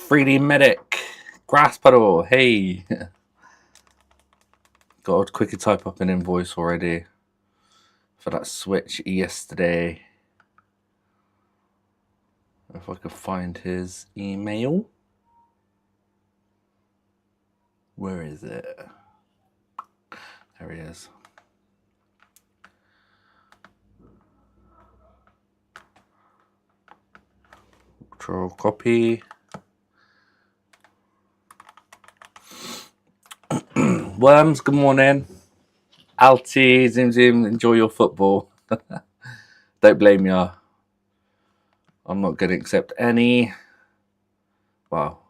3D Medic, Grass Pedal, hey. Got to quickly type up an invoice already for that switch yesterday. If I could find his email. Where is it? There he is. Control copy. Worms, good morning. Alti, Zoom, enjoy your football. Don't blame ya. I'm not going to accept any. Well,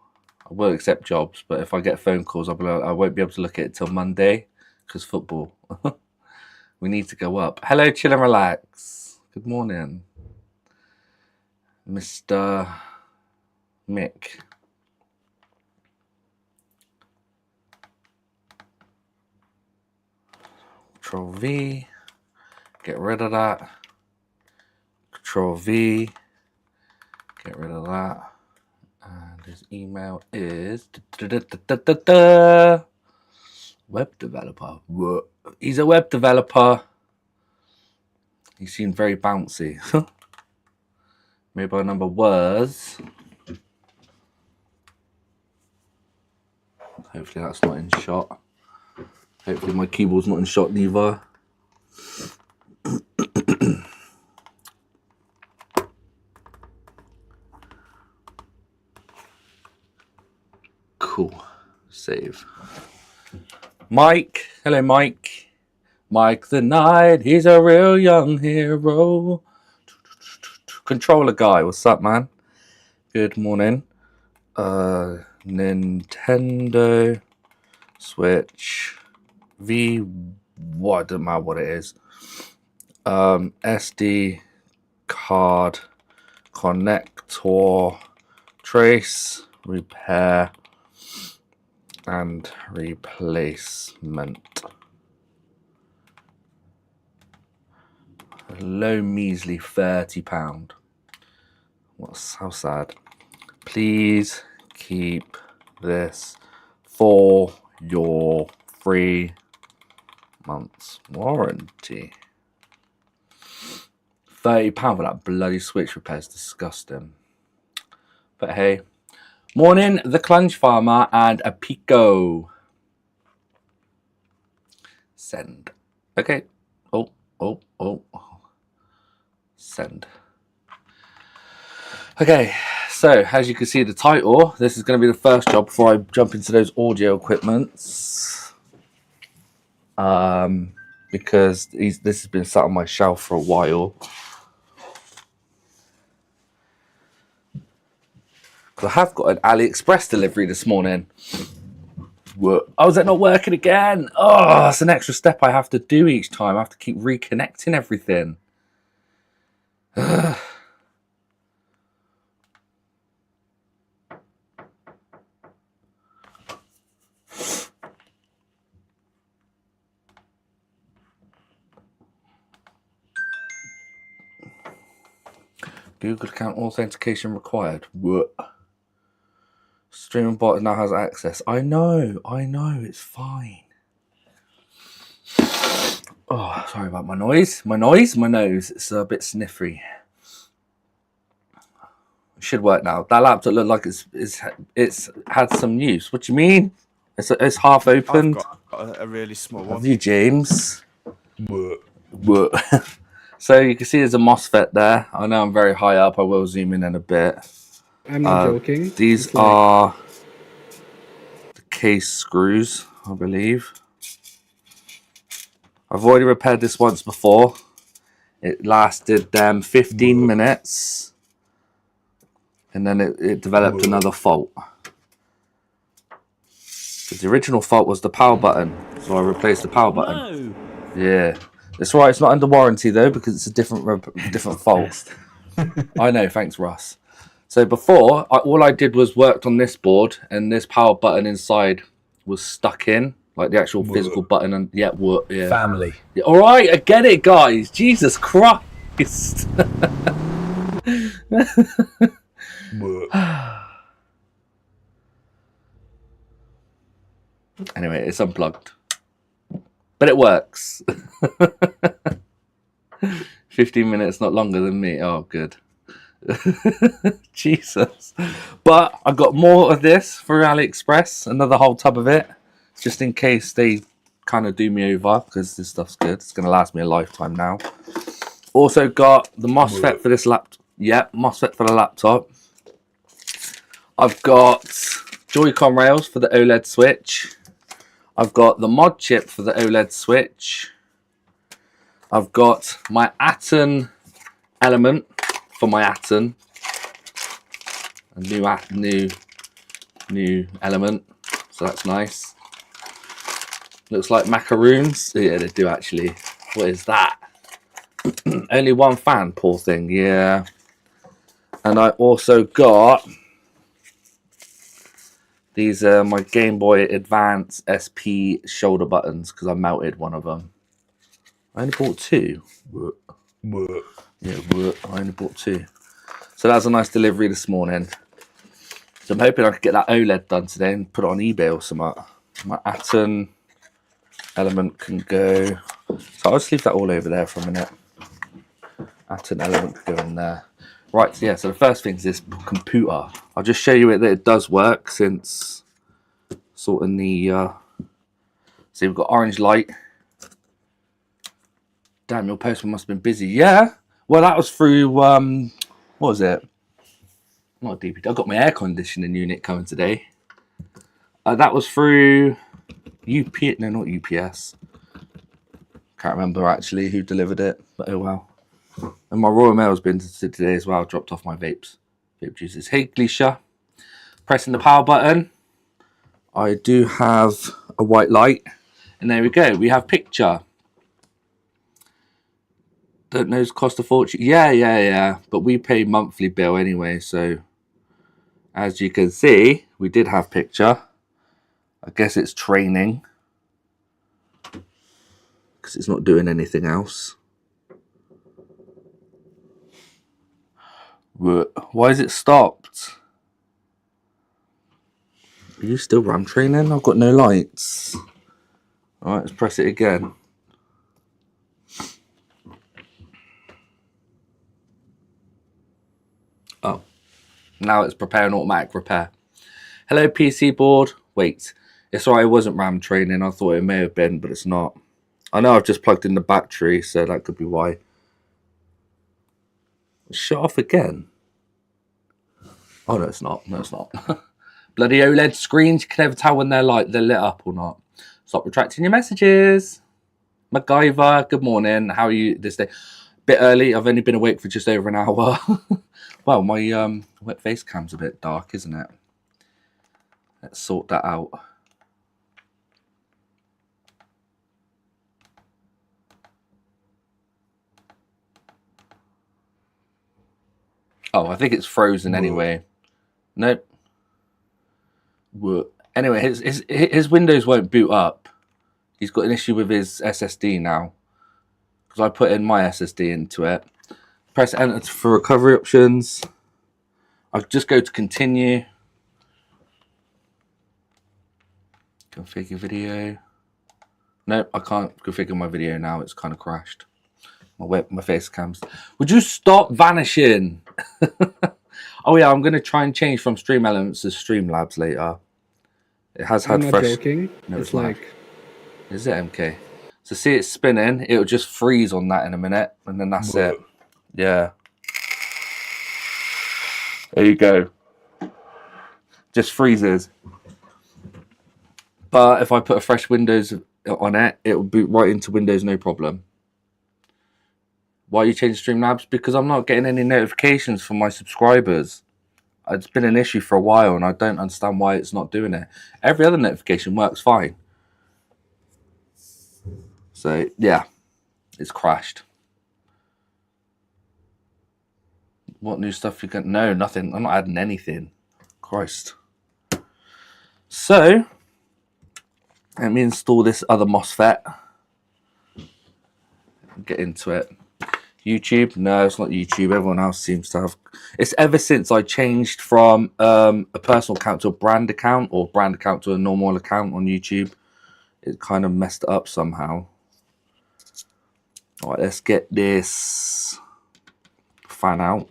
I will accept jobs, but if I get phone calls, I won't be able to look at it till Monday because football. We need to go up. Hello, chill and relax. Good morning, Mr. Mick. Control V. Get rid of that. Control V. Get rid of that. And his email is web developer. He's a web developer. He seemed very bouncy. Mobile number was. Hopefully that's not in shot. Hopefully my keyboard's not in shot neither. Cool. Save. Mike. Hello, Mike. Mike the Knight. He's a real young hero. Controller guy. What's up, man? Good morning. Nintendo Switch V. What? Doesn't matter what it is. SD card connector trace repair and replacement. A low measly £30. How sad. Please keep this for your 3 months warranty. £30 for that bloody Switch repair is disgusting. But hey. Morning, the Clunge Farmer and a Pico. Send. Okay. Oh. Send. Okay, so as you can see the title, this is going to be the first job before I jump into those audio equipments. Because this has been sat on my shelf for a while. I have got an AliExpress delivery this morning. Oh, is that not working again? Oh, it's an extra step I have to do each time. I have to keep reconnecting everything. Google account authentication required. What? Streaming bot now has access. I know, it's fine. Oh, sorry about my noise. My nose. It's a bit sniffy. It should work now. That laptop looked like it's had some use. What do you mean? It's half opened. I've got a really small one. Have you, James? What? So you can see there's a MOSFET there. I know I'm very high up. I will zoom in a bit. I'm not joking. These are the case screws, I believe. I've already repaired this once before. It lasted 15 minutes. And then it developed another fault. The original fault was the power button. So I replaced the power button. Yeah. That's right. It's not under warranty, though, because it's a different fault. I know. Thanks, Russ. So before, all I did was worked on this board, and this power button inside was stuck in, like the actual physical button. And yeah. Family. Yeah, all right, I get it, guys. Jesus Christ. Anyway, it's unplugged. But it works. 15 minutes, not longer than me. Oh, good. Jesus. But I got more of this for AliExpress. Another whole tub of it. Just in case they kind of do me over. Because this stuff's good. It's going to last me a lifetime now. Also got the MOSFET for this laptop. Yep, MOSFET for the laptop. I've got Joy-Con rails for the OLED switch. I've got the mod chip for the OLED switch. I've got my Atom element for my Atom. A new element. So that's nice. Looks like macaroons. Yeah, they do actually. What is that? Only one fan, poor thing. Yeah. And I also got these are my Game Boy Advance SP shoulder buttons because I melted one of them. I only bought two. Yeah, I only bought two. So that was a nice delivery this morning. So I'm hoping I could get that OLED done today and put it on eBay or something. My Atom element can go. So I'll just leave that all over there for a minute. Atom element can go in there. Right, so yeah, so the first thing is this computer. I'll just show you that it does work since sorting the... See, we've got orange light. Damn, your postman must have been busy. Yeah, well, that was through... what was it? Not DPD. I got my air conditioning unit coming today. That was through UPS. No, not UPS. Can't remember actually who delivered it, but oh well. And my Royal Mail's been today as well. Dropped off my vape juices. Hey, Gleisha. Pressing the power button. I do have a white light. And there we go. We have picture. Don't know, cost a fortune. Yeah. But we pay monthly bill anyway. So, as you can see, we did have picture. I guess it's training. Because it's not doing anything else. Why is it stopped? Are you still RAM training? I've got no lights. Alright, let's press it again. Oh. Now it's preparing automatic repair. Hello, PC board. Wait. It's alright, it wasn't RAM training. I thought it may have been, but it's not. I know I've just plugged in the battery, so that could be why. Shut off again. Oh, no, it's not. No, it's not. Bloody OLED screens. You can never tell when they're lit up or not. Stop retracting your messages. MacGyver, good morning. How are you this day? Bit early. I've only been awake for just over an hour. Well, my wet face cam's a bit dark, isn't it? Let's sort that out. Oh, I think it's frozen anyway. Nope. Anyway, his Windows won't boot up. He's got an issue with his SSD now. Because I put in my SSD into it. Press enter for recovery options. I'll just go to continue. Configure video. Nope, I can't configure my video now. It's kind of crashed. My face cams. Would you stop vanishing? Oh yeah, I'm gonna try and change from Stream Elements to Streamlabs later. It has had I'm fresh. not joking. No, it's like. Is it MK? So see it spinning. It'll just freeze on that in a minute, and then that's it. Yeah. There you go. Just freezes. But if I put a fresh Windows on it, it will boot right into Windows, no problem. Why are you changing Streamlabs? Because I'm not getting any notifications from my subscribers. It's been an issue for a while, and I don't understand why it's not doing it. Every other notification works fine. So, yeah. It's crashed. What new stuff you got? No, nothing. I'm not adding anything. Christ. So, let me install this other MOSFET. Get into it. YouTube? No, it's not YouTube. Everyone else seems to have. It's ever since I changed from a personal account to a brand account, or brand account to a normal account on YouTube. it kind of messed it up somehow. All right, let's get this fan out.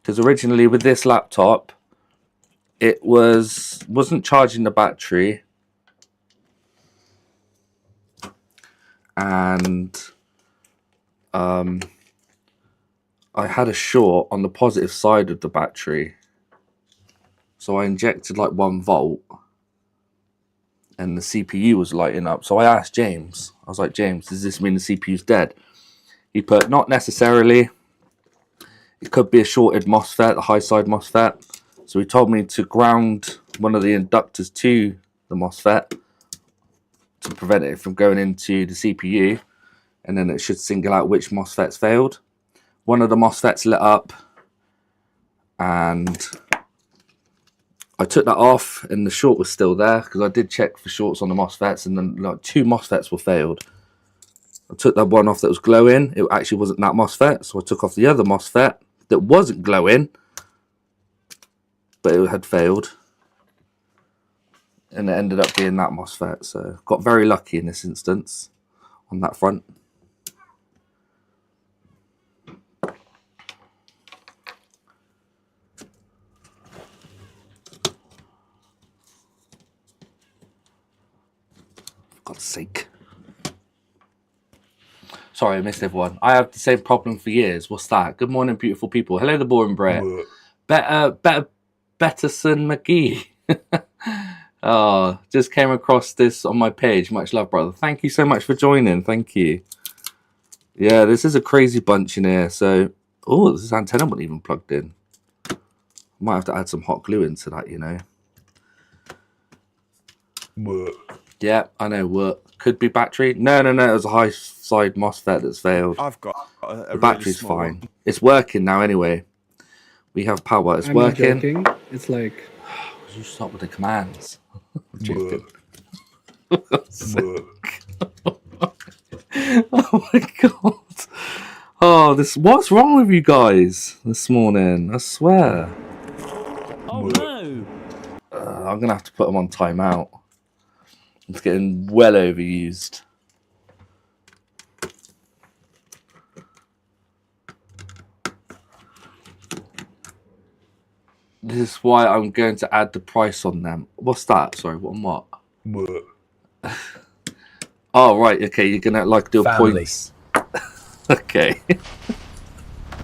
Because originally with this laptop, it wasn't charging the battery, and I had a short on the positive side of the battery, so I injected like 1 volt, and the CPU was lighting up. So I asked James, I was like, James, does this mean the CPU's dead? He put, not necessarily. It could be a shorted MOSFET, the high side MOSFET. So he told me to ground one of the inductors to the MOSFET to prevent it from going into the CPU, and then it should single out which MOSFETs failed. One of the MOSFETs lit up, and I took that off, and the short was still there because I did check for shorts on the MOSFETs, and then like 2 MOSFETs were failed. I took that one off that was glowing. It actually wasn't that MOSFET, so I took off the other MOSFET that wasn't glowing, but it had failed, and it ended up being that MOSFET. So got very lucky in this instance on that front. For God's sake. Sorry, I missed everyone. I have the same problem for years. What's that? Good morning, beautiful people. Hello, the boring Brett. Betterson McGee. Oh, just came across this on my page. Much love, brother. Thank you so much for joining. Thank you. Yeah, this is a crazy bunch in here. So, oh, this antenna wasn't even plugged in. Might have to add some hot glue into that, you know. Yeah, I know. What could be battery? No. It was a high side MOSFET that's failed. I've got the battery's really fine. One. It's working now anyway. We have power. It's working. I'm not joking. It's like. You stop with the commands. Oh my god. Oh, what's wrong with you guys this morning? I swear. Oh no. I'm gonna have to put them on timeout. It's getting well overused. This is why I'm going to add the price on them. What's that? Sorry, what? Oh, right. Okay, you're going to like do points. Okay.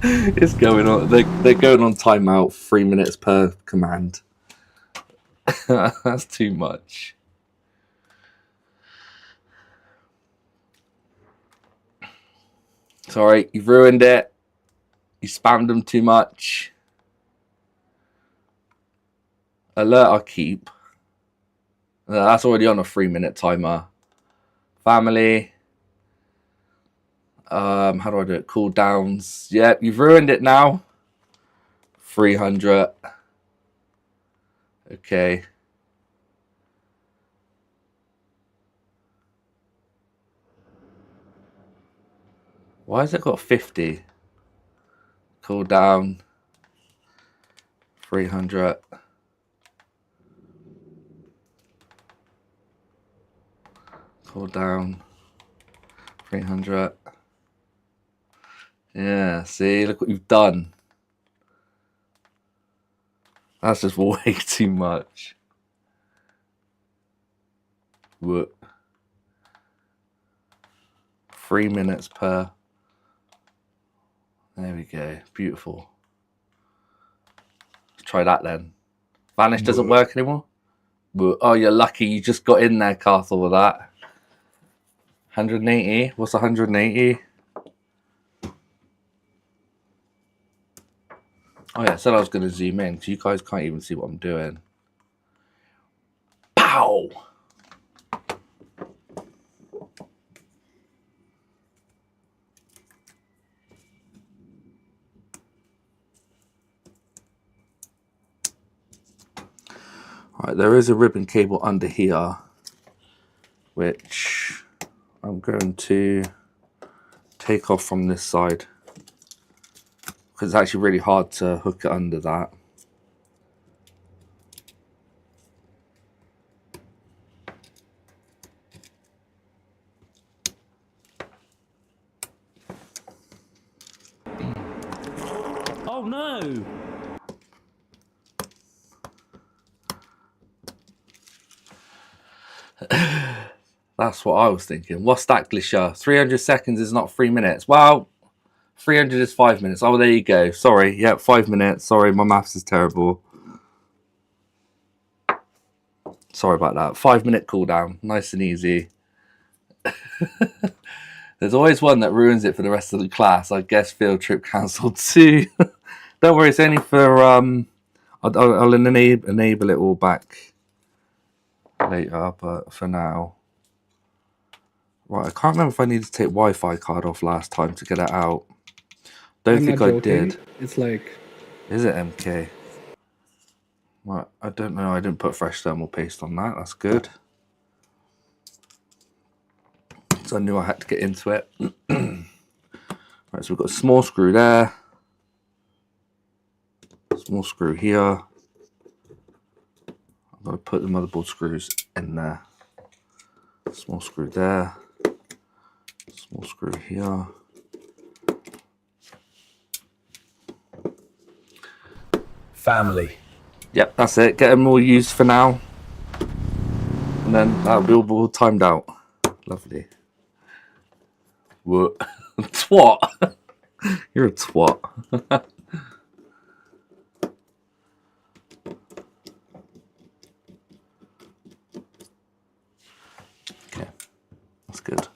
It's going on. They're going on timeout. 3 minutes per command. That's too much. Sorry, you've ruined it. You spammed them too much. Alert I keep. That's already on a 3-minute timer. Family. How do I do it? Cooldowns. Yep, you've ruined it now. 300. Okay. Why has it got 50? Cooldown. 300. Cooldown. 300. Yeah, see, look what you've done. That's just way too much. What? 3 minutes per. There we go. Beautiful. Let's try that then. Vanish doesn't work anymore? Oh, you're lucky you just got in there, Carthel, with that. 180? What's 180? Oh yeah, I said I was going to zoom in because you guys can't even see what I'm doing. Pow! Alright, there is a ribbon cable under here, which I'm going to take off from this side because it's actually really hard to hook it under that. Oh no! That's what I was thinking. What's that, Glisha? 300 seconds is not 3 minutes. Well, 300 is 5 minutes. Oh, there you go. Sorry. Yep, 5 minutes. Sorry, my maths is terrible. Sorry about that. 5 minute cooldown. Nice and easy. There's always one that ruins it for the rest of the class. I guess field trip cancelled too. Don't worry, it's only for... I'll enable it all back later, but for now... Right, I can't remember if I needed to take Wi-Fi card off last time to get it out. Don't I'm think not I joking. did. It's like, Is it MK? Right, I don't know. I didn't put fresh thermal paste on that. That's good. So I knew I had to get into it. Right, so we've got a small screw there. Small screw here. I've got to put the motherboard screws in there. Small screw there. Small screw here. Family. Yep, that's it. Get them all used for now. And then that'll be all timed out. Lovely. What? Twat. You're a twat. Okay, that's good.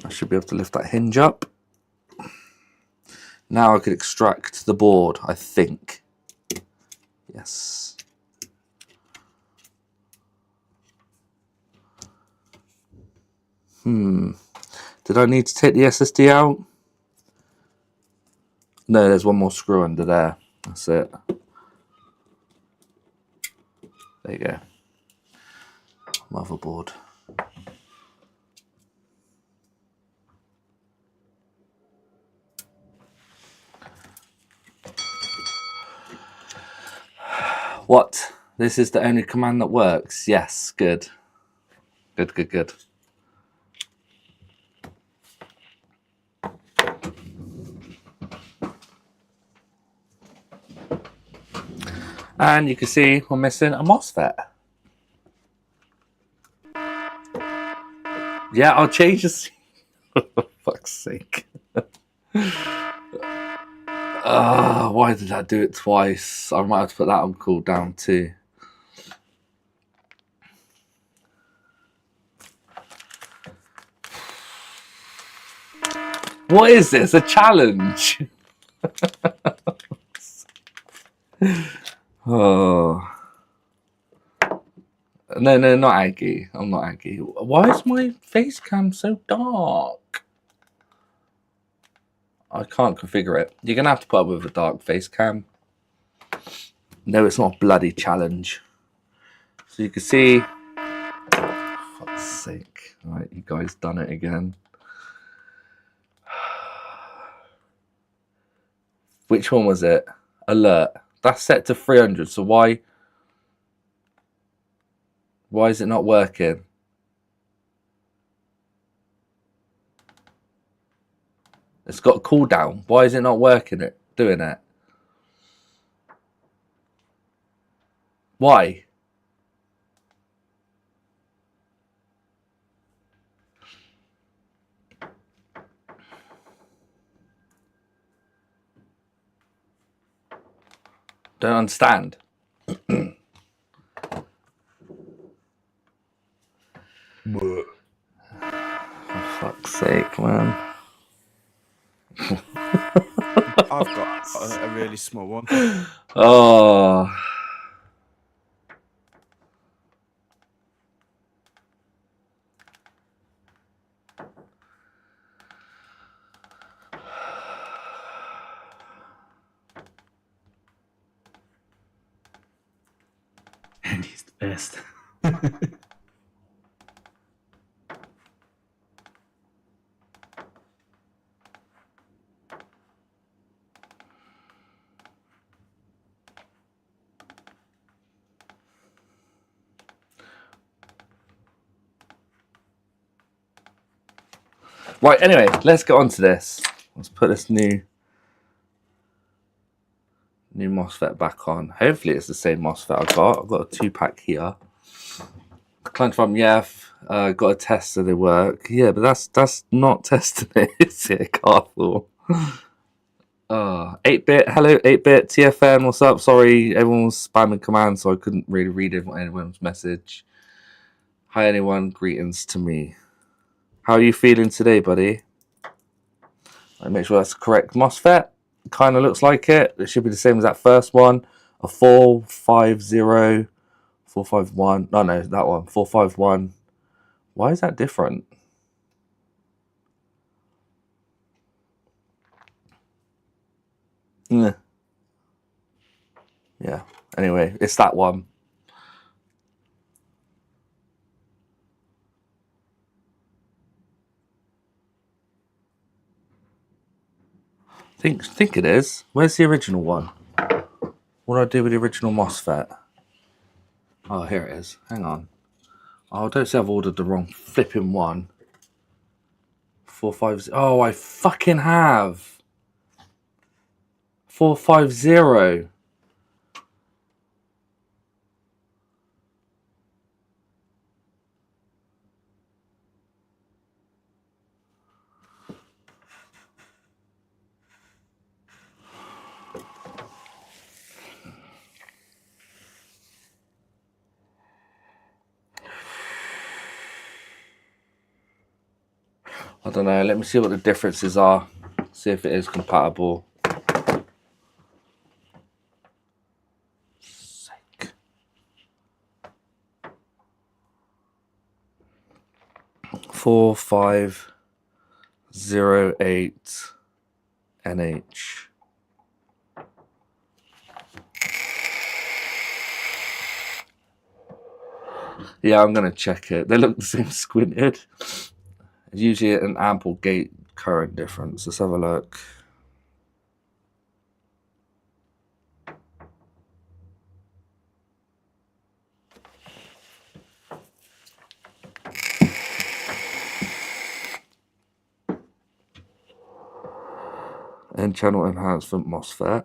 I should be able to lift that hinge up. Now I could extract the board, I think. Yes. Did I need to take the SSD out? No, there's one more screw under there. That's it. There you go. Motherboard. What? This is the only command that works? Yes, good. Good, good, good. And you can see we're missing a MOSFET. Yeah, I'll change the... For fuck's sake. Why did I do it twice? I might have to put that on cooldown too. What is this? A challenge? Oh. No, not Aggie. I'm not Aggie. Why is my face cam so dark? I can't configure it. You're going to have to put up with a dark face cam. No, it's not a bloody challenge. So you can see... For fuck's sake. Right, you guys done it again. Which one was it? Alert. That's set to 300, so why is it not working? It's got a cooldown. Why is it not working doing it? Why? Don't understand. For fuck's sake, man. I've got a really small one. Oh. And he's the best. Right, anyway, let's get on to this. Let's put this new New MOSFET back on. Hopefully it's the same MOSFET I got. I've got a 2-pack here. Client from got a test so they work. Yeah, but that's not testing it, is it, Carthel? 8-bit, hello 8-bit, TFN, what's up? Sorry, everyone was spamming commands, so I couldn't really read anyone's message. Hi anyone, greetings to me. How are you feeling today, buddy? Let me make sure that's the correct MOSFET. Kind of looks like it. It should be the same as that first one. A 450, 451. No, that one. 451. Why is that different? Yeah. Anyway, it's that one. Think it is. Where's the original one? What do I do with the original MOSFET? Oh, here it is. Hang on. Oh, don't say I've ordered the wrong flipping one. 450. Oh, I fucking have. 450. I don't know. Let me see what the differences are. See if it is compatible. Sake. 4508 NH. Yeah, I'm gonna check it. They look the same squinted. It's usually an ample gate current difference. Let's have a look. N-channel enhancement MOSFET.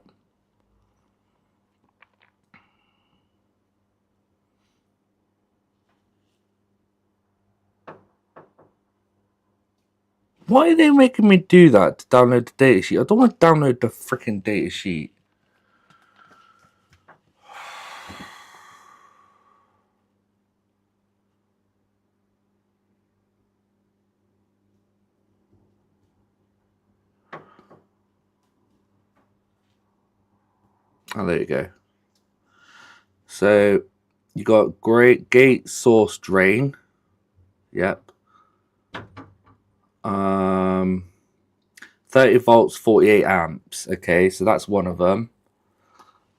Why are they making me do that to download the datasheet? I don't want to download the freaking datasheet. Oh, there you go. So you got great gate source drain. Yep. 30 volts, 48 amps. Okay, so that's one of them.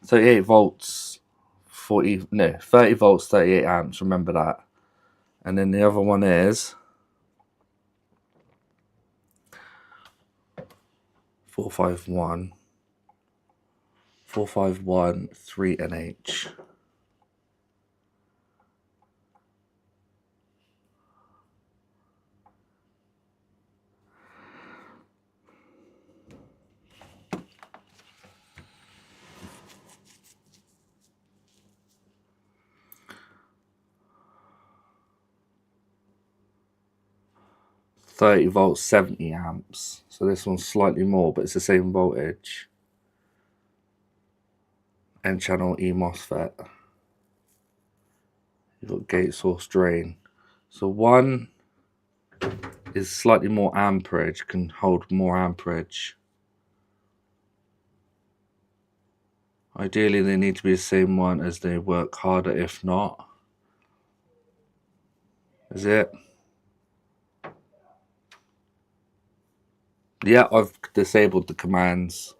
38 volts, 30 volts, 38 amps. Remember that. And then the other one is 451, 3NH. .30 volts, 70 amps. So this one's slightly more, but it's the same voltage. N-channel eMOSFET. You've got gate source drain. So one is slightly more amperage, can hold more amperage. Ideally, they need to be the same one as they work harder, if not. Is it? Yeah, I've disabled the commands.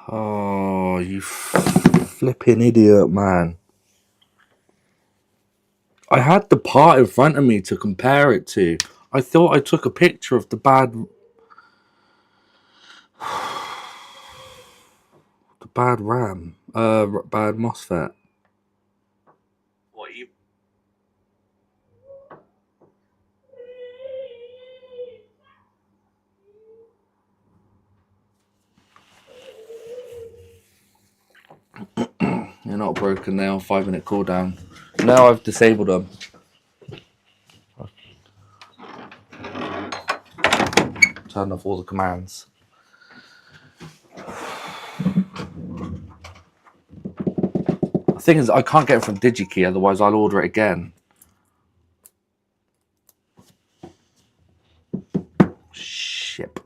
Oh, you flipping idiot, man. I had the part in front of me to compare it to. I thought I took a picture of the bad RAM, bad MOSFET. What you? They're not broken. They're on 5-minute cooldown. Now I've disabled them. Turned off all the commands. The thing is, I can't get it from DigiKey, otherwise I'll order it again. Ship.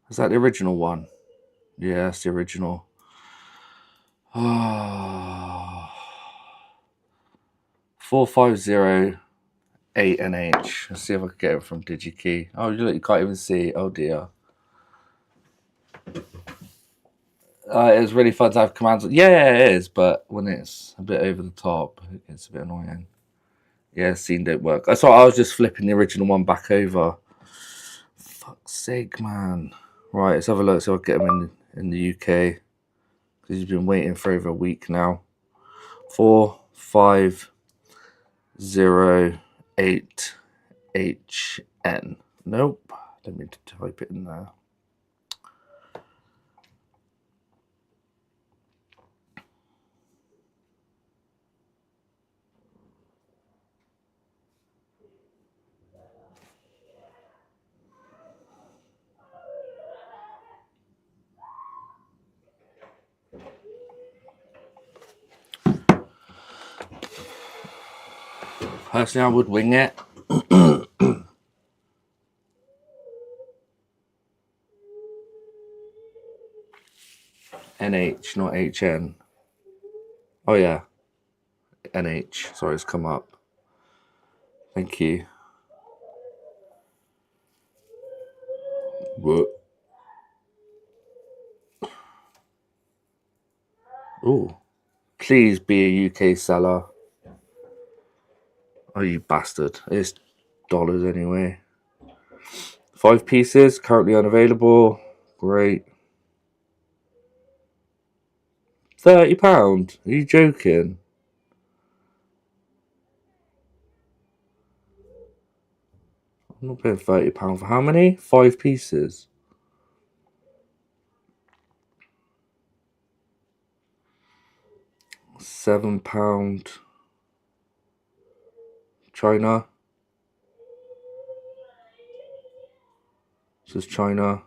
Is that the original one? Yeah, that's the original. Oh. 4508NH. Let's see if I can get it from DigiKey. Oh, look, you can't even see. Oh dear. It was really fun to have commands. Yeah, it is, but when it's a bit over the top, it gets a bit annoying. Yeah, scene don't work. I thought I was just flipping the original one back over. Fuck's sake, man. Right, let's have a look. So I'll get him in the UK. Because he's been waiting for over a week now. 4508HN. Nope. Let me type it in there. Personally, I would wing it. NH, not HN. Oh, yeah. NH. Sorry, it's come up. Thank you. What? Ooh. Please be a UK seller. Oh, you bastard. It's dollars anyway. 5 pieces, currently unavailable. Great. £30? Are you joking? I'm not paying £30 for how many? 5 pieces. £7. China. This is China.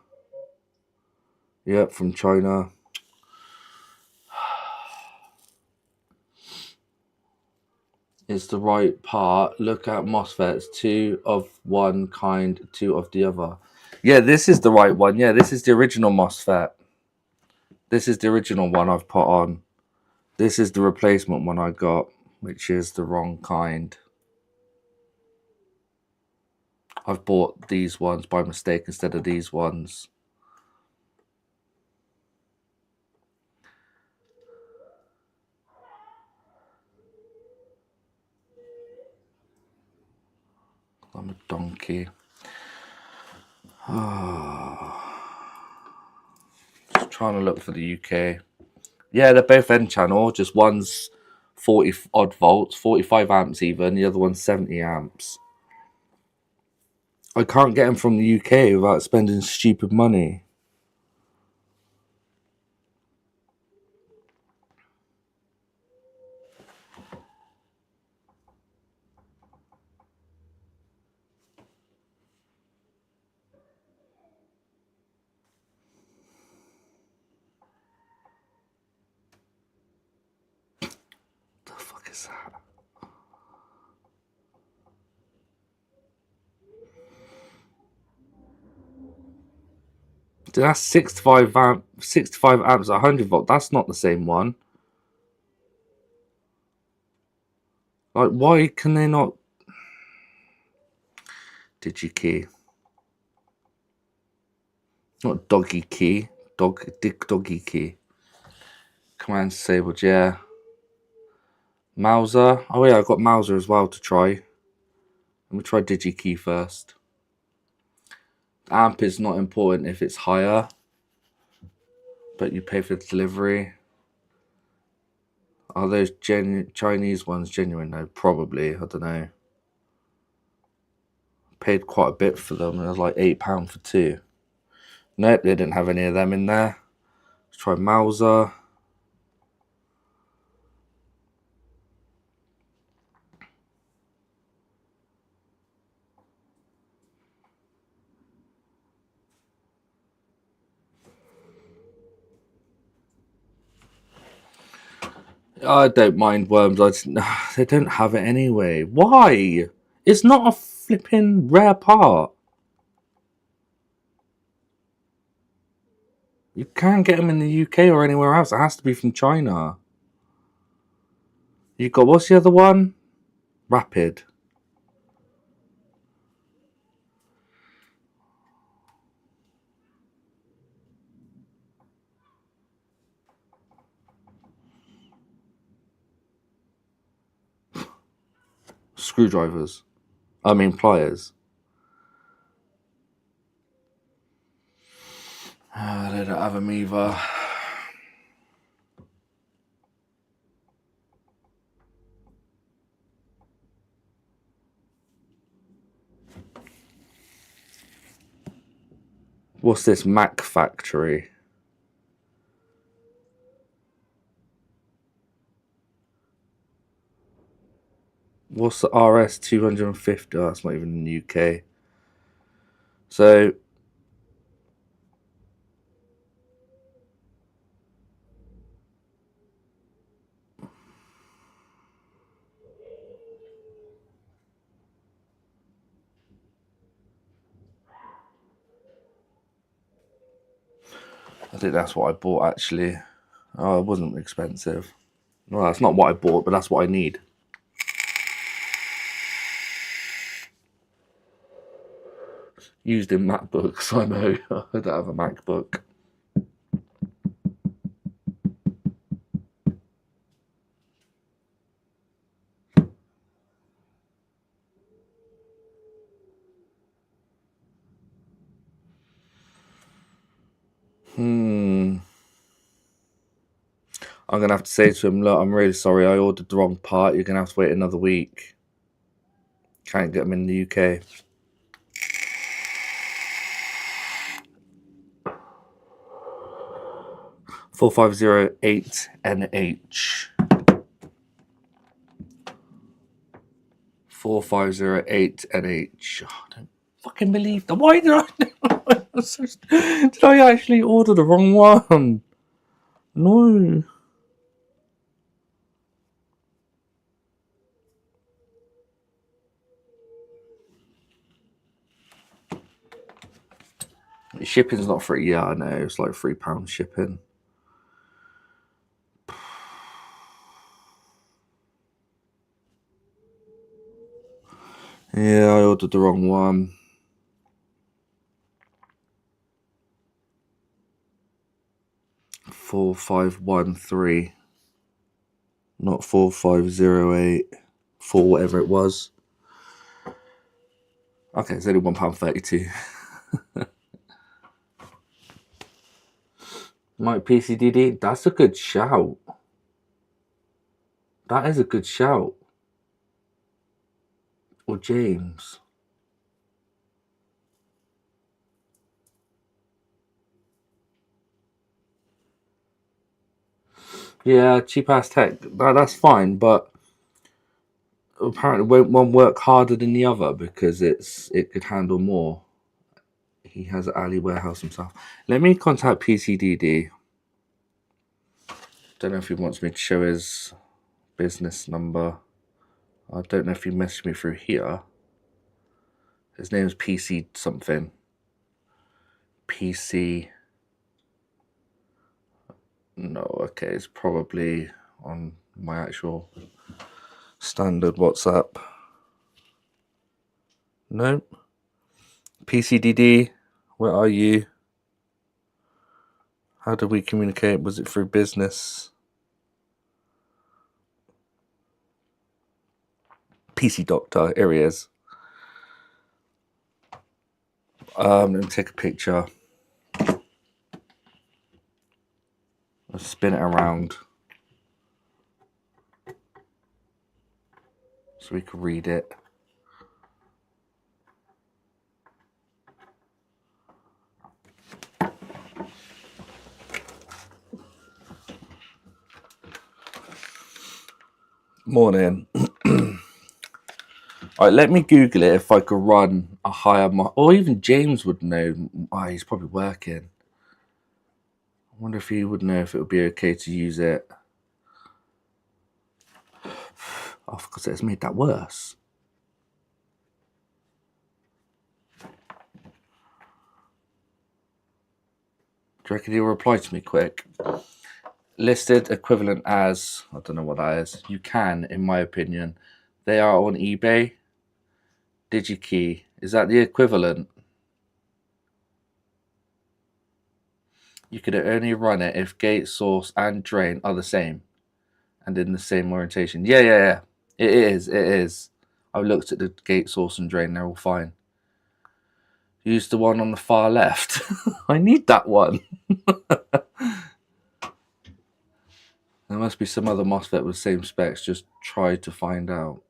Yep, from China. It's the right part. Look at MOSFETs. 2 of one kind, 2 of the other. Yeah, this is the right one. Yeah, this is the original MOSFET. This is the original one I've put on. This is the replacement one I got, which is the wrong kind. I've bought these ones by mistake instead of these ones. I'm a donkey. Just trying to look for the UK. Yeah, they're both N channel. Just one's 40 odd volts, 45 amps even. The other one's 70 amps. I can't get them from the UK without spending stupid money. The fuck is that? That's 65 amps, 100 volt. That's not the same one. Like, why can they not? DigiKey. Not doggy key. Doggy key. Command disabled, yeah. Mauser. Oh yeah, I've got Mauser as well to try. Let me try DigiKey first. Amp is not important if it's higher, but you pay for the delivery. Are those Chinese ones genuine? No, probably. I don't know. Paid quite a bit for them. It was like £8 for 2. Nope, they didn't have any of them in there. Let's try Mauser. I don't mind worms. They don't have it anyway. Why? It's not a flipping rare part. You can't get them in the UK or anywhere else. It has to be from China. You got, what's the other one? Rapid. Screwdrivers. I mean pliers. They don't have them either. What's this? Mac Factory. What's the RS 250? Oh, that's not even in the UK. So I think that's what I bought actually. Oh, it wasn't expensive. Well, that's not what I bought, but that's what I need. Used in MacBooks, I know. I don't have a MacBook. I'm going to have to say to him, look, I'm really sorry, I ordered the wrong part. You're going to have to wait another week. Can't get them in the UK. $4508NH. 4508NH. Oh, I don't fucking believe that. Why did I... Did I actually order the wrong one? No. Shipping's not free. Yeah, I know. It's like £3 shipping. Yeah, I ordered the wrong one. $4513, not $4508, for whatever it was. Okay, it's only £1.32. Mike PCDD, that's a good shout. That is a good shout. Or James. Yeah, cheap ass tech. That's fine, but apparently won't one work harder than the other because it could handle more. He has an alley warehouse himself. Let me contact PCDD. Don't know if he wants me to show his business number. I don't know if he messaged me through here. His name is PC something. PC. No, okay, it's probably on my actual standard WhatsApp. Nope. PCDD, where are you? How did we communicate? Was it through business? PC Doctor, here he is. Let me take a picture. I'll spin it around so we can read it. Morning. Alright, let me Google it if I could run a higher or even James would know. Oh, he's probably working. I wonder if he would know if it would be okay to use it. Oh, because it's made that worse. Do you reckon he'll reply to me quick? Listed equivalent as, I don't know what that is. You can, in my opinion. They are on eBay. DigiKey. Is that the equivalent? You could only run it if gate, source, and drain are the same and in the same orientation. Yeah. It is. I've looked at the gate, source, and drain. They're all fine. Use the one on the far left. I need that one. There must be some other MOSFET with the same specs. Just try to find out.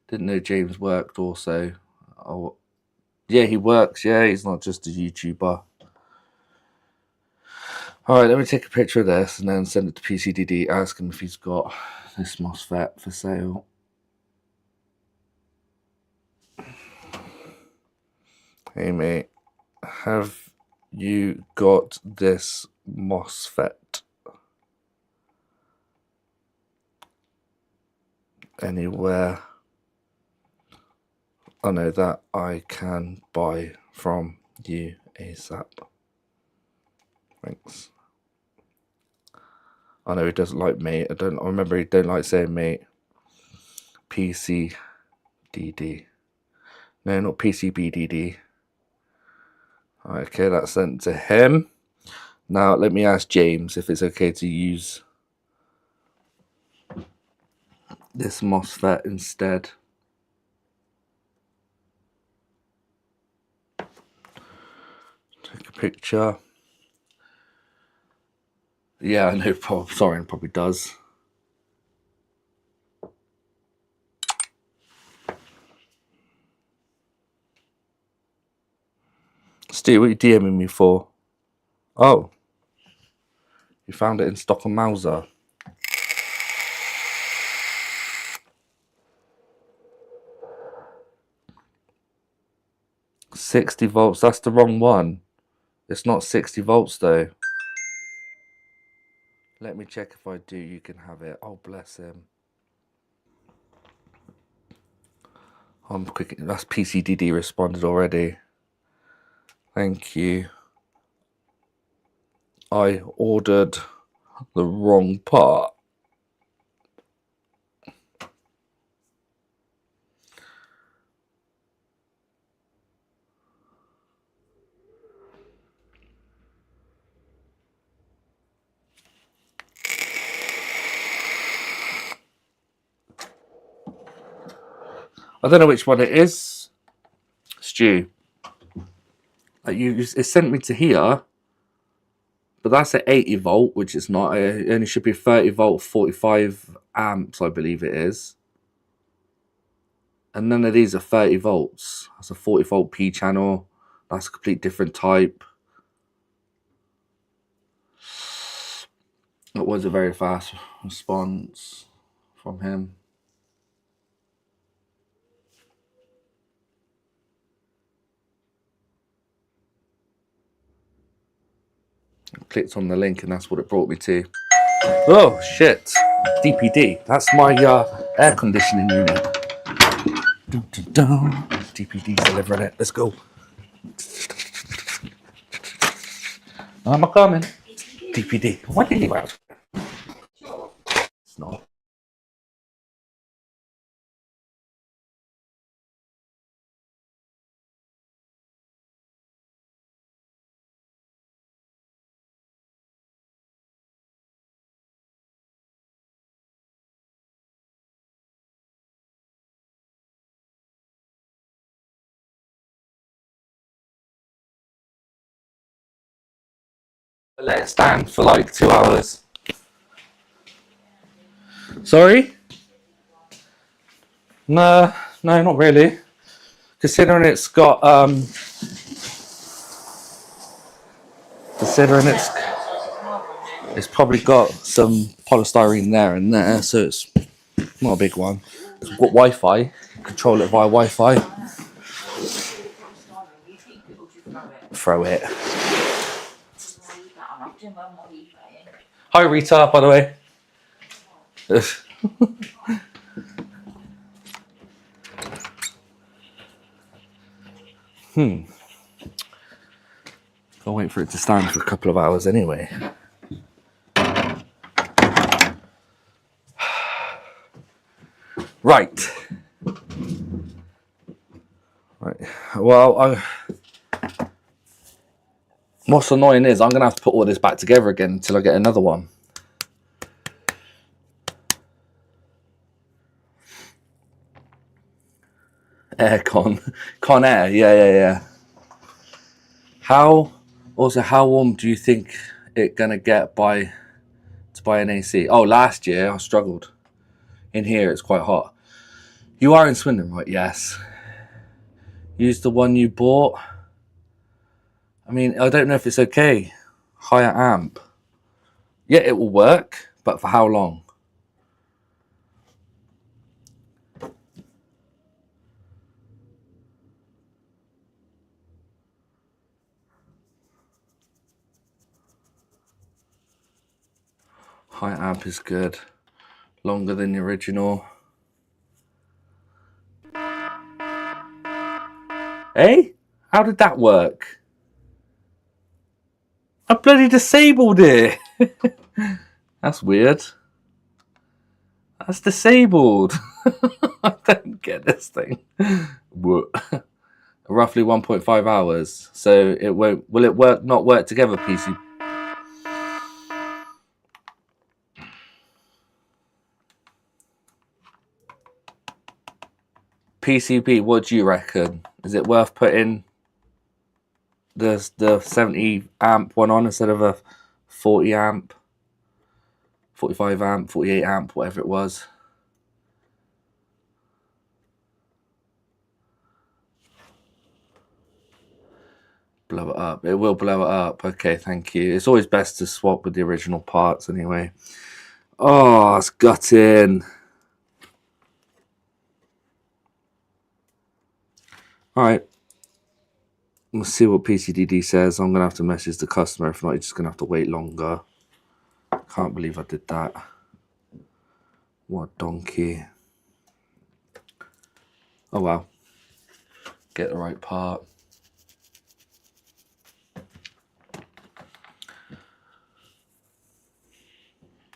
Didn't know James worked also. Oh, yeah, he works. Yeah, he's not just a YouTuber. All right, let me take a picture of this and then send it to PCDD. Ask him if he's got this MOSFET for sale. Hey, mate, have you got this MOSFET anywhere? I know that I can buy from you ASAP. Thanks. I know he doesn't like mate. I remember he don't like saying mate. PCDD. No, not PCBDD. Okay, that's sent to him. Now let me ask James if it's okay to use this MOSFET instead. Take a picture. Yeah, I know. Soren probably does. Stu, what are you DMing me for? Oh, you found it in stock on Mauser. $60. That's the wrong one. It's not 60 volts though. Let me check if I do. You can have it. Oh, bless him. I'm quick. That's PCDD responded already. Thank you. I ordered the wrong part. I don't know which one it is, Stu. It sent me to here, but that's at 80 volt, which is not. It only should be 30 volt, 45 amps, I believe it is. And none of these are 30 volts. That's a 40 volt P channel. That's a complete different type. It was a very fast response from him. I clicked on the link and that's what it brought me to. Oh shit! DPD. That's my air conditioning unit. Dun, dun, dun. DPD's delivering it. Let's go. I'm coming. DPD. What did you have? It's not. let it stand for like 2 hours. Sorry? No, not really. Considering it's got it's probably got some polystyrene there and there, so it's not a big one. It's got Wi-Fi. Control it via Wi-Fi. Throw it. Hi Rita, by the way. I'll wait for it to stand for a couple of hours anyway. Right. Well, what's annoying is I'm going to have to put all this back together again until I get another one. Aircon. Conair, yeah. How warm do you think it going to get to buy an AC? Oh, last year I struggled. In here it's quite hot. You are in Swindon, right? Yes. Use the one you bought. I mean, I don't know if it's okay. Higher amp. Yeah, it will work, but for how long? Higher amp is good. Longer than the original. Hey, how did that work? I bloody disabled it. That's weird. That's disabled. I don't get this thing. Roughly 1.5 hours. So it won't. Will it work? Not work together, PC? PCP, what do you reckon? Is it worth putting the 70 amp one on instead of a 40 amp, 45 amp, 48 amp, whatever it was? Blow it up. It will blow it up. Okay, thank you. It's always best to swap with the original parts anyway. Oh, it's gutting. Alright, let's see what PCDD says. I'm going to have to message the customer. If not, you're just going to have to wait longer. Can't believe I did that. What a donkey. Oh well. Get the right part.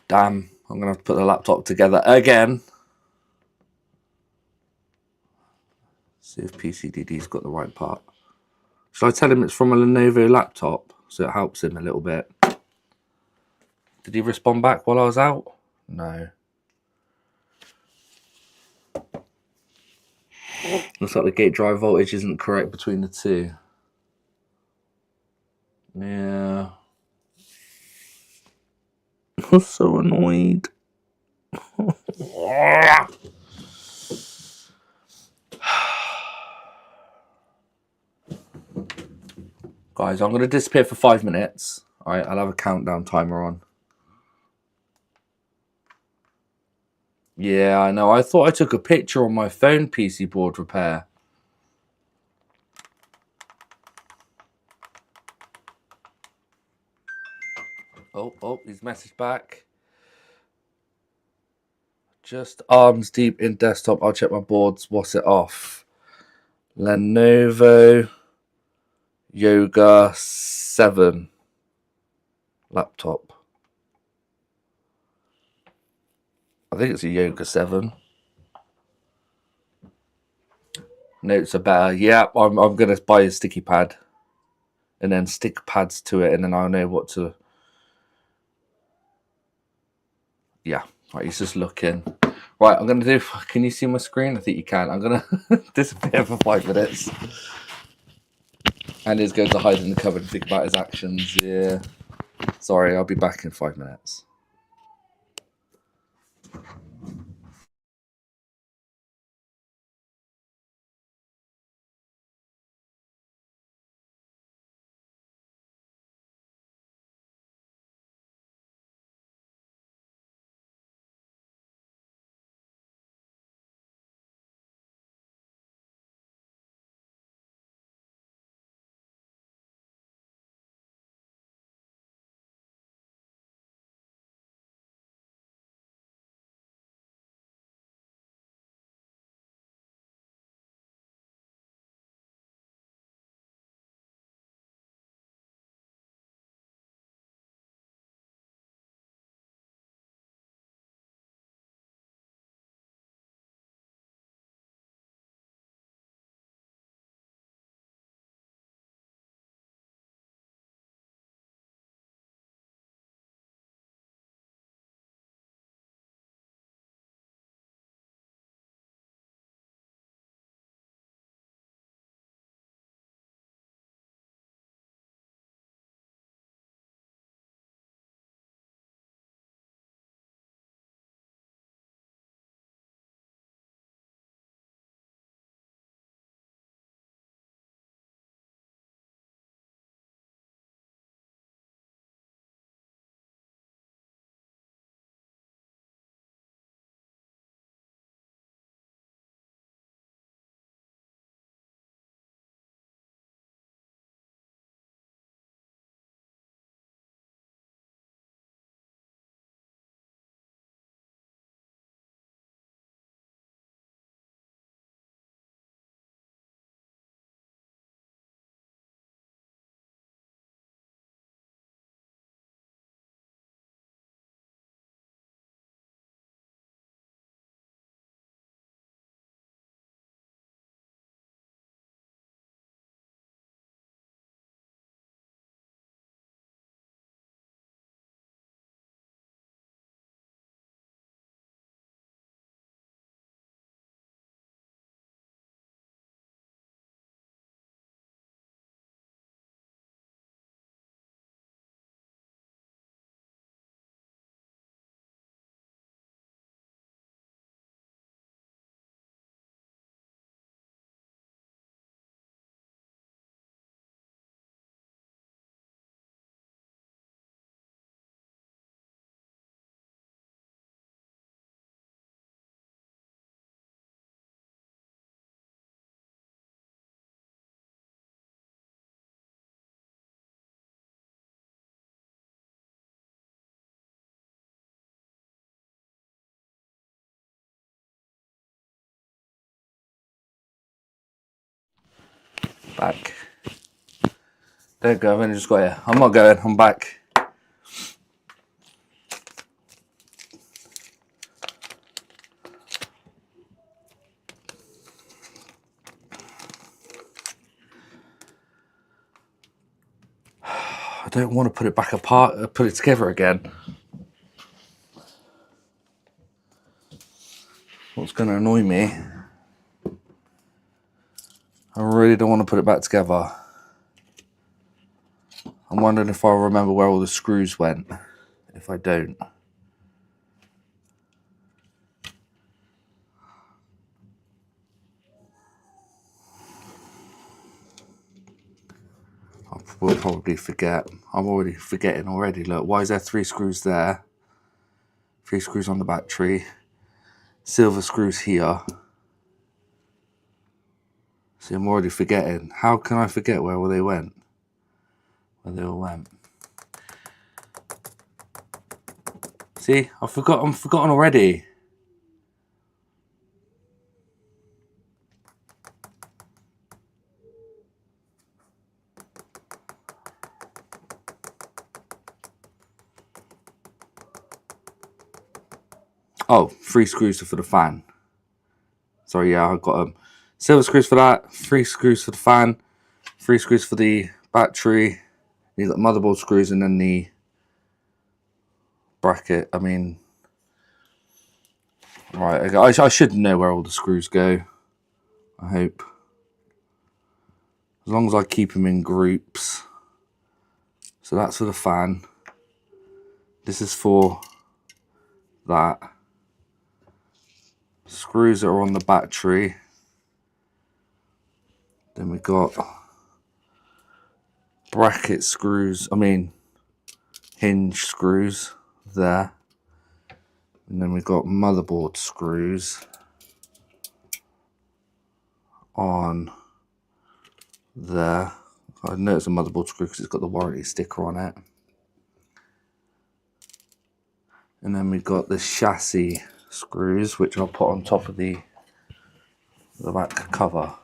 Damn, I'm going to have to put the laptop together again. See if PCDD's got the right part. Shall I tell him it's from a Lenovo laptop so it helps him a little bit? Did he respond back while I was out? No. Looks like the gate drive voltage isn't correct between the two. Yeah. I'm so annoyed. Guys, I'm going to disappear for 5 minutes. Alright, I'll have a countdown timer on. Yeah, I know. I thought I took a picture on my phone, PC board repair. Oh, he's messaged back. Just arms deep in desktop. I'll check my boards. What's it off? Lenovo Yoga 7 laptop. I think it's a Yoga 7. Notes are better. Yeah, I'm going to buy a sticky pad and then stick pads to it, and then I'll know what to... Yeah, right, he's just looking. Right, I'm going to do... Can you see my screen? I think you can. I'm going to disappear for 5 minutes. And he's going to hide in the cupboard and think about his actions. Yeah. Sorry, I'll be back in 5 minutes. Back. There you go, I've only just got here. I'm not going, I'm back. I don't want to put it back apart, put it together again. What's going to annoy me? I really don't want to put it back together. I'm wondering if I'll remember where all the screws went. If I don't. We'll probably forget. I'm already forgetting already. Look, why is there 3 screws there? 3 screws on the battery. Silver screws here. See, I'm already forgetting. How can I forget where all they went? Where they all went. See, I'm forgotten already. Oh, 3 screws for the fan. Sorry, yeah, I got them. Silver screws for that, 3 screws for the fan, 3 screws for the battery. You got motherboard screws and then the bracket. I mean, right, I should know where all the screws go. I hope. As long as I keep them in groups. So that's for the fan. This is for that. Screws are on the battery. Then we got bracket screws, hinge screws there. And then we got motherboard screws on there. I know it's a motherboard screw because it's got the warranty sticker on it. And then we've got the chassis screws, which I'll put on top of the back cover.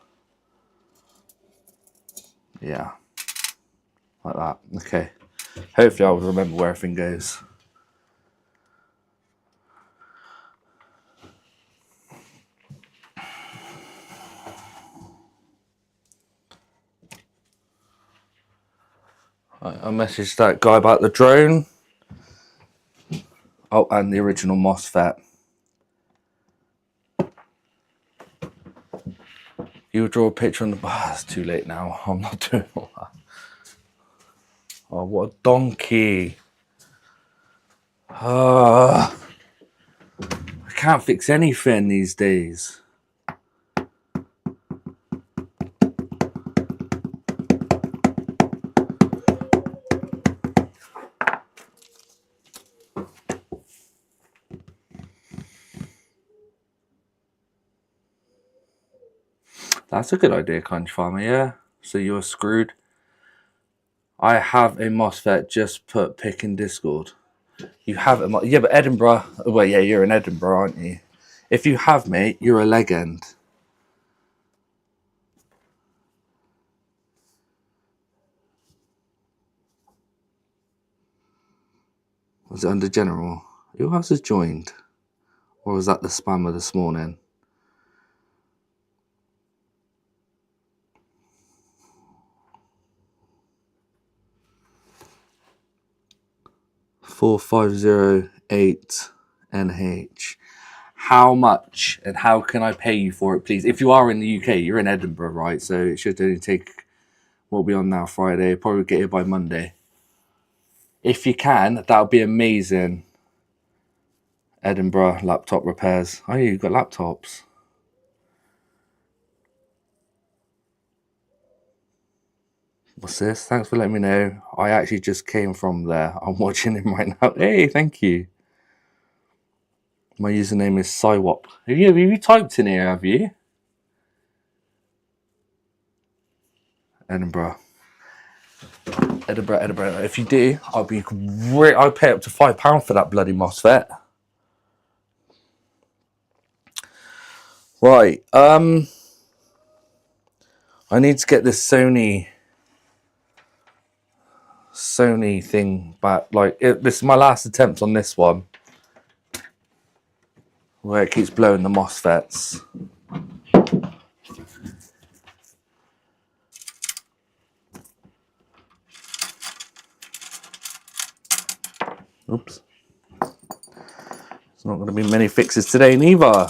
Yeah, like that. Okay, hopefully I'll remember where everything goes. I messaged that guy about the drone. Oh, and the original MOSFET. You would draw a picture on the... Oh, it's too late now. I'm not doing all that. Oh, what a donkey. I can't fix anything these days. That's a good idea, Country Farmer, yeah. So you're screwed. I have a MOSFET, just put pick in Discord. You have a yeah, but Edinburgh, well, yeah, you're in Edinburgh, aren't you? If you have, mate, you're a legend. Was it under general? Who else has joined? Or was that the spammer this morning? $4508NH. How much and how can I pay you for it, please? If you are in the UK, you're in Edinburgh, right? So it should only take, what we'll be on now, Friday. Probably get here by Monday. If you can, that would be amazing. Edinburgh laptop repairs. Oh, you've got laptops. What's this? Thanks for letting me know. I actually just came from there. I'm watching him right now. Hey, thank you. My username is Cywop. Have you typed in here, have you? Edinburgh. If you do, I'd be great. I'd pay up to £5 for that bloody MOSFET. Right. I need to get this Sony thing back. Like, this is my last attempt on this one, where it keeps blowing the MOSFETs. Oops. There's not going to be many fixes today neither.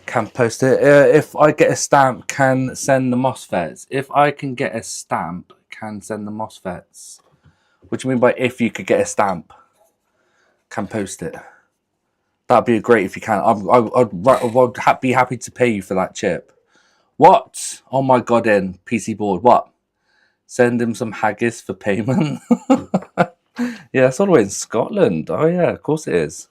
Can post it. If I get a stamp, can send the MOSFETs. If I can get a stamp, can send the MOSFETs. What do you mean by if you could get a stamp? Can post it. That'd be great if you can. I'd be happy to pay you for that chip. What? Oh my god, in PC board. What? Send him some haggis for payment. Yeah, it's all the way in Scotland. Oh yeah, of course it is.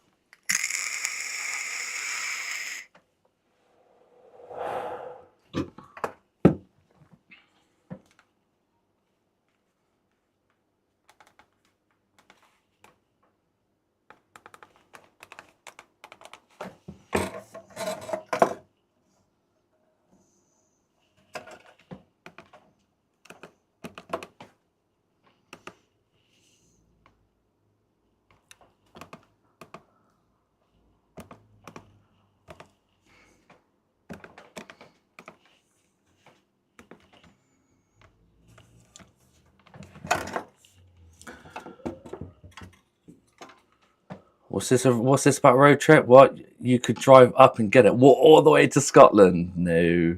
What's this? What's this about road trip? What? You could drive up and get it. What? All the way to Scotland? No.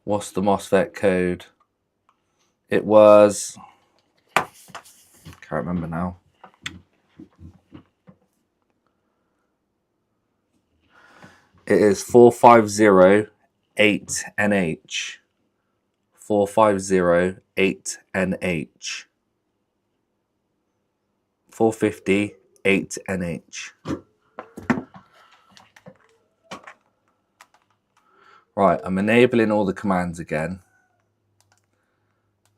What's the MOSFET code? It was... Can't remember now. It is 4508NH. 4508NH. 458NH. Right, I'm enabling all the commands again.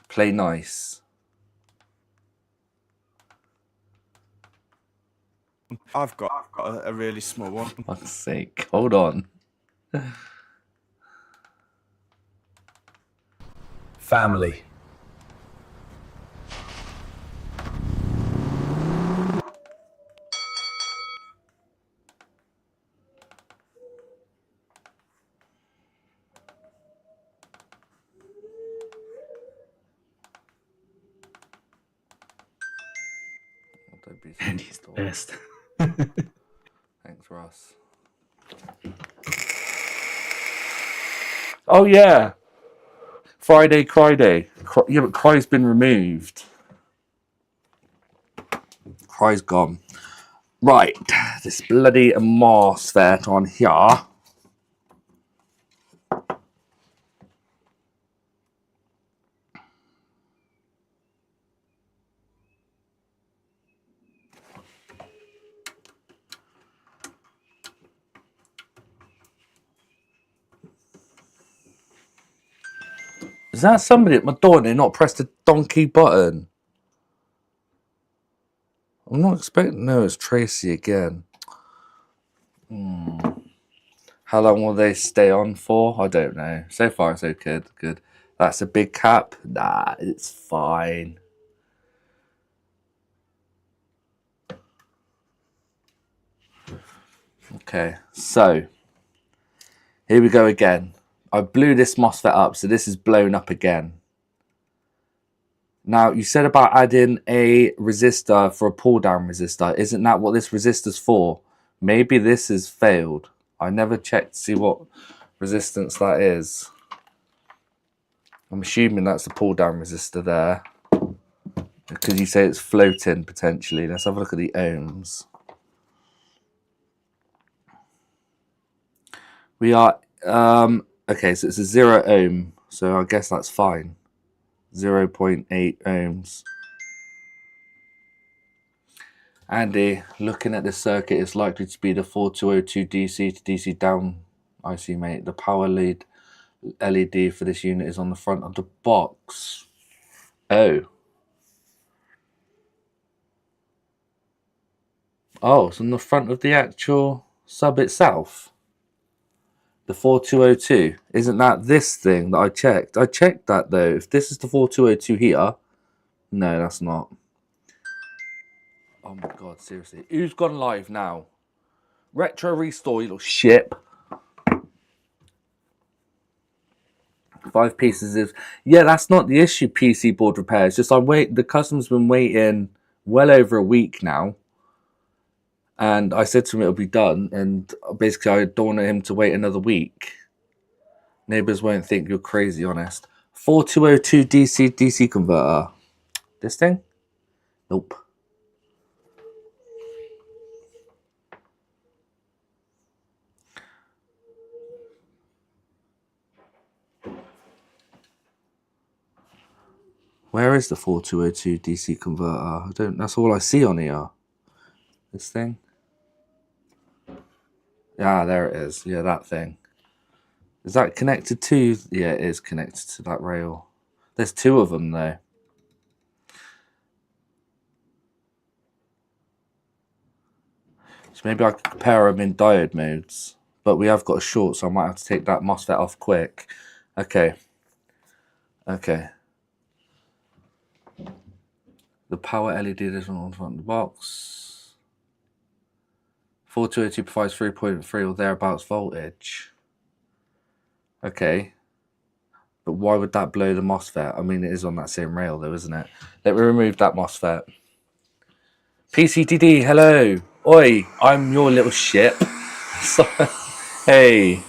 Play nice. I've got a really small one. For fuck's sake, hold on. Family. Don't be so And he's the best. Thanks, Ross. Oh yeah, Friday, Cry Day. Yeah, but Cry's been removed. Cry's gone. Right, this bloody MOSFET on here. Is that somebody at my door and they not pressed the donkey button? I'm not expecting... No, it's Tracy again. How long will they stay on for? I don't know. So far, so good. Good. That's a big cap? Nah, it's fine. Okay, so here we go again. I blew this MOSFET up, so this is blown up again. Now, you said about adding a resistor for a pull-down resistor. Isn't that what this resistor's for? Maybe this has failed. I never checked to see what resistance that is. I'm assuming that's the pull-down resistor there. Because you say it's floating, potentially. Let's have a look at the ohms. We are... okay, so it's a 0 ohm. So I guess that's fine. 0.8 ohms. Andy, looking at the circuit, it's likely to be the 4202 DC to DC down IC, mate. The power lead LED for this unit is on the front of the box. Oh. Oh, it's on the front of the actual sub itself. The 4202. Isn't that this thing that I checked? I checked that though. If this is the 4202 here. No, that's not. Oh my god, seriously. Who's gone live now? Retro Restore, you little shit. 5 pieces of... Yeah, that's not the issue, PC board repairs. Just the customer's been waiting well over a week now. And I said to him it'll be done. And basically I don't want him to wait another week. Neighbours won't think you're crazy, honest. 4202 DC converter. This thing? Nope. Where is the 4202 DC converter? That's all I see on here. This thing? Yeah, there it is. Yeah, that thing. Is that connected to... Yeah, it is connected to that rail. There's 2 of them, though. So maybe I could compare them in diode modes. But we have got a short, so I might have to take that MOSFET off quick. Okay. Okay. The power LED is on the front of the box. 4202 provides 3.3 or thereabouts voltage. Okay. But why would that blow the MOSFET? I mean, it is on that same rail though, isn't it? Let me remove that MOSFET. PCTD, hello. Oi, I'm your little shit. So, hey.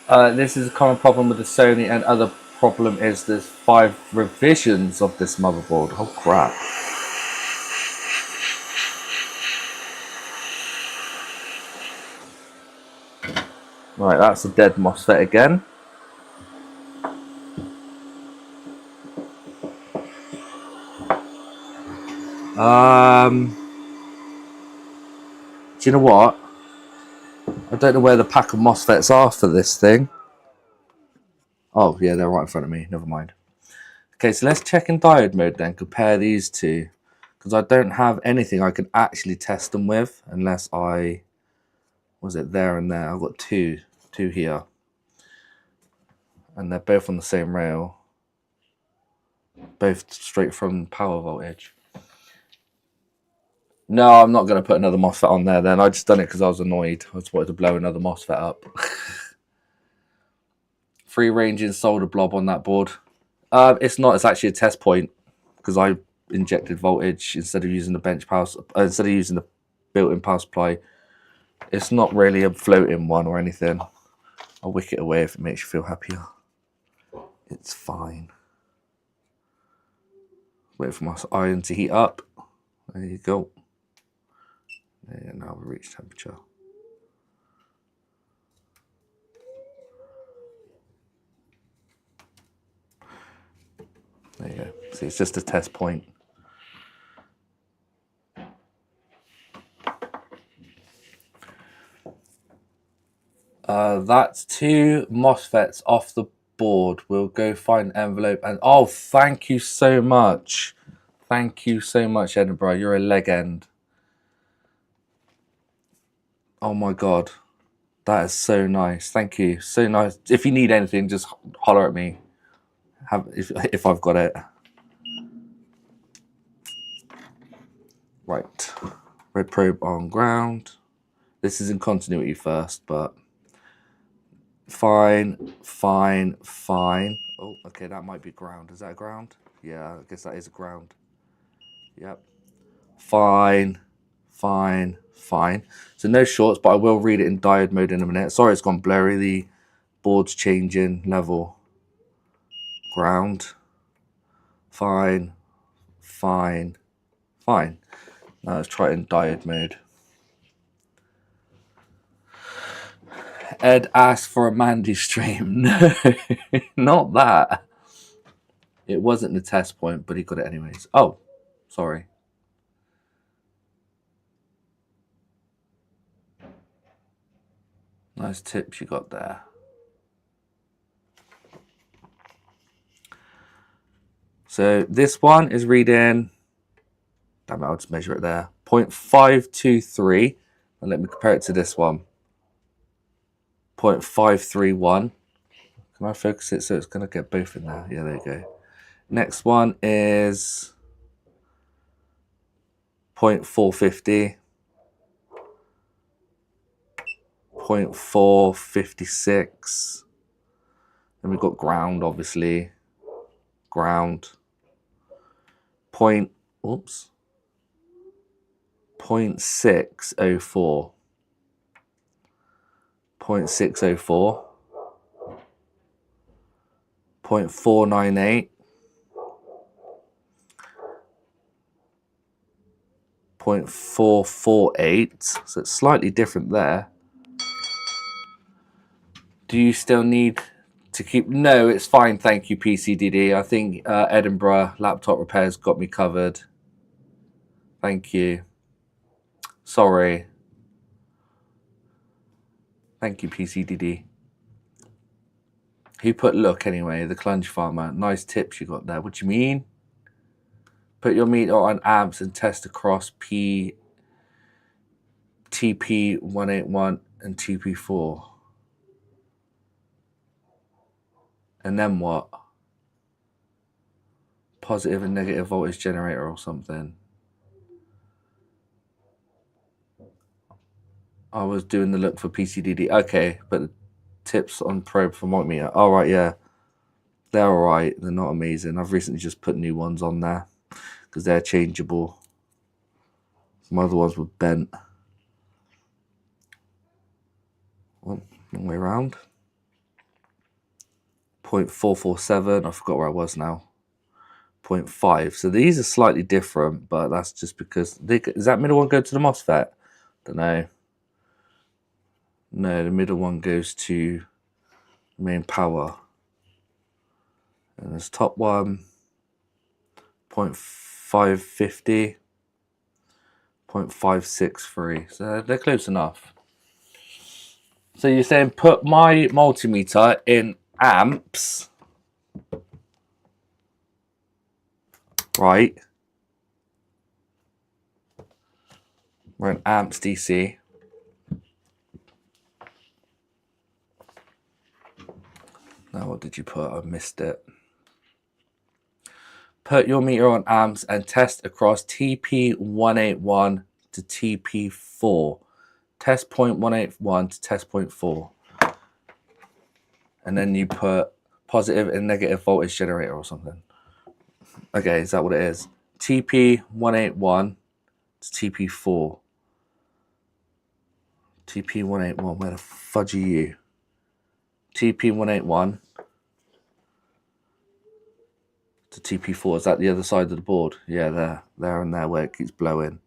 This is a common problem with the Sony, and other problem is there's 5 revisions of this motherboard. Oh crap. Right, that's a dead MOSFET again. Do you know what? I don't know where the pack of MOSFETs are for this thing. Oh, yeah, they're right in front of me. Never mind. Okay, so let's check in diode mode then. Compare these two. Because I don't have anything I can actually test them with. Unless I... Was it there and there? I've got two here. And they're both on the same rail. Both straight from power voltage. No, I'm not going to put another MOSFET on there then. I just done it because I was annoyed. I just wanted to blow another MOSFET up. Free ranging solder blob on that board. It's not. It's actually a test point because I injected voltage instead of using the bench power, instead of using the built-in power supply. It's not really a floating one or anything. I'll wick it away if it makes you feel happier. It's fine. Wait for my iron to heat up. There you go. Yeah, now we've reached temperature. There you go. See, it's just a test point. That's 2 MOSFETs off the board. We'll go find an envelope and... Oh, thank you so much. Thank you so much, Edinburgh. You're a legend. Oh my God. That is so nice. Thank you. So nice. If you need anything, just holler at me. If I've got it. Right. Red probe on ground. This is in continuity first, but fine. Oh, okay, that might be ground. Is that a ground? Yeah, I guess that is a ground. Yep. Fine. So no shorts, but I will read it in diode mode in a minute. Sorry, it's gone blurry. The board's changing level. Ground. Fine. Now let's try it in diode mode. Ed asked for a Mandy stream. No, not that. It wasn't the test point, but he got it anyways. Oh, sorry. Nice tips you got there. So this one is reading, damn it, I'll just measure it there, 0.523. And let me compare it to this one. 0.531. Can I focus it so it's going to get both in there? Yeah, there you go. Next one is 0.450. 0.456. Then we've got ground, obviously. Ground. 0.604. 0.604. 0.498. 0.448. So it's slightly different there. Do you still need to keep... No, it's fine. Thank you, PCDD. I think Edinburgh Laptop Repairs got me covered. Thank you. Sorry. Thank you, PCDD. Who put look anyway? The Clunge Farmer. Nice tips you got there. What do you mean? Put your meter on amps and test across TP181 and TP4. And then what? Positive and negative voltage generator or something. I was doing the look for PCDD. Okay, but the tips on probe for multimeter. All right, yeah. They're all right. They're not amazing. I've recently just put new ones on there because they're changeable. Some other ones were bent. Well, wrong way around. 0.447. I forgot where I was now. 0.5. So these are slightly different, but that's just because does that middle one go to the MOSFET? Don't know. No, the middle one goes to main power. And this top one, 0.550, 0.563. So they're close enough. So you're saying put my multimeter in amps, right? We're in amps DC. Now what did you put? I missed it. Put your meter on amps and test across TP181 to TP4. Test point 181 to test point 4. And then you put positive and negative voltage generator or something. Okay, is that what it is? TP181 to TP4. TP181, where the fudge are you? TP181 to TP4. Is that the other side of the board? Yeah, there and there where it keeps blowing.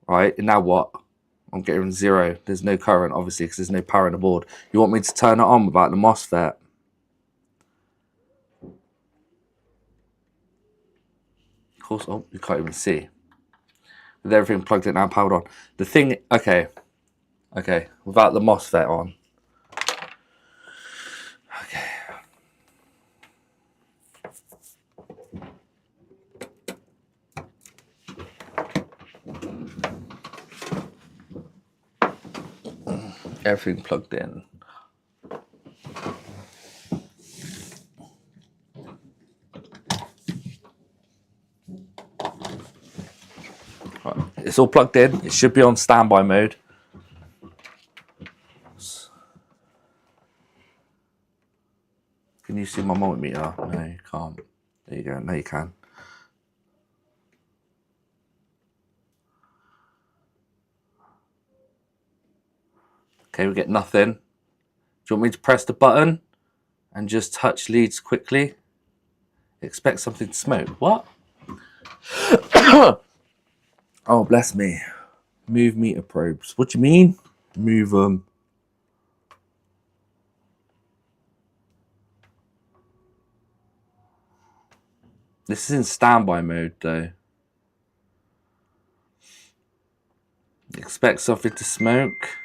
Right, and now what? I'm getting 0. There's no current, obviously, because there's no power in the board. You want me to turn it on without the MOSFET? Of course, oh, you can't even see. With everything plugged in and powered on. The thing, okay, without the MOSFET on. Okay. Everything plugged in. Right. It's all plugged in. It should be on standby mode. Can you see my multimeter? No, you can't. There you go. No, you can. Okay, we get nothing. Do you want me to press the button and just touch leads quickly? Expect something to smoke. What? Oh, bless me. Move meter probes. What do you mean? Move them. This is in standby mode, though. Expect something to smoke.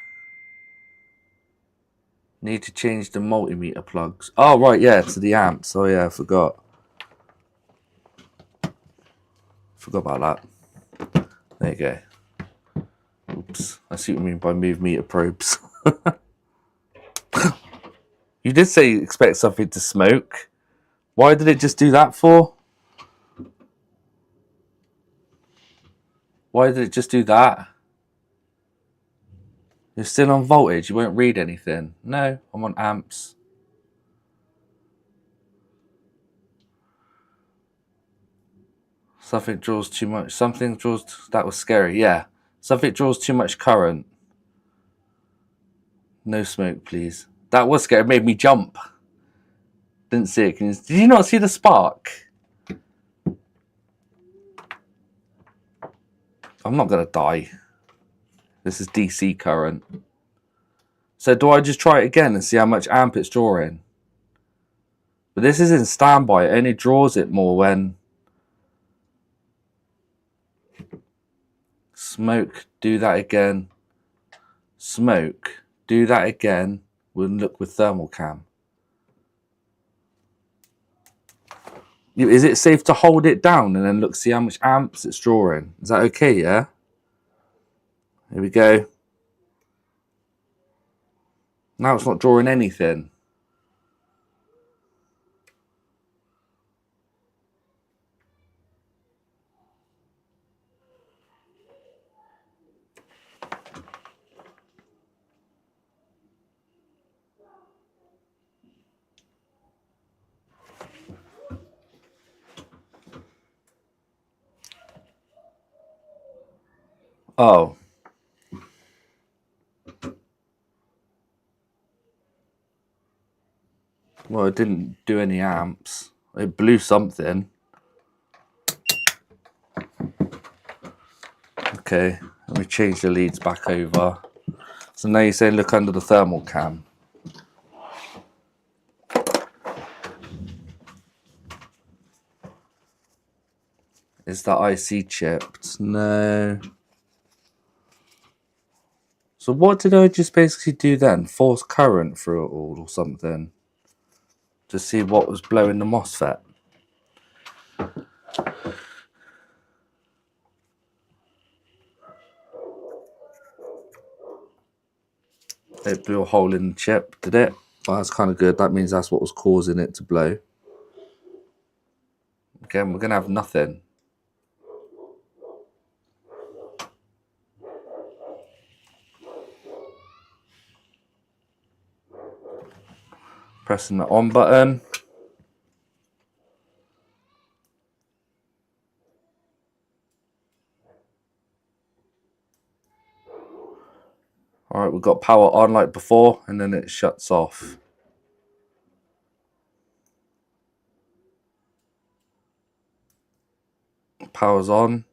Need to change the multimeter plugs. Oh, right, yeah, to the amps. Oh, yeah, I forgot. Forgot about that. There you go. Oops. I see what you mean by move meter probes. You did say you expect something to smoke. Why did it just do that for? Why did it just do that? You're still on voltage. You won't read anything. No, I'm on amps. Something draws too much. Something draws. That was scary. Yeah. Something draws too much current. No smoke, please. That was scary. It made me jump. Didn't see it. Did you not see the spark? I'm not going to die. This is DC current. So do I just try it again and see how much amp it's drawing? But this is in standby. It only draws it more when... Smoke, do that again. Smoke, do that again. We'll look with thermal cam. Is it safe to hold it down and then look, see how much amps it's drawing? Is that okay, yeah? Here we go. Now it's not drawing anything. Oh. Well, it didn't do any amps. It blew something. Okay, let me change the leads back over. So now you're saying look under the thermal cam. Is that IC chipped? No. So what did I just basically do then? Force current through it all or something? To see what was blowing the MOSFET? It blew a hole in the chip, did it? Well, that's kind of good. That means that's what was causing it to blow. Again, we're going to have nothing. Pressing the on button. Alright, we've got power on like before, and then it shuts off. Power's on.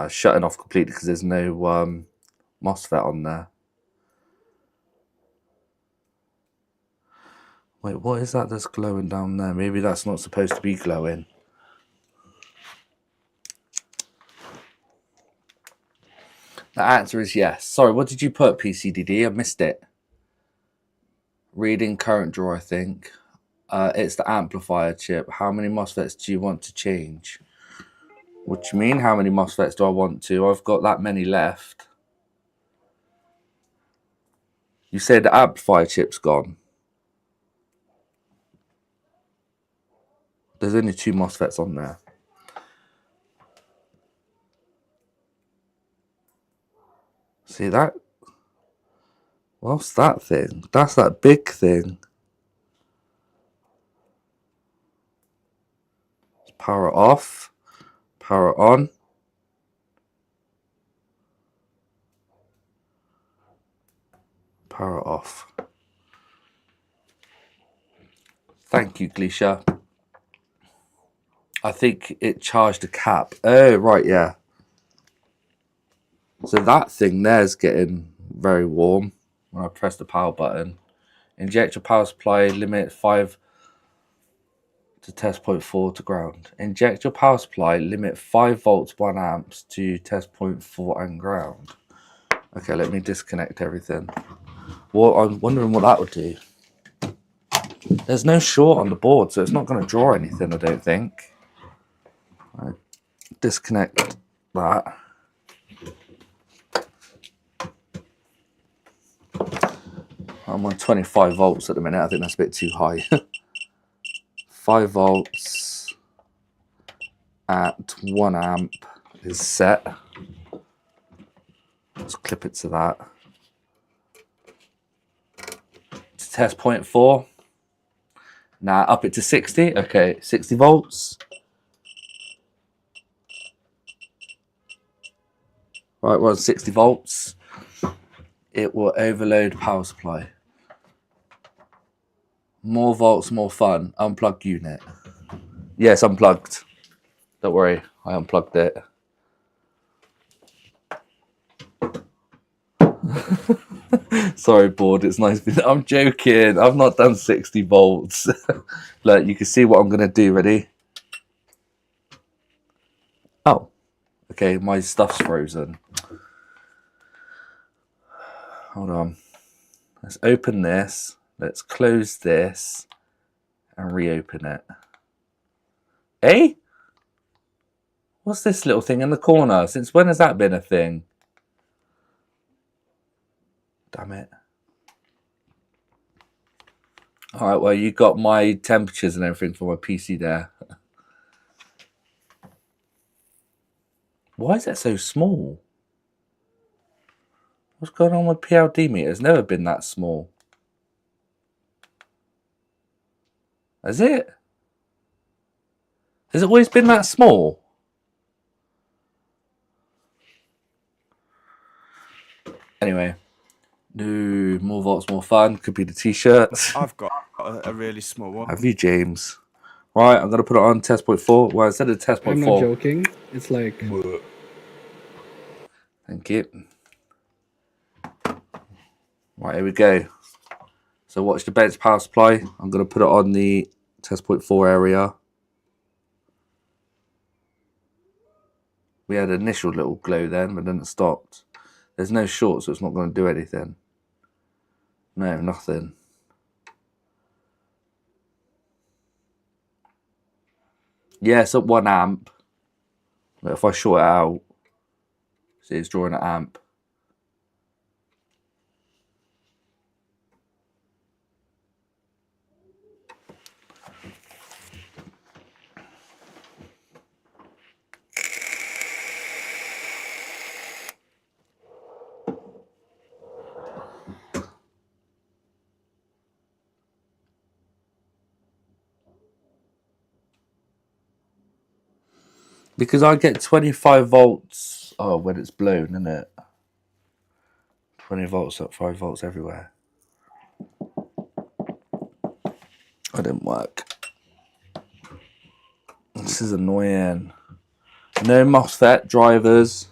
Shutting off completely because there's no MOSFET on there. Wait, what is that that's glowing down there? Maybe that's not supposed to be glowing. The answer is yes. Sorry, what did you put, PCDD? I missed it. Reading current draw, I think. It's the amplifier chip. How many MOSFETs do you want to change? What do you mean, how many MOSFETs do I want to? I've got that many left. You said the amplifier chip's gone. There's only 2 MOSFETs on there. See that? What's that thing? That's that big thing. Power off. Power on. Power off. Thank you, Glisha. I think it charged a cap. Oh, right, yeah. So that thing there's getting very warm when I press the power button. Inject your power supply, limit 5 to test point 4 to ground. Inject your power supply, limit 5 volts 1 amps to test point 4 and ground. Okay, let me disconnect everything. Well, I'm wondering what that would do. There's no short on the board, so it's not going to draw anything, I don't think. I disconnect that. I'm on 25 volts at the minute. I think that's a bit too high. 5 volts at 1 amp is set. Let's clip it to that. To test point 4. Now up it to 60. Okay, 60 volts. Right, we're on 60 volts. It will overload power supply. More volts, more fun. Unplug unit. Yes, unplugged. Don't worry, I unplugged it. Sorry, board. It's nice. I'm joking. I've not done 60 volts. Look, you can see what I'm going to do. Ready? Oh, okay. My stuff's frozen. Hold on. Let's open this. Let's close this and reopen it. Eh? What's this little thing in the corner? Since when has that been a thing? Damn it. Alright, well, you got my temperatures and everything for my PC there. Why is that so small? What's going on with PLD meter? It's never been that small. Has it? Has it always been that small? Anyway, no, more volts, more fun. Could be the t-shirts. I've got a really small one. Have you, James? Right, I'm gonna put it on test point 4. Well, instead of test point I'm 4. not joking. It's like Thank you. Right, here we go. So watch the bench power supply. I'm gonna put it on the test point 4 area. We had an initial little glow then, but then it stopped. There's no short, so it's not going to do anything. No, nothing. Yeah, it's at 1 amp. But if I short it out, see it's drawing an amp. Because I get 25 volts. Oh, when it's blown, isn't it? 20 volts up, 5 volts everywhere. That didn't work. This is annoying. No MOSFET drivers.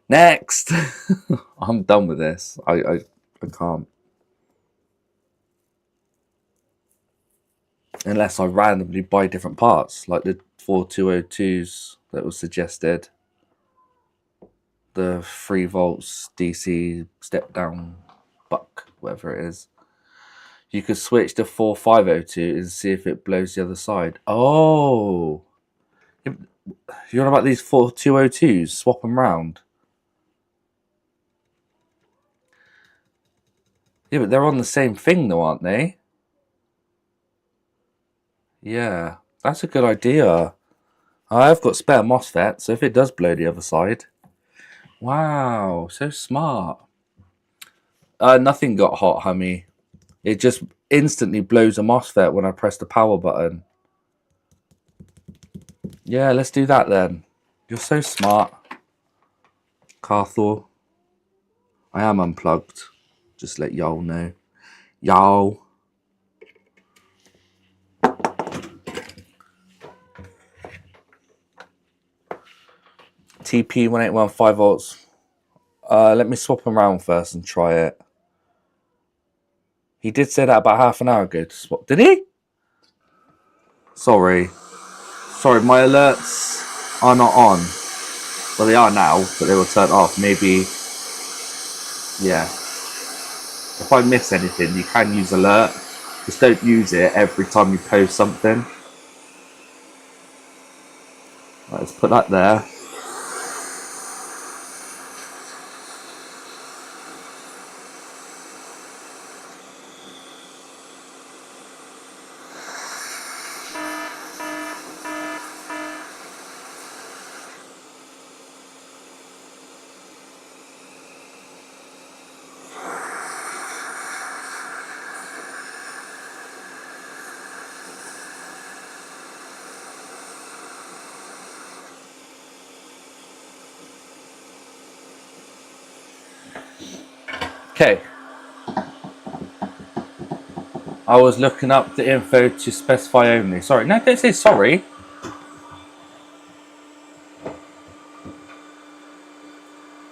Next. I'm done with this. I can't. Unless I randomly buy different parts, like the 4202s that was suggested. The 3 volts DC step down buck, whatever it is. You could switch to 4502 and see if it blows the other side. Oh. You're on about these 4202s? Swap them round. Yeah, but they're on the same thing though, aren't they? Yeah, that's a good idea. I've got spare MOSFET, so if it does blow the other side. Wow, so smart. Nothing got hot, Hummy. It just instantly blows a MOSFET when I press the power button. Yeah, let's do that then. You're so smart, Carthor. I am unplugged. Just let y'all know. Y'all. TP 1815 volts. Let me swap them around first and try it. He did say that about half an hour ago to swap. Did he? Sorry, my alerts are not on. Well, they are now, but they were turned off. Maybe, yeah. If I miss anything, you can use alert. Just don't use it every time you post something. Right, let's put that there. Okay. I was looking up the info to specify only. Sorry, no, don't say sorry.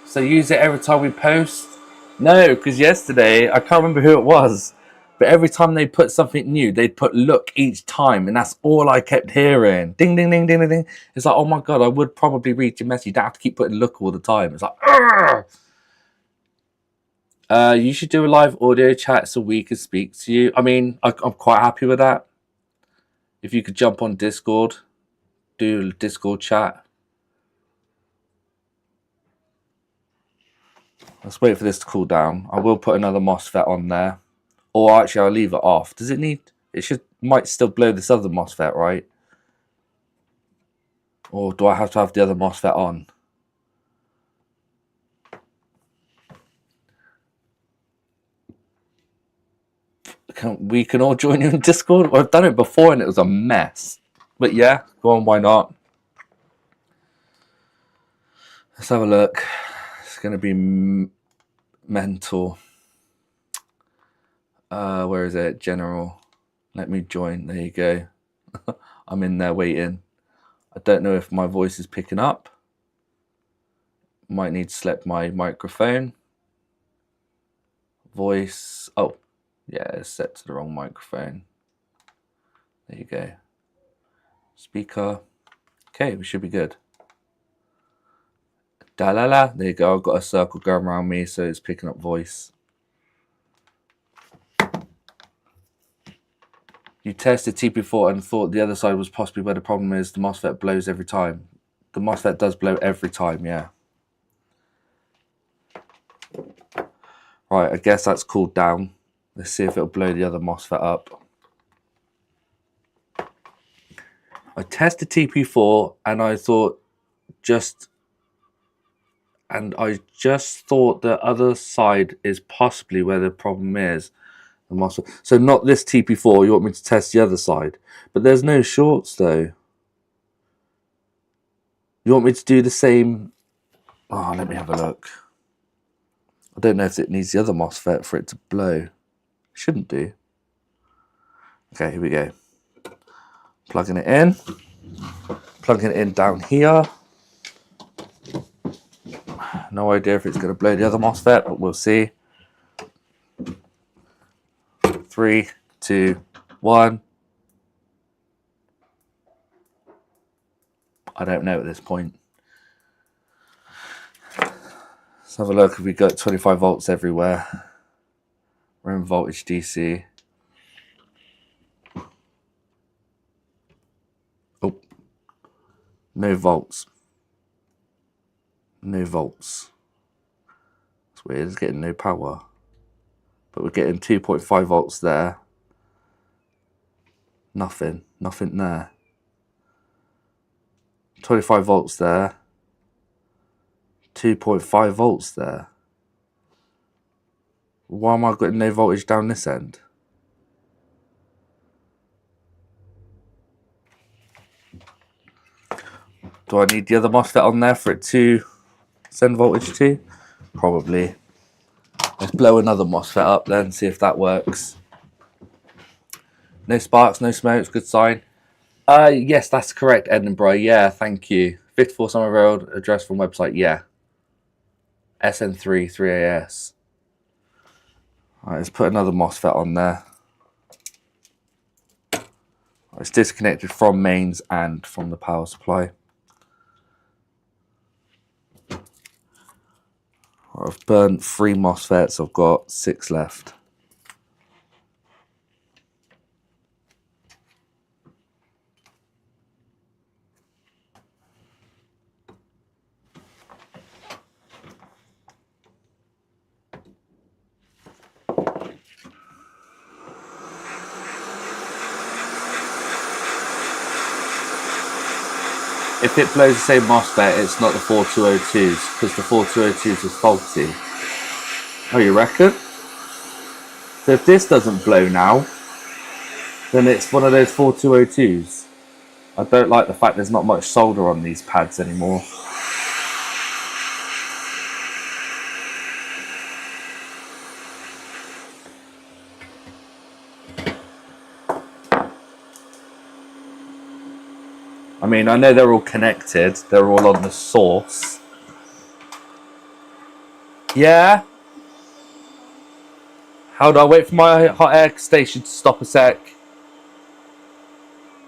So use it every time we post? No, because yesterday, I can't remember who it was, but every time they put something new, they'd put look each time, and that's all I kept hearing. Ding, ding, ding, ding, ding, ding. It's like, oh my God, I would probably read your message. You don't have to keep putting look all the time. It's like, argh! You should do a live audio chat so we could speak to you. I mean, I'm quite happy with that. If you could jump on Discord, do a Discord chat. Let's wait for this to cool down. I will put another MOSFET on there. Or actually, I'll leave it off. Does it need... It might still blow this other MOSFET, right? Or do I have to have the other MOSFET on? we can all join you in Discord? Well, I've done it before and it was a mess. But yeah, go on, why not? Let's have a look. It's going to be mental. Where is it? General. Let me join. There you go. I'm in there waiting. I don't know if my voice is picking up. Might need to select my microphone. Voice. Oh, yeah, it's set to the wrong microphone. There you go. Speaker. Okay, we should be good. Da la la. There you go. I've got a circle going around me, so it's picking up voice. You tested TP4 and thought the other side was possibly where the problem is. The MOSFET blows every time. The MOSFET does blow every time, yeah. Right, I guess that's cooled down. Let's see if it'll blow the other MOSFET up. I tested TP4 and I just thought the other side is possibly where the problem is. The MOSFET. So not this TP4, you want me to test the other side. But there's no shorts though. You want me to do the same? Oh, let me have a look. I don't know if it needs the other MOSFET for it to blow. Shouldn't do. Okay, here we go. Plugging it in. Plugging it in down here. No idea if it's going to blow the other MOSFET, but we'll see. 3, 2, 1. I don't know at this point. Let's have a look if we got 25 volts everywhere. We're in voltage DC. Oh, no volts. No volts. It's weird, it's getting no power. But we're getting 2.5 volts there. Nothing there. 25 volts there. 2.5 volts there. Why am I getting no voltage down this end? Do I need the other MOSFET on there for it to send voltage to? Probably. Let's blow another MOSFET up then, see if that works. No sparks, no smokes, good sign. Yes, that's correct, Edinburgh. Yeah, thank you. 54 Summer Road, address from website, yeah. SN3, 3AS. Alright, let's put another MOSFET on there. It's disconnected from mains and from the power supply. I've burnt 3 MOSFETs, I've got 6 left. If it blows the same MOSFET, it's not the 4202s, because the 4202s is faulty. Oh, you reckon? So if this doesn't blow now, then it's one of those 4202s. I don't like the fact there's not much solder on these pads anymore. I mean, I know they're all connected. They're all on the source. Yeah? How do I wait for my hot air station to stop a sec?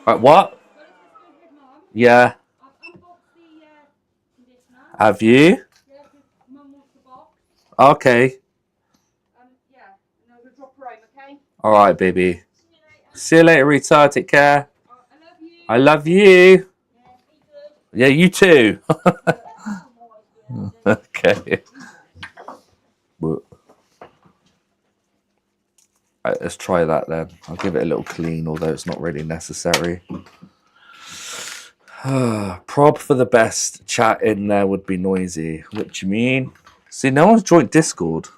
Right, what? Yeah. Have you? Okay. Alright, baby. See you later, retard. Take care. I love you. Yeah, you too. Okay. Right, let's try that then. I'll give it a little clean, although it's not really necessary. Prob for the best. Chat in there would be noisy. What do you mean? See, no one's joined Discord.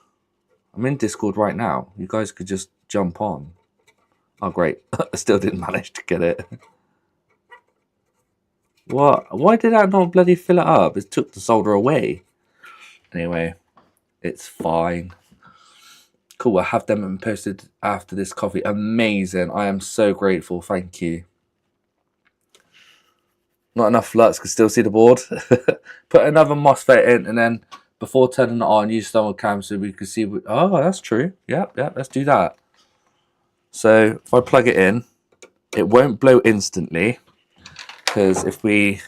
I'm in Discord right now. You guys could just jump on. Oh, great. I still didn't manage to get it. What? Why did that not bloody fill it up? It took the solder away. Anyway, it's fine. Cool, I'll have them posted after this coffee. Amazing. I am so grateful. Thank you. Not enough Lux, can still see the board. Put another MOSFET in, and then before turning it on, use thermal cam so we can see. Oh, that's true. Yep, let's do that. So if I plug it in, it won't blow instantly, because if we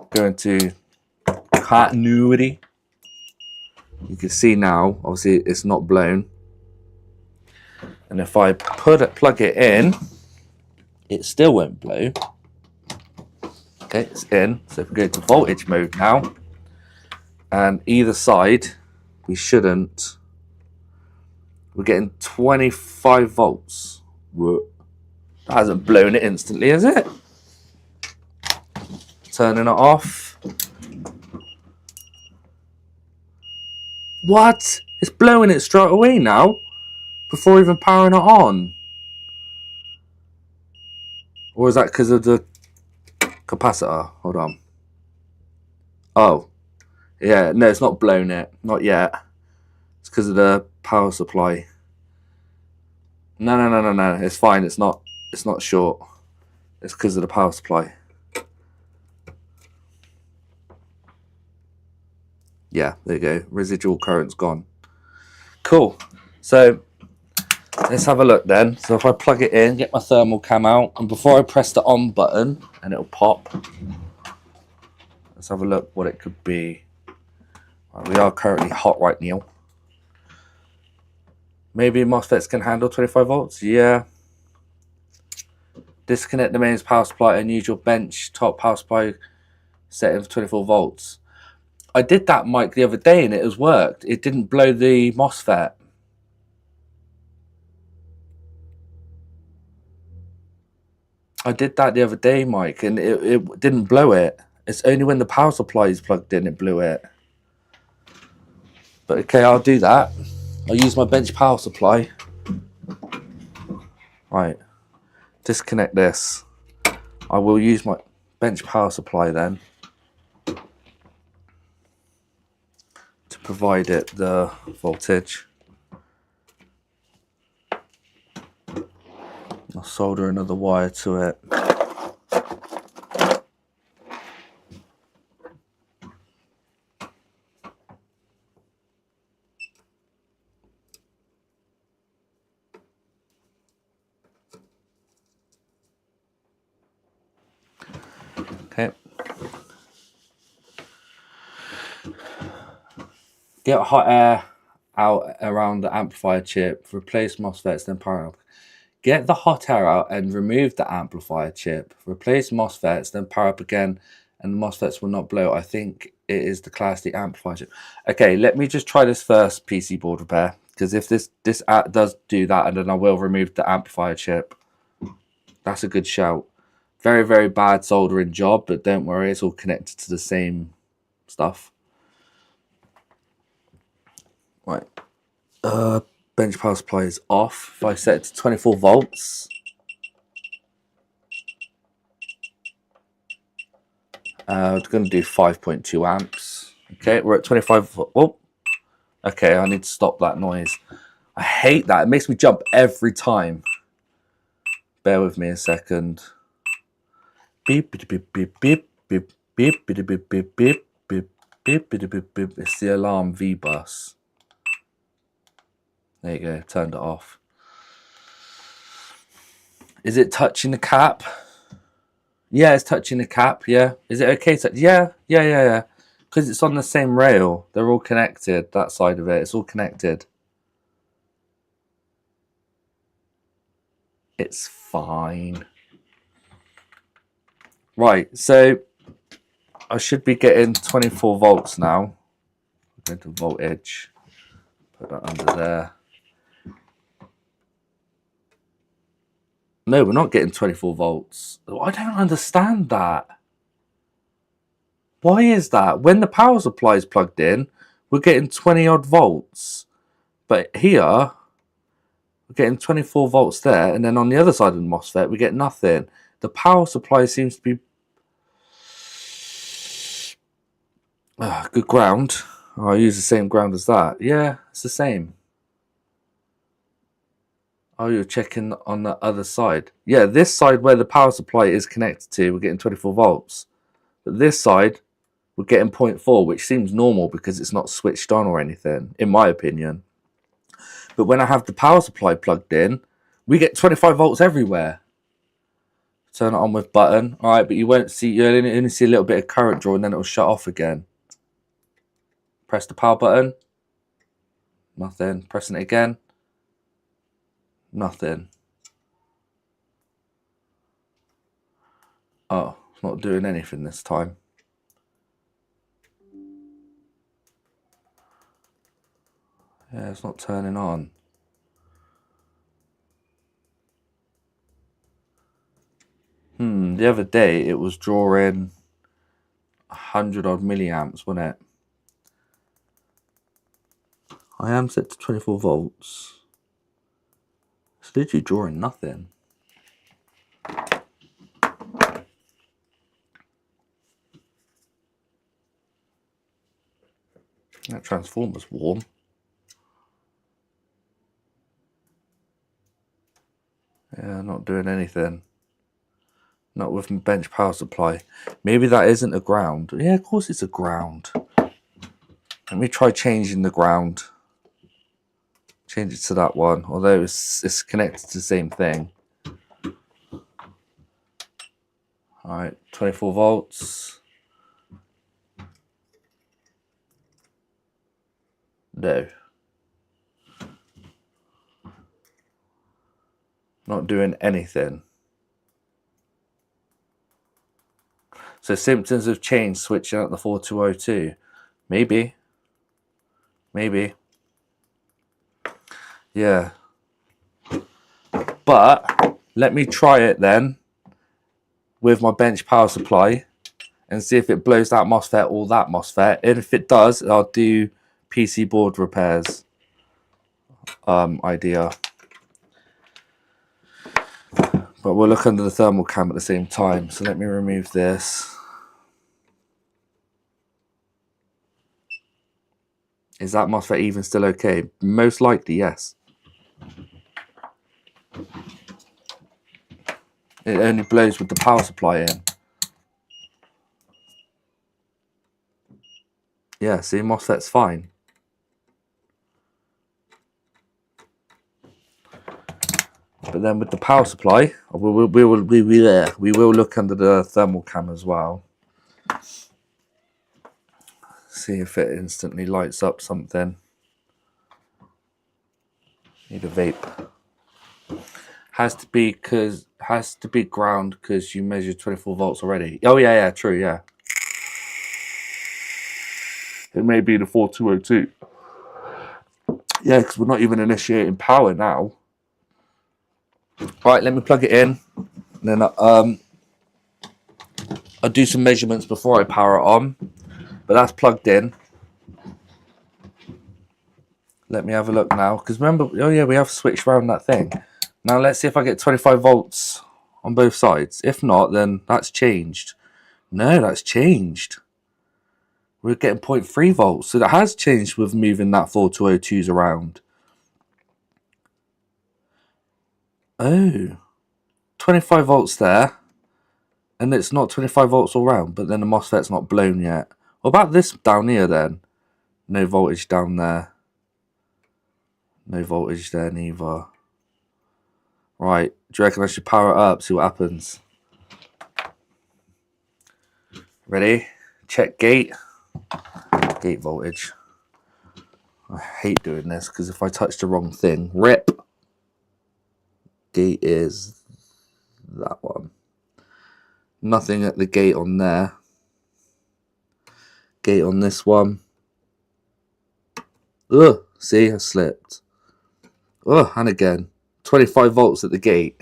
go into continuity, you can see now, obviously it's not blown. And if I plug it in, it still won't blow. Okay, it's in. So if we go to voltage mode now, and either side, we shouldn't. We're getting 25 volts. Whoa. That hasn't blown it instantly, has it? Turning it off. What? It's blowing it straight away now, before even powering it on. Or is that because of the capacitor? Hold on. Oh. Yeah, no, it's not blown it. Not yet. It's because of the power supply. No. It's fine. It's not short. It's because of the power supply. Yeah, there you go. Residual current's gone. Cool. So let's have a look then. So if I plug it in, get my thermal cam out, and before I press the on button, and it'll pop. Let's have a look what it could be. Right, we are currently hot right now. Maybe MOSFETs can handle 25 volts? Yeah. Disconnect the mains power supply and use your bench top power supply setting for 24 volts. I did that, Mike, the other day, and it has worked. It didn't blow the MOSFET. I did that the other day, Mike, and it didn't blow it. It's only when the power supply is plugged in, it blew it. But okay, I'll do that. I'll use my bench power supply. Right. Disconnect this. I will use my bench power supply then to provide it the voltage. I'll solder another wire to it. Okay. Get hot air out around the amplifier chip. Replace MOSFETs, then power up. Get the hot air out and remove the amplifier chip. Replace MOSFETs, then power up again, and the MOSFETs will not blow. I think it is the Class D amplifier chip. Okay, let me just try this first PC board repair, because if this does do that, and then I will remove the amplifier chip. That's a good shout. Very, very bad soldering job, but don't worry, it's all connected to the same stuff. Right. Bench power supply is off. If I set it to 24 volts. We're going to do 5.2 amps. Okay, we're at 25. Oh, okay, I need to stop that noise. I hate that. It makes me jump every time. Bear with me a second. Beep, beep, beep, beep, beep, beep, beep, beep, beep, beep, beep, beep, beep, beep, beep. It's the alarm V bus. There you go, turned it off. Is it touching the cap? Yeah, it's touching the cap, yeah. Is it okay to... Yeah. Because it's on the same rail. They're all connected, that side of it. It's all connected. It's fine. Right, so I should be getting 24 volts now. Go to voltage. Put that under there. No, we're not getting 24 volts. I don't understand that. Why is that? When the power supply is plugged in, we're getting 20 odd volts. But here, we're we're getting 24 volts there, and then on the other side of the MOSFET, we get nothing. The power supply seems to be good ground. I'll use the same ground as that. Yeah, it's the same. Oh, you're checking on the other side. Yeah, this side where the power supply is connected to, we're getting 24 volts. But this side, we're getting 0.4, which seems normal because it's not switched on or anything, in my opinion. But when I have the power supply plugged in, we get 25 volts everywhere. Turn it on with button. All right, but you won't see, you only see a little bit of current draw and then it'll shut off again. Press the power button. Nothing. Pressing it again. Nothing. Oh, it's not doing anything this time. Yeah, it's not turning on. The other day it was drawing 100 odd milliamps, wasn't it? I am set to 24 volts. It's literally drawing nothing. That transformer's warm. Yeah, not doing anything. Not with my bench power supply. Maybe that isn't a ground. Yeah, of course it's a ground. Let me try changing the ground. Change it to that one. Although it's connected to the same thing. Alright, 24 volts. No. Not doing anything. So symptoms of change switching out the 4202. Maybe. Maybe. Yeah. But let me try it then with my bench power supply and see if it blows that MOSFET or that MOSFET. And if it does, I'll do PC board repairs idea. But we'll look under the thermal cam at the same time. So let me remove this. Is that MOSFET even still okay? Most likely, yes. It only blows with the power supply in. Yeah, see, MOSFET's fine. But then with the power supply, we will look under the thermal cam as well. See if it instantly lights up something. Need a vape. Has to be ground because you measured 24 volts already. Oh yeah, true, yeah. It may be the 4202. Yeah, because we're not even initiating power now. Right, let me plug it in. And then I'll do some measurements before I power it on. But that's plugged in. Let me have a look now. Because remember, oh yeah, we have switched around that thing. Now let's see if I get 25 volts on both sides. If not, then that's changed. No, that's changed. We're getting 0.3 volts. So that has changed with moving that 4202s around. Oh. 25 volts there. And it's not 25 volts all round. But then the MOSFET's not blown yet. What about this down here then? No voltage down there. No voltage there neither. Right, do you reckon I should power it up, see what happens? Ready? Check gate. Gate voltage. I hate doing this because if I touch the wrong thing, rip. Gate is that one. Nothing at the gate on there. Gate on this one. Ugh, see, I slipped. Oh, and again. 25 volts at the gate,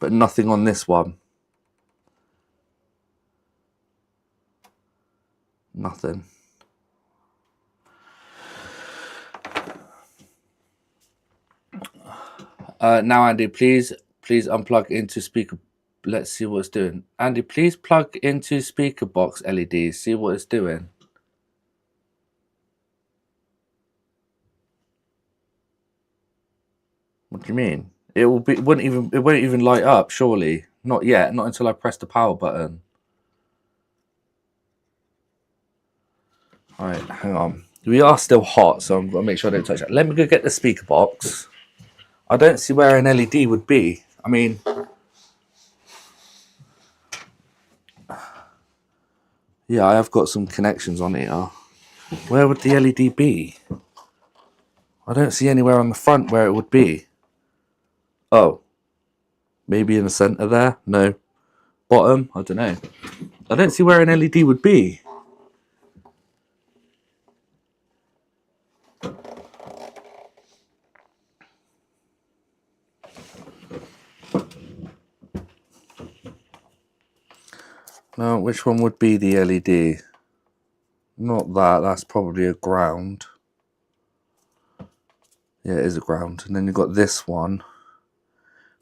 but nothing on this one. Nothing. Now, Andy, please unplug into speaker. Let's see what it's doing. Andy, please plug into speaker box LED. See what it's doing. What do you mean? It won't even light up. Surely not yet. Not until I press the power button. All right, hang on. We are still hot, so I'm gonna make sure I don't touch that. Let me go get the speaker box. I don't see where an LED would be. I mean. Yeah, I have got some connections on here. Where would the LED be? I don't see anywhere on the front where it would be. Oh. Maybe in the center there? No. Bottom? I don't know. I don't see where an LED would be. Now, which one would be the LED? Not that. That's probably a ground. Yeah, it is a ground. And then you've got this one,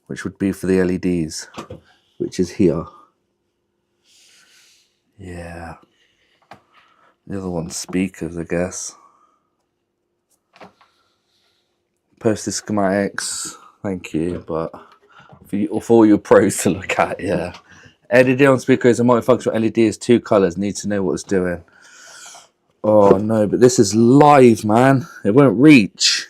which would be for the LEDs, which is here. Yeah. The other one's speakers, I guess. Post the schematics. Thank you, but for all your pros to look at, yeah. LED on speaker is a multifunctional LED is 2 colors. Need to know what it's doing. Oh no, but this is live, man. It won't reach.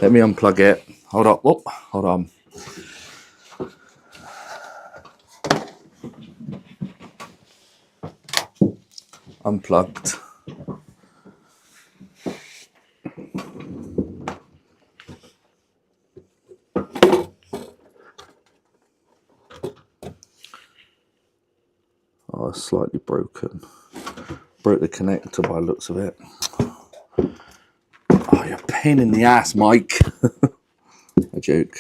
Let me unplug it. Hold on. Oh, hold on. Unplugged. Oh, it's slightly broken. Broke the connector by the looks of it. Oh, you're a pain in the ass, Mike. A joke.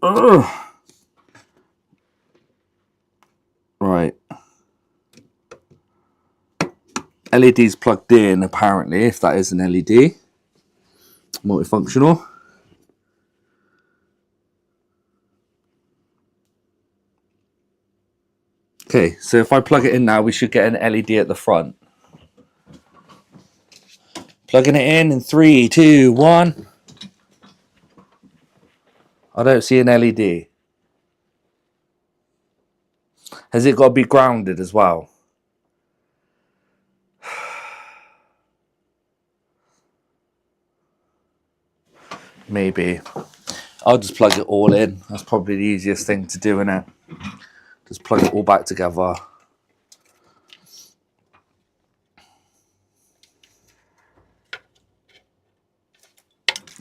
Ugh. Right. LED's plugged in, apparently, if that is an LED. Multifunctional. Okay, so if I plug it in now, we should get an LED at the front. Plugging it in 3, 2, 1. I don't see an LED. Has it got to be grounded as well? Maybe. I'll just plug it all in. That's probably the easiest thing to do, innit? Just plug it all back together.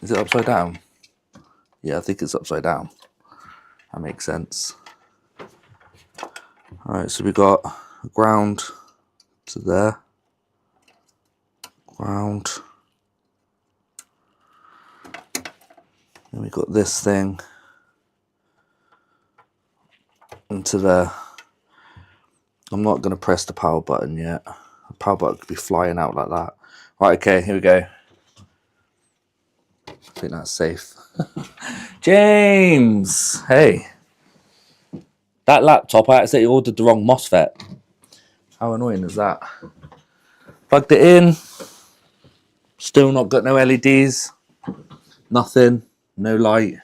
Is it upside down? Yeah, I think it's upside down. That makes sense. Alright, so we got ground to there. Ground. Then we got this thing into there. I'm not going to press the power button yet. The power button could be flying out like that. Right, okay, here we go. I think that's safe. James! Hey. That laptop, I accidentally ordered the wrong MOSFET. How annoying is that? Plugged it in. Still not got no LEDs. Nothing. No light.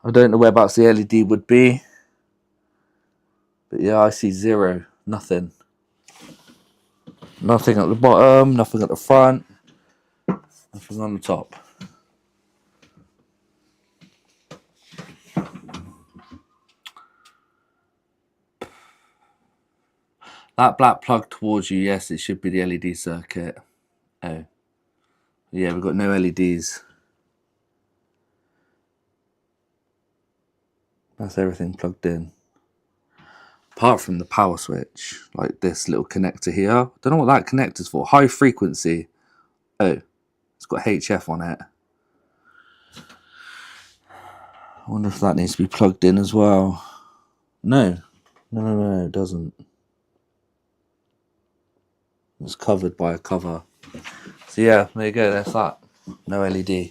I don't know whereabouts the LED would be. But yeah, I see 0. Nothing. Nothing at the bottom. Nothing at the front. Nothing on the top. That black plug towards you, yes, it should be the LED circuit. Oh. Yeah, we've got no LEDs. That's everything plugged in. Apart from the power switch, like this little connector here. Don't know what that connector's for. High frequency. Oh, it's got HF on it. I wonder if that needs to be plugged in as well. No, it doesn't. It's covered by a cover. So yeah, there you go. That's that. No LED.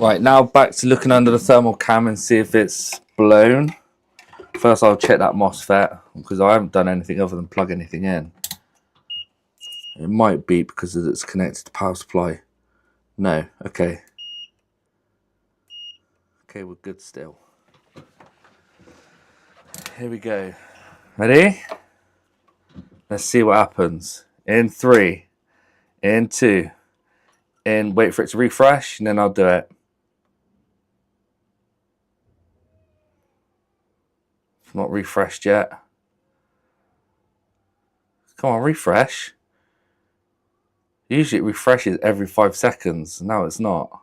Right, now back to looking under the thermal cam and see if it's blown. First I'll check that MOSFET because I haven't done anything other than plug anything in. It might be because it's connected to power supply. No, okay. Okay, we're good still. Here we go. Ready? Let's see what happens. In 3, in 2, in, wait for it to refresh and then I'll do it. Not refreshed yet. Come on, refresh. Usually it refreshes every 5 seconds. Now it's not.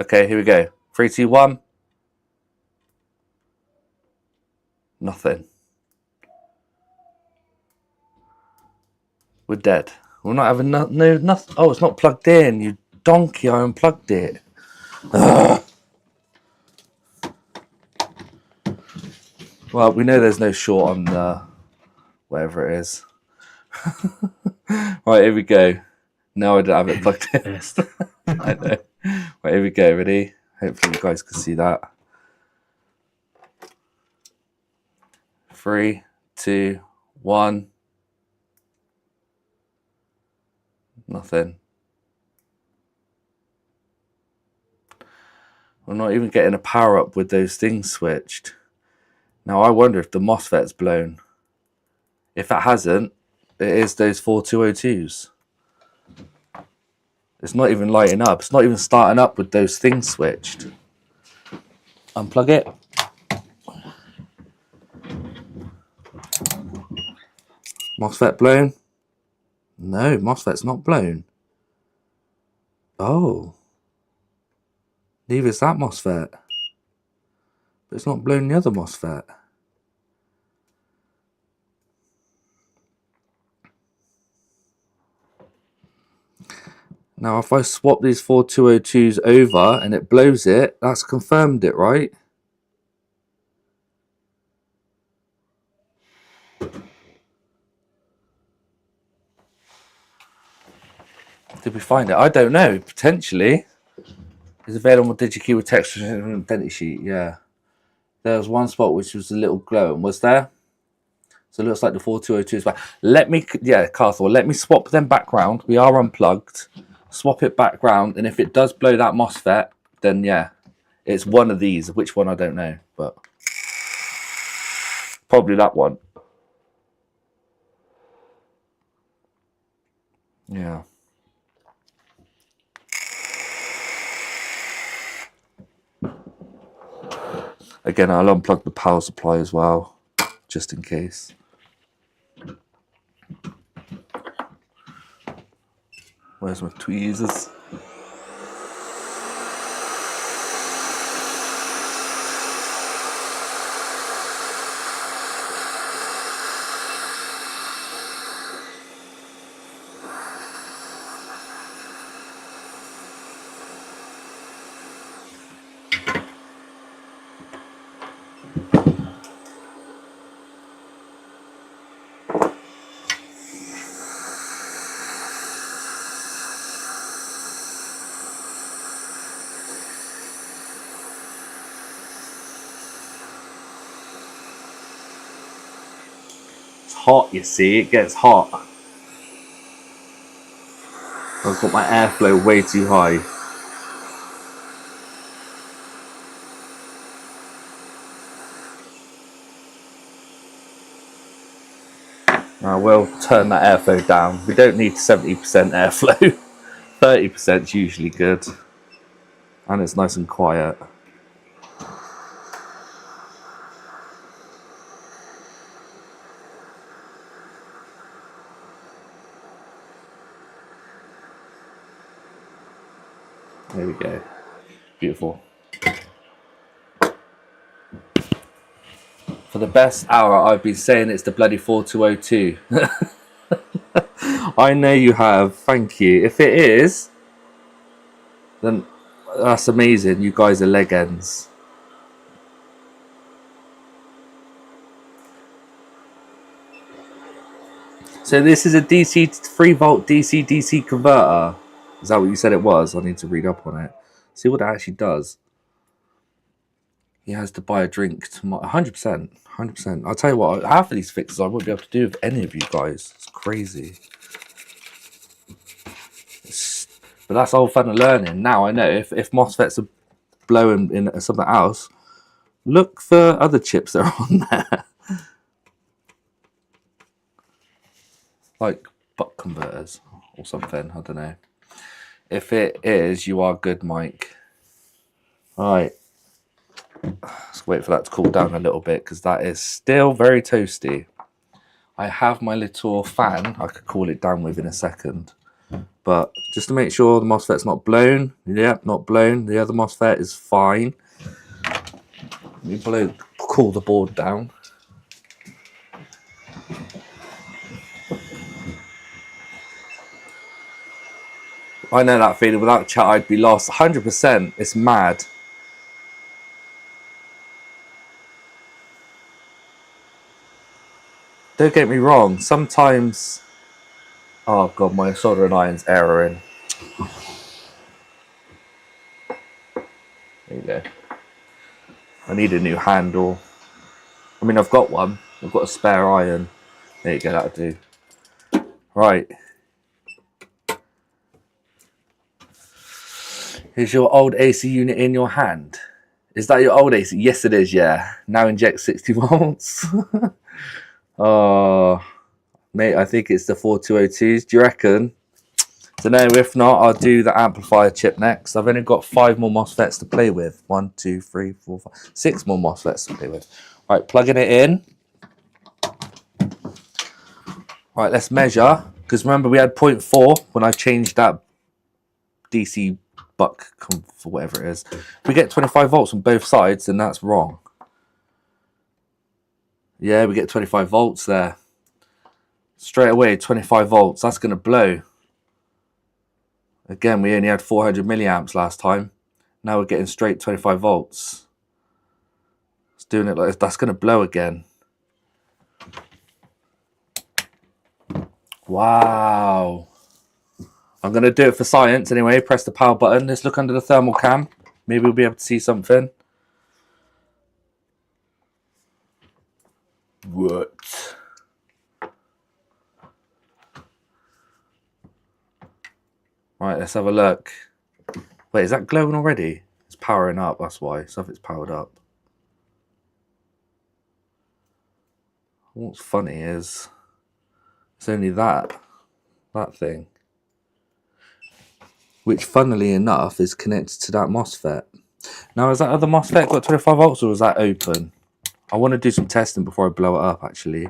Okay, here we go. 3, 2, 1. Nothing. We're dead. We're not having nothing. Oh, it's not plugged in. You donkey, I unplugged it. Ugh. Well, we know there's no short on whatever it is. Right, here we go. No, I don't have it plugged in. Best. I know. Right, here we go. Ready? Hopefully you guys can see that. 3, 2, 1. Nothing. We're not even getting a power up with those things switched. Now I wonder if the MOSFET's blown. If it hasn't, it is those 4202s. It's not even lighting up. It's not even starting up with those things switched. Unplug it. MOSFET blown? No, MOSFET's not blown. Oh. Neither is that MOSFET. But it's not blown the other MOSFET. Now, if I swap these 4202s over and it blows it, that's confirmed it, right? Did we find it? I don't know. Potentially. It's available on DigiKey with texture and identity sheet. Yeah. There was one spot which was a little glowing. Was there? So it looks like the 4202s back. Let me, yeah, Carthor, let me swap them back round. We are unplugged. Swap it back round. And if it does blow that MOSFET, then yeah, it's one of these. Which one, I don't know. But probably that one. Yeah. Again, I'll unplug the power supply as well, just in case. Where's my tweezers? Hot, you see, it gets hot. I've got my airflow way too high. I will turn that airflow down. We don't need 70% airflow. 30% is usually good. And it's nice and quiet. There we go. Beautiful. For the best hour, I've been saying it's the bloody 4202. I know you have. Thank you. If it is, then that's amazing. You guys are legends. So this is a DC 3 volt DC converter. Is that what you said it was? I need to read up on it. See what it actually does. He has to buy a drink tomorrow. 100%. 100%. I'll tell you what, half of these fixes I won't be able to do with any of you guys. It's crazy. But that's all fun and learning. Now I know if MOSFETs are blowing in something else, look for other chips that are on there. Like buck converters or something. I don't know. If it is, you are good, Mike. Alright. Let's wait for that to cool down a little bit because that is still very toasty. I have my little fan I could cool it down with in a second. But just to make sure the MOSFET's not blown. Yep, not blown. The other MOSFET is fine. Let me cool the board down. I know that feeling. Without chat, I'd be lost. 100%. It's mad. Don't get me wrong. Sometimes... Oh, God, my soldering iron's erroring. There you go. I need a new handle. I mean, I've got one. I've got a spare iron. There you go, that'll do. Right. Is your old AC unit in your hand? Is that your old AC? Yes, it is, yeah. Now inject 60 volts. Oh, mate, I think it's the 4202s. Do you reckon? Don't know. If not, I'll do the amplifier chip next. I've only got 5 more MOSFETs to play with. 1, 2, 3, 4, 5, 6 more MOSFETs to play with. All right, plugging it in. All right, let's measure. Because remember, we had 0.4 when I changed that DC buck for whatever it is. If we get 25 volts on both sides, then that's wrong. Yeah, we get 25 volts there. Straight away, 25 volts. That's going to blow. Again, we only had 400 milliamps last time. Now we're getting straight 25 volts. It's doing it like this. That's going to blow again. Wow. I'm going to do it for science anyway. Press the power button. Let's look under the thermal cam. Maybe we'll be able to see something. What? Right, let's have a look. Wait, is that glowing already? It's powering up, that's why. Something's powered up. What's funny is it's only that thing. Which, funnily enough, is connected to that MOSFET. Now, has that other MOSFET got 25 volts or is that open? I want to do some testing before I blow it up, actually.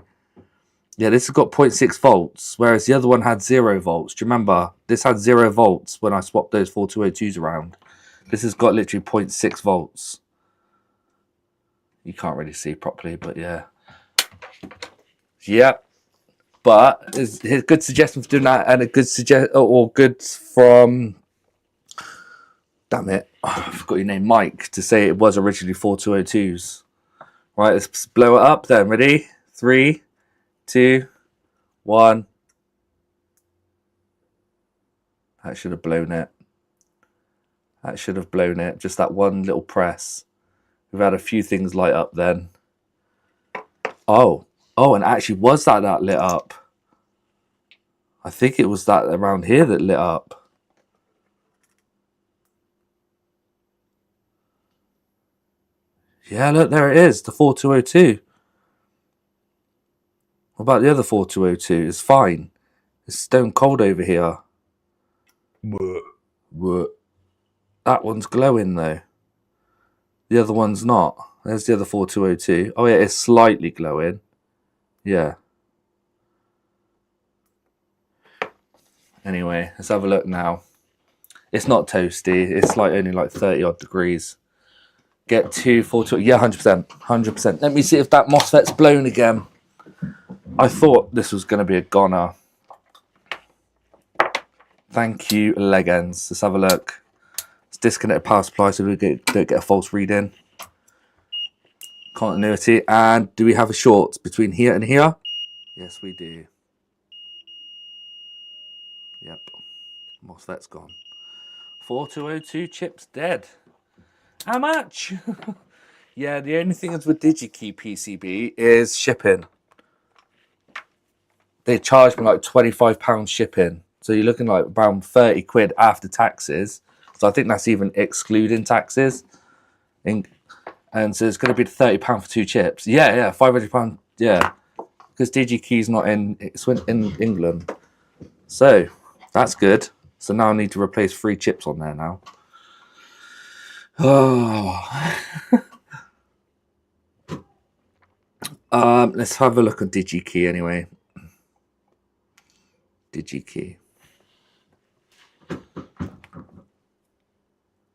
Yeah, this has got 0.6 volts, whereas the other one had 0 volts. Do you remember? This had 0 volts when I swapped those 4202s around. This has got literally 0.6 volts. You can't really see properly, but yeah. Yeah. But it's a good suggestion for doing that, and a good good from... Damn it. Oh, I forgot your name, Mike, to say it was originally 4202s. Right, let's blow it up then. Ready? 3, 2, 1. That should have blown it. That should have blown it. Just that one little press. We've had a few things light up then. Oh, and actually was that lit up? I think it was that around here that lit up. Yeah, look, there it is, the 4202. What about the other 4202? It's fine. It's stone cold over here. What? That one's glowing though. The other one's not. There's the other 4202. Oh yeah, it's slightly glowing. Yeah. Anyway, let's have a look now. It's not toasty. It's like only like 30 odd degrees. Get 242. Yeah, 100%. 100%. Let me see if that MOSFET's blown again. I thought this was going to be a goner. Thank you, Legends. Let's have a look. Let's disconnect power supply so we don't get a false reading. Continuity. And do we have a short between here and here? Yes, we do. Yep. MOSFET's gone. 4202 chips dead. How much? Yeah, the only thing is with DigiKey PCB is shipping. They charge me like £25 shipping. So you're looking like around 30 quid after taxes. So I think that's even excluding taxes. And so it's going to be £30 for 2 chips. Yeah, £500. Yeah, because DigiKey's not in. It's in England. So that's good. So now I need to replace 3 chips on there now. Oh. Let's have a look at DigiKey anyway. DigiKey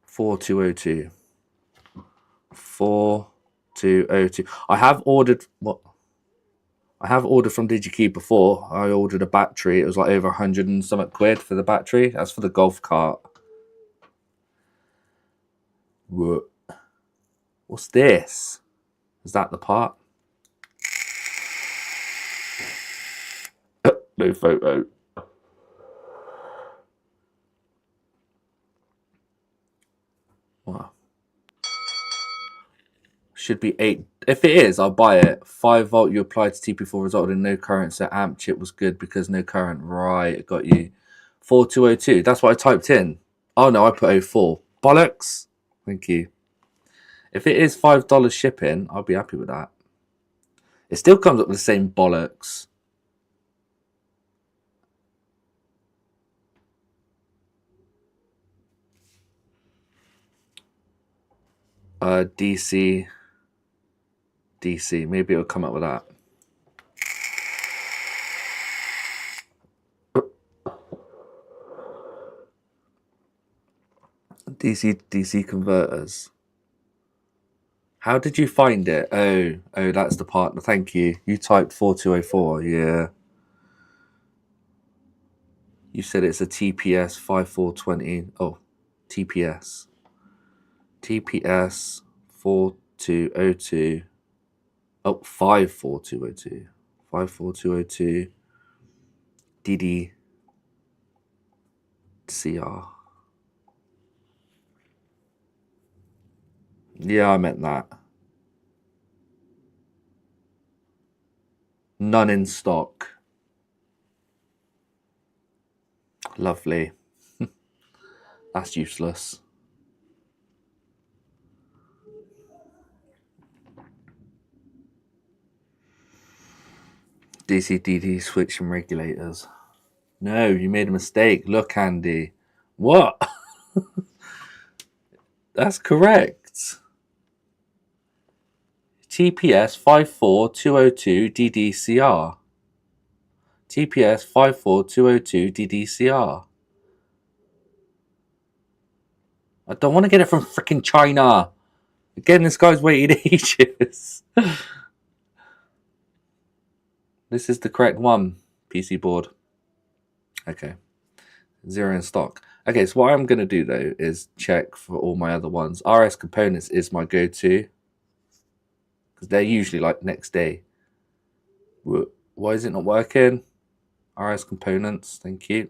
4202. 4202. I have ordered from DigiKey before. I ordered a battery. It was like over 100 and something quid for the battery. That's for the golf cart. What's this? Is that the part? No photo. Wow. Should be 8. If it is, I'll buy it. 5 volt you applied to TP4 resulted in no current, so amp chip was good because no current. Right, got you. 4202. That's what I typed in. Oh no, I put 04. Bollocks. Thank you. If it is $5 shipping, I'll be happy with that. It still comes up with the same bollocks. DC. Maybe it'll come up with that. DC converters. How did you find it? Oh, that's the part. Thank you. You typed 4204. Yeah. You said it's a TPS 5420. Oh, TPS 4202. Oh, 54202. 54202. DDCR. Yeah, I meant that. None in stock. Lovely. That's useless. DC-DD switch and regulators. No, you made a mistake. Look, Andy. What? That's correct. TPS 54202 DDCR. TPS 54202 DDCR. I don't want to get it from freaking China. Again, this guy's waited ages. This is the correct one. PC board. Okay. 0 in stock. Okay, so what I'm going to do, though, is check for all my other ones. RS Components is my go-to. Because they're usually like next day. Why is it not working? RS Components, thank you.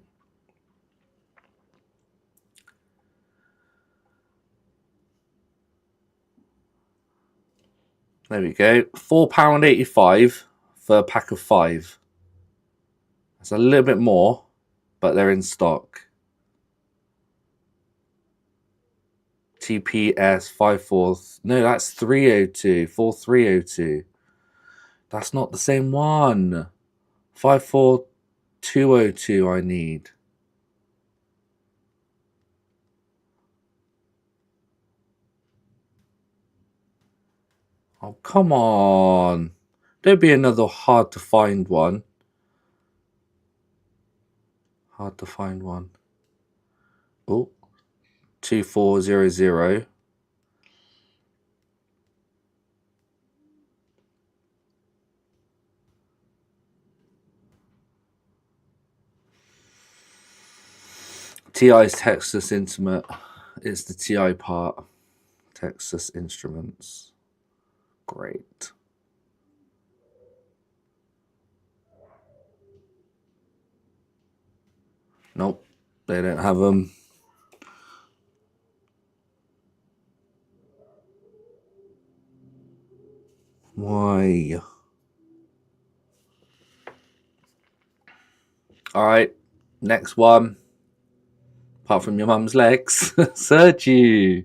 There we go. £4.85 for a pack of 5. That's a little bit more, but they're in stock. TPS 54. No, that's 302. 4302. That's not the same one. 54202 I need. Oh, come on. Don't be another hard to find one. Hard to find one. Oh, 2400. TI's Texas Intimate. It's the TI part. Texas Instruments. Great. Nope, they don't have them. Why? All right, next one. Apart from your mum's legs, Sergio.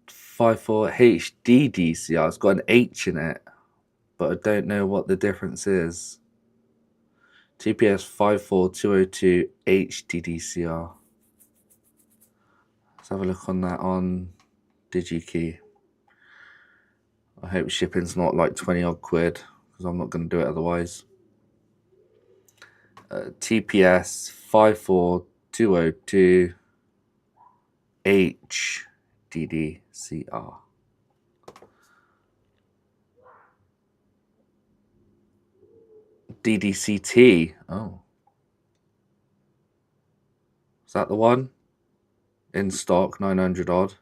54 HD DCR. It's got an H in it, but I don't know what the difference is. TPS 54202 HD DCR. Let's have a look on that on DigiKey. I hope shipping's not like 20 odd quid, because I'm not going to do it otherwise. TPS 54202 HDDCR. DDCT. Oh. Is that the one? In stock, 900 odd.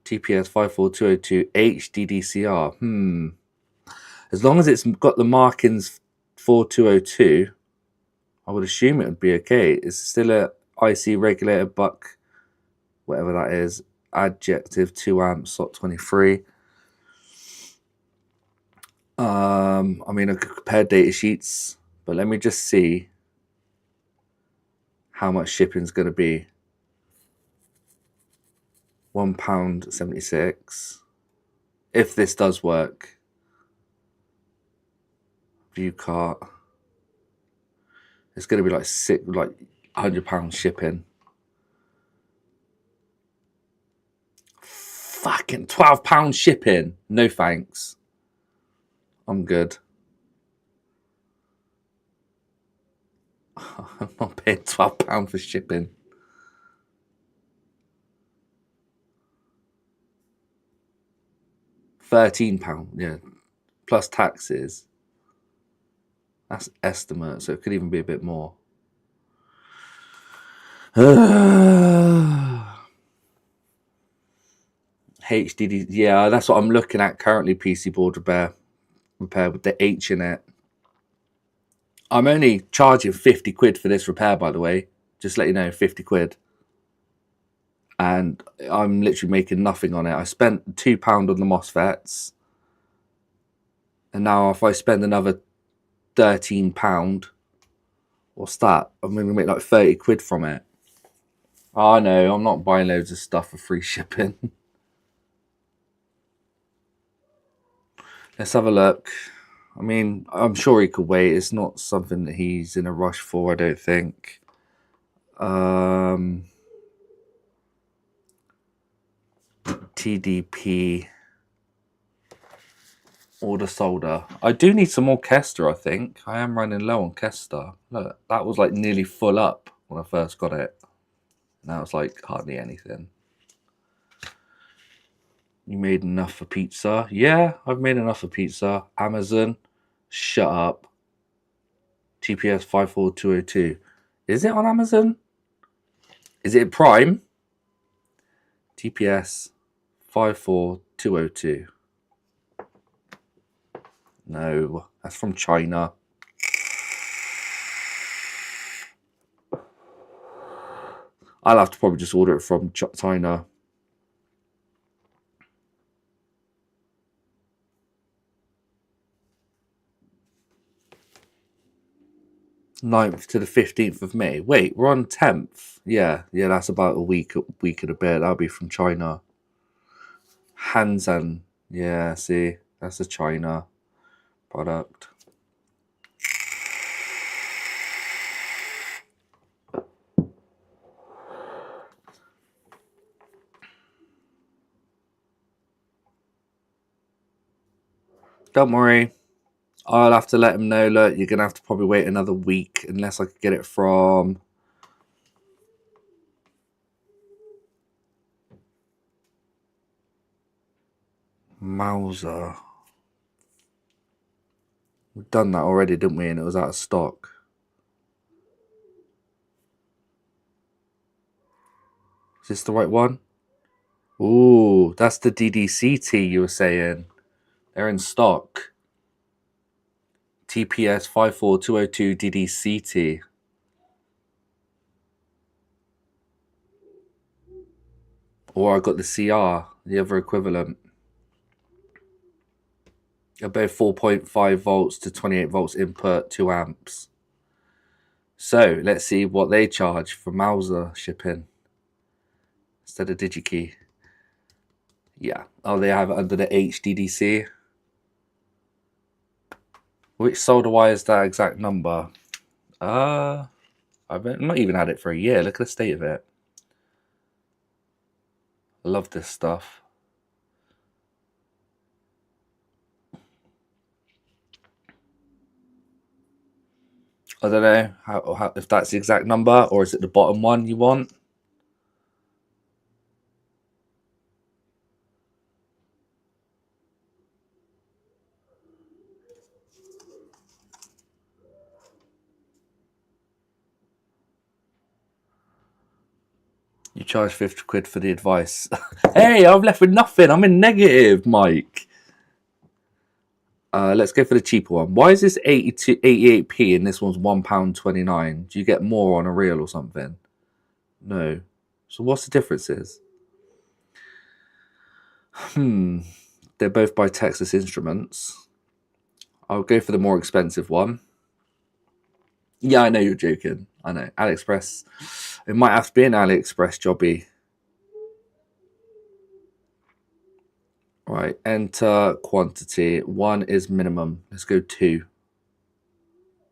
TPS 54202 HDDCR. As long as it's got the markings 4202, I would assume it would be okay. It's still a IC regulator buck, whatever that is. Adjective 2 amps, SOT 23. I mean, I could compare data sheets, but let me just see how much shipping's going to be. £1.76. If this does work. View cart. It's going to be like £100 shipping. Fucking £12 shipping. No thanks. I'm good. I'm not paying £12 for shipping. £13, yeah. Plus taxes. That's estimate, so it could even be a bit more. HDD, yeah, that's what I'm looking at currently. PC board repair with the H in it. I'm only charging 50 quid for this repair, by the way. Just let you know, 50 quid. And I'm literally making nothing on it. I spent £2 on the MOSFETs. And now if I spend another £13, what's that? I'm going to make like 30 quid from it. Oh, no, I'm not buying loads of stuff for free shipping. Let's have a look. I mean, I'm sure he could wait. It's not something that he's in a rush for, I don't think. TDP. Order solder. I do need some more Kester, I think. I am running low on Kester. Look, that was like nearly full up when I first got it. Now it's like hardly anything. You made enough for pizza? Yeah, I've made enough for pizza. Amazon, shut up. TPS 54202. Is it on Amazon? Is it Prime? TPS 54202. No, that's from China. I'll have to probably just order it from China. Ninth to the 15th of May. Wait, we're on 10th. Yeah, that's about a week and a bit. That'll be from China. Hanzan. Yeah, see, that's a China product. Don't worry. I'll have to let him know, look, you're going to have to probably wait another week unless I could get it from... Mauser. We've done that already, didn't we? And it was out of stock. Is this the right one? Ooh, that's the DDCT you were saying. They're in stock. TPS 54202 DDCT. Or I got the CR, the other equivalent. They're both 4.5 volts to 28 volts input, 2 amps. So let's see what they charge for Mauser shipping instead of DigiKey. Yeah. Oh, they have it under the HDDC. Which solder wire is that exact number? I've not even had it for a year. Look at the state of it. I love this stuff. I don't know how if that's the exact number or is it the bottom one you want? You charge 50 quid for the advice. Hey, I'm left with nothing. I'm in negative, Mike. Let's go for the cheaper one. Why is this 88p and this one's £1.29? Do you get more on a reel or something? No. So what's the differences? They're both by Texas Instruments. I'll go for the more expensive one. Yeah, I know you're joking. I know. AliExpress. It might have to be an AliExpress jobby. Right, enter quantity. 1 is minimum. Let's go 2.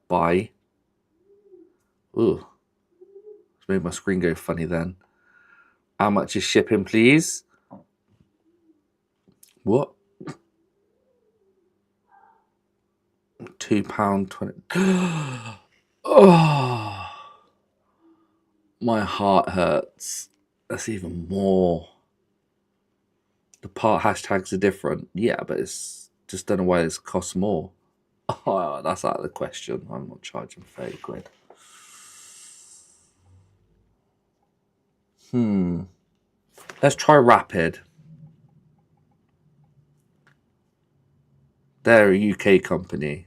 Buy. Ooh. It's made my screen go funny then. How much is shipping, please? What? £2.20. Oh, my heart hurts. That's even more. The part hashtags are different. Yeah, but it's just don't know why this costs more. Oh, that's out of the question. I'm not charging 30 quid. Let's try Rapid. They're a UK company.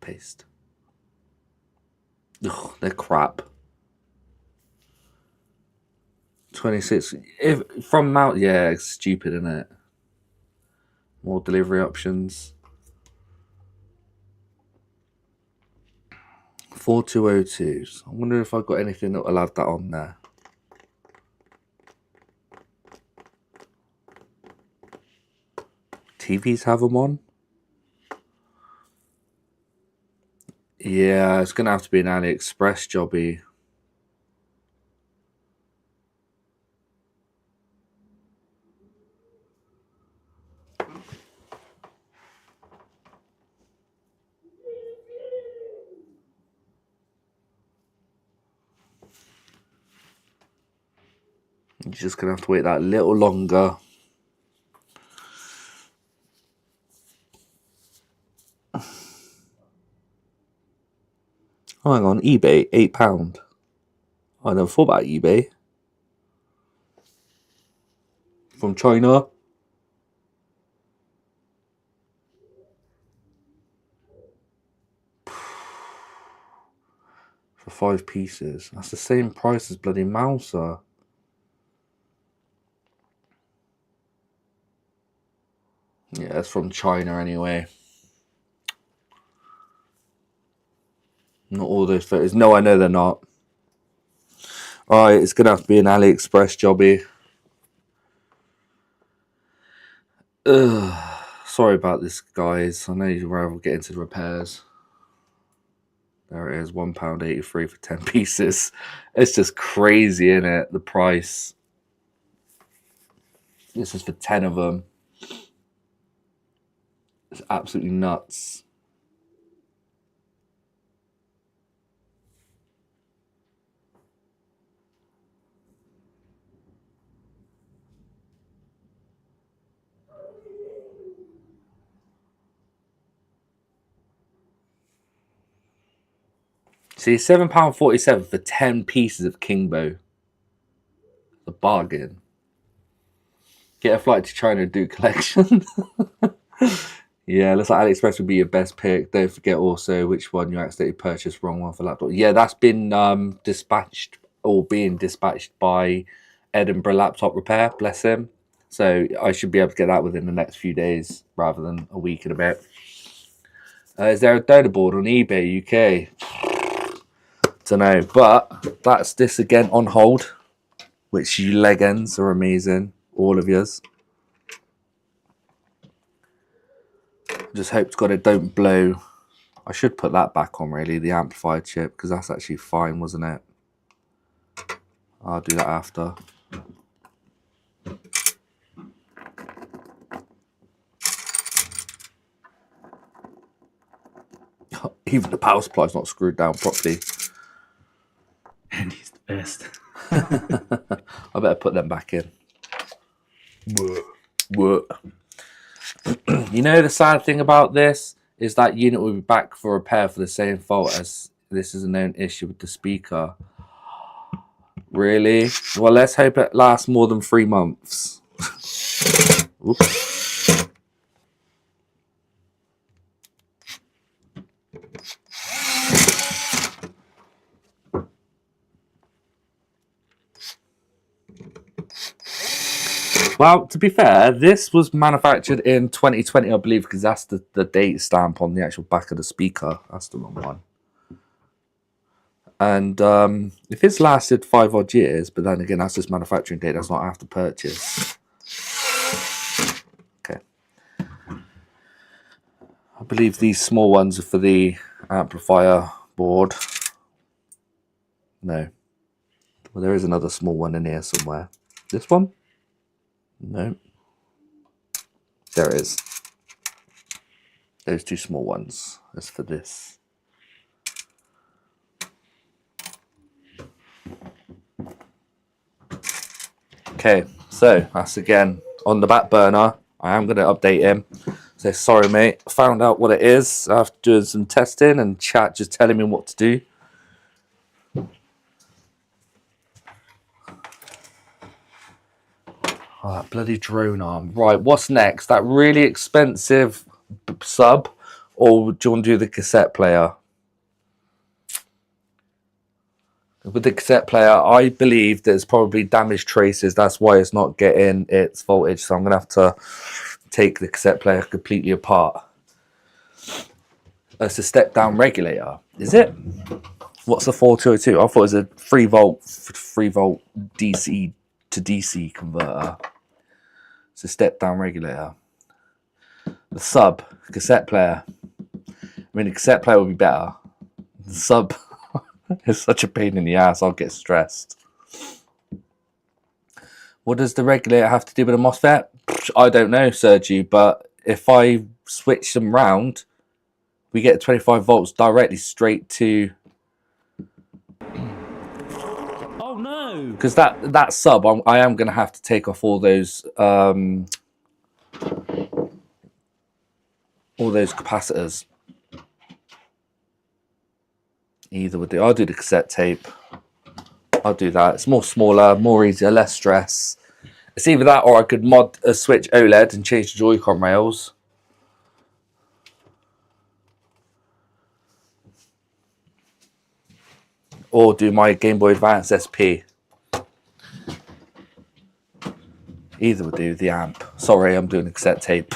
Paste. Ugh, they're crap. 26. If from Mount, yeah, it's stupid, isn't it? More delivery options. 4202s. I wonder if I've got anything that will have that on there. TVs have them on? Yeah, it's going to have to be an AliExpress jobby. You're just going to have to wait that little longer. Oh, hang on, eBay, £8. I never thought about eBay. From China. For 5 pieces. That's the same price as bloody Mauser. Yeah, it's from China anyway. Not all those photos. No, I know they're not. Alright, it's going to have to be an AliExpress jobby. Ugh. Sorry about this, guys. I know you'd rather get into the repairs. There it is, £1.83 for 10 pieces. It's just crazy, isn't it? The price. This is for 10 of them. It's absolutely nuts. See, £7.47 for 10 pieces of Kingbo. A bargain. Get a flight to China and do collection. Yeah, looks like AliExpress would be your best pick. Don't forget also which one you accidentally purchased wrong one for laptop. Yeah, that's been dispatched or being dispatched by Edinburgh Laptop Repair, bless him. So I should be able to get that within the next few days rather than a week and a bit. Is there a donor board on eBay UK? Don't know, but that's this again on hold, which you legends are amazing, all of yours. Just hope to God it don't blow. I should put that back on really, the amplifier chip, because that's actually fine, wasn't it? I'll do that after. Even the power supply's not screwed down properly. And he's the best. I better put them back in. What? You know the sad thing about this is that unit will be back for repair for the same fault as this is a known issue with the speaker. Really? Well, let's hope it lasts more than 3 months. Oops. Well, to be fair, this was manufactured in 2020, I believe, because that's the date stamp on the actual back of the speaker. That's the wrong one. And if it's lasted 5 odd years, but then again, that's just manufacturing date, that's not after purchase. Okay. I believe these small ones are for the amplifier board. No. Well, there is another small one in here somewhere. This one? No. There it is. Those 2 small ones. That's for this. Okay, so that's again on the back burner. I am going to update him. So sorry, mate. Found out what it is after doing some testing and chat just telling me what to do. Oh, that bloody drone arm. Right, what's next? That really expensive sub, or do you want to do the cassette player? With the cassette player, I believe there's probably damaged traces. That's why it's not getting its voltage. So I'm going to have to take the cassette player completely apart. It's a step-down regulator. Is it? What's the 4202? I thought it was a 3 volt DC to DC converter. It's a step-down regulator. The sub, cassette player. I mean, the cassette player would be better. The sub is such a pain in the ass. I'll get stressed. What does the regulator have to do with a MOSFET? I don't know, Sergio, but if I switch them round, we get 25 volts directly straight to... Oh no! Because that sub, I am going to have to take off all those capacitors. Either would do. I'll do the cassette tape. I'll do that. It's more smaller, more easier, less stress. It's either that or I could mod a Switch OLED and change the Joy-Con rails. Or do my Game Boy Advance SP. Either would do, the amp. Sorry, I'm doing a cassette tape.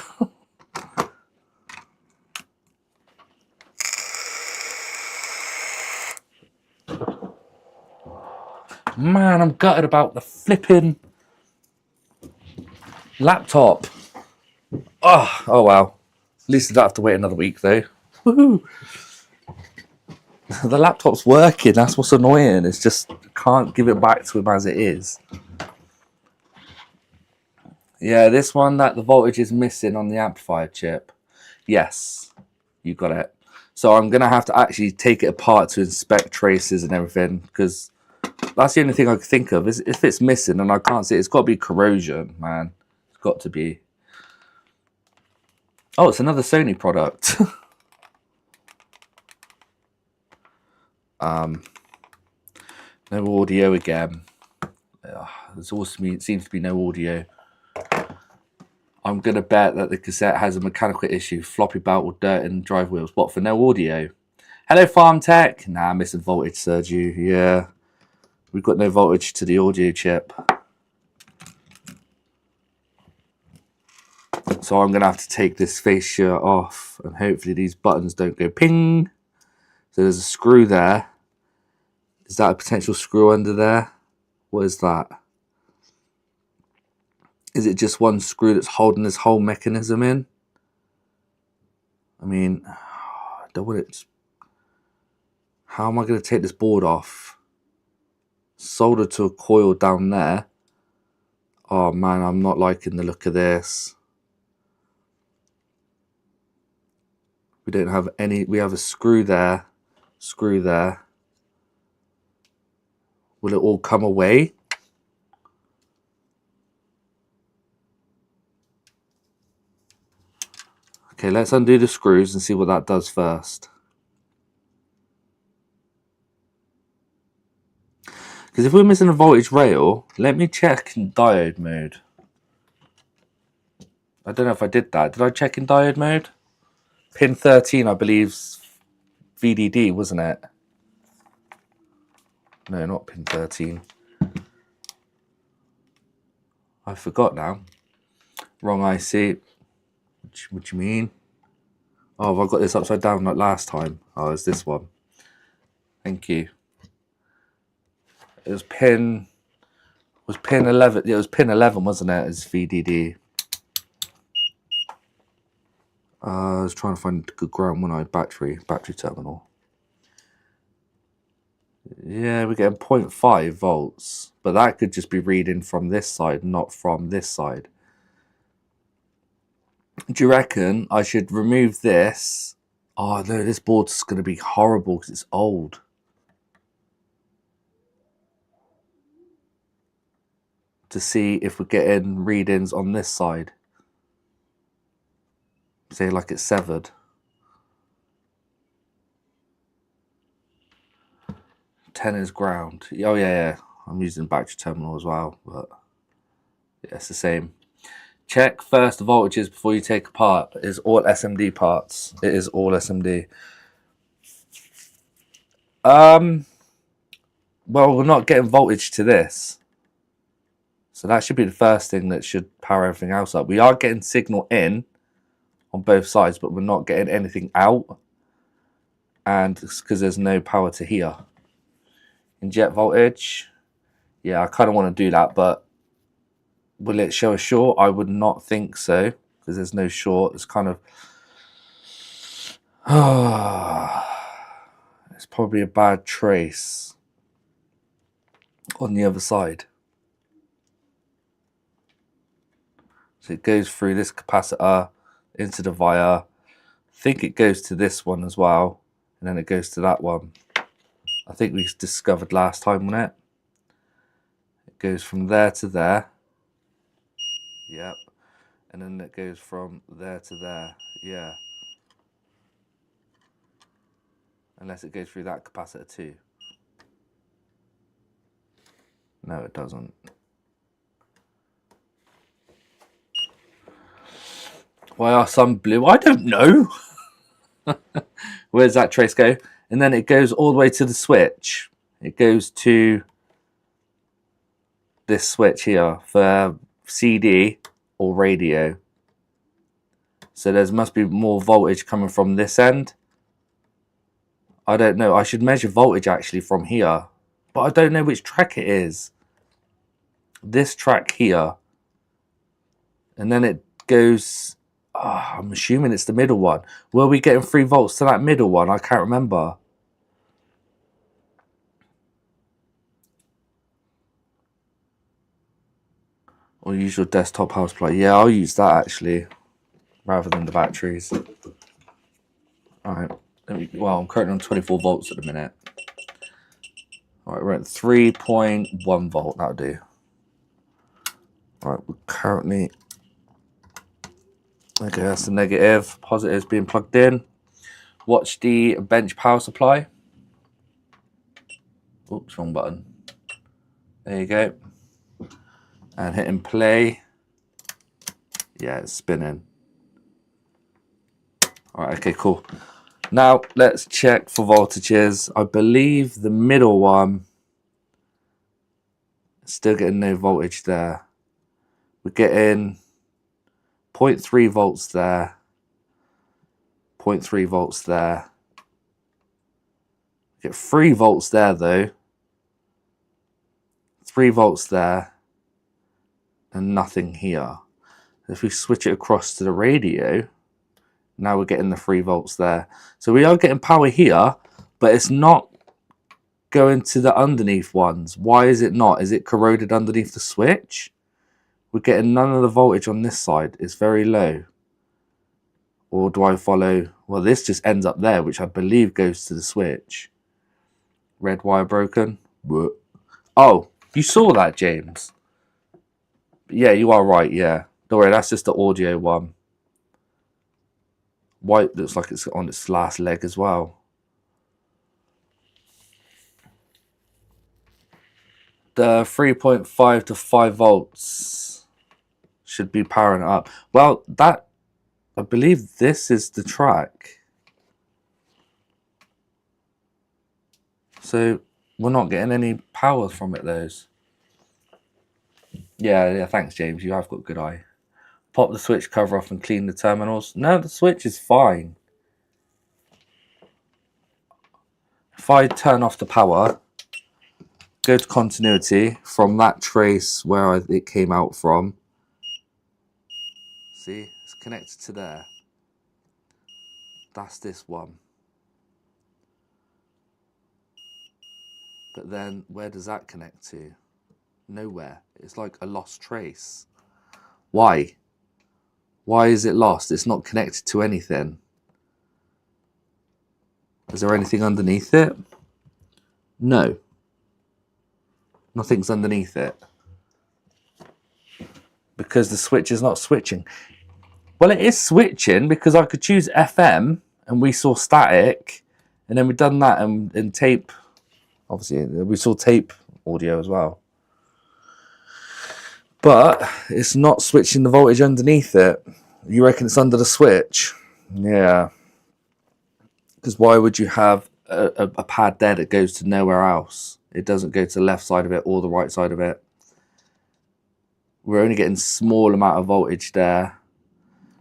Man, I'm gutted about the flipping laptop. Oh well. At least I don't have to wait another week though. Woohoo! The laptop's working, that's what's annoying. It's just can't give it back to him as it is. Yeah, this one, that the voltage is missing on the amplifier chip. Yes, you got it. So I'm going to have to actually take it apart to inspect traces and everything, because that's the only thing I can think of. Is if it's missing and I can't see it, it's got to be corrosion, man. It's got to be. Oh, it's another Sony product. No audio again. There's also seems to be no audio. I'm going to bet that the cassette has a mechanical issue. Floppy belt with dirt and drive wheels. What, for no audio? Hello, Farm Tech. Nah, missing voltage, Sergio. Yeah. We've got no voltage to the audio chip. So I'm going to have to take this fascia off. And hopefully these buttons don't go ping. So there's a screw there. Is that a potential screw under there? What is that? Is it just one screw that's holding this whole mechanism in? I mean, I don't want it. How am I going to take this board off? Solder to a coil down there. Oh man, I'm not liking the look of this. We don't have any. We have a screw there. Screw there. Will it all come away? Okay, let's undo the screws and see what that does first. Because if we're missing a voltage rail, let me check in diode mode. I don't know if I did that. Did I check in diode mode? Pin 13, I believe, VDD, wasn't it? No, not pin 13. I forgot now. Wrong IC. What do you mean? Oh, have I got this upside down like last time? Oh, it's this one. Thank you. It was pin 11. Yeah, it was pin 11, wasn't it? It's VDD. I was trying to find a good ground when I had battery terminal. Yeah, we're getting 0.5 volts, but that could just be reading from this side, not from this side. Do you reckon I should remove this? Oh no, this board's going to be horrible because it's old. To see if we're getting readings on this side. Say like it's severed. 10 is ground. Oh yeah. I'm using battery terminal as well, but yeah, it's the same. Check first the voltages before you take apart. It is all SMD parts. It is all SMD. Well, we're not getting voltage to this. So that should be the first thing that should power everything else up. We are getting signal in on both sides, but we're not getting anything out. And it's because there's no power to here. Inject voltage. Yeah, I kind of want to do that, but will it show a short? I would not think so, because there's no short. It's kind of... it's probably a bad trace on the other side. So it goes through this capacitor into the via. I think it goes to this one as well, and then it goes to that one. I think we discovered last time on it. It goes from there to there. Yep. And then it goes from there to there. Yeah. Unless it goes through that capacitor too. No, it doesn't. Why are some blue? I don't know. Where does that trace go? And then it goes all the way to the switch. It goes to this switch here for CD or radio. So there must be more voltage coming from this end. I don't know. I should measure voltage actually from here. But I don't know which track it is. This track here. And then it goes... I'm assuming it's the middle one. Were we getting 3 volts to that middle one? I can't remember. Or use your desktop power supply. Yeah, I'll use that actually, rather than the batteries. All right. Well, I'm currently on 24 volts at the minute. All right, we're at 3.1 volt. That'll do. All right, we're currently... Okay, that's the negative. Positive's being plugged in. Watch the bench power supply. Oops, wrong button. There you go. And hitting play. Yeah, it's spinning. All right, okay, cool. Now, let's check for voltages. I believe the middle one, still getting no voltage there. We're getting 0.3 volts there. 0.3 volts there. Get 3 volts there, though. 3 volts there. And nothing here. If we switch it across to the radio, now we're getting the 3 volts there. So we are getting power here, but it's not going to the underneath ones. Why is it not? Is it corroded underneath the switch? We're getting none of the voltage on this side. It's very low. Or do I follow? Well, this just ends up there, which I believe goes to the switch. Red wire broken. Oh, you saw that, James? Yeah, you are right, yeah. Don't worry, that's just the audio one. White looks like it's on its last leg as well. The 3.5 to 5 volts should be powering it up. Well, that, I believe this is the track. So we're not getting any power from it, those. Yeah, thanks, James. You have got a good eye. Pop the switch cover off and clean the terminals. No, the switch is fine. If I turn off the power, go to continuity from that trace where it came out from. See, it's connected to there. That's this one. But then where does that connect to? Nowhere. It's like a lost trace. Why? Why is it lost? It's not connected to anything. Is there anything underneath it? No. Nothing's underneath it. Because the switch is not switching. Well, it is switching because I could choose FM and we saw static. And then we've done that in tape. Obviously, we saw tape audio as well. But it's not switching the voltage underneath it. You reckon it's under the switch? Yeah. Because why would you have a pad there that goes to nowhere else? It doesn't go to the left side of it or the right side of it. We're only getting small amount of voltage there.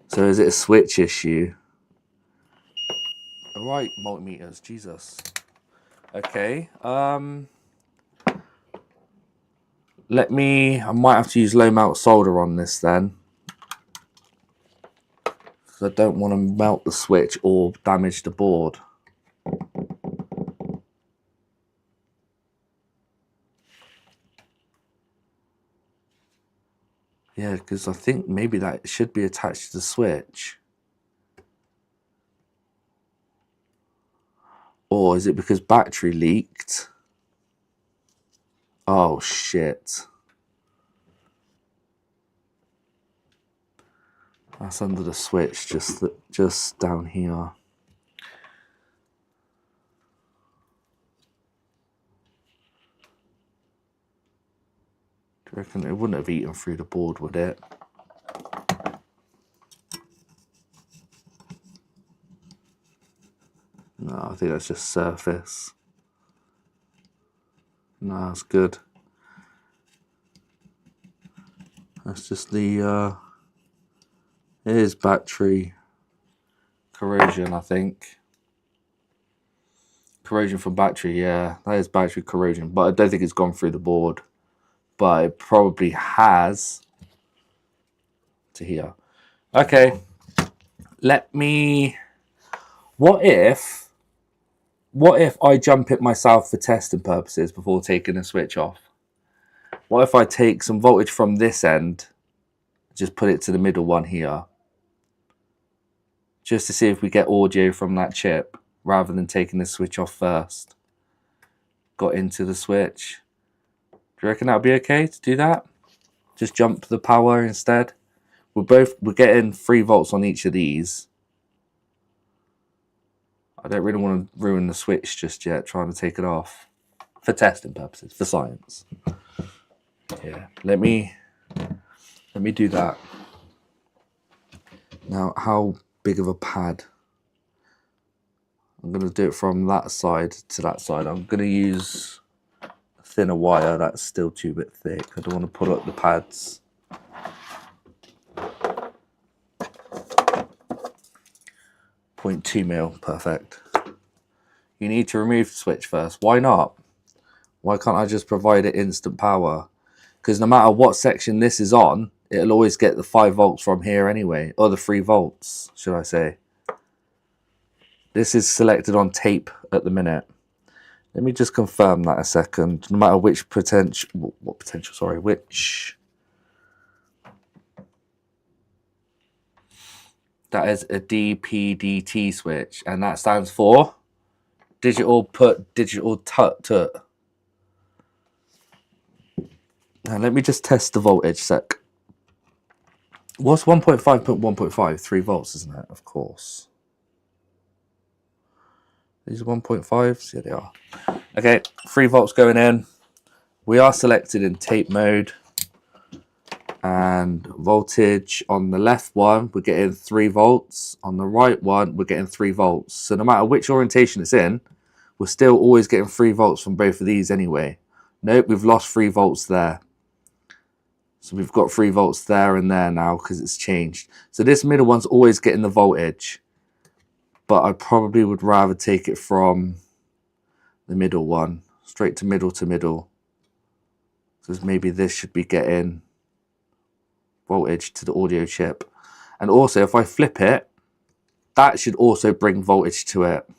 So is it a switch issue? All right, multimeters, Jesus. Okay. I might have to use low melt solder on this then. Because I don't want to melt the switch or damage the board. Yeah, because I think maybe that should be attached to the switch. Or is it because battery leaked? Oh, shit. That's under the switch, just down here. Do you reckon it wouldn't have eaten through the board, would it? No, I think that's just surface. No, that's good. That's just the, it is battery corrosion, I think. Corrosion from battery, yeah. That is battery corrosion, but I don't think it's gone through the board. But it probably has to here. Okay. Let me... What if I jump it myself for testing purposes before taking the switch off? What if I take some voltage from this end, just put it to the middle one here? just to see if we get audio from that chip rather than taking the switch off first. Got into the switch. Do you reckon that would be okay to do that? Just jump the power instead. We're getting 3 volts on each of these. I don't really want to ruin the switch just yet, trying to take it off. For testing purposes, for science. Yeah, let me do that. Now, how big of a pad? I'm going to do it from that side to that side. I'm going to use a thinner wire. That's still too bit thick. I don't want to pull up the pads. .2 mil, perfect. You need to remove the switch first. Why not? Why can't I just provide it instant power? Because no matter what section this is on, it'll always get the 5 volts from here anyway. Or the 3 volts, should I say. This is selected on tape at the minute. Let me just confirm that a second. No matter which that is a DPDT switch, and that stands for digital put, digital tut. Now let me just test the voltage sec. What's 1.5.1.5? 3 volts, isn't it? Of course. These are 1.5s. Yeah, they are. Okay, 3 volts going in. We are selected in tape mode. And voltage on the left one, we're getting 3 volts. On the right one, we're getting 3 volts. So no matter which orientation it's in, we're still always getting 3 volts from both of these anyway. Nope, we've lost 3 volts there. So we've got 3 volts there and there now because it's changed. So this middle one's always getting the voltage. But I probably would rather take it from the middle one, straight to middle to middle. Because maybe this should be getting voltage to the audio chip. And also, if I flip it, that should also bring voltage to it,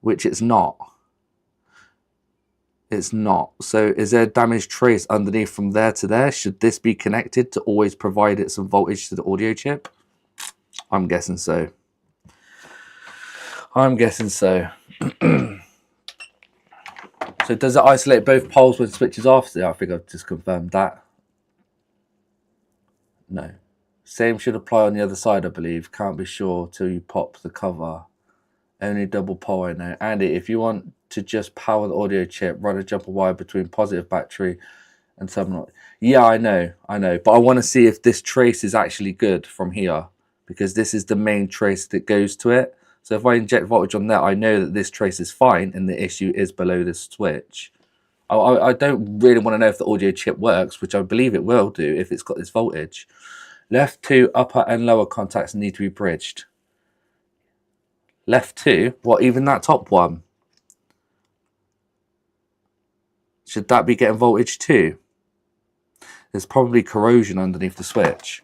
which it's not. It's not. So is there a damaged trace underneath from there to there? Should this be connected to always provide it some voltage to the audio chip? I'm guessing so. I'm guessing so. So does it isolate both poles when it switches off? Yeah, I think I've just confirmed that. No. Same should apply on the other side, I believe. Can't be sure till you pop the cover. Only double pole I know. Andy, if you want to just power the audio chip, run a jumper wire between positive battery and terminal. Yeah, I know. But I want to see if this trace is actually good from here, because this is the main trace that goes to it. So if I inject voltage on there, I know that this trace is fine and the issue is below this switch. I don't really want to know if the audio chip works, which I believe it will do if it's got this voltage. Left 2 upper and lower contacts need to be bridged. Left 2? What, even that top one? Should that be getting voltage too? There's probably corrosion underneath the switch.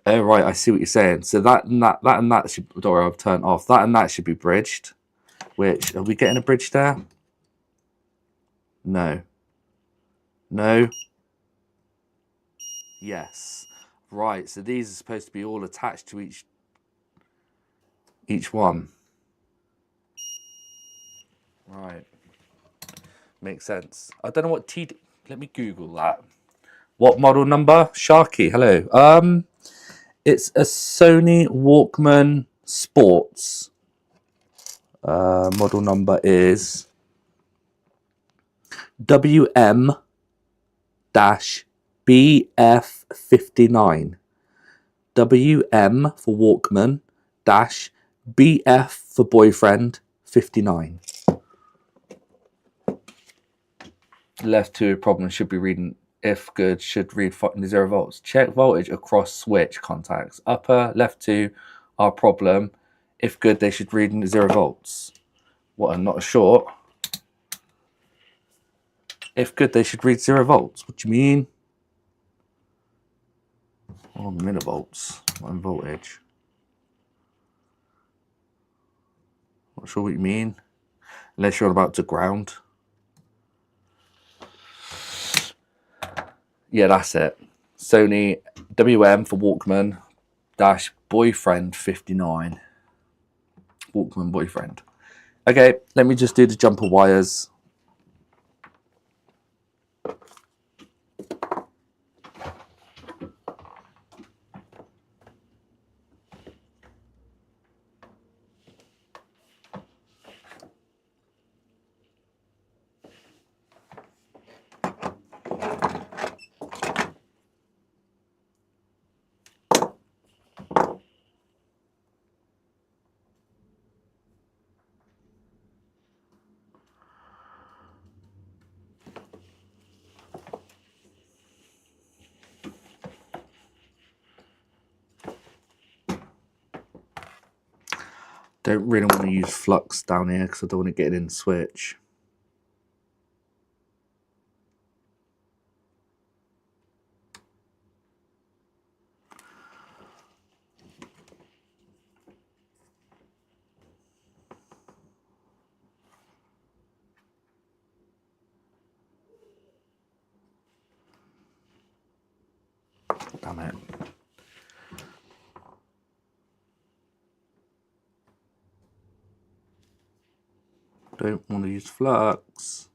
Oh, right, I see what you're saying. So that and that should... Don't worry, I've turned off. That and that should be bridged. Which, are we getting a bridge there? No. No. Yes. Right, so these are supposed to be all attached to each one. Right. Makes sense. I don't know what TD... Let me Google that. What model number? Sharky, hello. It's a Sony Walkman Sports. Model number is WM-BF59. WM for Walkman dash BF for boyfriend 59. Left 2 problem should be reading. If good, should read 0 volts. Check voltage across switch contacts. Upper left 2 are problem. If good, they should read 0 volts. What, I'm not short. If good, they should read 0 volts. What do you mean? Oh, millivolts. What voltage? Not sure what you mean. Unless you're about to ground. Yeah, that's it. Sony WM for Walkman dash boyfriend 59. Walkman boyfriend. Okay, let me just do the jumper wires. Don't really want to use flux down here because I don't want to get it in the switch. Damn it. Don't want to use flux.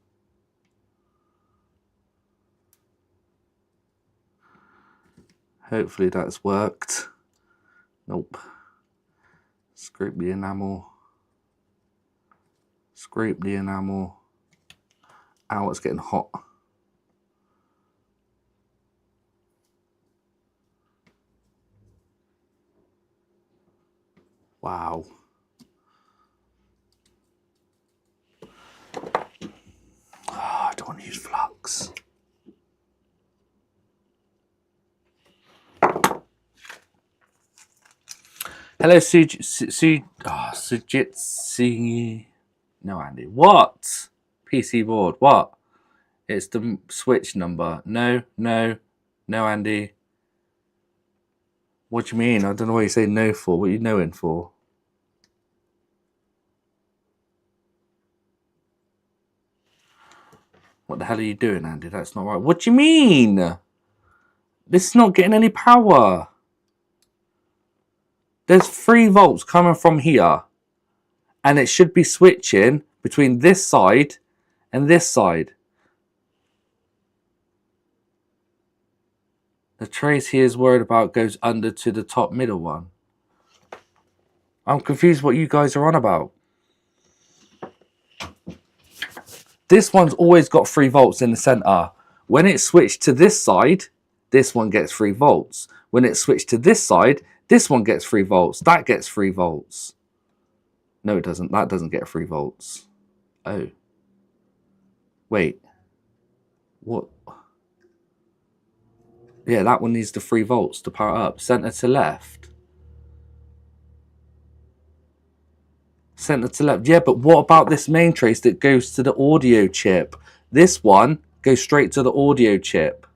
Hopefully that's worked. Nope. Scrape the enamel. Scrape the enamel. Ow, it's getting hot. Wow. I don't want to use flux. Hello, Sujitsi. No, Andy. What? PC board. What? It's the switch number. No, Andy. What do you mean? I don't know what you say no for. What are you knowing for? What the hell are you doing, Andy? That's not right. What do you mean? This is not getting any power. There's 3 volts coming from here. And it should be switching between this side and this side. The trace he is worried about goes under to the top middle one. I'm confused what you guys are on about. This one's always got 3 volts in the center. When it's switched to this side, this one gets 3 volts. When it's switched to this side, this one gets 3 volts. That gets 3 volts. No, it doesn't. That doesn't get 3 volts. Oh. Wait. What? Yeah, that one needs the 3 volts to power up. Center to left. Center to left. Yeah, but what about this main trace that goes to the audio chip? This one goes straight to the audio chip.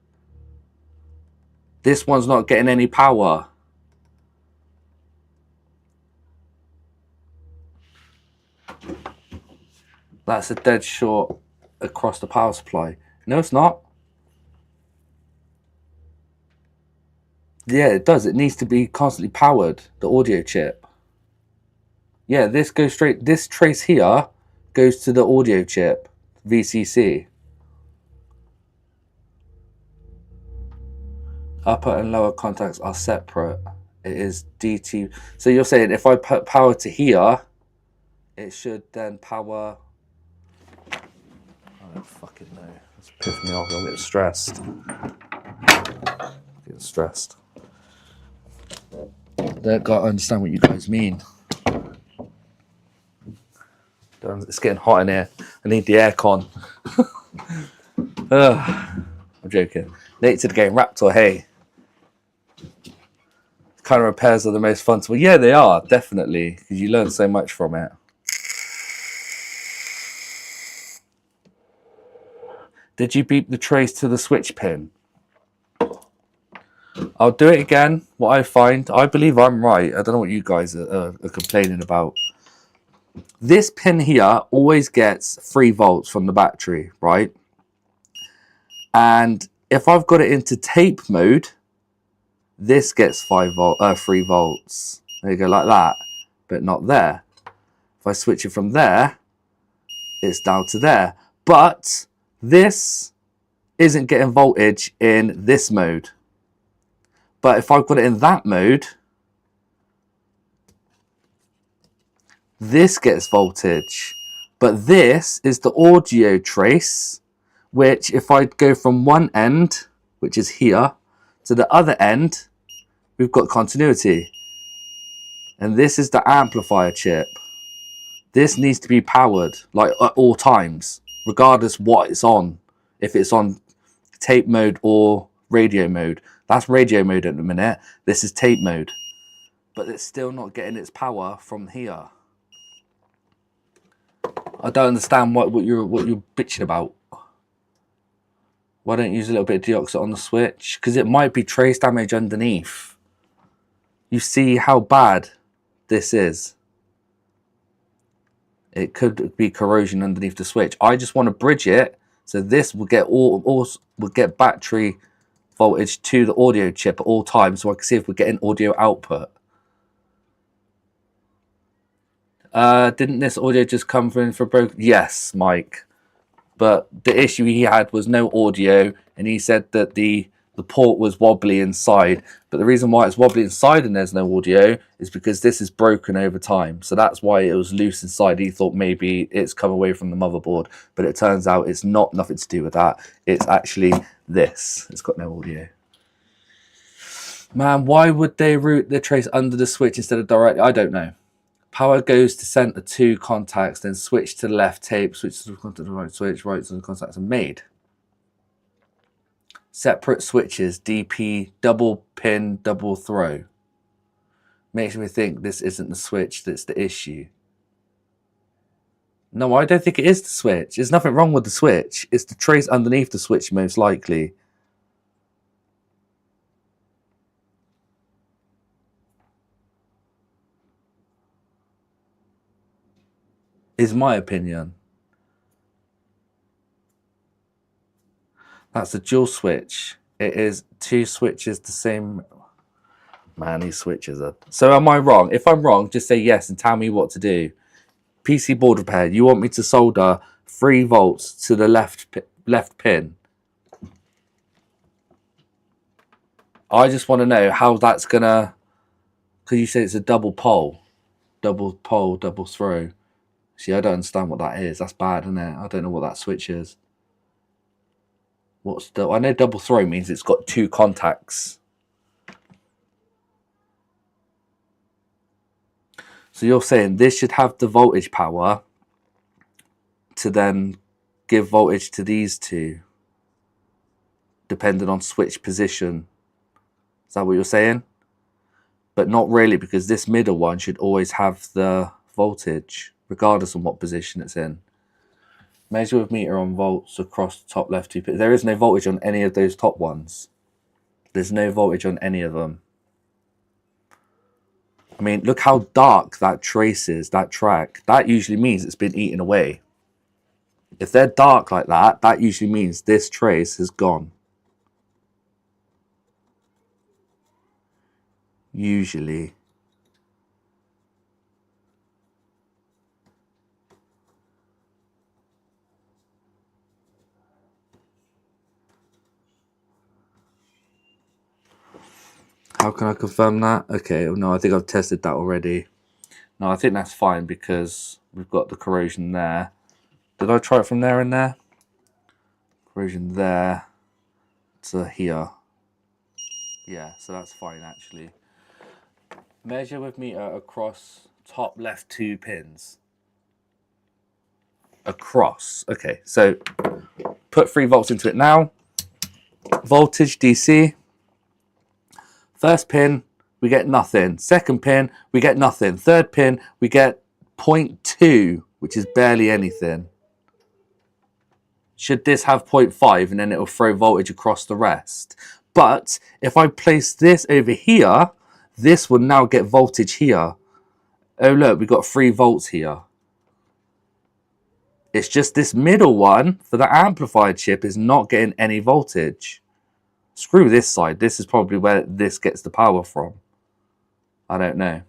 This one's not getting any power. That's a dead short across the power supply. No, it's not. Yeah, it does. It needs to be constantly powered, the audio chip. Yeah, this goes straight. This trace here goes to the audio chip, VCC. Upper and lower contacts are separate. It is DT. So you're saying if I put power to here, it should then power. I don't fucking know. It's pissing me off. I'm getting stressed. Getting stressed. I don't understand what you guys mean. It's getting hot in here. I need the aircon. I'm joking. Late to the game, Raptor. Hey, kind of repairs are the most fun. Well, yeah, they are definitely because you learn so much from it. Did you beep the trace to the switch pin? I'll do it again. What I find, I believe I'm right. I don't know what you guys are complaining about. This pin here always gets 3 volts from the battery, right? And if I've got it into tape mode, This gets 3 volts. There you go, like that, but not there. If I switch it from there, it's down to there. But this isn't getting voltage in this mode. But if I've got it in that mode, this gets voltage. But this is the audio trace, which if I go from one end, which is here, to the other end, we've got continuity. And this is the amplifier chip. This needs to be powered like at all times, regardless what it's on. If it's on tape mode or radio mode. That's radio mode at the minute. This is tape mode. But it's still not getting its power from here. I don't understand what you're bitching about. Why don't you use a little bit of deoxit on the switch? Because it might be trace damage underneath. You see how bad this is. It could be corrosion underneath the switch. I just want to bridge it so this will get will get battery voltage to the audio chip at all times, so I can see if we're getting audio output. Didn't this audio just come in for broken? Yes, Mike. But the issue he had was no audio, and he said that the port was wobbly inside. But the reason why it's wobbly inside and there's no audio is because this is broken over time. So that's why it was loose inside. He thought maybe it's come away from the motherboard, but it turns out it's not, nothing to do with that. It's actually this. It's got no audio. Man, why would they route the trace under the switch instead of directly? I don't know. Power goes to center 2 contacts, then switch to the left tape, switch to the right switch, right to the contacts are made. Separate switches, DP, double pin, double throw. Makes me think this isn't the switch that's the issue. No, I don't think it is the switch. There's nothing wrong with the switch. It's the trace underneath the switch, most likely. Is my opinion. That's a dual switch. It is 2 switches the same. Man, these switches are... So am I wrong? If I'm wrong, just say yes and tell me what to do. PC board repair. You want me to solder 3 volts to the left pin. I just want to know how that's going to... Because you said it's a double pole. Double pole, double throw. See, I don't understand what that is. That's bad, isn't it? I don't know what that switch is. I know double throw means it's got 2 contacts. So you're saying this should have the voltage power to then give voltage to these 2, depending on switch position. Is that what you're saying? But not really, because this middle one should always have the voltage, regardless of what position it's in. Measure with meter on volts across the top left 2 pins. There is no voltage on any of those top ones. There's no voltage on any of them. I mean, look how dark that trace is, that track. That usually means it's been eaten away. If they're dark like that, that usually means this trace has gone. Usually. How can I confirm that? Okay, no, I think I've tested that already. No, I think that's fine because we've got the corrosion there. Did I try it from there and there? Corrosion there to here. Yeah, so that's fine actually. Measure with meter across top left 2 pins. Across. Okay, so put 3 volts into it now. Voltage DC. First pin, we get nothing. Second pin, we get nothing. Third pin, we get 0.2, which is barely anything. Should this have 0.5 and then it will throw voltage across the rest? But if I place this over here, this will now get voltage here. Oh look, we've got 3 volts here. It's just this middle one for the amplifier chip is not getting any voltage. Screw this side. This is probably where this gets the power from. I don't know.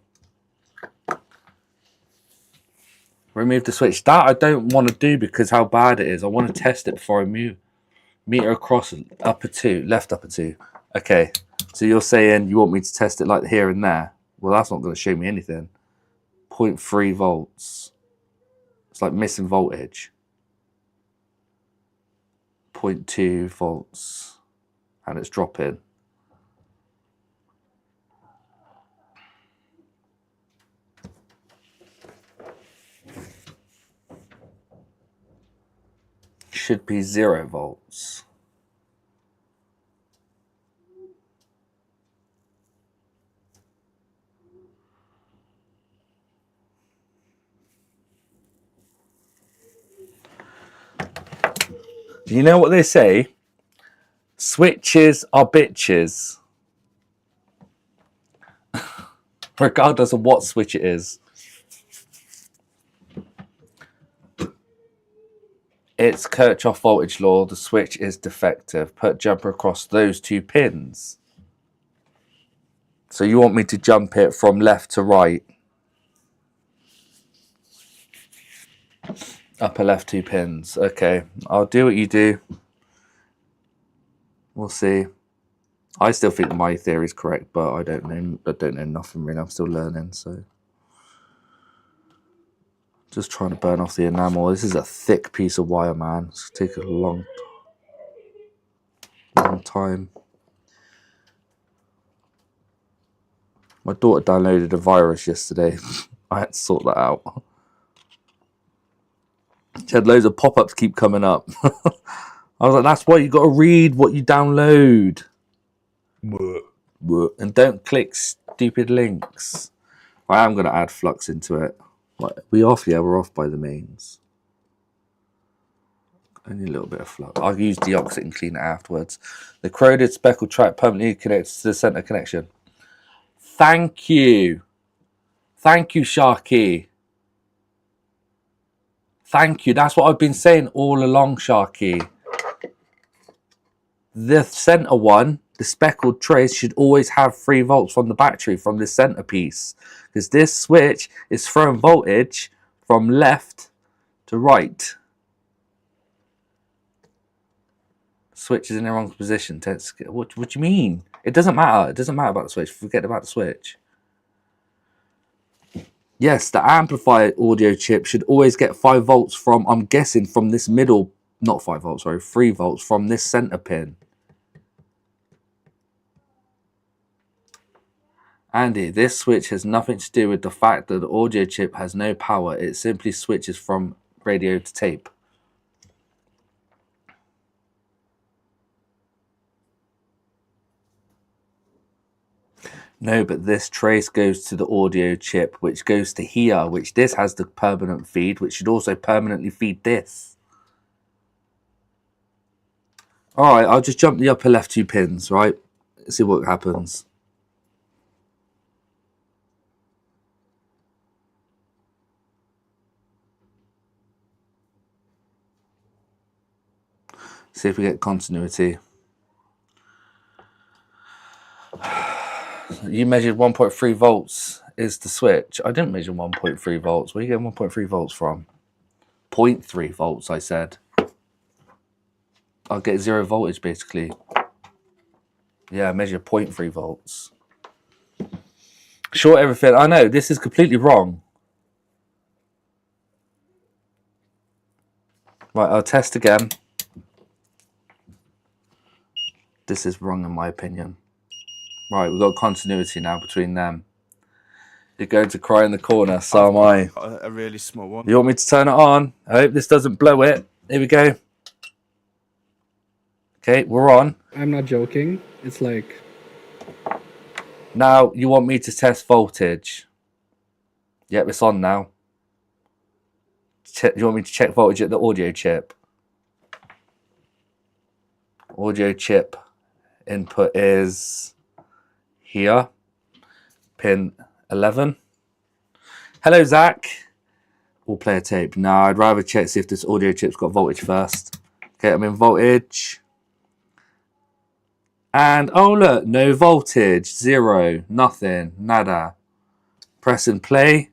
Remove the switch. That I don't want to do because how bad it is. I want to test it before I move. Meter across upper 2, left upper 2. Okay, so you're saying you want me to test it like here and there. Well, that's not going to show me anything. 0.3 volts. It's like missing voltage. 0.2 volts. And it's dropping. Should be 0 volts. You know what they say? Switches are bitches. Regardless of what switch it is. It's Kirchhoff voltage law. The switch is defective. Put jumper across those 2 pins. So you want me to jump it from left to right. Upper left 2 pins. Okay, I'll do what you do. We'll see. I still think my theory is correct, but I don't know nothing really. I'm still learning, so just trying to burn off the enamel. This is a thick piece of wire, man. It's taken a long time. My daughter downloaded a virus yesterday. I had to sort that out. She had loads of pop-ups keep coming up. I was like, that's why you got to read what you download. And don't click stupid links. I am going to add flux into it. What, we off? Yeah, we're off by the mains. Only a little bit of flux. I'll use deoxit and clean it afterwards. The corroded speckled track permanently connects to the center connection. Thank you. Thank you, Sharky. Thank you. That's what I've been saying all along, Sharky. The center one, the speckled trace, should always have 3 volts from the battery from the center piece. Because this switch is throwing voltage from left to right. Switch is in the wrong position. What do you mean? It doesn't matter. It doesn't matter about the switch. Forget about the switch. Yes, the amplifier audio chip should always get 5 volts from, I'm guessing, from this middle, not 5 volts, sorry, 3 volts from this center pin. Andy, this switch has nothing to do with the fact that the audio chip has no power. It simply switches from radio to tape. No, but this trace goes to the audio chip, which goes to here, which this has the permanent feed, which should also permanently feed this. Alright, I'll just jump the upper left 2 pins, right? See what happens. See if we get continuity. You measured 1.3 volts is the switch. I didn't measure 1.3 volts. Where are you getting 1.3 volts from? 0.3 volts, I said. I'll get 0 voltage, basically. Yeah, I measure 0.3 volts. Short everything. I know, this is completely wrong. Right, I'll test again. This is wrong in my opinion. Right, we've got continuity now between them. You're going to cry in the corner, so am I. A really small one. You want me to turn it on? I hope this doesn't blow it. Here we go. Okay, we're on. I'm not joking. It's like... Now, you want me to test voltage. Yep, it's on now. You want me to check voltage at the audio chip? Audio chip input is here. Pin 11. Hello, Zach. We'll play a tape. No, I'd rather check see if this audio chip's got voltage first. Okay, I'm in voltage. And oh look, no voltage, 0, nothing, nada. Press and play.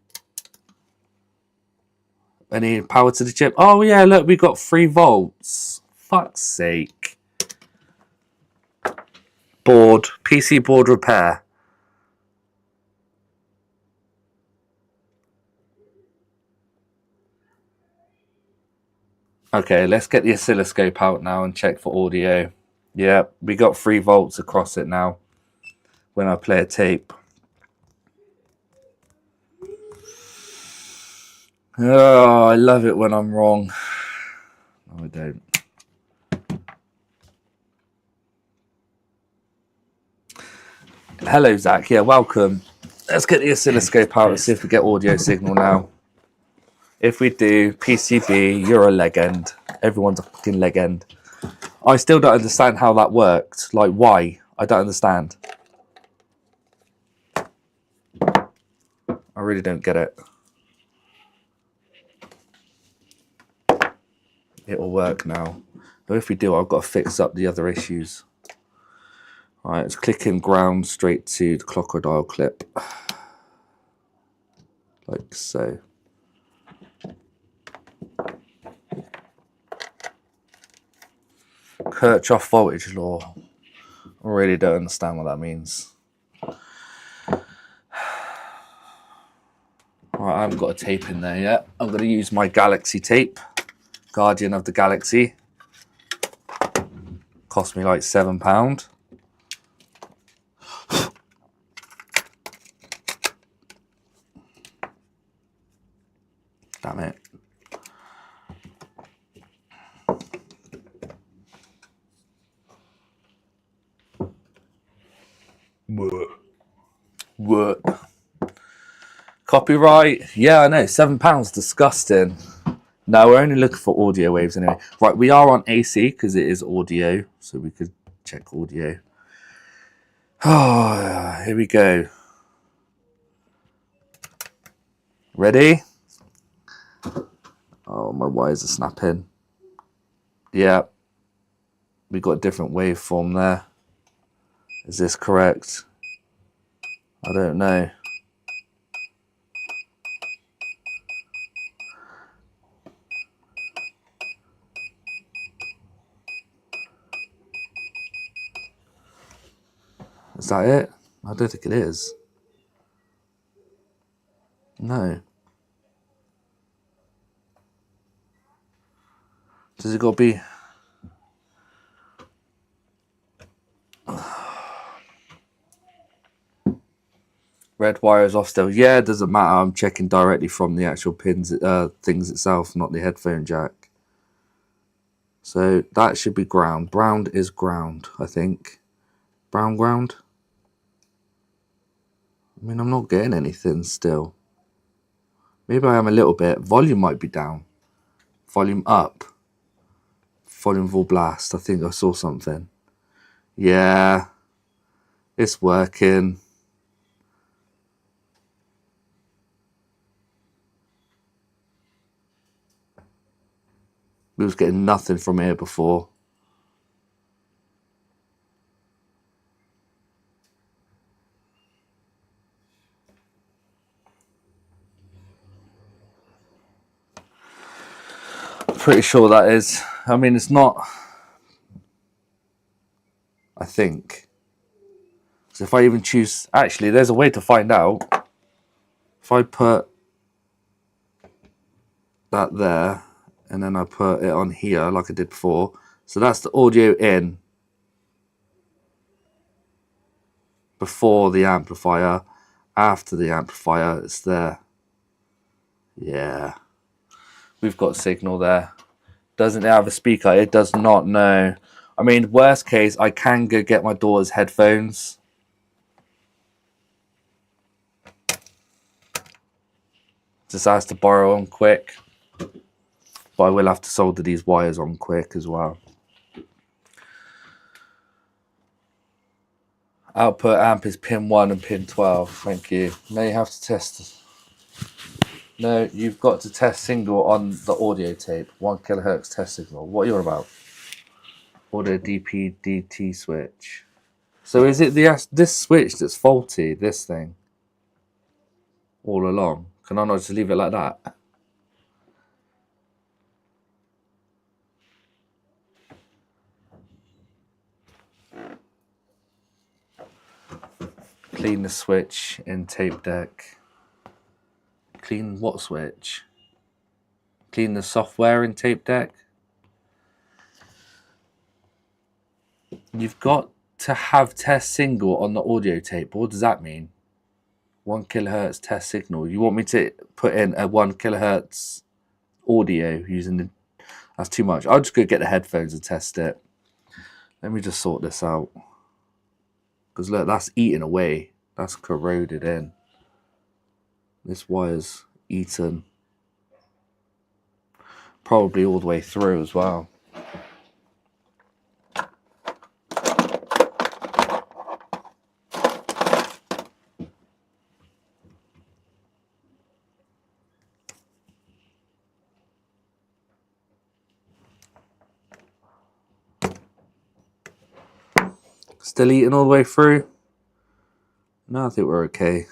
Any power to the chip? Oh yeah, look, we got 3 volts. Fuck's sake. Board, PC board repair. Okay, let's get the oscilloscope out now and check for audio. Yeah, we got 3 volts across it now when I play a tape. Oh, I love it when I'm wrong. No, I don't. Hello, Zach. Yeah, welcome. Let's get the oscilloscope out and see if we get audio signal now. If we do, PCB, you're a legend. Everyone's a fucking legend. I still don't understand how that worked. Like, why? I don't understand. I really don't get it. It'll work now. But if we do, I've got to fix up the other issues. Alright, let's click in ground straight to the crocodile clip. Like so. Kirchhoff voltage law. I really don't understand what that means. Alright, I haven't got a tape in there yet. I'm going to use my Galaxy tape. Guardian of the Galaxy. Cost me like £7. Damn it. What? Copyright? Yeah, I know. £7. Disgusting. No, we're only looking for audio waves anyway. Right, we are on AC because it is audio, so we could check audio. Oh, here we go. Ready? Oh, my wires are snapping. Yeah. We got a different waveform there. Is this correct? I don't know. Is that it? I don't think it is. No. Does it got to be... Red wire is off still. Yeah, it doesn't matter. I'm checking directly from the actual pins, things itself, not the headphone jack. So that should be ground. Brown is ground, I think. Brown ground. I mean, I'm not getting anything still. Maybe I am a little bit. Volume might be down. Volume up. Volume full blast. I think I saw something. Yeah. It's working. We was getting nothing from here before. Pretty sure that is. I mean, it's not. I think. So if I even choose, actually, there's a way to find out. If I put that there, and then I put it on here like I did before. So that's the audio in before the amplifier. After the amplifier, it's there. Yeah. We've got signal there. Doesn't it have a speaker? It does not, no. I mean, worst case, I can go get my daughter's headphones. Just has to borrow them quick. But I will have to solder these wires on quick as well. Output amp is pin 1 and pin 12. Thank you. Now you have to test. No, you've got to test single on the audio tape. 1 kilohertz test signal. What are you on about? Audio DP DT switch. So is it this switch that's faulty, this thing, all along? Can I not just leave it like that? Clean the switch in tape deck. Clean what switch? Clean the software in tape deck. You've got to have test single on the audio tape. What does that mean? 1 kilohertz test signal. You want me to put in a 1 kilohertz audio using the... That's too much. I'll just go get the headphones and test it. Let me just sort this out. Because look, that's eating away. That's corroded in. This wire's eaten. Probably all the way through as well. Still eating all the way through? No, I think we're okay.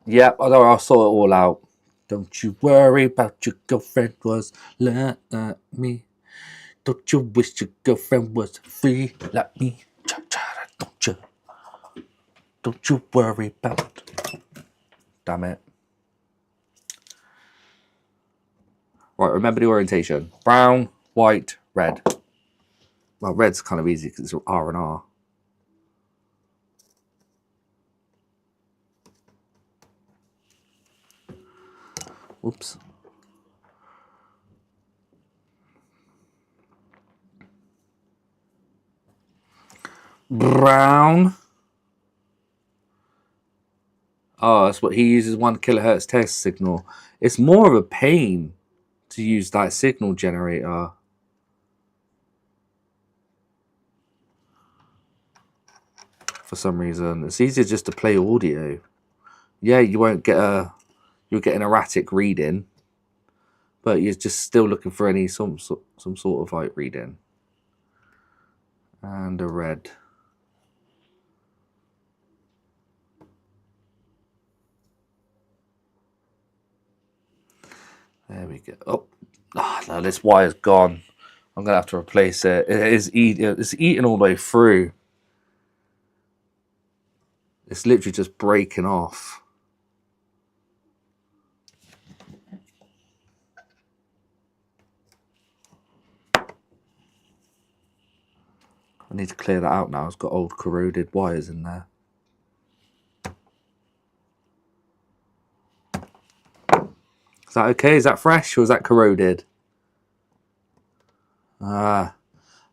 Yeah, I'll sort it all out. Don't you worry about your girlfriend was like me. Don't you wish your girlfriend was free like me? Don't you worry about... Damn it. Right, remember the orientation. Brown, white, red. Well, red's kind of easy because it's R and R. Whoops. Brown. Oh, that's what he uses, 1 kilohertz test signal. It's more of a pain to use that signal generator. For some reason. It's easier just to play audio. Yeah, you won't get you'll get an erratic reading, but you're just still looking for some sort of like reading. And a red. There we go. Oh, no, this wire's gone. I'm gonna have to replace it. It's eating all the way through. It's literally just breaking off. I need to clear that out now. It's got old corroded wires in there. Is that okay? Is that fresh or is that corroded? Ah,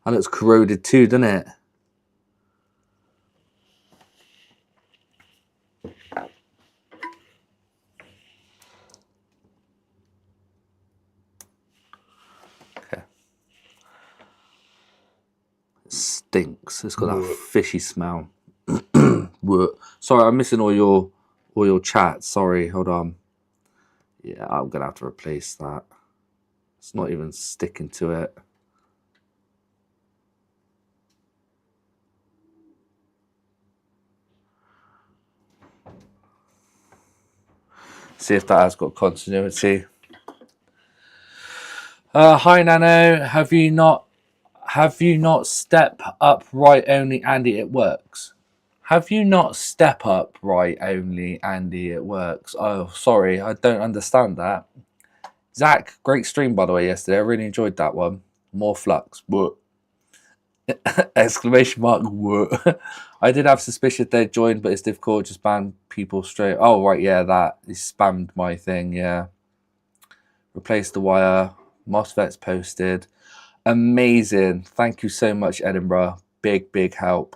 that looks corroded too, doesn't it? Okay. It stinks. It's got that fishy smell. Sorry, I'm missing all your chat. Sorry, hold on. Yeah, I'm gonna have to replace that. It's not even sticking to it. See if that has got continuity. Hi Nano, have you not step up right only Andy it works? Have you not step up right only Andy it works? Oh, sorry, I don't understand that. Zach, great stream by the way yesterday. I really enjoyed that one. More flux. What? Exclamation mark. What? I did have suspicion they'd joined, but it's difficult. Just ban people straight. Oh right, yeah, that he spammed my thing. Yeah. Replace the wire. MOSFET's posted. Amazing. Thank you so much, Edinburgh. Big help.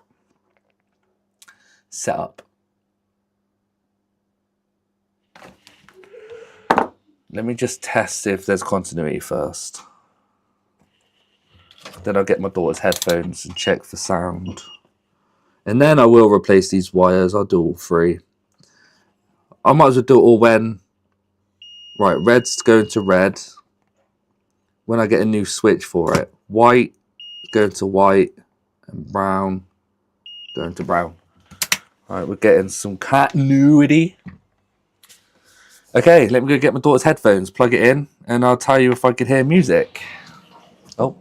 Set up. Let me just test if there's continuity first. Then I'll get my daughter's headphones and check for sound. And then I will replace these wires. I'll do all three. I might as well do it all when... Right, red's going to red. When I get a new switch for it. White Going to white and brown. Going to brown. Alright, we're getting some continuity. Okay, let me go get my daughter's headphones, plug it in, and I'll tell you if I could hear music. Oh.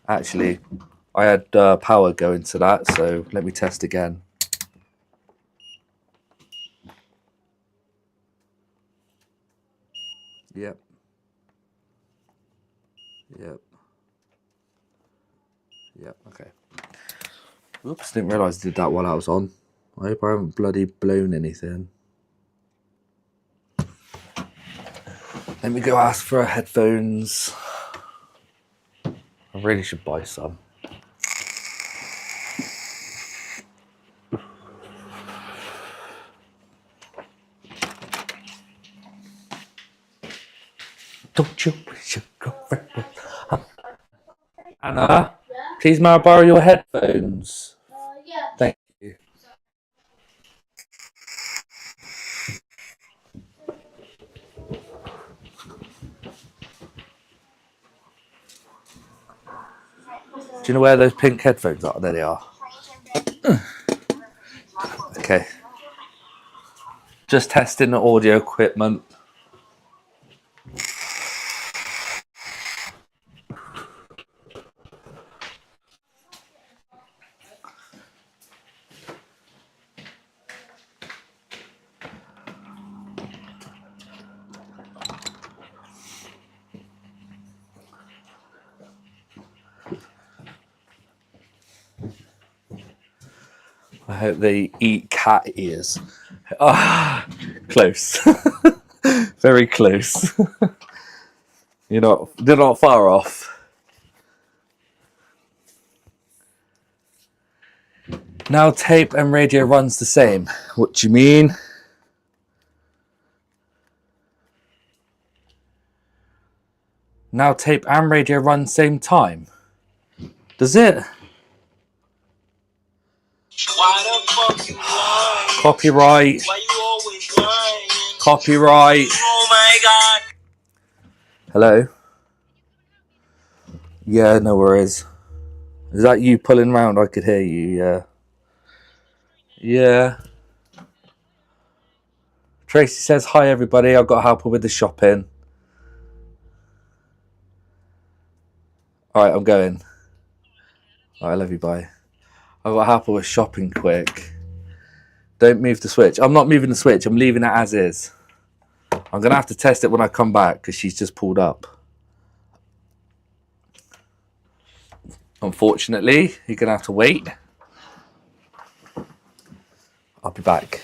Actually, I had power going to that, so let me test again. Yep. Yep. Yep, okay. Oops, didn't realise I did that while I was on. I hope I haven't bloody blown anything. Let me go ask for headphones. I really should buy some. Don't you wish your girlfriend was... Anna, please may I borrow your headphones? Yeah. Thank you. Do you know where those pink headphones are? There they are. Okay. Just testing the audio equipment. I hope they eat cat ears. Ah, close. Very close. They're not far off. Now tape and radio runs the same. What do you mean? Now tape and radio run same time. Does it? Copyright. Copyright. Oh my god. Hello? Yeah, no worries. Is that you pulling around? I could hear you, yeah. Yeah. Tracy says, hi everybody, I've got to help her with the shopping. Alright, I'm going. Alright, I love you, bye. I've got to help her with shopping quick. Don't move the switch. I'm not moving the switch, I'm leaving it as is. I'm going to have to test it when I come back because she's just pulled up. Unfortunately, you're going to have to wait. I'll be back.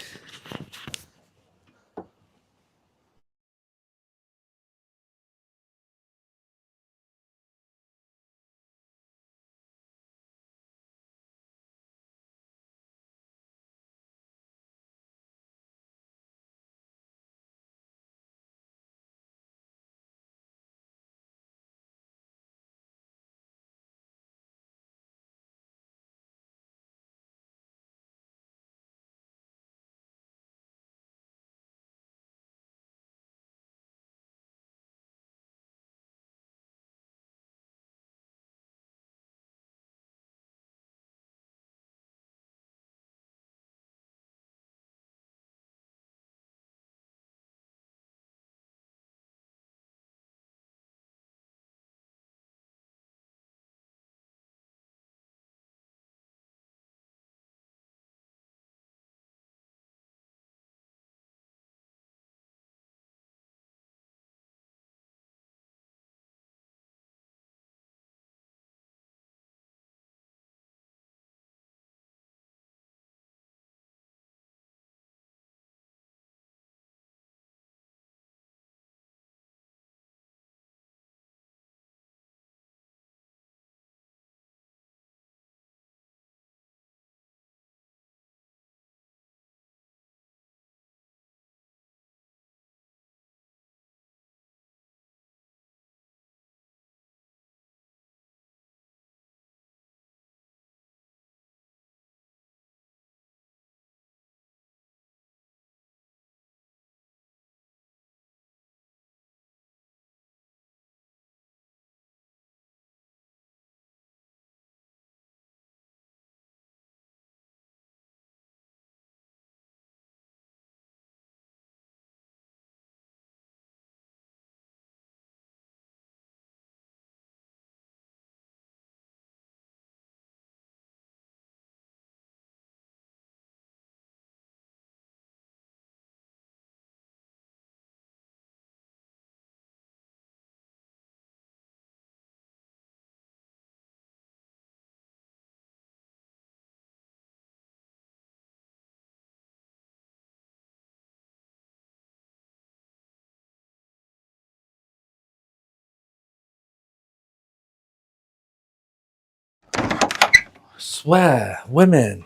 Swear, women.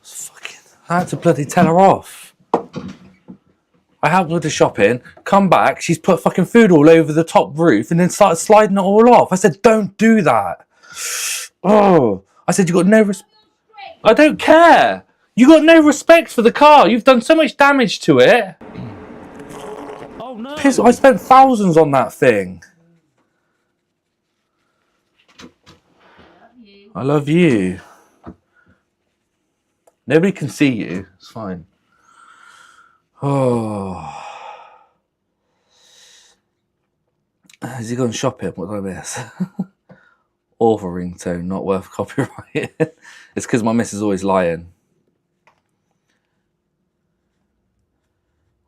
Fucking, I had to bloody tell her off. I helped with the shopping, come back, she's put fucking food all over the top roof and then started sliding it all off. I said, don't do that. Oh, I said, you got no respect. I don't care. You got no respect for the car. You've done so much damage to it. Oh no! Piss, I spent thousands on that thing. I love you. Nobody can see you. It's fine. Oh. Has he gone shopping? What did I miss? Awful ringtone, not worth copyright. It's because my miss is always lying.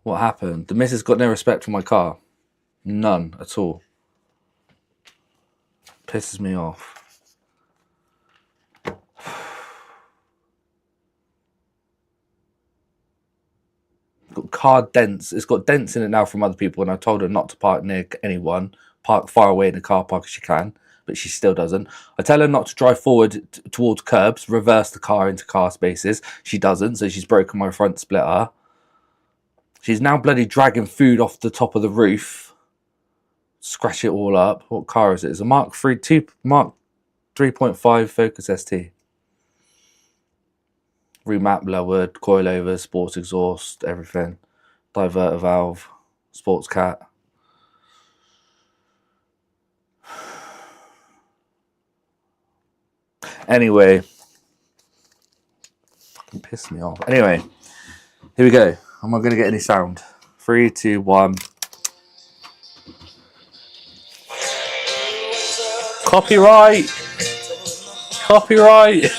What happened? The missus got no respect for my car. None at all. Pisses me off. Got car dents. It's got dents in it now from other people, and I told her not to park near anyone. Park far away in the car park if she can, but she still doesn't. I tell her not to drive forward towards curbs, reverse the car into car spaces. She doesn't, so she's broken my front splitter. She's now bloody dragging food off the top of the roof. Scratch it all up. What car is it? It's a Mark 3.5 Focus ST. Remap lowered, coilover, sports exhaust, everything. Diverter valve, sports cat. Anyway. Fucking pissed me off. Anyway. Here we go. Am I going to get any sound? 3, 2, 1. Copyright! Copyright!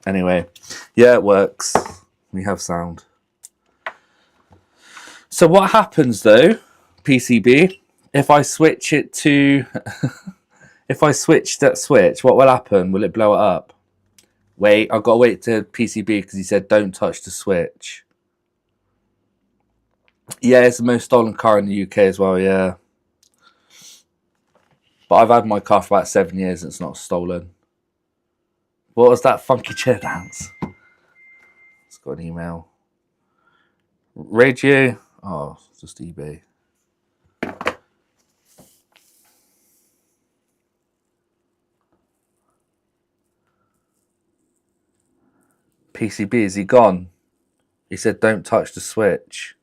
Anyway, yeah, it works. We have sound. So what happens though, PCB, if I switch it to... if I switch that switch, what will happen? Will it blow it up? Wait, I've got to wait to PCB because he said don't touch the switch. Yeah, it's the most stolen car in the UK as well, yeah. But I've had my car for about 7 years and it's not stolen. What was that funky chair dance? It's got an email. Radio. Oh, it's just eBay. PCB, is he gone? He said don't touch the switch.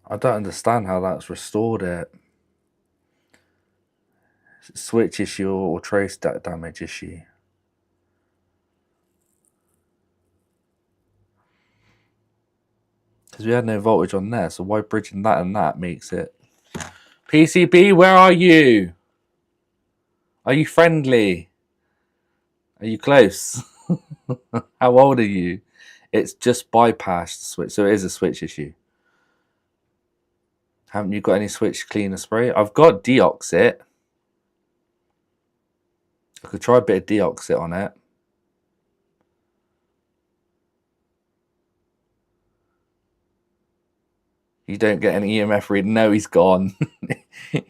I don't understand how that's restored it. Switch issue or trace damage issue. Because we had no voltage on there, so why bridging that and that makes it... PCB, where are you? Are you friendly? Are you close? How old are you? It's just bypassed the switch, so it is a switch issue. Haven't you got any switch cleaner spray? I've got Deoxit. I could try a bit of Deoxit on it. You don't get any EMF reading. No, he's gone.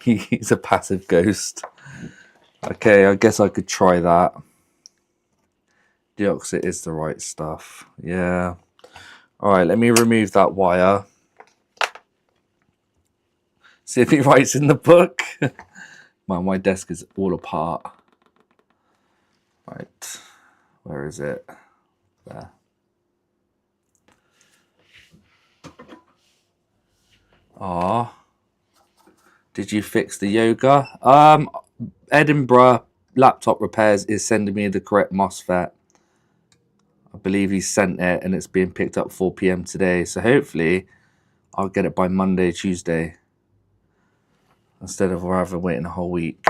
He's a passive ghost. Okay, I guess I could try that. Deoxit is the right stuff. Yeah. All right, let me remove that wire. See if he writes in the book. Man, my desk is all apart. Right. Where is it? There. Ah. Did you fix the yoga? Edinburgh Laptop Repairs is sending me the correct MOSFET. I believe he sent it and it's being picked up 4 PM today. So hopefully I'll get it by Monday, Tuesday. Instead of rather waiting a whole week.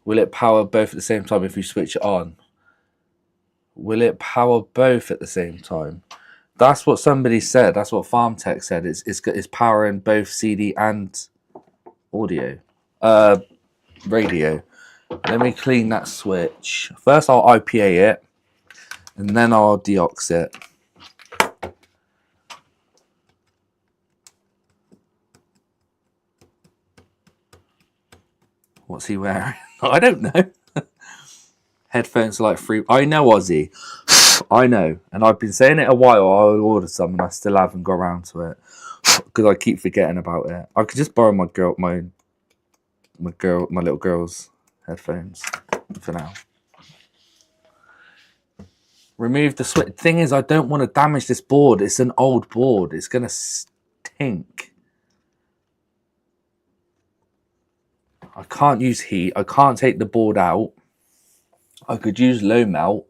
Will it power both at the same time if you switch it on? Will it power both at the same time? That's what somebody said. That's what FarmTech said. It's powering both CD and audio. Radio. Let me clean that switch. First I'll IPA it. And then I'll deox it. What's he wearing? I don't know. Headphones are like free. I know, Ozzy. I know. And I've been saying it a while. I'll order some and I still haven't got around to it. Because I keep forgetting about it. I could just borrow my little girl's headphones for now. Remove the switch. Thing is, I don't want to damage this board. It's an old board. It's going to stink. I can't use heat. I can't take the board out. I could use low melt.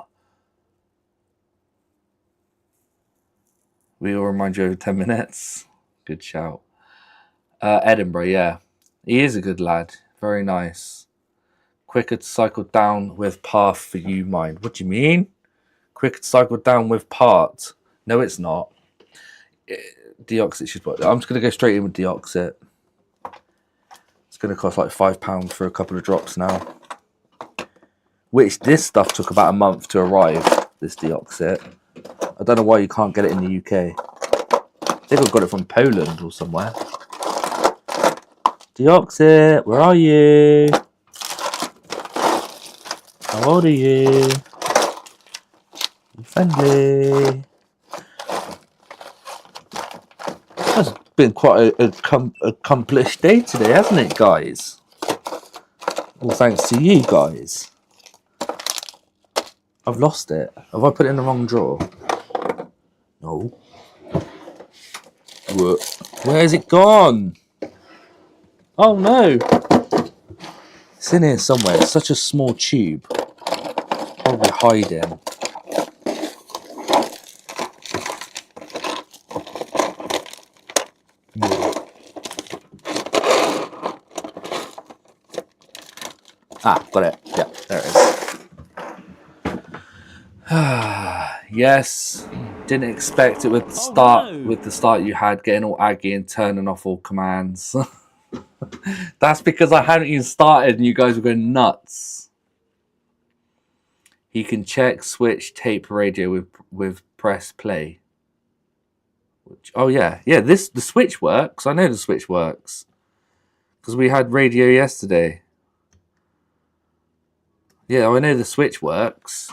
We'll remind you over 10 minutes. Good shout. Edinburgh, yeah. He is a good lad. Very nice. Quicker to cycle down with path for you, mind. What do you mean? Quicker to cycle down with part. No, it's not. Deoxit should work. I'm just going to go straight in with Deoxit. It's going to cost like £5 for a couple of drops now. Which this stuff took about a month to arrive, this Deoxit. I don't know why you can't get it in the UK. I think I've got it from Poland or somewhere. Deoxit, where are you? How old are you? Friendly. That's been quite a accomplished day today, hasn't it, guys? All thanks to you guys. I've lost it. Have I put it in the wrong drawer? No. Where has it gone? Oh no. It's in here somewhere. It's such a small tube. Probably hiding. Ah, got it. Yeah, there it is. Yes. Didn't expect it with the start with the start you had, getting all aggy and turning off all commands. That's because I hadn't even started and you guys were going nuts. He can check switch tape radio with press play. Oh yeah. Yeah, the switch works. I know the switch works. Because we had radio yesterday. Yeah, I know the switch works.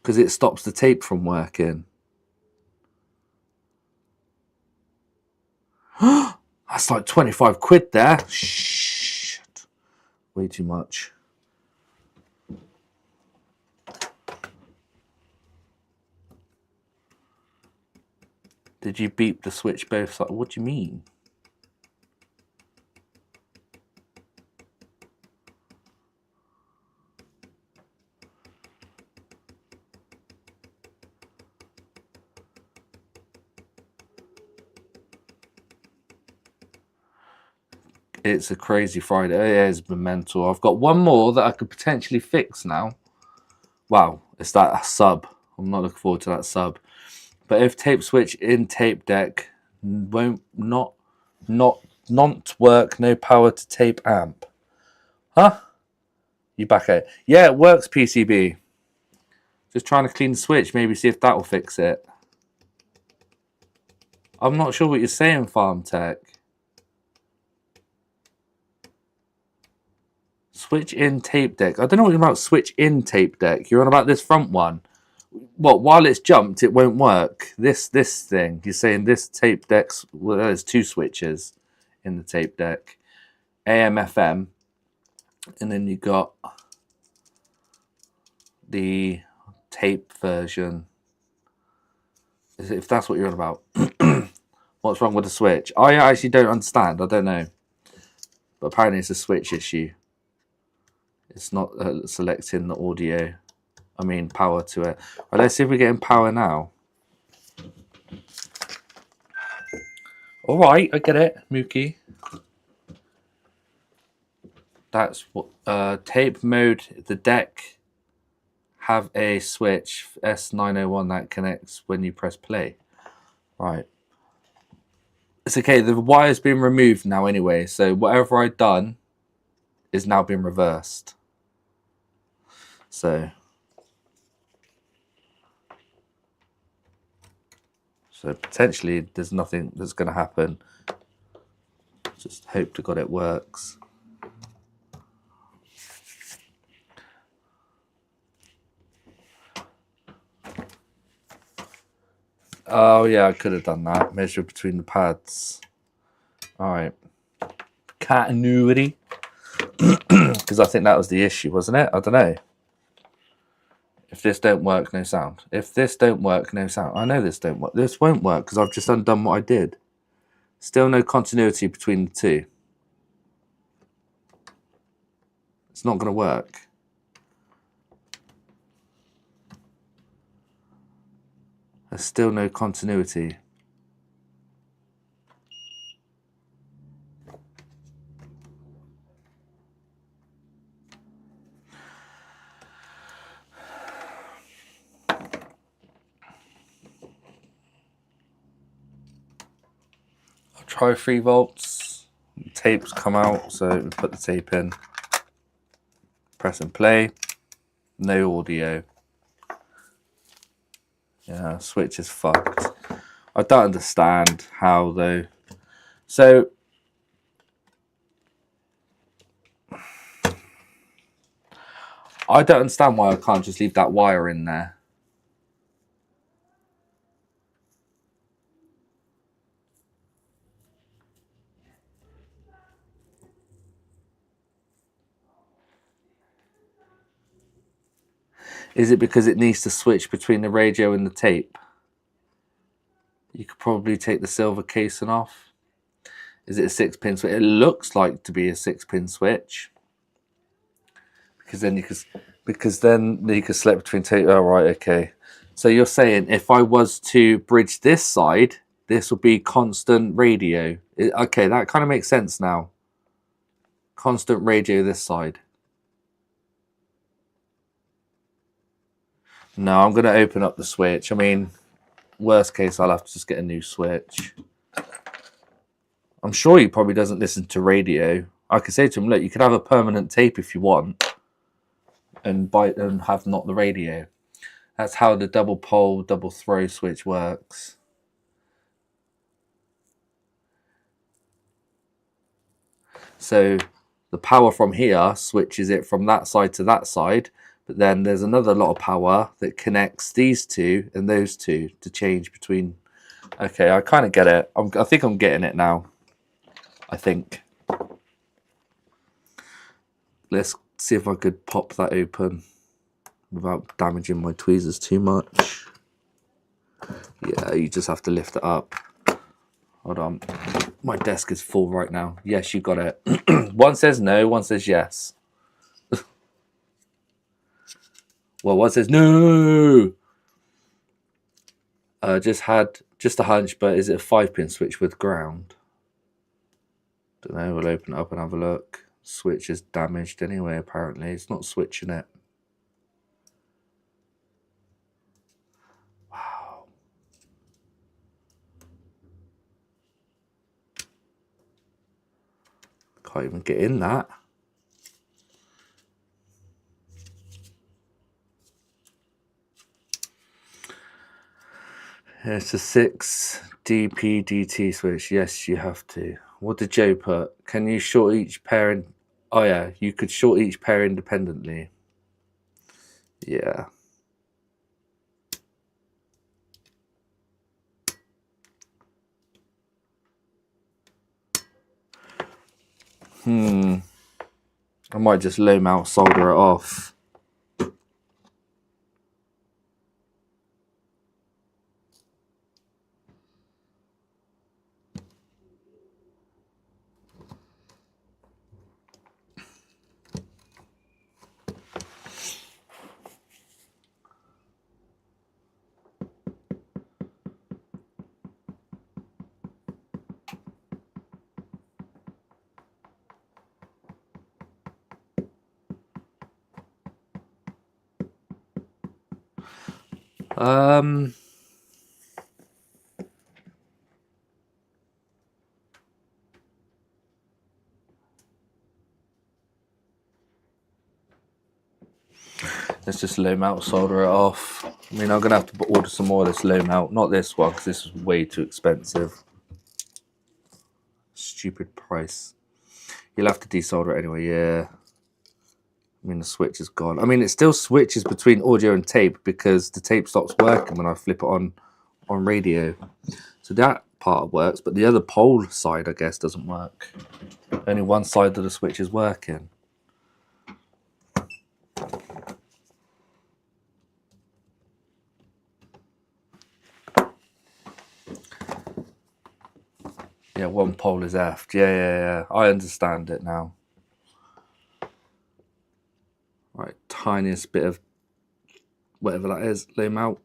Because it stops the tape from working. That's like 25 quid there. Shit. Way too much. Did you beep the switch both sides? What do you mean? It's a crazy Friday. It has been mental. I've got one more that I could potentially fix now. Wow, it's that sub. I'm not looking forward to that sub. But if tape switch in tape deck won't not work, no power to tape amp. Huh? You back at it. Yeah, it works, PCB. Just trying to clean the switch, maybe see if that will fix it. I'm not sure what you're saying, Farm Tech. Switch in tape deck. I don't know what you're about switch in tape deck. You're on about this front one. What, while it's jumped, it won't work. This thing. You're saying this tape deck's... Well, there's two switches in the tape deck. AM, FM. And then you got the tape version. If that's what you're on about. What's wrong with the switch? I actually don't understand. I don't know. But apparently it's a switch issue. It's not selecting the audio. I mean, power to it. Right, let's see if we're getting power now. All right, I get it, Mookie. That's what tape mode. The deck have a switch S901 that connects when you press play. Right. It's okay. The wire's been removed now anyway, so whatever I've done is now been reversed. So potentially there's nothing that's going to happen. So Just hope to God it works. Oh yeah, I could have done that. Measure between the pads. All right. Continuity. Because I think that was the issue, wasn't it? I don't know. If this don't work, no sound. If this don't work, no sound. I know this don't work. This won't work because I've just undone what I did. Still no continuity between the two. It's not going to work. There's still no continuity. I'll try 3 volts. The tape's come out, so we put the tape in. Press and play. No audio. Yeah, switch is fucked. I don't understand how though. So I don't understand why I can't just leave that wire in there. Is it because it needs to switch between the radio and the tape? You could probably take the silver casing off. Is it a 6-pin switch? It looks like to be a 6-pin switch. Because then you could select between tape. Oh right, okay. So you're saying if I was to bridge this side, this will be constant radio. Okay, that kind of makes sense now. Constant radio this side. No, I'm going to open up the switch. I mean, worst case, I'll have to just get a new switch. I'm sure he probably doesn't listen to radio. I could say to him, look, you could have a permanent tape if you want and bite and have not the radio. That's how the double pole, double throw switch works. So the power from here switches it from that side to that side. But then there's another lot of power that connects these two and those two to change between. Okay, I kind of get it. I think I'm getting it now. I think. Let's see if I could pop that open without damaging my tweezers too much. Yeah, you just have to lift it up. Hold on. My desk is full right now. Yes, you got it. One says no, one says yes. Well, one says no. Just a hunch, but is it a 5-pin switch with ground? Don't know. We'll open it up and have a look. Switch is damaged anyway. Apparently, it's not switching it. Wow. Can't even get in that. It's a 6 DP-DT switch. Yes, you have to. What did Joe put? Can you short each pair in? Oh yeah, you could short each pair independently. Yeah. I might just low mount solder it off. Let's just low mount solder it off. I mean, I'm going to have to order some more of this low mount. Not this one, because this is way too expensive. Stupid. stupid price. You'll have to desolder it anyway, yeah. I mean, the switch is gone. I mean, it still switches between audio and tape because the tape stops working when I flip it on radio. So that part works, but the other pole side, I guess, doesn't work. Only one side of the switch is working. Yeah, one pole is effed. Yeah. I understand it now. Right, tiniest bit of whatever that is, low mount.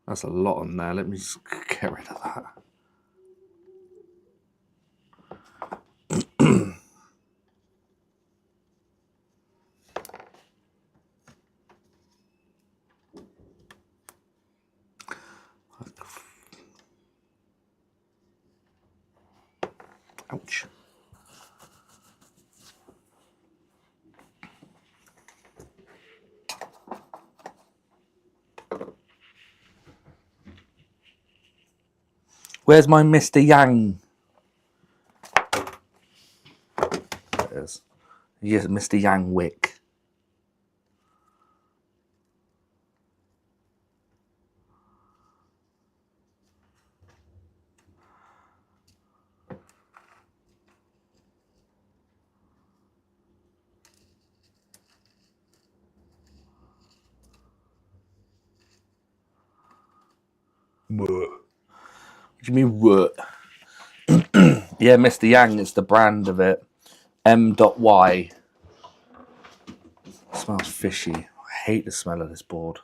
That's a lot on there. Let me just get rid of that. Ouch. Where's my Mr. Yang? There it is. Yes, Mr. Yang wick. What do you mean, what? Yeah, Mr. Yang is the brand of it. M.Y. Smells fishy. I hate the smell of this board.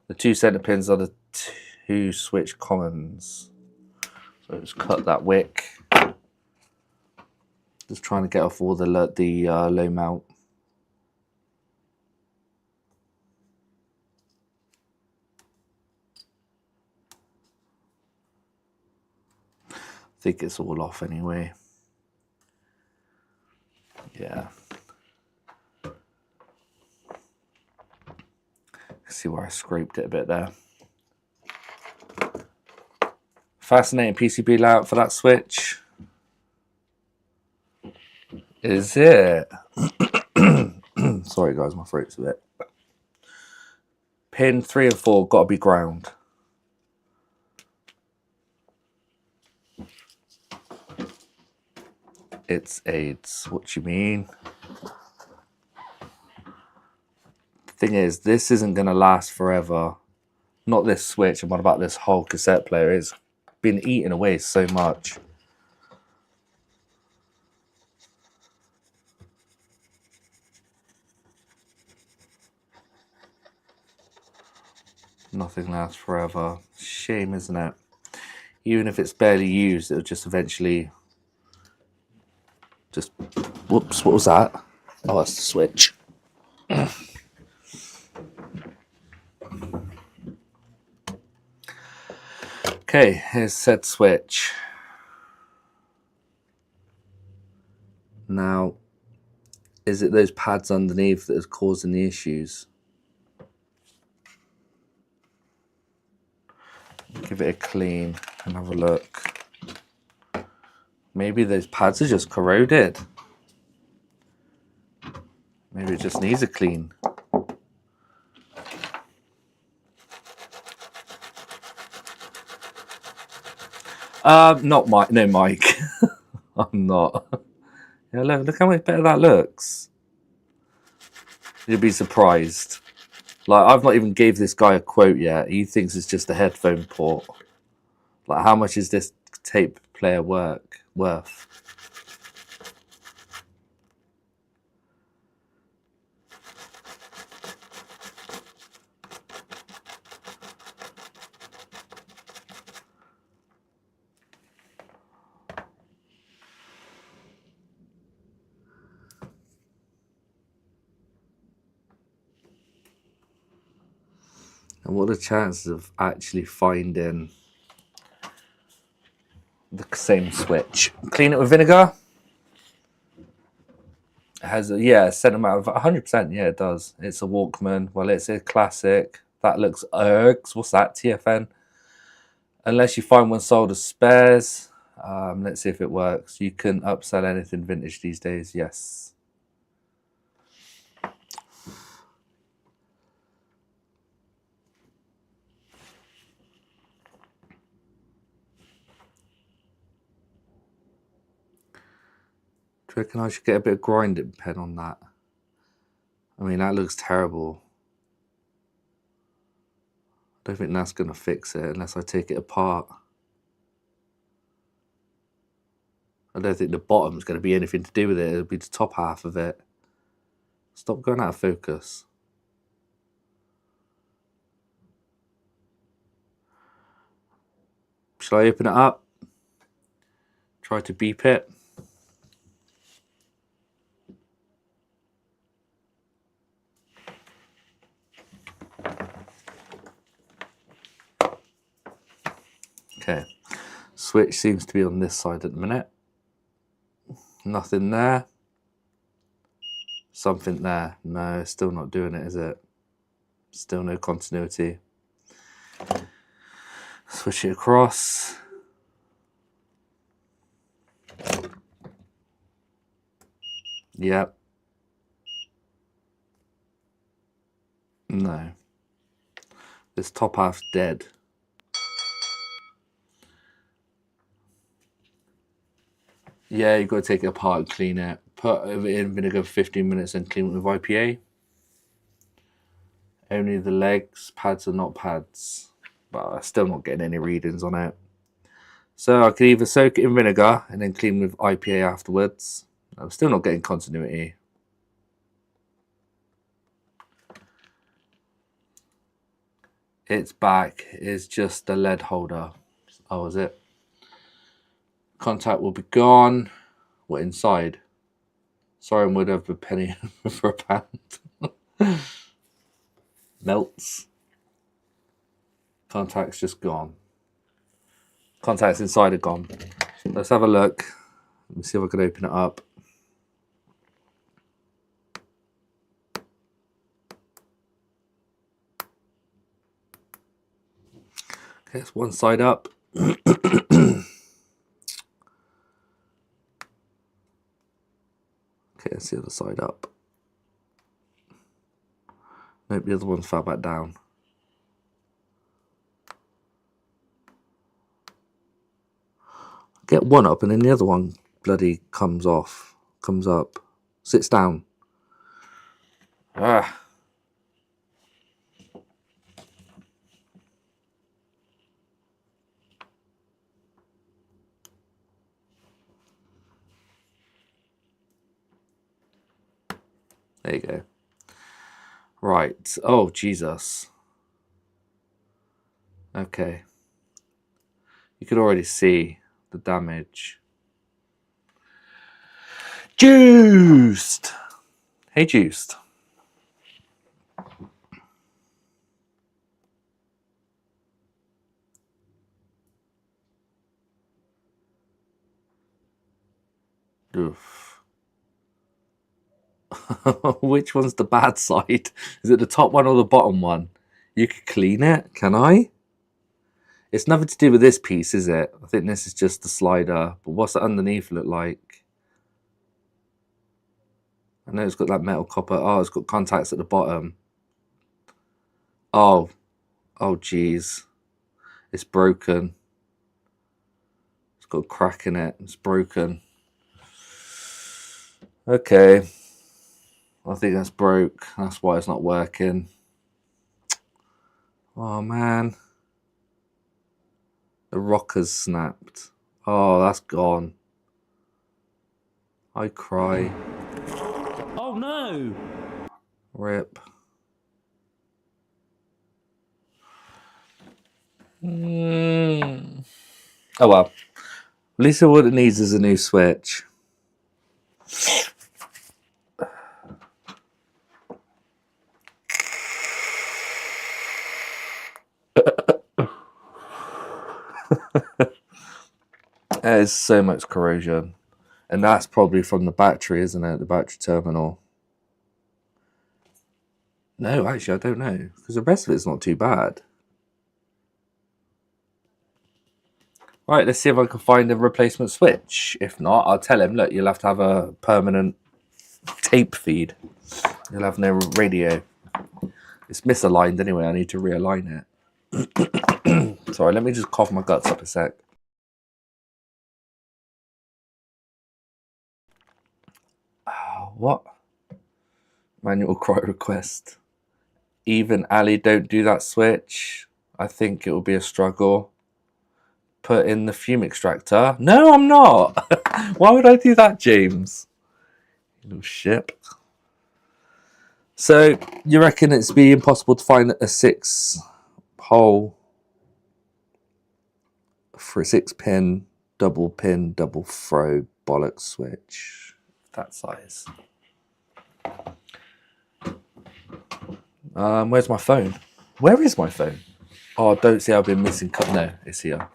The 2 center pins are the 2 switch commons. So just cut that wick. Just trying to get off all the low mount. I think it's all off anyway. Yeah. See where I scraped it a bit there. Fascinating PCB layout for that switch. Is it? Sorry guys, my throat's a bit. Pin 3 and 4 got to be ground. It's AIDS. What you mean? The thing is, this isn't going to last forever. Not this switch, and what about this whole cassette player? It's been eaten away so much. Nothing lasts forever. Shame, isn't it? Even if it's barely used, it'll just eventually... Just, whoops, what was that? Oh, that's the switch. Okay, here's said switch. Now, is it those pads underneath that is causing the issues? Give it a clean and have a look. Maybe those pads are just corroded. Maybe it just needs a clean. Not Mike. No, Mike. I'm not. Yeah, look how much better that looks. You'd be surprised. Like, I've not even gave this guy a quote yet. He thinks it's just a headphone port. Like, how much is this tape player worth? And what are the chances of actually finding the same switch? Clean it with vinegar. It has a set amount of 100%. Yeah, it does. It's a Walkman. Well, it's a classic. That looks ergs. What's that? TFN. Unless you find one sold as spares. Let's see if it works. You can upsell anything vintage these days. Yes. Do you reckon I should get a bit of grinding pen on that? I mean, that looks terrible. I don't think that's going to fix it unless I take it apart. I don't think the bottom's going to be anything to do with it. It'll be the top half of it. Stop going out of focus. Shall I open it up? Try to beep it. Okay. Switch seems to be on this side at the minute. Nothing there. Something there. No, still not doing it, is it? Still no continuity. Switch it across. Yep. No. This top half's dead. Yeah, you've got to take it apart and clean it. Put it in vinegar for 15 minutes and clean it with IPA. Only the legs, pads are not pads. But I'm still not getting any readings on it. So I could either soak it in vinegar and then clean with IPA afterwards. I'm still not getting continuity. It's back. It's just the lead holder. Oh, is it? Contact will be gone. What inside? Sorry, I would have a penny for a pound. Melts. Contact's just gone. Contacts inside are gone. Let's have a look. Let me see if I can open it up. Okay, it's one side up. Okay, let's see the other side up. Nope, the other one fell back down. Get one up and then the other one bloody comes off, comes up, sits down. Ah. There you go. Right. Oh, Jesus. Okay. You could already see the damage. Juiced! Hey, Juiced. Oof. Which one's the bad side? Is it the top one or the bottom one? You could clean it, can I? It's nothing to do with this piece, is it? I think this is just the slider. But what's it underneath look like? I know it's got that metal copper. Oh, it's got contacts at the bottom. Oh. Oh, geez. It's broken. It's got a crack in it. It's broken. Okay. I think that's broke. That's why it's not working. Oh, man. The rocker's snapped. Oh, that's gone. I cry. Oh no! Rip. Oh well. At least what it needs is a new switch. There's so much corrosion. And that's probably from the battery, isn't it? The battery terminal. No, actually, I don't know. Because the rest of it's not too bad. Right, let's see if I can find a replacement switch. If not, I'll tell him, look, you'll have to have a permanent tape feed. You'll have no radio. It's misaligned anyway. I need to realign it. Sorry, let me just cough my guts up a sec. What? Manual cry request. Even Ali, don't do that switch. I think it will be a struggle. Put in the fume extractor. No, I'm not. Why would I do that, James? You little shit. So, you reckon it's be impossible to find a 6-hole for a 6-pin, double throw bollocks switch that size? Where's my phone? Where is my phone? Oh, don't say I've been missing cut. No, it's here.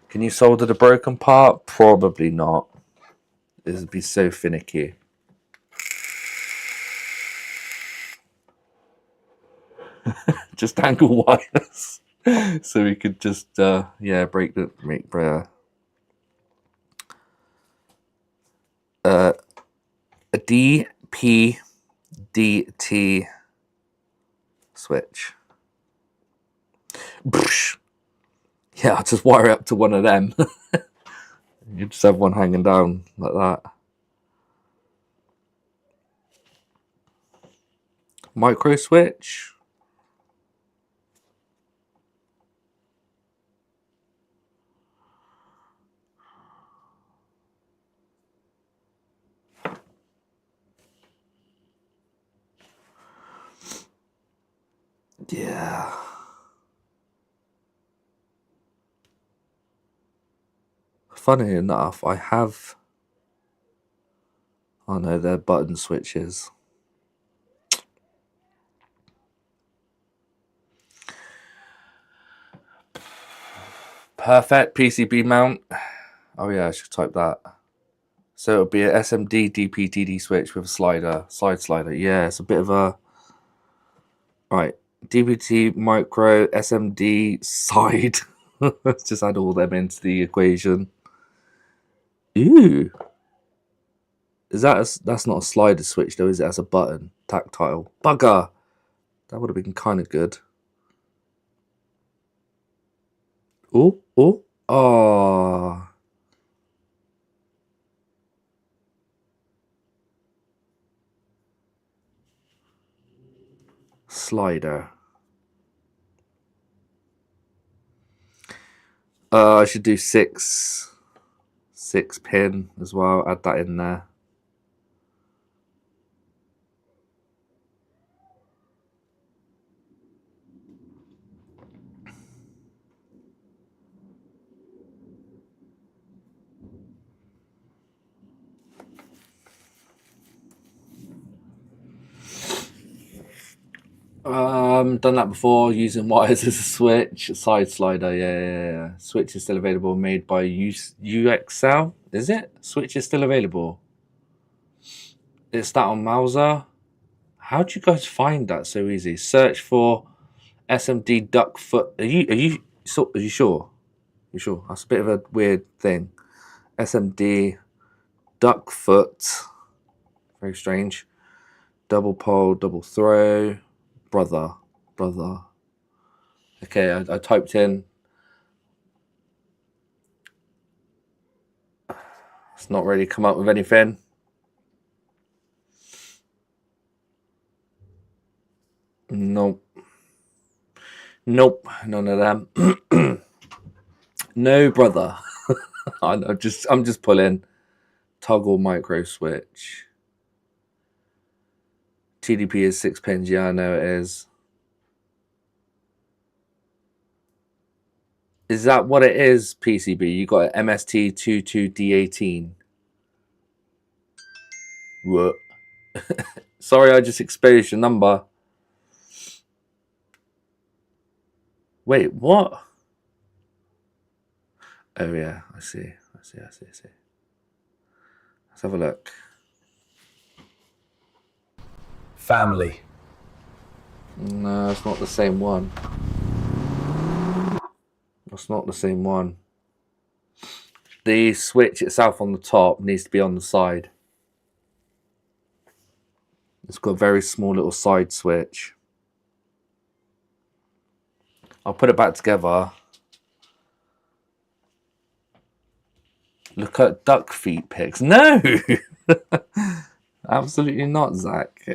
Can you solder the broken part? Probably not. This would be so finicky. Just angle wires. So we could just break a DP-DT switch. Yeah, I'll just wire it up to one of them. You just have one hanging down like that. Micro switch. Yeah. Funny enough, I have... Oh no, they're button switches. Perfect PCB mount. Oh yeah, I should type that. So it'll be an SMD DP-DD switch with a side slider. Yeah, it's a bit of a... Right, DPT micro SMD side. Let's just add all them into the equation. Ooh. Is that that's not a slider switch though, is it? That's a button. Tactile. Bugger. That would have been kind of good. Oh. Oh. Slider. I should do 6-pin as well. Add that in there. Done that before using wires as a switch. Side slider, yeah. Switch is still available, made by UXL. Is it? Switch is still available. It's that on Mauser. How do you guys find that so easy? Search for SMD Duckfoot. Are you sure? You sure? That's a bit of a weird thing. SMD Duckfoot. Very strange. Double pole, double throw. Brother. Okay, I typed in. It's not really come up with anything. Nope, none of them. No, brother. I'm just pulling. Toggle micro switch. TDP is 6 pins. Yeah, I know it is. Is that what it is, PCB? You got an MST22D18. What? Sorry, I just exposed your number. Wait, what? Oh yeah, I see. Let's have a look. Family. No, it's not the same one. That's not the same one. the switch itself on the top needs to be on the side. It's got a very small little side switch. I'll put it back together. Look at duck feet pics. No! Absolutely not, Zach.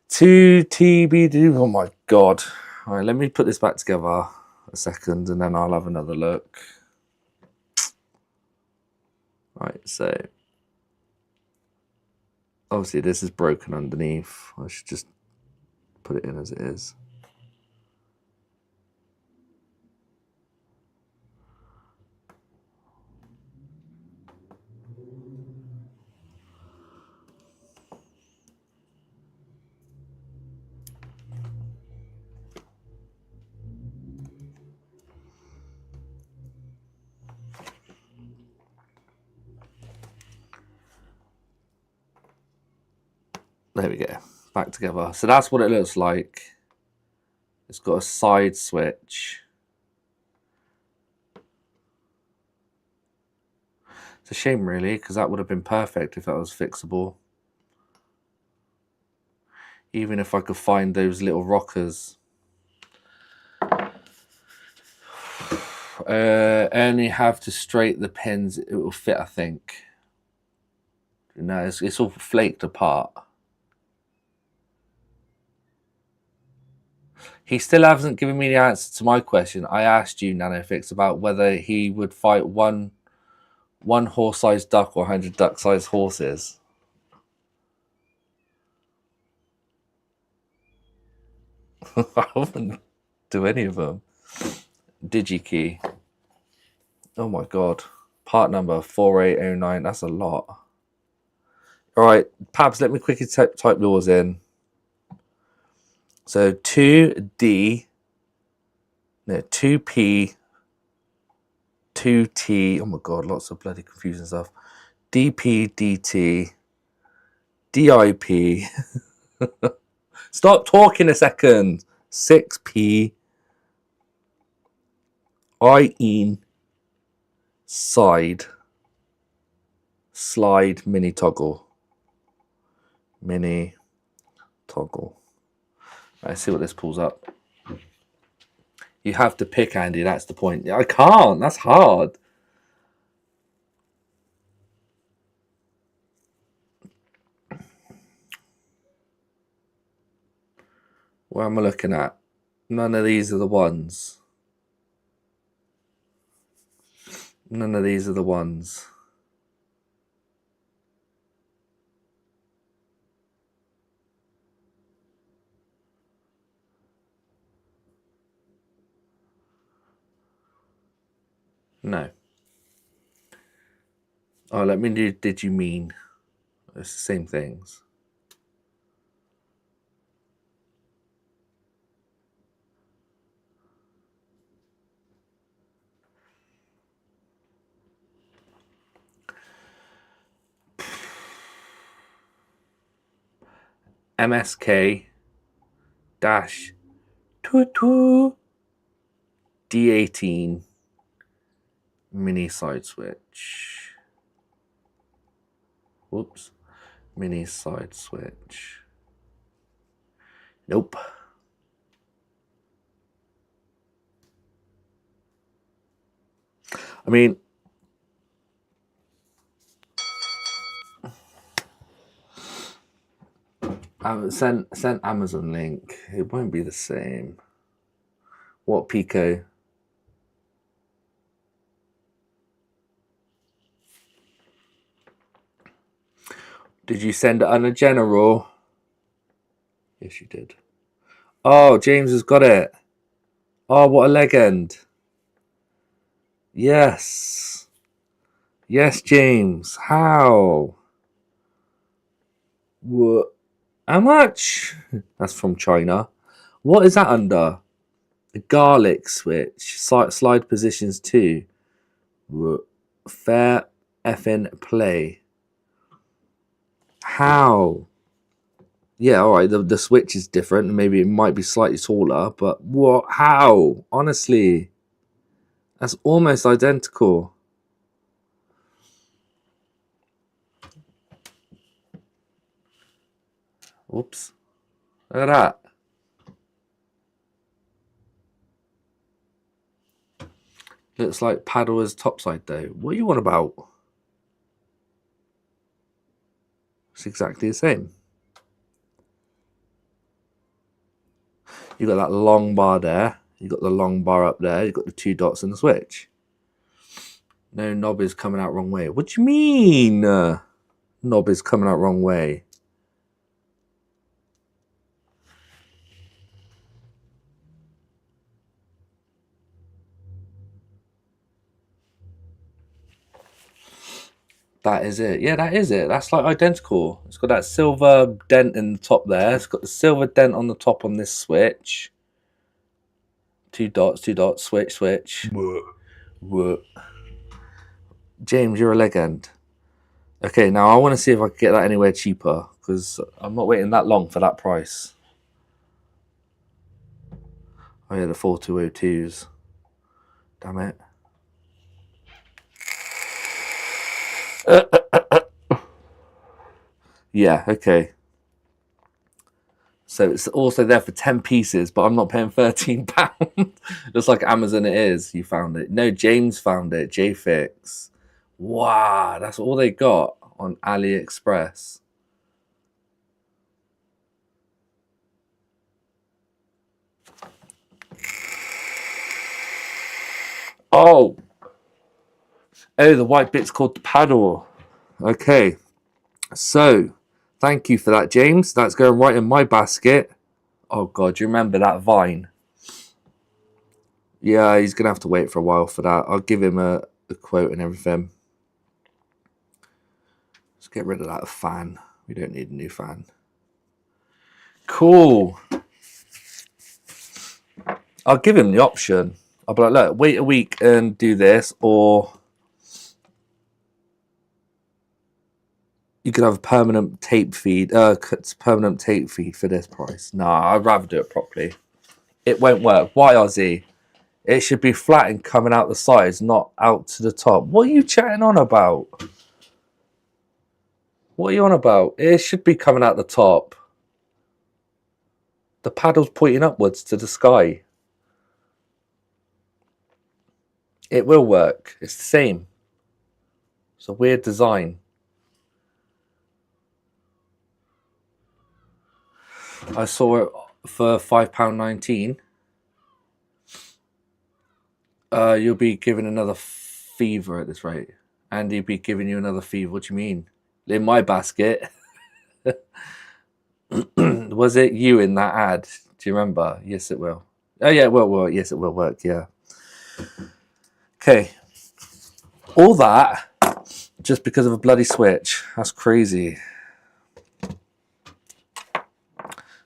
2 TBD. Oh my god. Alright, let me put this back together a second and then I'll have another look. Right, so obviously this is broken underneath. I should just put it in as it is. There we go, back together. So that's what it looks like. It's got a side switch. It's a shame really, because that would have been perfect if that was fixable. Even if I could find those little rockers. Only have to straighten the pins, it will fit, I think. No, it's all flaked apart. He still hasn't given me the answer to my question. I asked you, NanoFix, about whether he would fight one horse-sized duck or 100 duck-sized horses. I wouldn't do any of them. DigiKey. Oh my god. Part number 4809. That's a lot. Alright, Pabs, let me quickly type yours in. So 2D, no, 2P, 2T, oh my god, lots of bloody confusing stuff. DP, DT, DIP, stop talking a second. 6P, IE, slide, mini toggle. Let's see what this pulls up. You have to pick, Andy. That's the point. I can't. That's hard. What am I looking at? None of these are the ones. None of these are the ones. No. Oh, let me do did you mean? It's the same things. MSK dash D18 mini side switch. Whoops. Mini side switch. Nope. I mean, send Amazon link. It won't be the same. What Pico? Did you send it on a general? Yes, you did. Oh, James has got it. Oh, what a legend. Yes. Yes, James. How? What? How much? That's from China. What is that under? A garlic switch. Slide positions 2. Fair effing play. How? Yeah, all right. The switch is different. Maybe it might be slightly taller, but what? How? Honestly. That's almost identical. Whoops. Look at that. Looks like Paddler's topside though. What are you on about? It's exactly the same. You got that long bar there. You got the long bar up there. You got the 2 dots and the switch. No knob is coming out wrong way. What do you mean? Knob is coming out wrong way. That is it. Yeah, that is it. That's like identical. It's got that silver dent in the top there. It's got the silver dent on the top on this switch. 2 dots, switch. Whoa. James, you're a legend. Okay, now I want to see if I can get that anywhere cheaper, because I'm not waiting that long for that price. Oh yeah, the 4202s. Damn it. Yeah, okay. So it's also there for 10 pieces, but I'm not paying £13. Just like Amazon it is. You found it. No, James found it. JFix. Wow, that's all they got on AliExpress. Oh, the white bit's called the paddle. Okay, so thank you for that, James. That's going right in my basket. Oh God, do you remember that Vine? Yeah, he's gonna have to wait for a while for that. I'll give him a quote and everything. Let's get rid of that fan. We don't need a new fan. Cool. I'll give him the option. I'll be like, look, wait a week and do this, or you could have a permanent tape feed. Permanent tape feed for this price. Nah, I'd rather do it properly. It won't work. Why, Ozzy? It should be flat and coming out the sides, not out to the top. What are you chatting on about? What are you on about? It should be coming out the top. The paddle's pointing upwards to the sky. It will work. It's the same. It's a weird design. I saw it for £5.19. You'll be given another fever at this rate. And he'll be giving you another fever. What do you mean? In my basket. Was it you in that ad? Do you remember? Yes, it will. Oh, yeah, it will work. Yes, it will work. Yeah. Okay. All that just because of a bloody switch. That's crazy.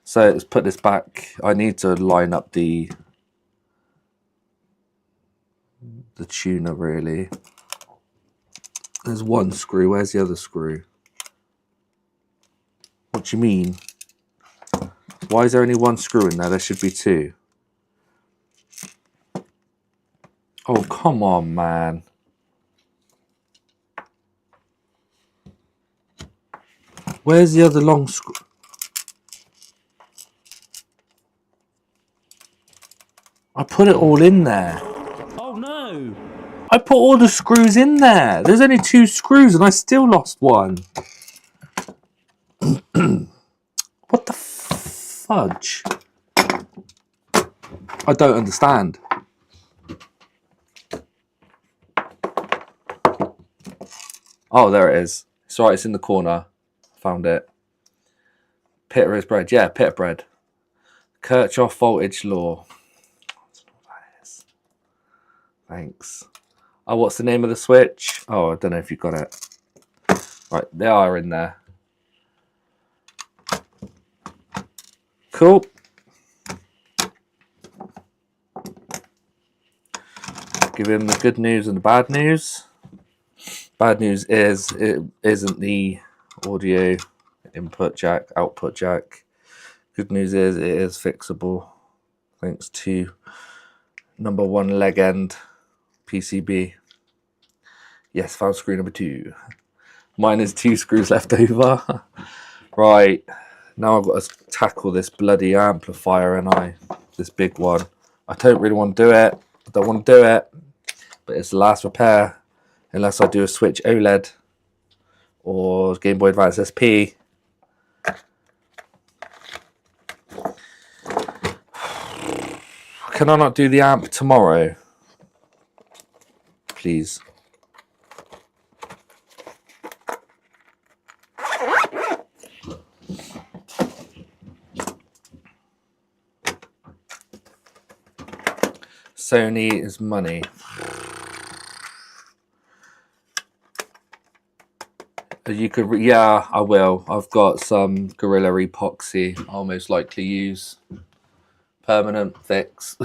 So let's put this back. I need to line up the tuner, really. There's one screw. Where's the other screw? What do you mean? Why is there only one screw in there? There should be 2. Oh, come on, man. Where's the other long screw? I put it all in there. Oh no! I put all the screws in there. There's only 2 screws and I still lost one. What the fudge? I don't understand. Oh, there it is. It's alright, it's in the corner. Found it. Pita bread. Yeah, pita bread. Kirchhoff voltage law. That's what that is. Thanks. Oh, what's the name of the switch? Oh, I don't know if you got it. Right, they are in there. Cool. Give him the good news and the bad news. Bad news is it isn't the audio input jack, output jack. Good news is it is fixable. Thanks to number 1 leg end. PCB. Yes, found screw number 2. Mine is 2 screws left over. Right. Now I've got to tackle this bloody amplifier, and this big one. I don't really want to do it. I don't want to do it. But it's the last repair. Unless I do a Switch OLED or Game Boy Advance SP. Can I not do the amp tomorrow? Please. Sony is money. You could, yeah, I will. I've got some Gorilla epoxy. I'll most likely use permanent fix.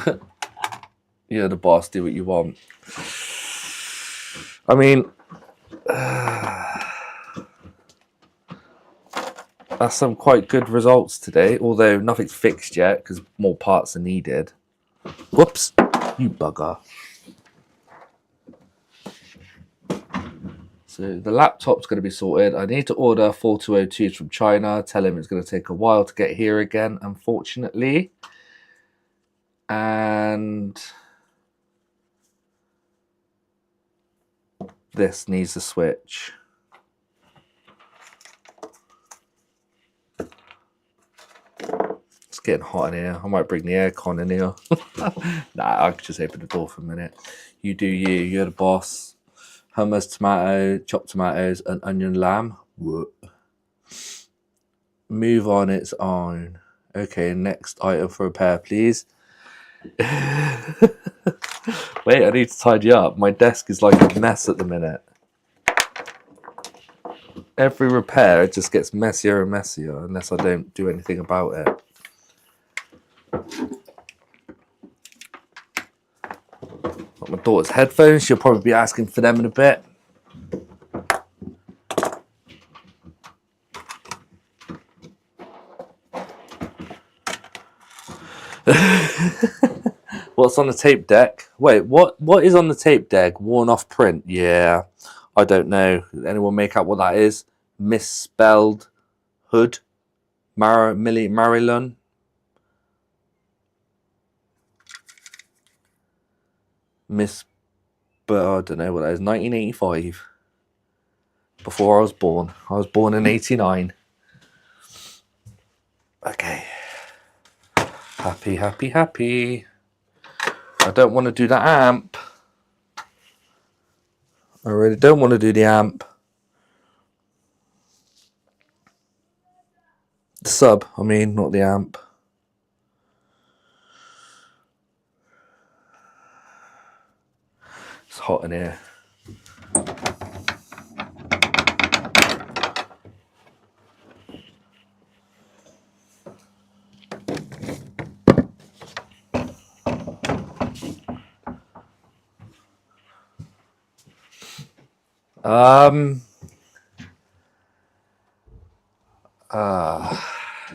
You're the boss. Do what you want. I mean, that's some quite good results today. Although nothing's fixed yet because more parts are needed. Whoops, you bugger. So the laptop's going to be sorted. I need to order 4202s from China. Tell him it's going to take a while to get here again, unfortunately. And this needs a switch. It's getting hot in here. I might bring the aircon in here. Nah, I could just open the door for a minute. You do you. You're the boss. Hummus, tomato, chopped tomatoes, and onion lamb. Whoop. Move on its own. Okay, next item for repair, please. Wait, I need to tidy up. My desk is like a mess at the minute. Every repair, it just gets messier and messier unless I don't do anything about it. Got my daughter's headphones. She'll probably be asking for them in a bit. What's on the tape deck? Wait, what is on the tape deck? Worn off print? Yeah, I don't know. Anyone make out what that is? Misspelled hood? Marilyn? But I don't know what that is. 1985. Before I was born. I was born in 89. Okay. Happy, happy, happy. I don't want to do the amp. I really don't want to do the amp. The sub, I mean, not the amp. It's hot in here.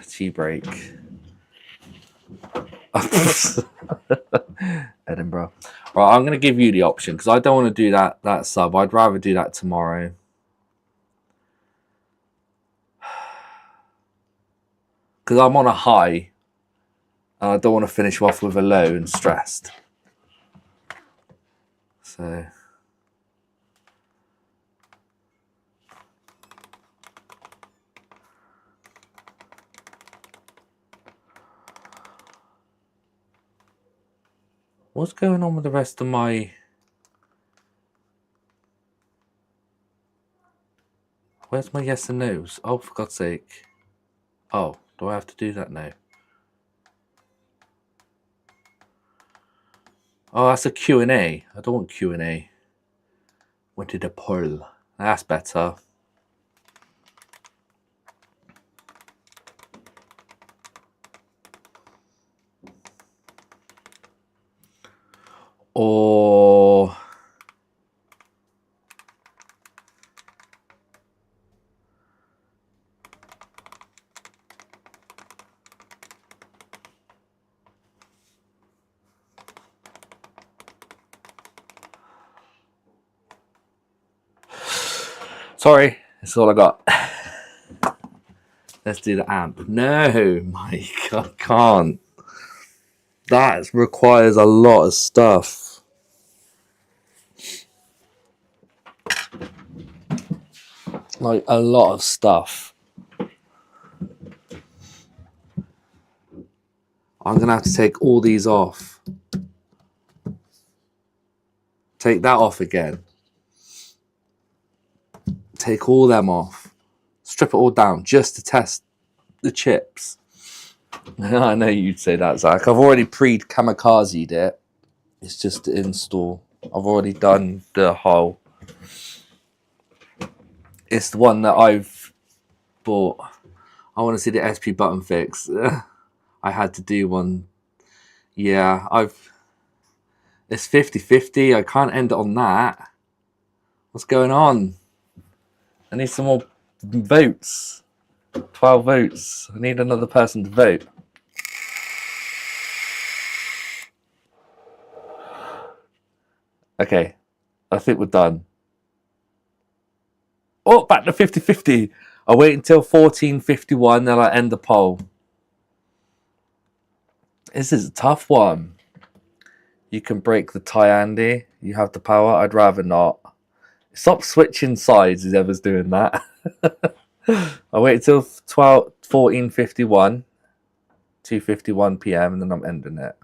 Tea break. Edinburgh. Right, I'm going to give you the option because I don't want to do that sub. I'd rather do that tomorrow. Because I'm on a high. And I don't want to finish off with a low and stressed. So... What's going on with the rest of my... Where's my yes and no's? Oh, for God's sake. Oh, do I have to do that now? Oh, that's a Q&A. I don't want Q&A. Wanted a poll. That's better. Or... Sorry, that's all I got. Let's do the amp. No, Mike, I can't. That requires a lot of stuff. Like, a lot of stuff. I'm going to have to take all these off. Take that off again. Take all them off. Strip it all down just to test the chips. I know you'd say that, Zach. I've already pre-kamikazed it. It's just to install. I've already done the whole. It's the one that I've bought. I want to see the SP button fix. I had to do one. Yeah, it's 50-50. I can't end it on that. What's going on? I need some more votes. 12 votes. I need another person to vote. Okay. I think we're done. Oh, back to 50-50. I'll wait until 14:51, then I'll end the poll. This is a tough one. You can break the tie, Andy. You have the power. I'd rather not. Stop switching sides, whoever's doing that. I'll wait until 14:51, 2:51 p.m, and then I'm ending it.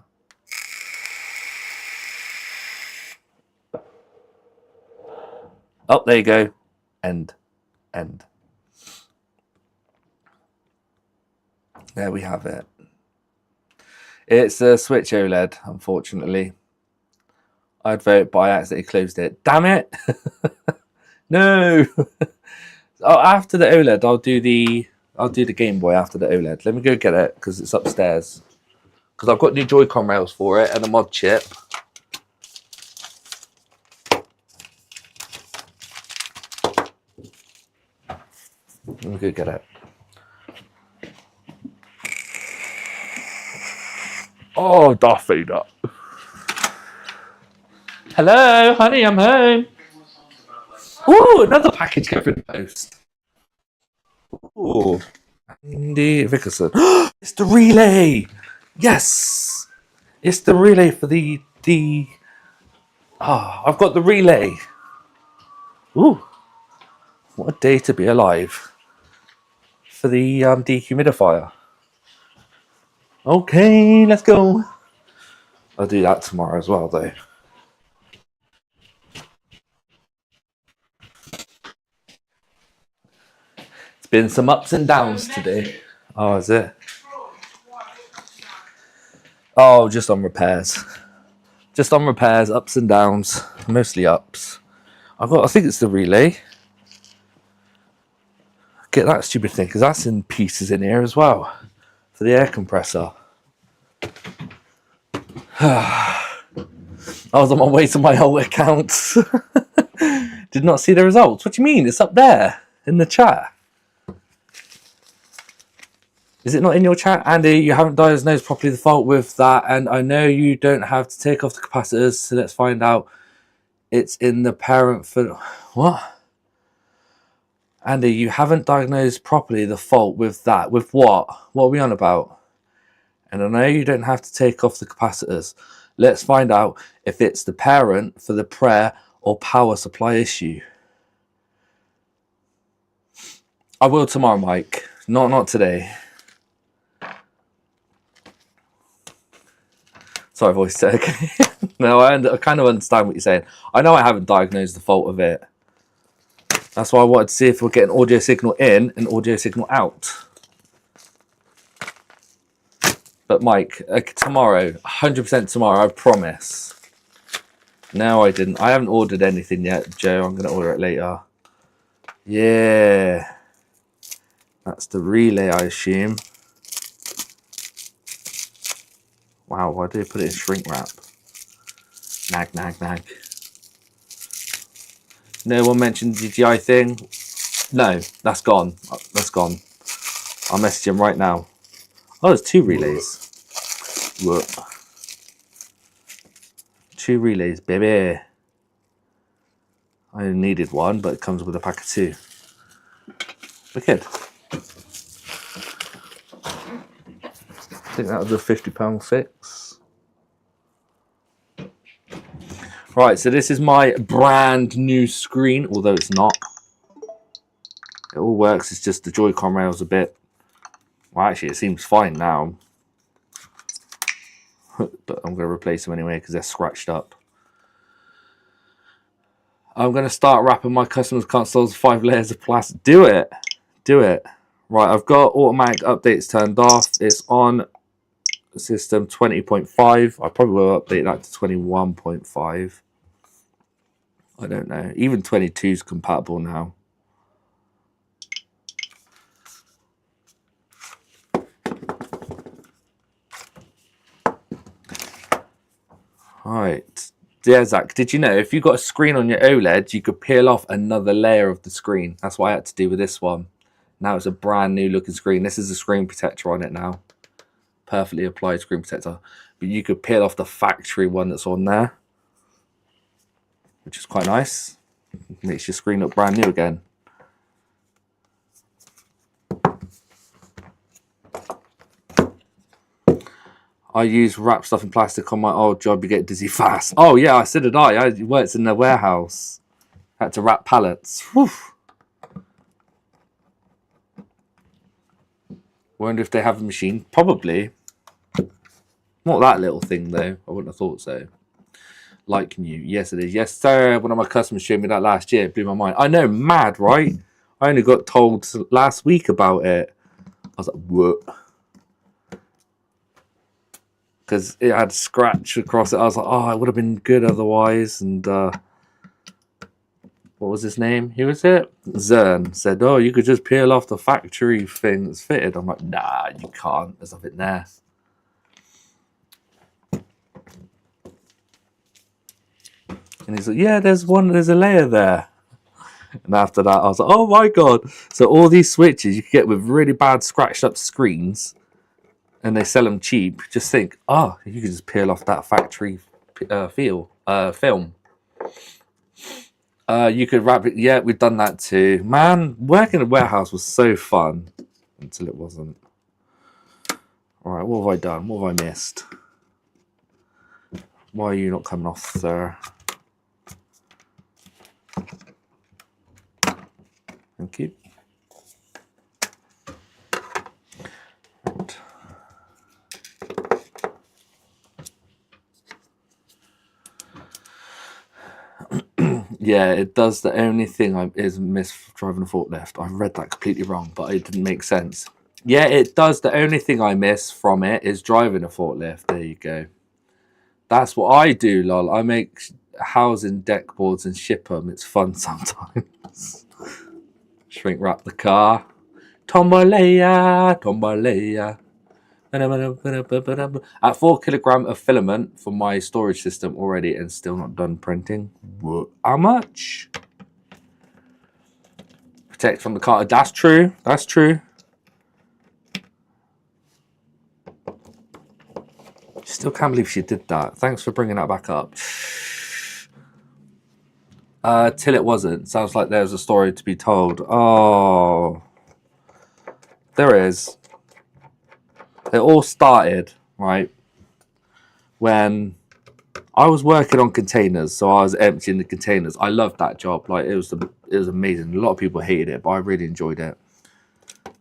Oh, there you go. End. There we have it. It's a Switch OLED, unfortunately. I'd vote, but I accidentally closed it. Damn it! No. Oh, after the OLED, I'll do the Game Boy after the OLED. Let me go get it because it's upstairs. Because I've got new Joy-Con rails for it and a mod chip. Let me go get it. Oh, Darth Vader. Hello, honey, I'm home. Ooh, another package came through the post. Ooh. Andy Vickerson. It's the relay. Yes. It's the relay for the I've got the relay. Ooh. What a day to be alive. For the dehumidifier. Okay, let's go. I'll do that tomorrow as well, though. It's been some ups and downs today. Oh, is it? Oh, just on repairs. Just on repairs, ups and downs. Mostly ups. I think it's the relay. Get that stupid thing, because that's in pieces in here as well. For the air compressor. I was on my way to my whole account. Did not see the results. What do you mean? It's up there in the chat. Is it not in your chat? Andy, you haven't diagnosed properly the fault with that, and I know you don't have to take off the capacitors, so let's find out. It's in the parent for... What? Andy, you haven't diagnosed properly the fault with that. With what? What are we on about? And I know you don't have to take off the capacitors. Let's find out if it's the parent for the prayer or power supply issue. I will tomorrow, Mike. Not today. Sorry, voice tech. No, I kind of understand what you're saying. I know I haven't diagnosed the fault of it. That's why I wanted to see if we're getting audio signal in and audio signal out. But Mike, tomorrow, 100% tomorrow, I promise. No, I didn't. I haven't ordered anything yet, Joe. I'm going to order it later. Yeah. That's the relay, I assume. Wow, why did they put it in shrink wrap? Nag. No one mentioned the DJI thing. No, that's gone. That's gone. I'll message him right now. Oh, there's 2 relays. Whoop. 2 relays, baby. I only needed one, but it comes with a pack of 2. Wicked. I think that was a £50 fix. Right, so this is my brand new screen, although it's not. It all works, it's just the Joy-Con rail's a bit... Well, actually, it seems fine now. But I'm going to replace them anyway because they're scratched up. I'm going to start wrapping my customers' consoles 5 layers of plastic. Do it. Do it. Right, I've got automatic updates turned off. It's on system 20.5. I probably will update that to 21.5. I don't know. Even 22 is compatible now. Right. Yeah, Zach, did you know if you got a screen on your OLED, you could peel off another layer of the screen? That's what I had to do with this one. Now it's a brand new looking screen. This is a screen protector on it now. Perfectly applied screen protector. But you could peel off the factory one that's on there, which is quite nice. Makes your screen look brand new again. I use wrap stuff in plastic on my old job. You get dizzy fast. Oh yeah, I said it. I worked in the warehouse. Had to wrap pallets. Whew. Wonder if they have a machine. Probably. Not that little thing though. I wouldn't have thought so. Like new. Yes, it is. Yes, sir. One of my customers showed me that last year. It blew my mind. I know, mad, right? I only got told last week about it. I was like, what? Because it had scratch across it. I was like, oh, it would have been good otherwise. And what was his name? Who was it? Zern said, oh, you could just peel off the factory thing that's fitted. I'm like, nah, you can't. There's nothing there. And he's like, yeah, there's a layer there. And after that, I was like, oh my God. So all these switches you can get with really bad scratched up screens, and they sell them cheap. Just think, oh, you could just peel off that factory film. You could wrap it. Yeah, we've done that too. Man, working in a warehouse was so fun until it wasn't. All right, what have I done? What have I missed? Why are you not coming off, sir? Thank you. Right. Yeah, it does. The only thing is miss driving a forklift. I read that completely wrong, but it didn't make sense. Yeah, it does. The only thing I miss from it is driving a forklift. There you go. That's what I do, lol. I make housing deck boards and ship them. It's fun sometimes. Shrink wrap the car. Tombalaya, tombalaya. At 4 kilograms of filament for my storage system already and still not done printing. How much? Protect from the car. That's true. That's true. Still can't believe she did that. Thanks for bringing that back up. Till it wasn't. Sounds like there's a story to be told. Oh. There is. It all started, right, when I was working on containers. So I was emptying the containers. I loved that job. Like it was amazing. A lot of people hated it, but I really enjoyed it.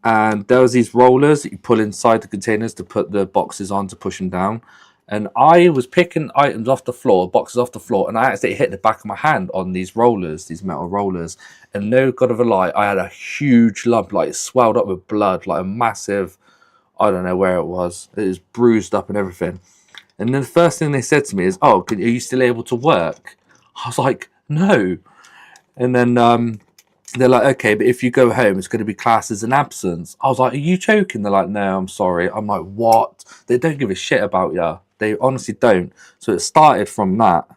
And there was these rollers that you pull inside the containers to put the boxes on to push them down. And I was picking items off the floor, boxes off the floor, and I accidentally hit the back of my hand on these rollers, these metal rollers. And no god of a lie, I had a huge lump, like it swelled up with blood, like a massive, I don't know where it was. It was bruised up and everything. And then the first thing they said to me is, oh, are you still able to work? I was like, no. And then they're like, okay, but if you go home, it's going to be classed as an absence. I was like, are you joking? They're like, no, I'm sorry. I'm like, what? They don't give a shit about you. They honestly don't. So it started from that.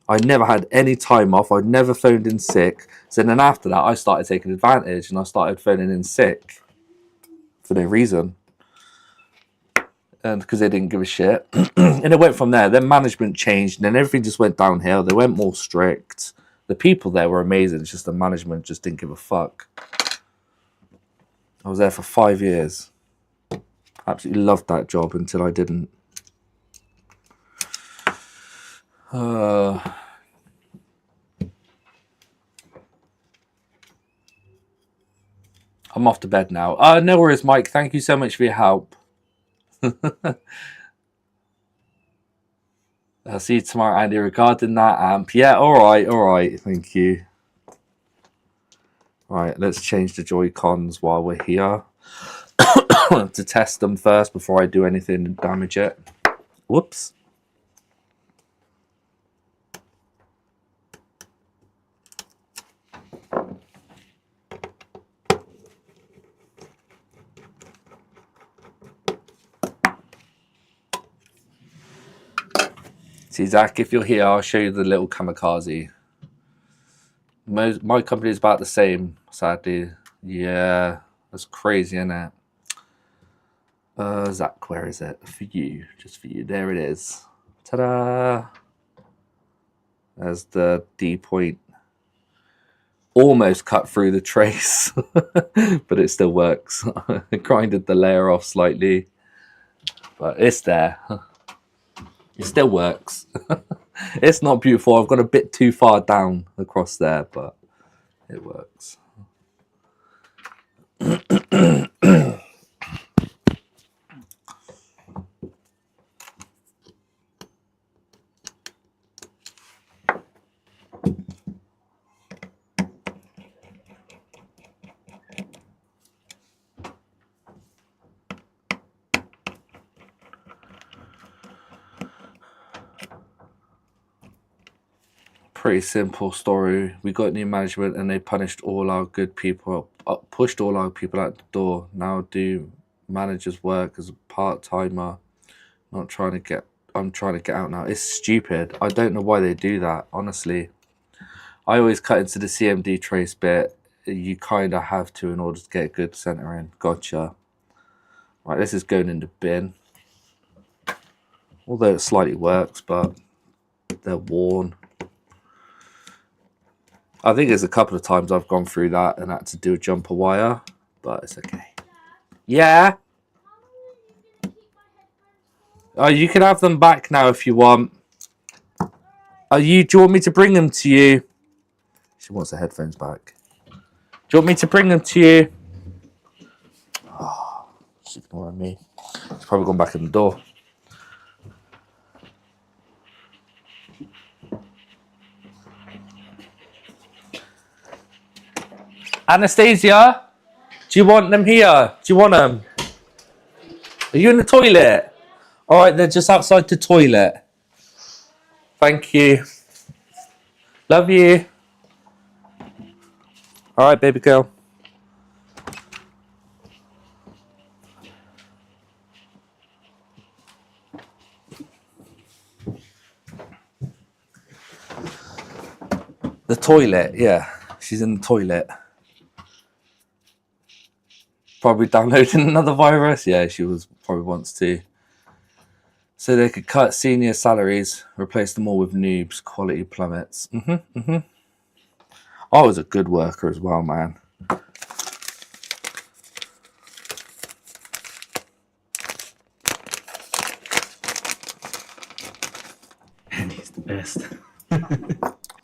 I never had any time off. I'd never phoned in sick. So then after that, I started taking advantage and I started phoning in sick for no reason. And because they didn't give a shit. And it went from there. Then management changed and then everything just went downhill. They went more strict. The people there were amazing. It's just the management just didn't give a fuck. I was there for 5 years. Absolutely loved that job until I didn't. I'm off to bed now. No worries, Mike. Thank you so much for your help. I'll see you tomorrow, Andy, regarding that amp. Yeah, all right. Thank you. Right, let's change the Joy-Cons while we're here. To test them first before I do anything and damage it. Whoops. See, Zach, if you're here, I'll show you the little kamikaze. My company is about the same, sadly. Yeah, that's crazy, isn't it? Zach, where is it? For you, just for you. There it is. Ta-da! There's the D point. Almost cut through the trace, but it still works. I grinded the layer off slightly, but it's there. It still works. It's not beautiful. I've got a bit too far down across there, but it works. Pretty simple story. We got new management and they punished all our good people, pushed all our people out the door. Now do managers work as a part-timer. I'm trying to get out now. It's stupid. I don't know why they do that, honestly. I always cut into the CMD trace bit. You kind of have to in order to get a good center in. Gotcha. Right, this is going in the bin. Although it slightly works, but they're worn. I think there's a couple of times I've gone through that and had to do a jumper wire, but it's okay. Yeah? Oh, you can have them back now if you want. Do you want me to bring them to you? She wants the headphones back. Do you want me to bring them to you? Oh, she's ignoring me. She's probably gone back in the door. Anastasia, do you want them here? Do you want them? Are you in the toilet? All right, they're just outside the toilet. Thank you. Love you. All right, baby girl. The toilet, yeah. She's in the toilet. Probably downloading another virus. Yeah, she probably wants to. So they could cut senior salaries, replace them all with noobs, quality plummets. I was a good worker as well, man. Andy's the best.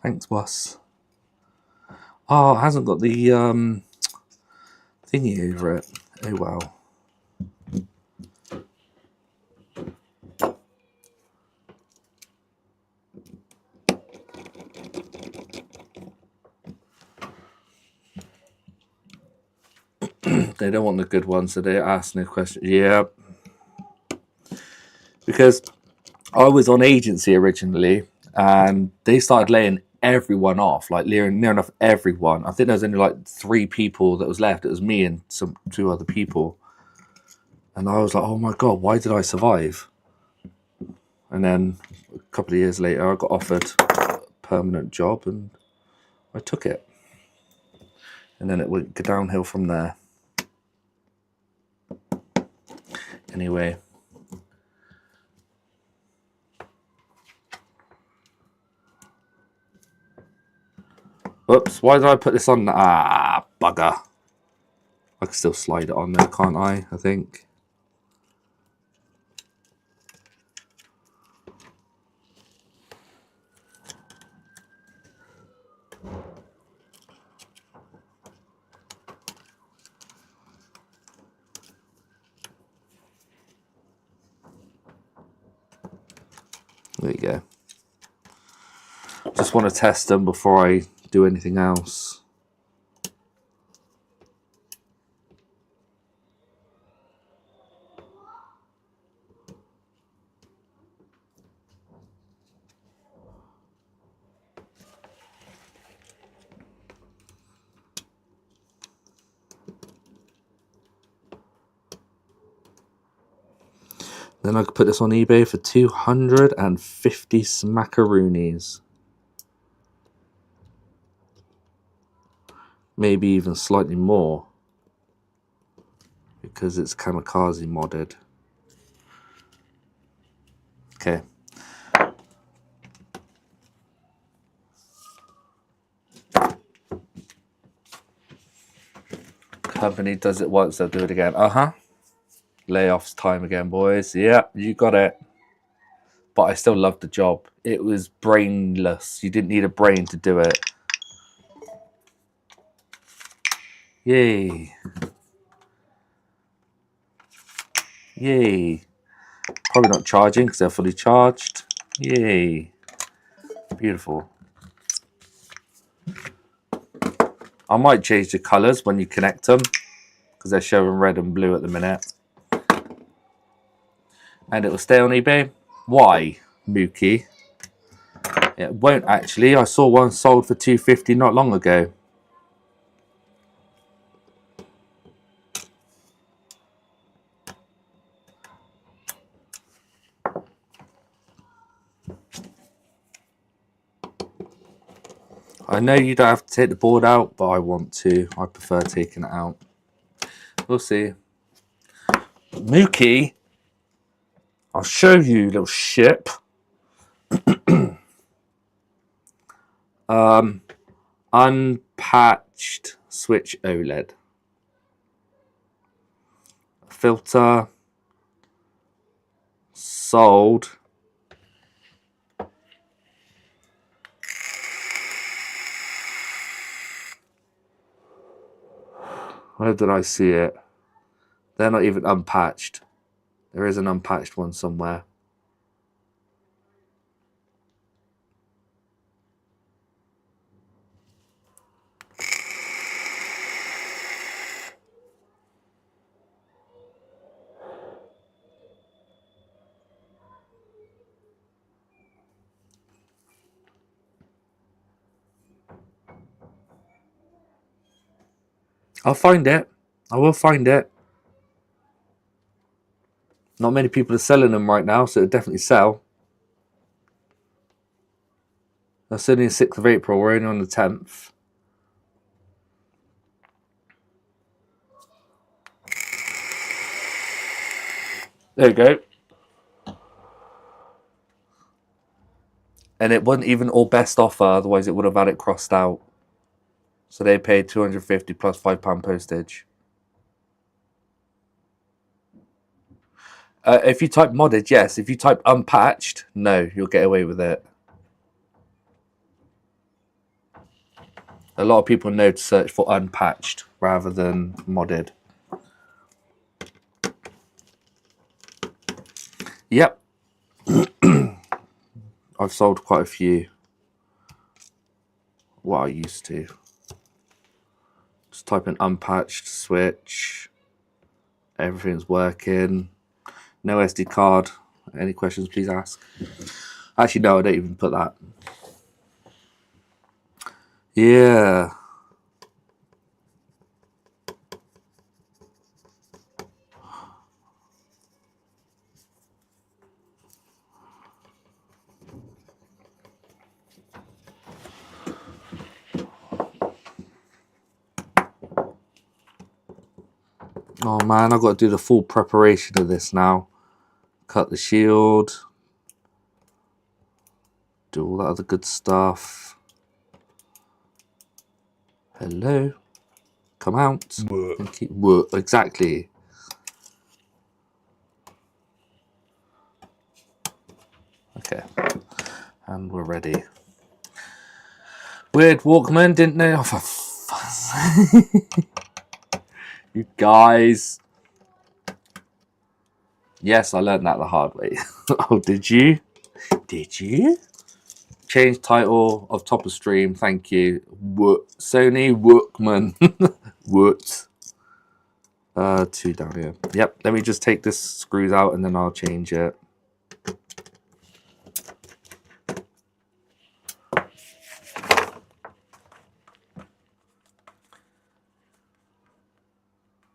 Thanks, boss. Oh, it hasn't got the thingy over it. Oh, wow. They don't want the good ones, so they ask no question. Yeah. Because I was on agency originally, and they started laying everyone off, like near enough everyone. I think there was only like 3 people that was left. It was me and 2 other people. And I was like, oh my God, why did I survive? And then a couple of years later, I got offered a permanent job and I took it. And then it would go downhill from there. Anyway. Whoops, why did I put this on? Ah, bugger. I can still slide it on there, can't I think. There you go. Just want to test them before I do anything else. Then I could put this on eBay for 250 smackaroonies. Maybe even slightly more. Because it's kamikaze modded. Okay. Company does it once, they'll do it again. Layoffs time again, boys. Yeah, you got it. But I still loved the job. It was brainless. You didn't need a brain to do it. Yay. Yay. Probably not charging because they're fully charged. Yay. Beautiful. I might change the colours when you connect them because they're showing red and blue at the minute. And it will stay on eBay. Why, Mookie? It won't actually. I saw one sold for $250 not long ago. I know you don't have to take the board out, but I want to. I prefer taking it out. We'll see. Mookie, I'll show you, little ship. Unpatched Switch OLED. Filter. Sold. Where did I see it? They're not even unpatched. There is an unpatched one somewhere. I'll find it. I will find it. Not many people are selling them right now, so it'll definitely sell. That's only the 6th of April. We're only on the 10th. There you go. And it wasn't even all best offer, otherwise it would have had it crossed out. So they paid $250 plus £5 postage. If you type modded, yes. If you type unpatched, no, you'll get away with it. A lot of people know to search for unpatched rather than modded. Yep. I've sold quite a few. Well, I used to. Just type in unpatched Switch. Everything's working. No SD card. Any questions, please ask. Actually, no, I don't even put that. Yeah. Oh man, I've got to do the full preparation of this now. Cut the shield. Do all that other good stuff. Hello. Come out. Work. And keep work. Exactly. Okay. And we're ready. Weird Walkman, didn't know. Oh, for you guys. Yes, I learned that the hard way. Oh, did you? Did you? Change title of top of stream. Thank you. Sony Walkman. What? Two down here. Yep. Let me just take this screws out and then I'll change it.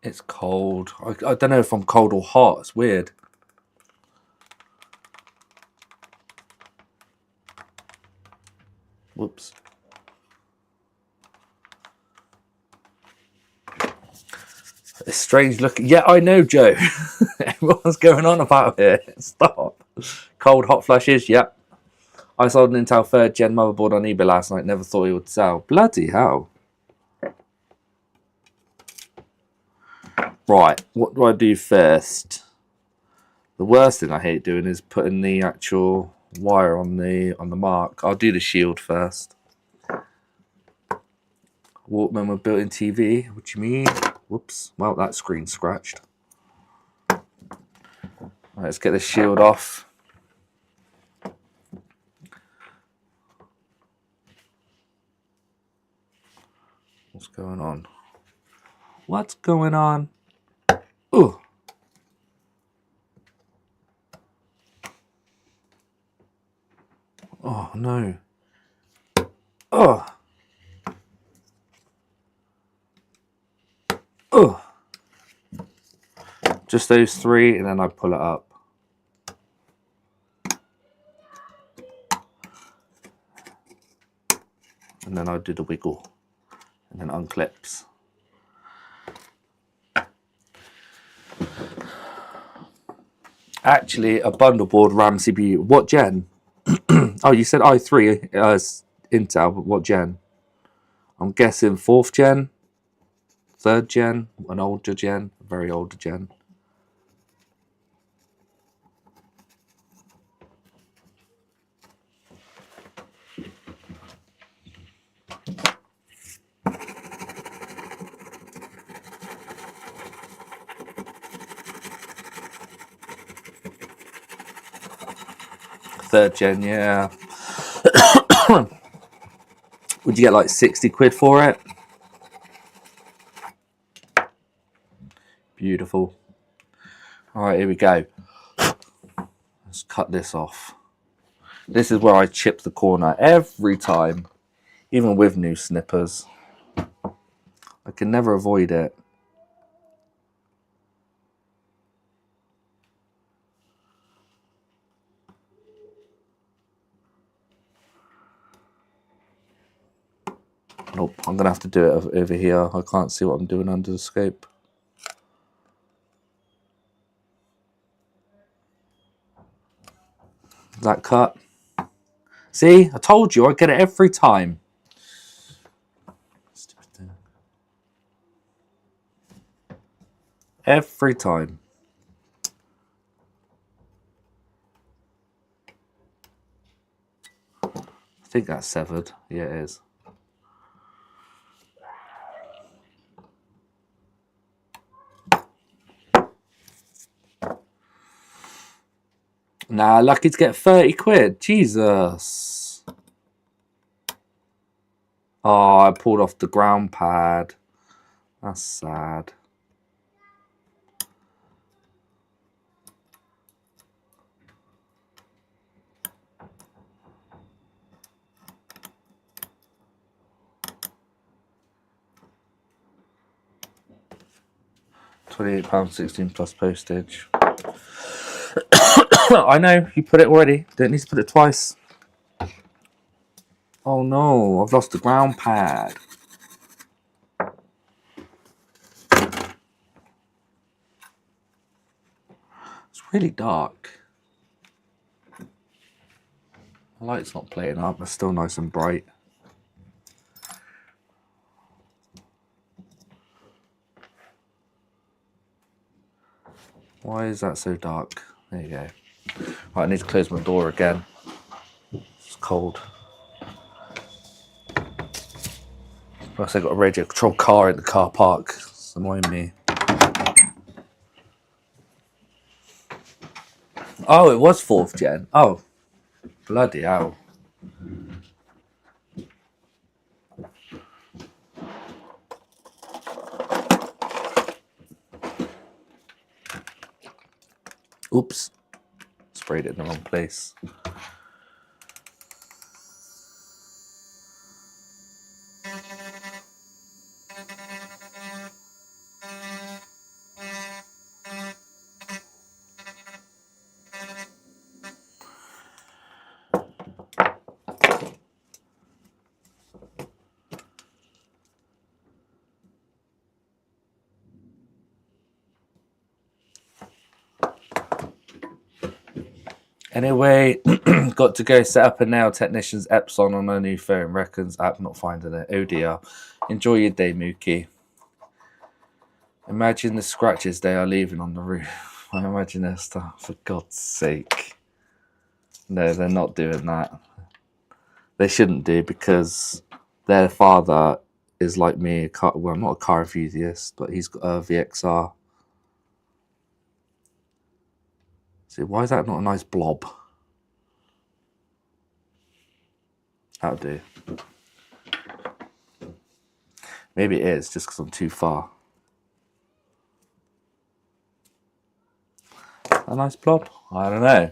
It's cold. I don't know if I'm cold or hot. It's weird. Whoops. It's strange looking. Yeah, I know, Joe. Everyone's going on about it. Stop. Cold hot flushes. Yep. I sold an Intel 3rd gen motherboard on eBay last night. Never thought it would sell. Bloody hell. Right. What do I do first? The worst thing I hate doing is putting the actual wire on the mark. I'll do the shield first. Walkman with built-in TV. What do you mean? Whoops. Well, that screen's scratched. Right, let's get the shield off. What's going on? What's going on? Ooh. Oh, no. Oh. Oh. Just those three, and then I pull it up. And then I do the wiggle. And then unclips. Actually, a bundle board RAM CPU. What gen? Oh, you said i3 Intel, but what gen? I'm guessing 4th gen, 3rd gen, an older gen, a very older gen. Third gen, yeah. Would you get like 60 quid for it? Beautiful. All right, here we go. Let's cut this off. This is where I chip the corner every time, even with new snippers. I can never avoid it. Nope, I'm going to have to do it over here. I can't see what I'm doing under the scope. Is that cut? See, I told you, I get it every time. Stupid thing. Every time. I think that's severed. Yeah, it is. Nah, lucky to get 30 quid. Jesus. Oh, I pulled off the ground pad. That's sad. £28.16 plus postage. I know, you put it already. Don't need to put it twice. Oh no, I've lost the ground pad. It's really dark. The light's not playing up, it's still nice and bright. Why is that so dark? There you go. Right, I need to close my door again. It's cold. Plus, I got a radio control car in the car park. It's annoying me. Oh, it was 4th gen. Oh, bloody hell. Oops. Sprayed it in the wrong place. Anyway, got to go set up a nail technician's Epson on a new phone. Reckons app not finding it. Oh dear. Enjoy your day, Mookie. Imagine the scratches they are leaving on the roof. I imagine their stuff. For God's sake. No, they're not doing that. They shouldn't do, because their father is like me. Well, I'm not a car enthusiast, but he's got a VXR. See, why is that not a nice blob? That'll do. Maybe it is, just because I'm too far. A nice blob? I don't know.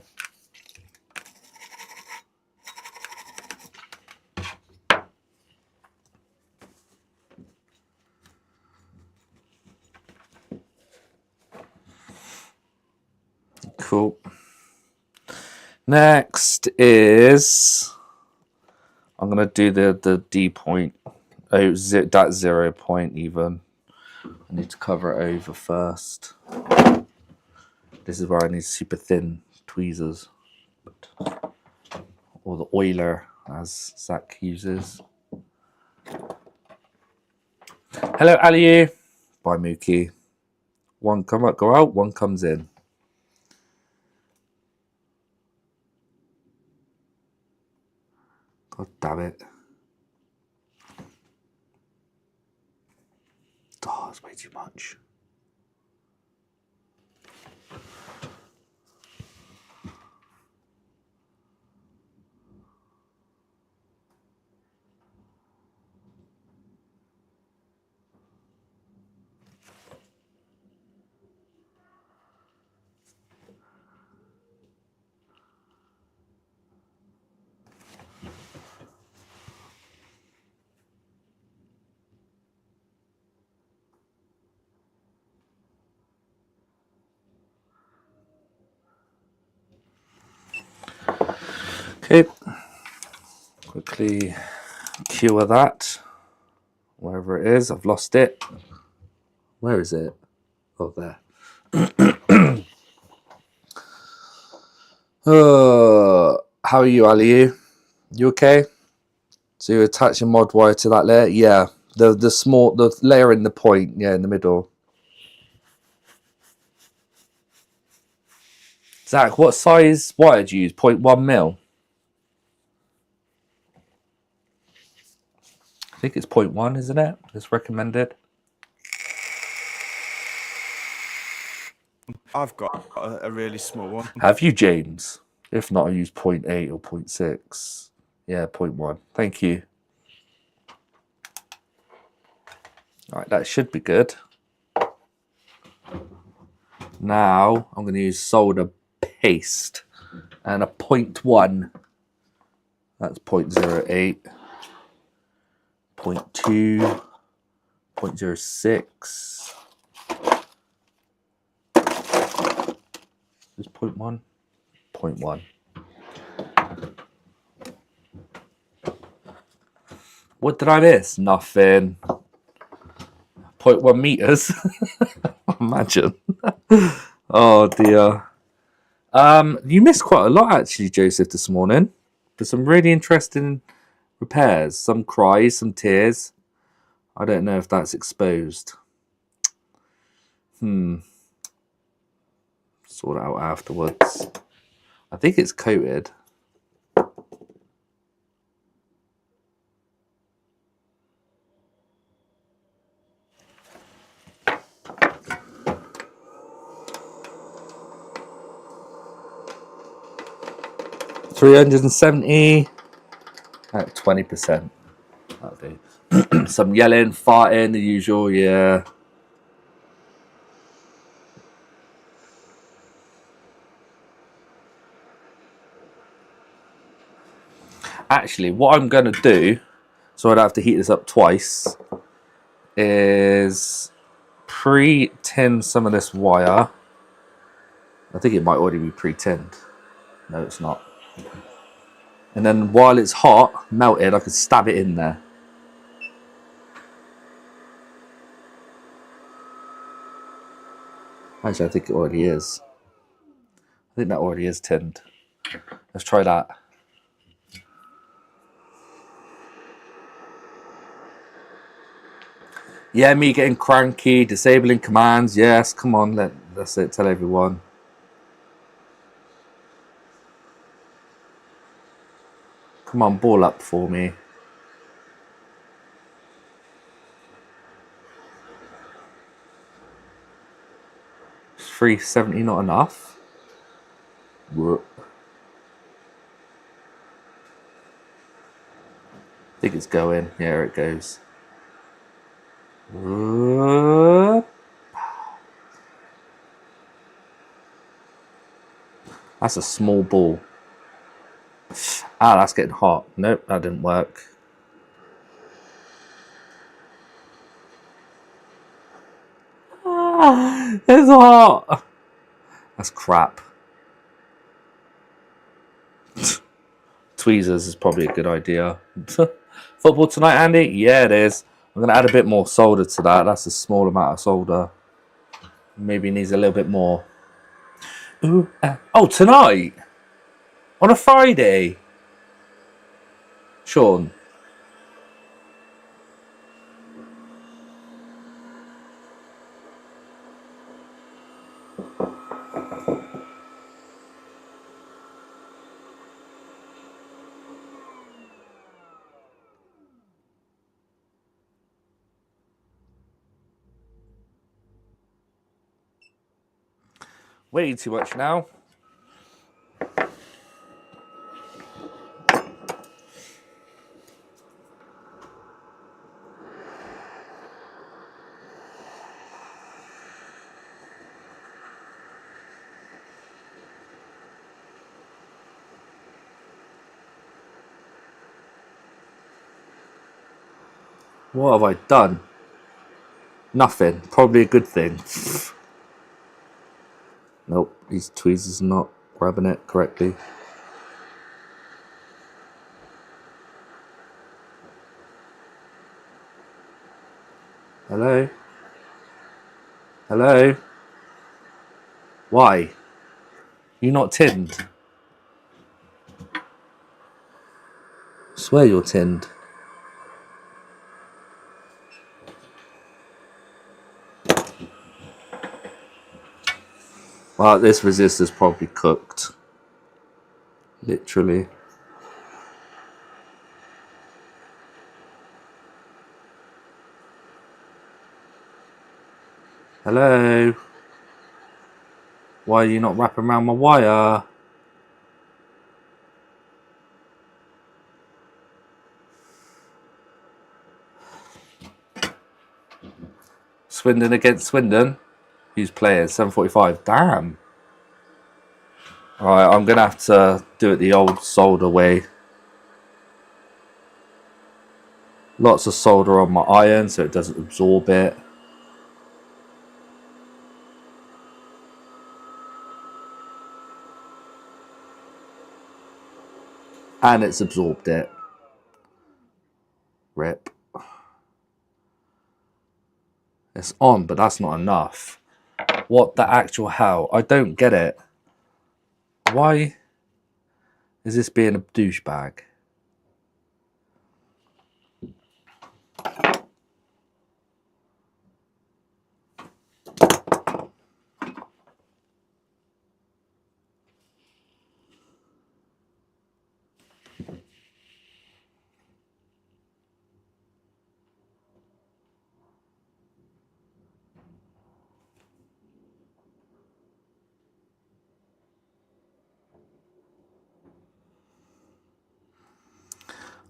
Cool. Next is, I'm gonna do the D point. Oh, that 0 point even. I need to cover it over first. This is where I need super thin tweezers, or the oiler, as Zach uses. Hello, Aliu. Bye, Mookie. One come up, go out. One comes in. God damn it. Oh, it's way too much. Okay, quickly cure that, wherever it is. I've lost it. Where is it? Oh, there. How are you, Aliu? You okay? So you attach your mod wire to that layer? Yeah, the layer in the point, yeah, in the middle. Zach, what size wire do you use? 0.1 mil? I think it's 0.1, isn't it? It's recommended. I've got a really small one. Have you, James? If not, I use 0.8 or 0.6. Yeah, 0.1. Thank you. All right, that should be good. Now, I'm going to use solder paste and a 0.1. That's 0.08. 0.2. 0.06. Is 0.1? 0.1. What did I miss? Nothing. 0.1 meters. Imagine. Oh dear. You missed quite a lot actually, Joseph, this morning. For some really interesting repairs. Some cries, some tears. I don't know if that's exposed. Sort it out afterwards. I think it's coated. $370 at 20%. That'll do. Some yelling, farting, the usual, yeah. Actually, what I'm going to do, so I don't have to heat this up twice, is pre-tin some of this wire. I think it might already be pre-tinned. No, it's not. And then while it's hot, melted, I could stab it in there. Actually, I think it already is. I think that already is tinned. Let's try that. Yeah, me getting cranky, disabling commands. Yes, come on, that's it. Tell everyone. Come on, ball up for me. Is 370 not enough? Whoop. I think it's going. Yeah, here it goes. Whoop. That's a small ball. Ah, that's getting hot. Nope, that didn't work. Ah, it's hot. That's crap. Tweezers is probably a good idea. Football tonight, Andy? Yeah, it is. I'm going to add a bit more solder to that. That's a small amount of solder. Maybe needs a little bit more. Ooh, oh, tonight? On a Friday? Sean? Way too much now. What have I done? Nothing. Probably a good thing. Nope, these tweezers are not grabbing it correctly. Hello? Hello? Why? You not tinned? I swear you're tinned. Well, this resistor's probably cooked. Literally. Hello? Why are you not wrapping around my wire? Swindon against Swindon. Who's playing? 7:45. Damn. Alright, I'm going to have to do it the old solder way. Lots of solder on my iron so it doesn't absorb it. And it's absorbed it. Rip. It's on, but that's not enough. What the actual hell? I don't get it. Why is this being a douchebag?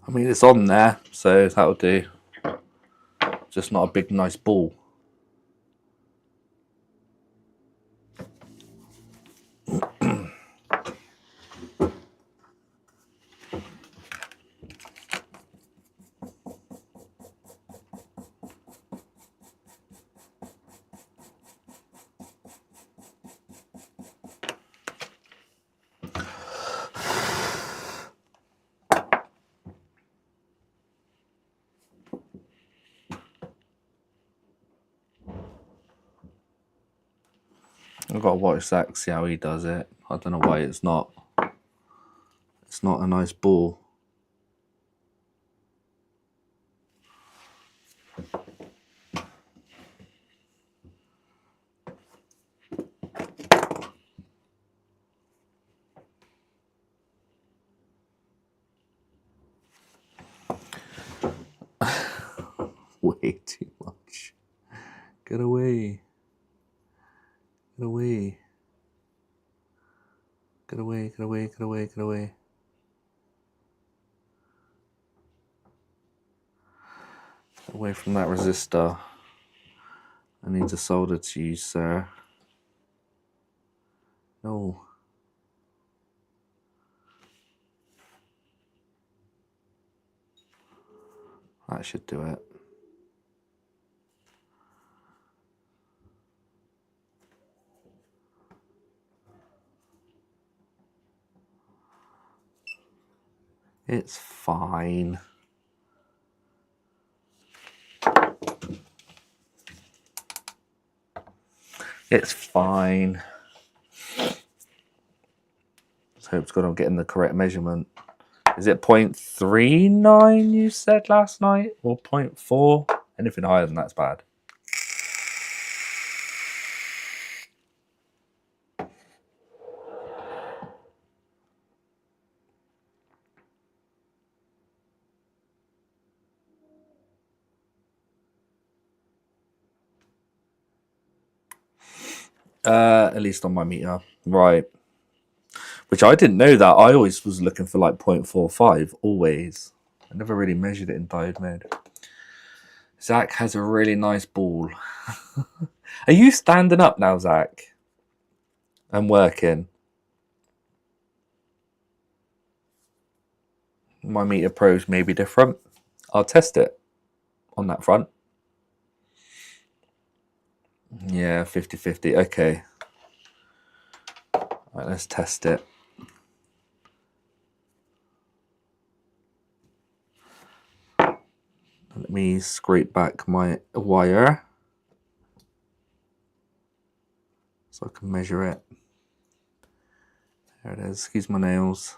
I mean, it's on there, so that'll do. Just not a big, nice ball. I've got to watch Zach, see how he does it. I don't know why it's not a nice ball. Way too much. Get away. Get away. Get away, get away, get away, get away. Away from that resistor. I need to solder to you, sir. No. That should do it. It's fine. It's fine. Let's hope it's good I'm getting the correct measurement. Is it 0.39 you said last night? Or 0.4? Anything higher than that's bad. At least on my meter. Right. Which I didn't know that. I always was looking for like 0.45, always. I never really measured it in diode mode. Zach has a really nice ball. Are you standing up now, Zach? And working? My meter pros may be different. I'll test it on that front. Yeah, 50-50. Okay. Right, let's test it. Let me scrape back my wire so I can measure it. There it is. Excuse my nails.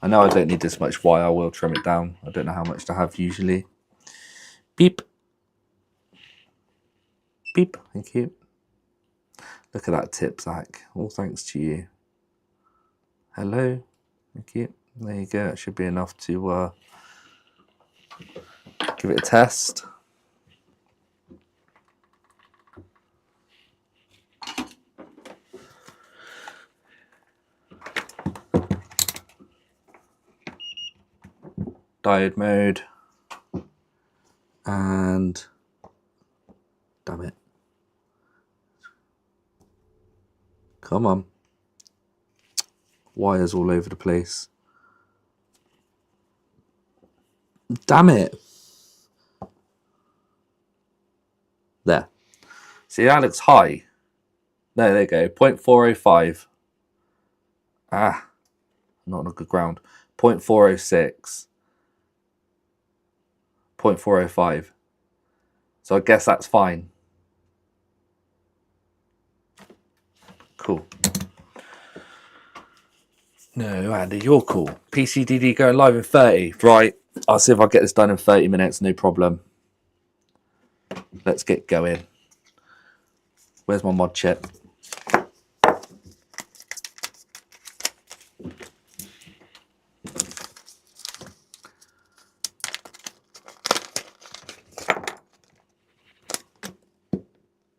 I know I don't need this much wire. I will trim it down. I don't know how much to have usually. Beep. Beep. Thank you. Look at that tip, Zach. All thanks to you. Hello. Thank you. There you go. It should be enough to give it a test. Diode mode. And damn it. Come on. Wires all over the place. Damn it. There. See, that looks high. No, there you go. 0.405. Ah. Not on a good ground. 0.406. 0.405. So I guess that's fine. Cool. No, Andy, you're cool. PCDD going live in 30. Right. I'll see if I get this done in 30 minutes. No problem. Let's get going. Where's my mod chip?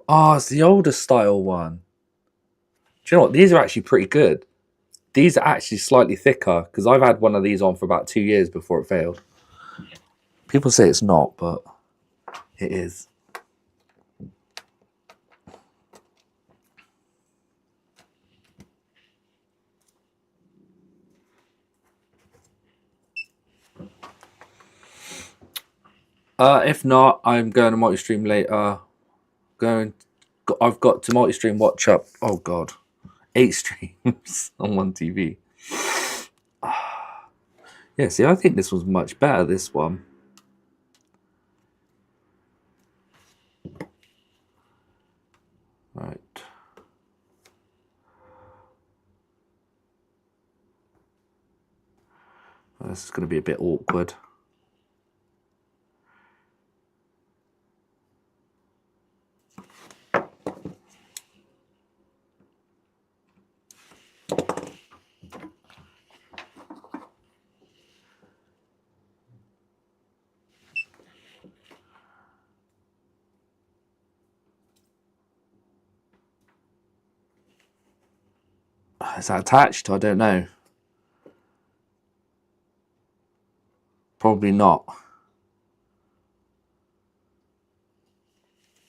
Oh, it's the older style one. Do you know what? These are actually pretty good. these are actually slightly thicker because I've had one of these on for about 2 years before it failed. People say it's not, but it is. If not, I'm going to multi-stream later. I've got to multi-stream watch up. Oh god, 8 streams on one TV. Yeah, see, I think this was much better. This one. Right. This is going to be a bit awkward. Is that attached? I don't know. Probably not.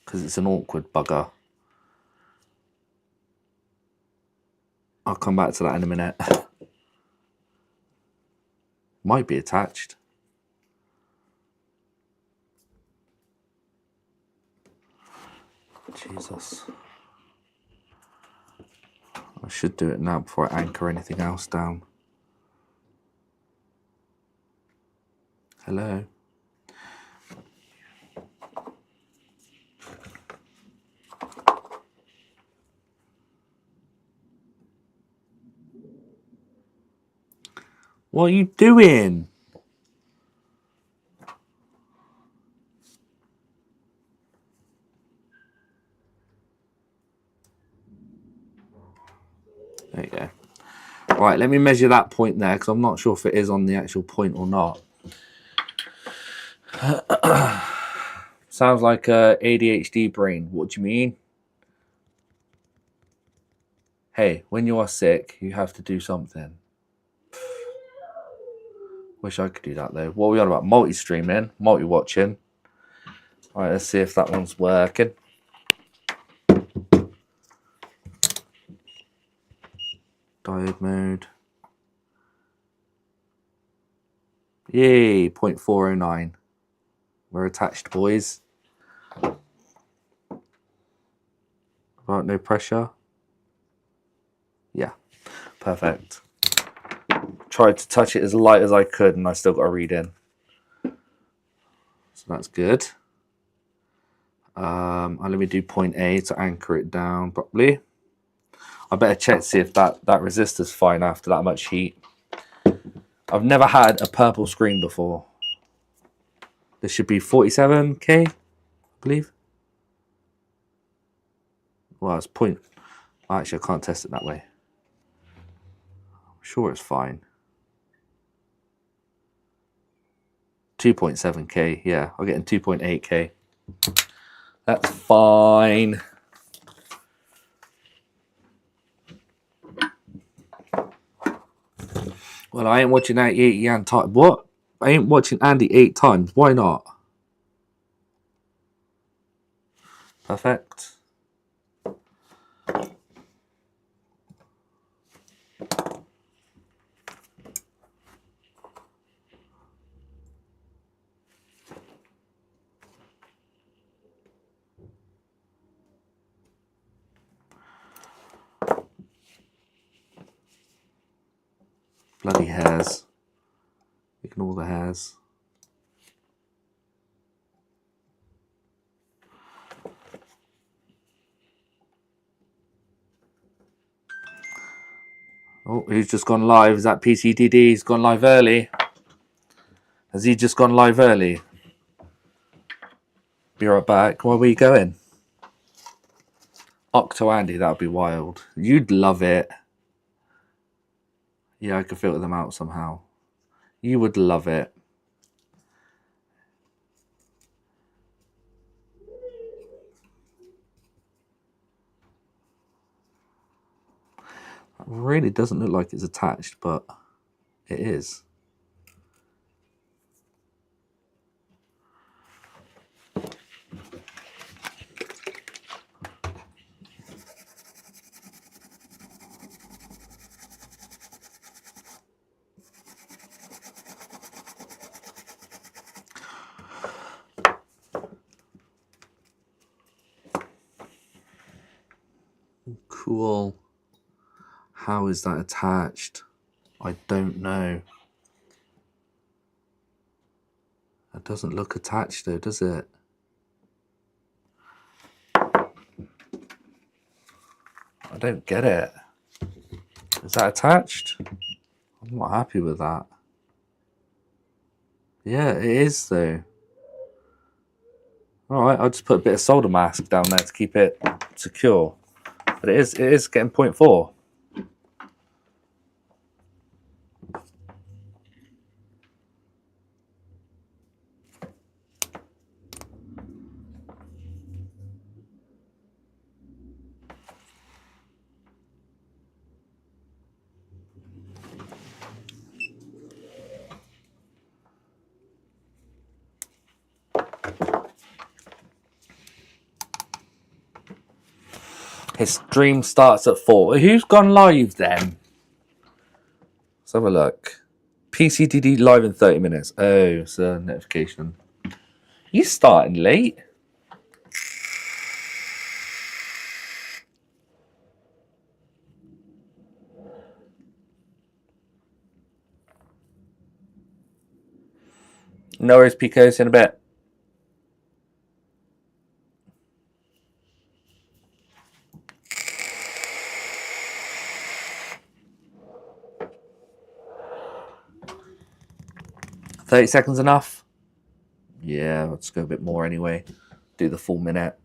Because it's an awkward bugger. I'll come back to that in a minute. Might be attached. Jesus. I should do it now before I anchor anything else down. Hello. What are you doing? There you go. Right, let me measure that point there because I'm not sure if it is on the actual point or not. Sounds like a ADHD brain. What do you mean? Hey, when you are sick, you have to do something. Wish I could do that though. What are we on about? Multi-streaming, multi-watching. All right, let's see if that one's working. Diode mode. Yay, 0.409. We're attached, boys. Right, no pressure. Yeah, perfect. Tried to touch it as light as I could and I still got a read in. So that's good. Let me do point A to anchor it down properly. I better check to see if that resistor's fine after that much heat. I've never had a purple screen before. This should be 47K, I believe. Well, it's point. Actually, I can't test it that way. I'm sure it's fine. 2.7K, yeah, I'll get in 2.8K. That's fine. Well, I ain't watching Andy 8 times. What? I ain't watching Andy 8 times. Why not? Perfect. Bloody hairs. Ignore the hairs. Oh, he's just gone live. Is that PCDD? He's gone live early. Has he just gone live early? Be right back. Where are we going? Octo Andy, that would be wild. You'd love it. Yeah, I could filter them out somehow. You would love it. It really doesn't look like it's attached, but it is. Cool. How is that attached? I don't know. It doesn't look attached though, does it? I don't get it. Is that attached? I'm not happy with that. Yeah, it is though. Alright, I'll just put a bit of solder mask down there to keep it secure. But it is getting 0.4. His stream starts at 4. Who's gone live then? Let's have a look. PCDD live in 30 minutes. Oh, it's a notification. You starting late? No worries, Pico. See you in a bit. $30 enough? Yeah, let's go a bit more anyway. Do the full minute.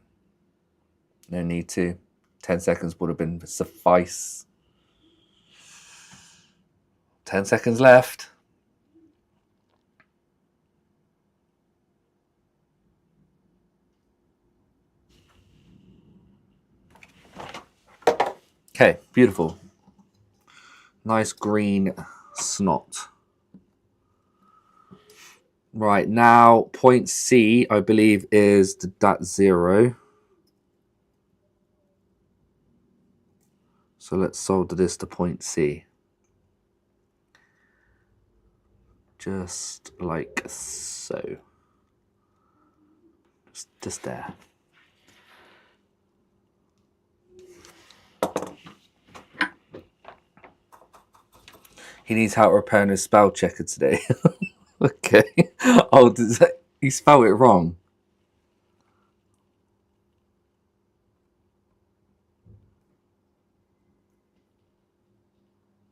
No need to. 10 seconds would have been suffice. 10 seconds left. Okay, beautiful. Nice green snot. Right, now point C, I believe, is that 0. So let's solder this to point C. Just like so. Just there. He needs help repairing his spell checker today. Okay. Oh, he spelled it wrong?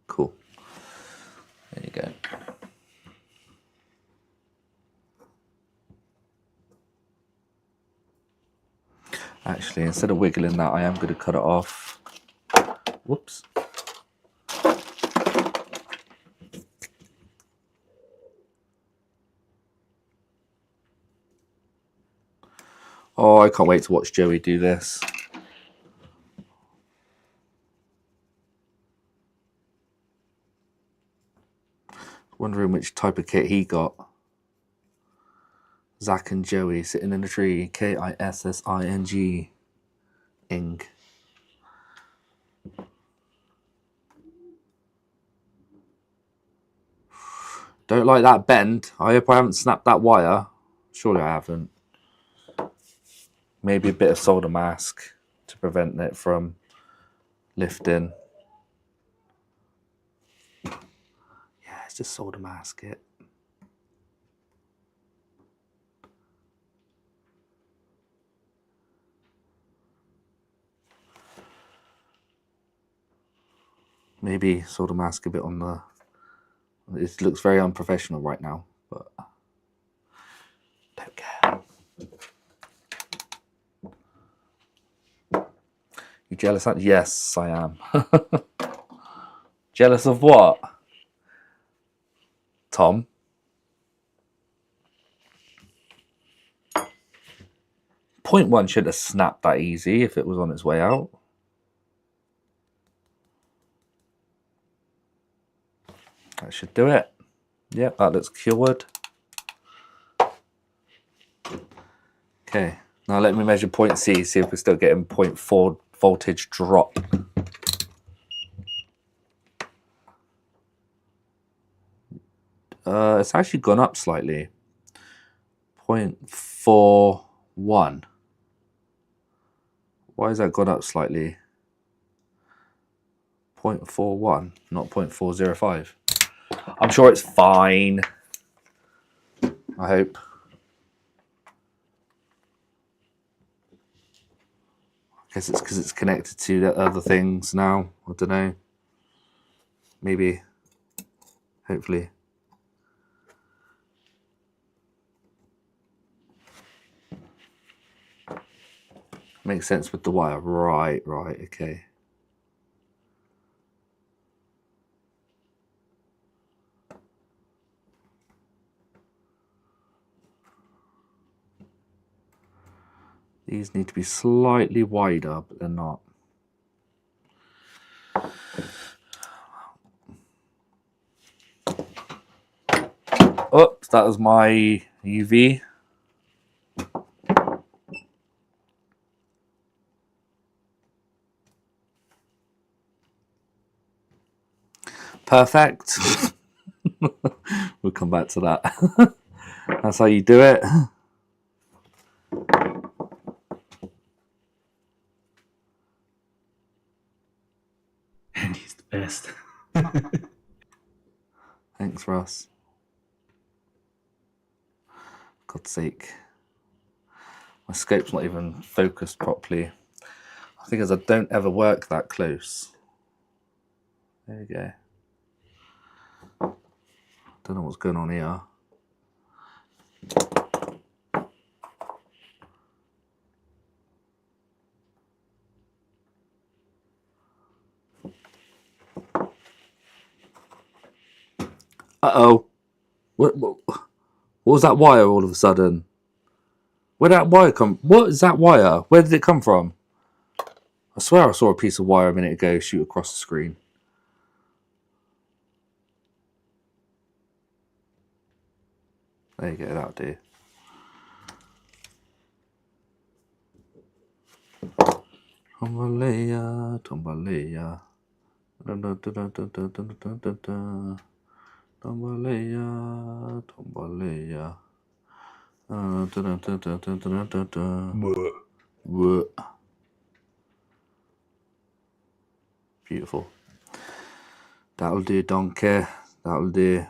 Cool. There you go. Actually, instead of wiggling that, I am going to cut it off. Whoops. Oh, I can't wait to watch Joey do this. Wondering which type of kit he got. Zach and Joey sitting in a tree. Kissing. Ing. Don't like that bend. I hope I haven't snapped that wire. Surely I haven't. Maybe a bit of solder mask to prevent it from lifting. Yeah, it's just solder mask it. Maybe solder mask a bit on the... It looks very unprofessional right now, but don't care. You jealous? Yes, I am. Jealous of what? Tom? Point 1 should have snapped that easy if it was on its way out. That should do it. Yep, that looks cured. Okay, now let me measure point C, see if we're still getting 0.4 voltage drop. It's actually gone up slightly. 0.41. Why has that gone up slightly? 0.41, not 0.405. I'm sure it's fine. I hope. I guess it's because it's connected to the other things now. I don't know. Maybe. Hopefully. Makes sense with the wire. Right, okay. These need to be slightly wider, but they're not. Oops, that was my UV. Perfect. We'll come back to that. That's how you do it. Andy's the best. Thanks, Ross. God's sake. My scope's not even focused properly. I think as I don't ever work that close. There we go. Don't know what's going on here. Uh-oh. What was that wire all of a sudden? Where did that wire come? What is that wire? Where did it come from? I swear I saw a piece of wire a minute ago shoot across the screen. There you go, that'll do. Tombalaya, tombalaya. Tombalaya, tombalaya. Beautiful. That'll do, donkey. That'll do.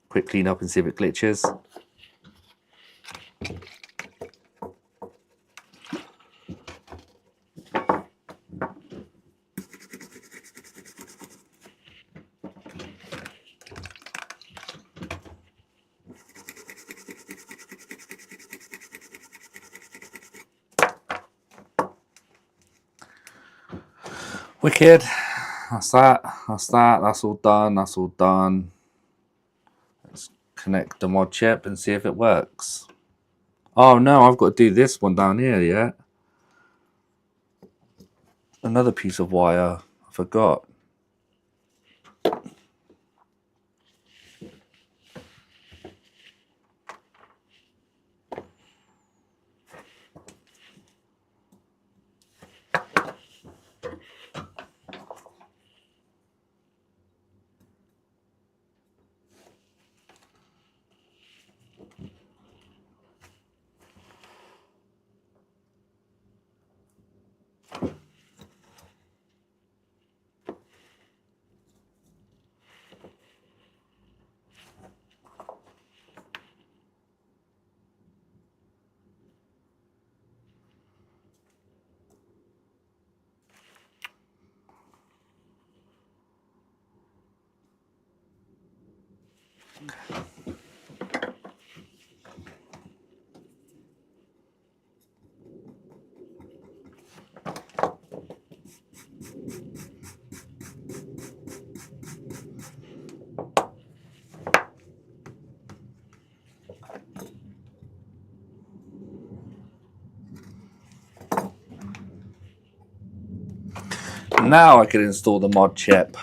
Quick clean up and see if it glitches. Wicked. That's that. That's that. That's all done. That's all done. Let's connect the mod chip and see if it works. Oh no, I've got to do this one down here yet. Another piece of wire. I forgot. Now I can install the mod chip.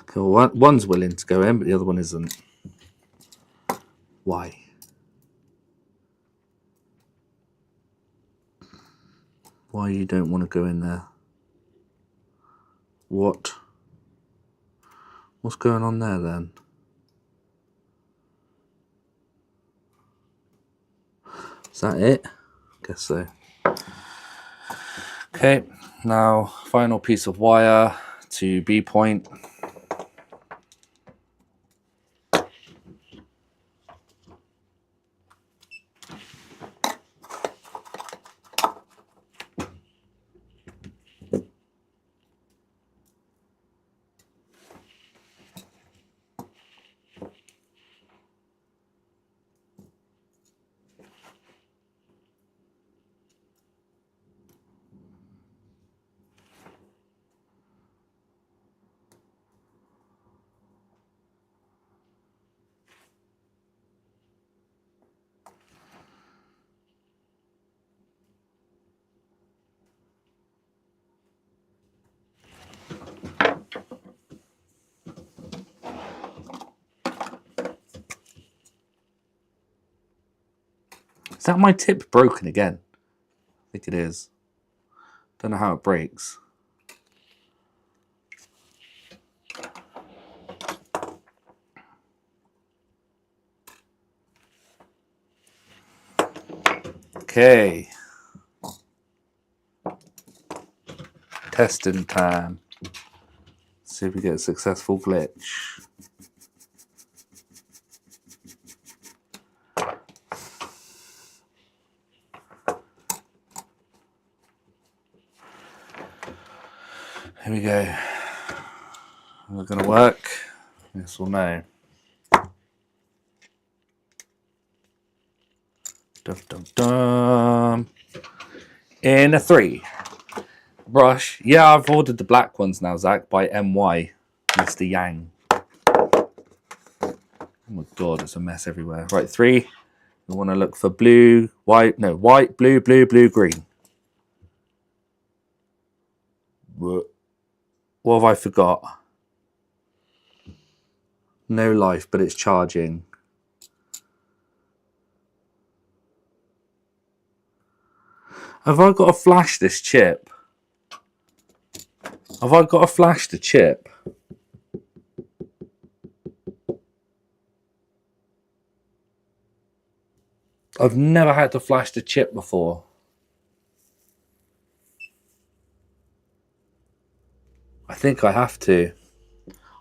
Cool. One's willing to go in, but the other one isn't. Why? Why you don't want to go in there? What? What's going on there then? Is that it? Guess so. Okay, now final piece of wire to B point. Is that my tip broken again? I think it is. Don't know how it breaks. Okay. Testing time. See if we get a successful glitch. Here we go. Is it going to work? Yes or no? Dum, dum, dum. In a 3. Brush. Yeah, I've ordered the black ones now, Zach, by MY. Mr. Yang. Oh my god, it's a mess everywhere. Right, 3. We want to look for blue, white, no, white, blue, blue, blue, green. What have I forgot? No life, but it's charging. Have I got to flash this chip? Have I got to flash the chip? I've never had to flash the chip before. I think I have to.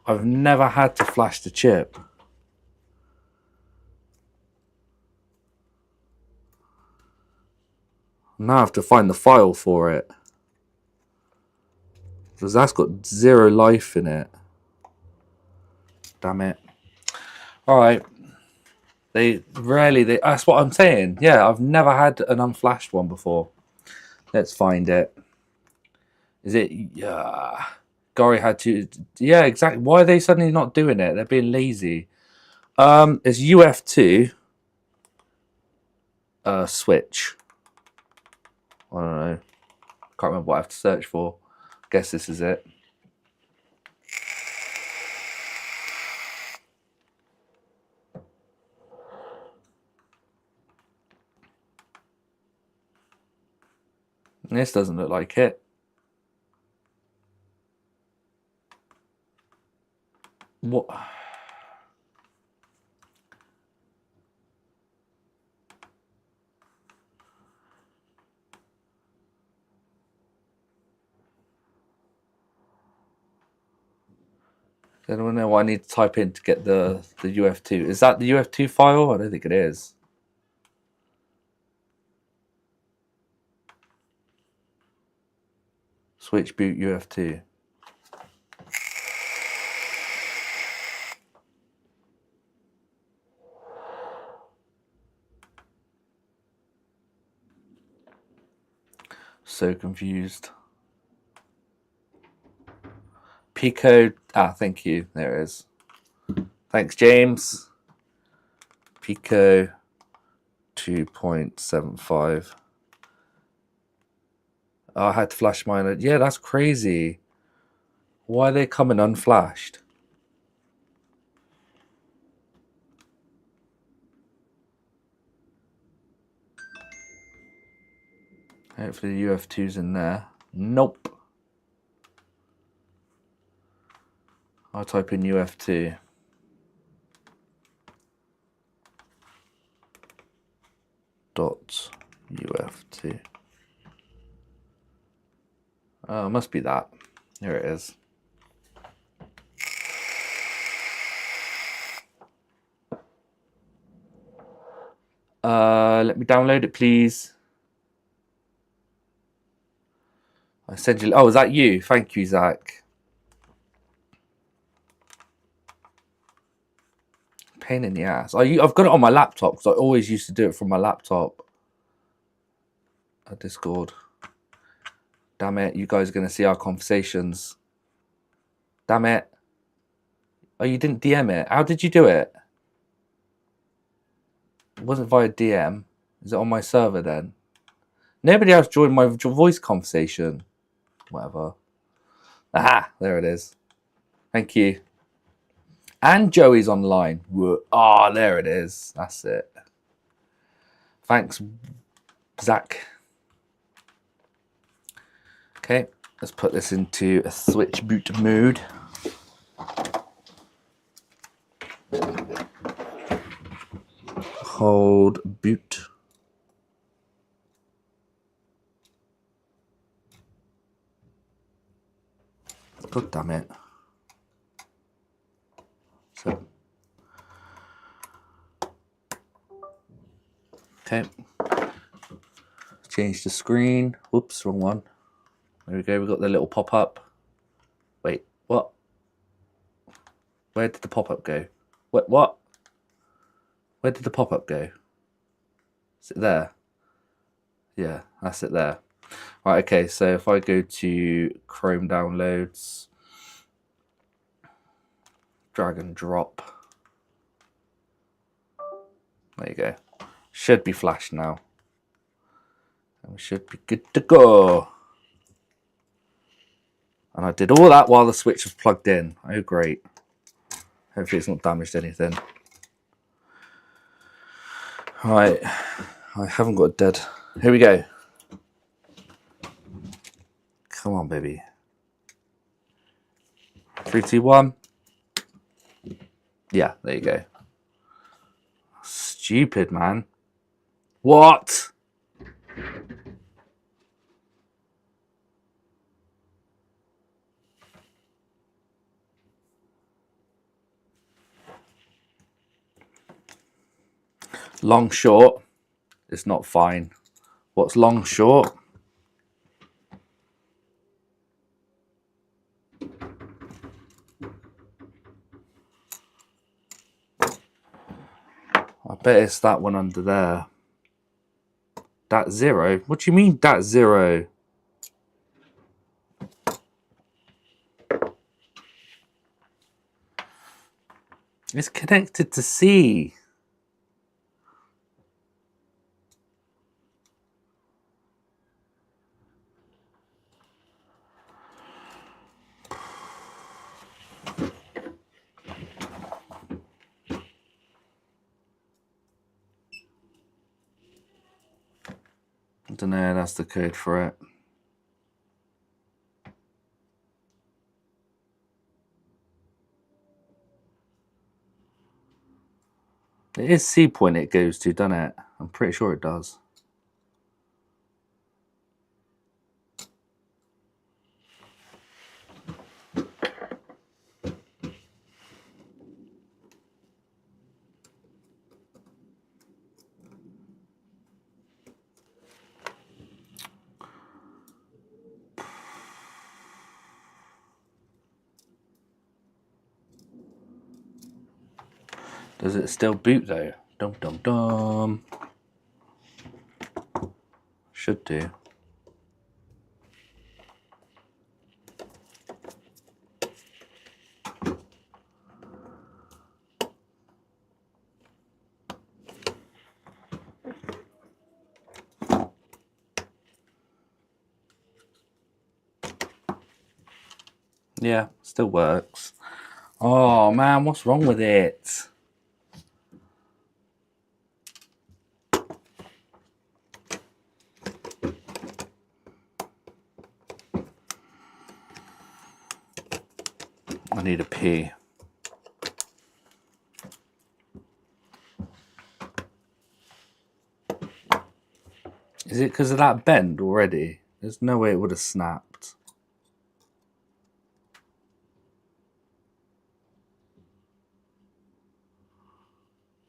I've never had to flash the chip. Now I have to find the file for it. Because that's got 0 life in it. Damn it. Alright. That's what I'm saying. Yeah, I've never had an unflashed one before. Let's find it. Is it? Yeah. Gori had to. Yeah, exactly. Why are they suddenly not doing it? They're being lazy. It's UF2. Switch. I don't know. Can't remember what I have to search for. Guess this is it. This doesn't look like it. What? I don't know what I need to type in to get the UF2. Is that the UF2 file? I don't think it is. Switch boot UF2. So confused. Pico. Ah, thank you. There it is. Thanks, James. Pico 2.75. Oh, I had to flash mine. Yeah, that's crazy. Why are they coming unflashed? Hopefully the UF2's in there. Nope. I'll type in UF2. Dot UF2. Oh, it must be that. Here it is. Let me download it, please. I sent you. Oh, is that you? Thank you, Zach. Pain in the ass. I've got it on my laptop because I always used to do it from my laptop. Discord. Damn it! You guys are gonna see our conversations. Damn it! Oh, you didn't DM it. How did you do it? It wasn't via DM. Is it on my server then? Nobody else joined my voice conversation. Whatever. Aha! There it is. Thank you. And Joey's online. Ah, there it is. That's it. Thanks, Zach. Okay, let's put this into a switch boot mode. Hold boot. God damn it. So, okay. Change the screen. Whoops, wrong one. There we go. We've got the little pop-up. Wait, what? Where did the pop-up go? What? Where did the pop-up go? Is it there? Yeah, that's it there. Right, okay, so if I go to Chrome downloads, drag and drop. There you go. Should be flashed now. And we should be good to go. And I did all that while the switch was plugged in. Oh, great. Hopefully it's not damaged anything. Right. I haven't got dead. Here we go. Come on, baby. 3, 2, 1. Yeah, there you go. Stupid, man. What? Long, short. It's not fine. What's long, short? I bet it's that one under there. That 0? What do you mean that 0? It's connected to C. I don't know, that's the code for it. It is C point it goes to, doesn't it? I'm pretty sure it does. Does it still boot though? Dum dum dum. Should do. Yeah, still works. Oh man, what's wrong with it? I need a pee. Is it because of that bend already? There's no way it would have snapped.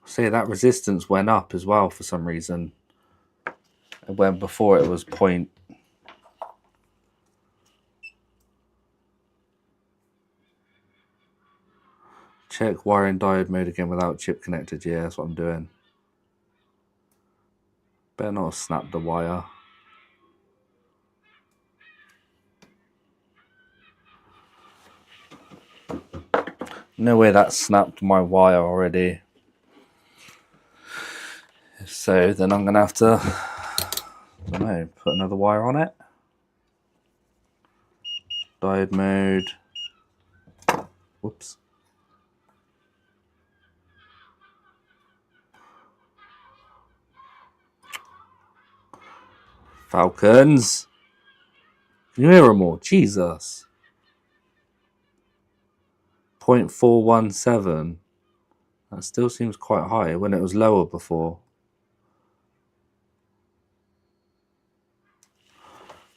See, that resistance went up as well for some reason. When before it was point. Check wiring diode mode again without chip connected. Yeah, that's what I'm doing. Better not have snapped the wire. No way that snapped my wire already. If so, then I'm going to have to, I don't know, put another wire on it. Diode mode. Whoops. Falcons. Can you hear them all? Jesus. 0.417. That still seems quite high when it was lower before.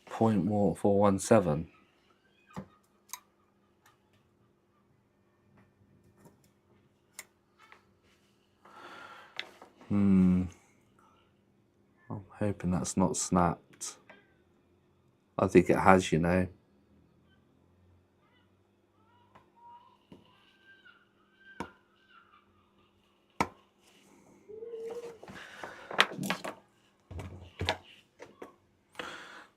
0.417. I'm hoping that's not snapped. I think it has, you know.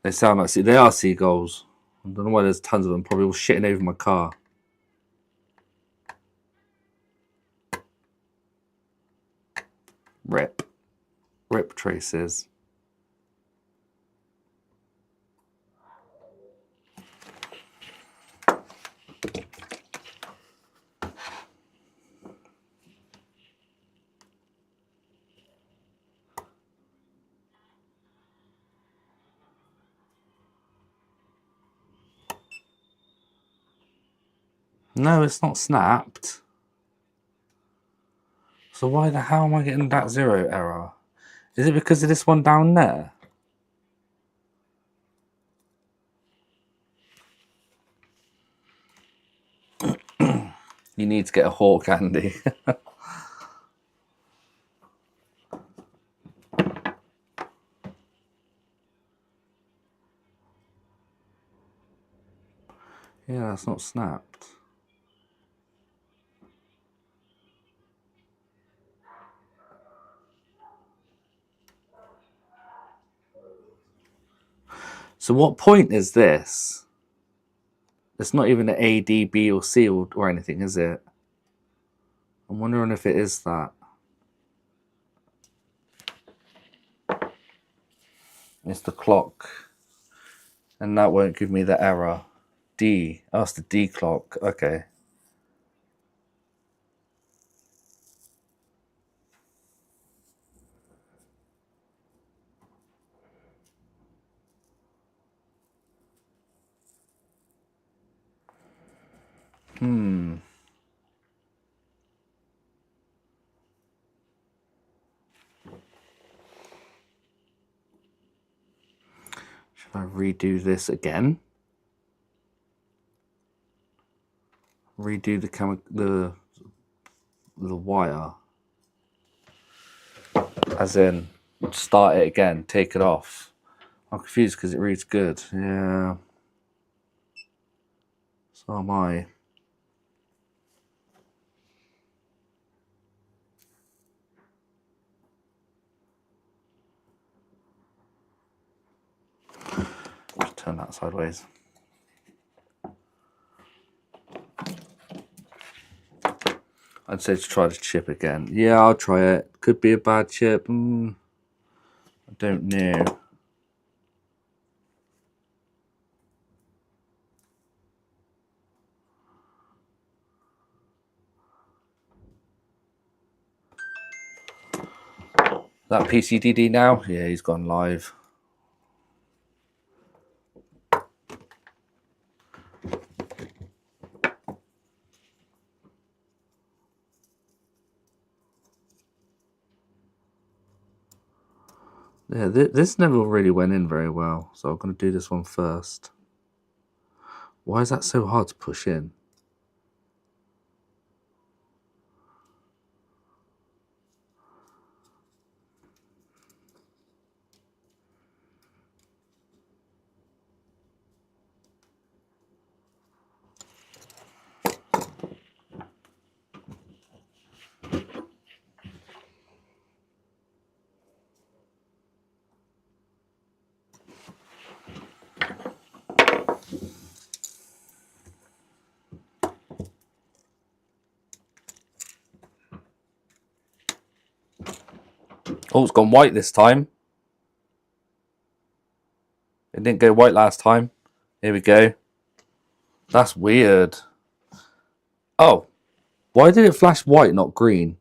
They sound like they are seagulls. I don't know why there's tons of them. Probably all shitting over my car. Rip traces. No, it's not snapped. So why the hell am I getting that 0 error? Is it because of this one down there? You need to get a hawk, Andy. Yeah, that's not snapped. So what point is this? It's not even an A, D, B, or C or anything, is it? I'm wondering if it is that. It's the clock. And that won't give me the error. D. Oh, it's the D clock. Okay. Should I redo this again? Redo the wire. As in, start it again, take it off. I'm confused because it reads good. Yeah. So am I. Just turn that sideways. I'd say to try the chip again. Yeah, I'll try it. Could be a bad chip. I don't know. That PCDD now? Yeah, he's gone live. Yeah, this never really went in very well, so I'm going to do this one first. Why is that so hard to push in? Oh, it's gone white this time. It didn't go white last time. Here we go. That's weird. Oh, why did it flash white, not green?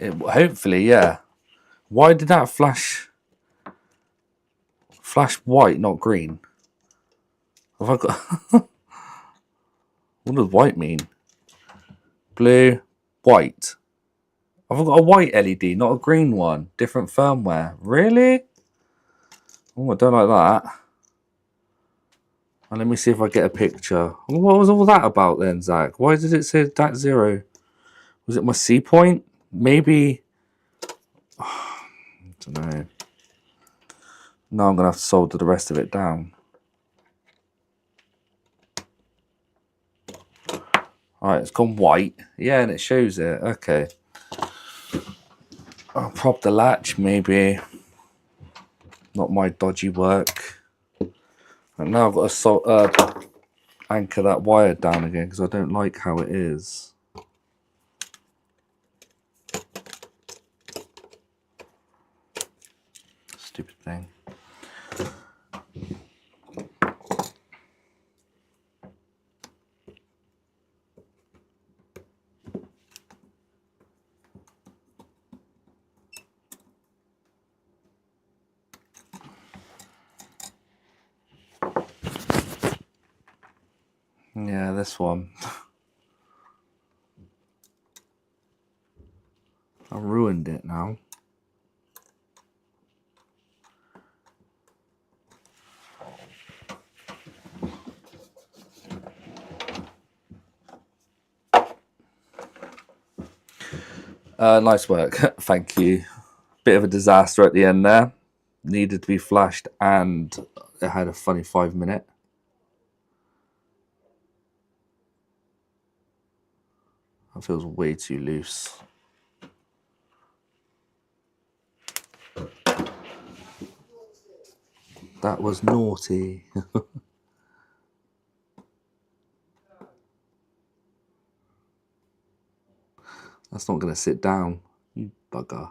Hopefully, yeah. Why did that flash white, not green? Have I got? What does white mean? Blue, white. I've got a white LED, not a green one. Different firmware. Really? Oh, I don't like that. And let me see if I get a picture. What was all that about then, Zach? Why did it say that 0? Was it my C point? Maybe. I don't know. Now I'm going to have to solder the rest of it down. Alright, it's gone white. Yeah, and it shows it. Okay. I'll prop the latch, maybe. Not my dodgy work. And now I've got to anchor that wire down again because I don't like how it is. Stupid thing. Yeah, this one. I ruined it now. Nice work. Thank you. Bit of a disaster at the end there. Needed to be flashed and it had a funny 5-minute. That feels way too loose. That was naughty. That's not going to sit down, you bugger.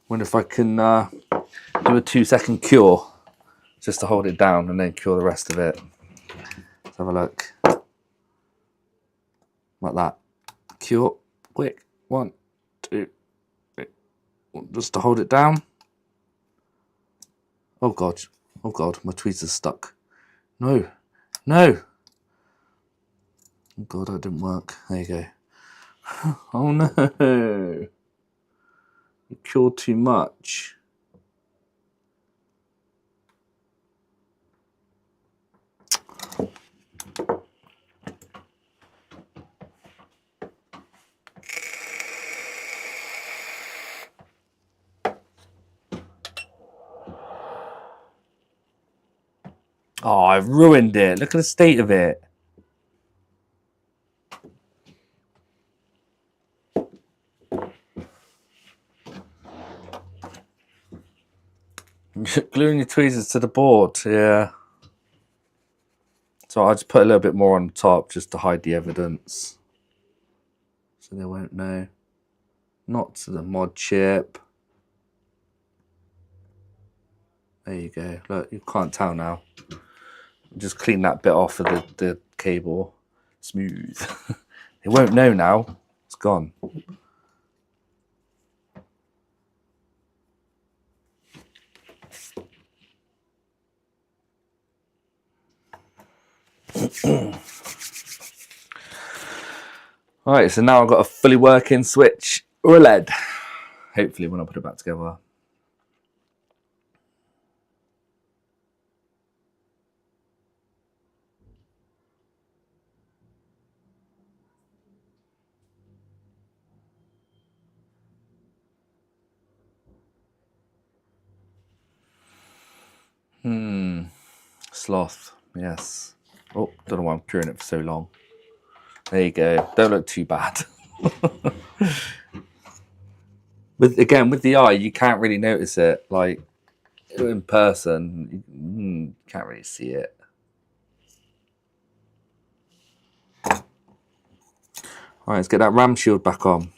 Wonder if I can do a 2-second cure just to hold it down and then cure the rest of it. Let's have a look. Like that. Cure. Quick. 1, 2, 3. Just to hold it down. Oh God. Oh God. My tweezer's stuck. No. No. Oh God, that didn't work. There you go. Oh no. You cured too much. Oh, I've ruined it. Look at the state of it. Gluing your tweezers to the board, yeah. So I just put a little bit more on top just to hide the evidence. So they won't know. Not to the mod chip. There you go. Look, you can't tell now. Just clean that bit off of the cable. Smooth. They won't know now. It's gone. Alright, so now I've got a fully working Switch OLED. Hopefully when I put it back together. Sloth, yes. Oh, don't know why I'm curing it for so long. There you go. Don't look too bad. with the eye, you can't really notice it. Like in person, you can't really see it. All right, let's get that RAM shield back on.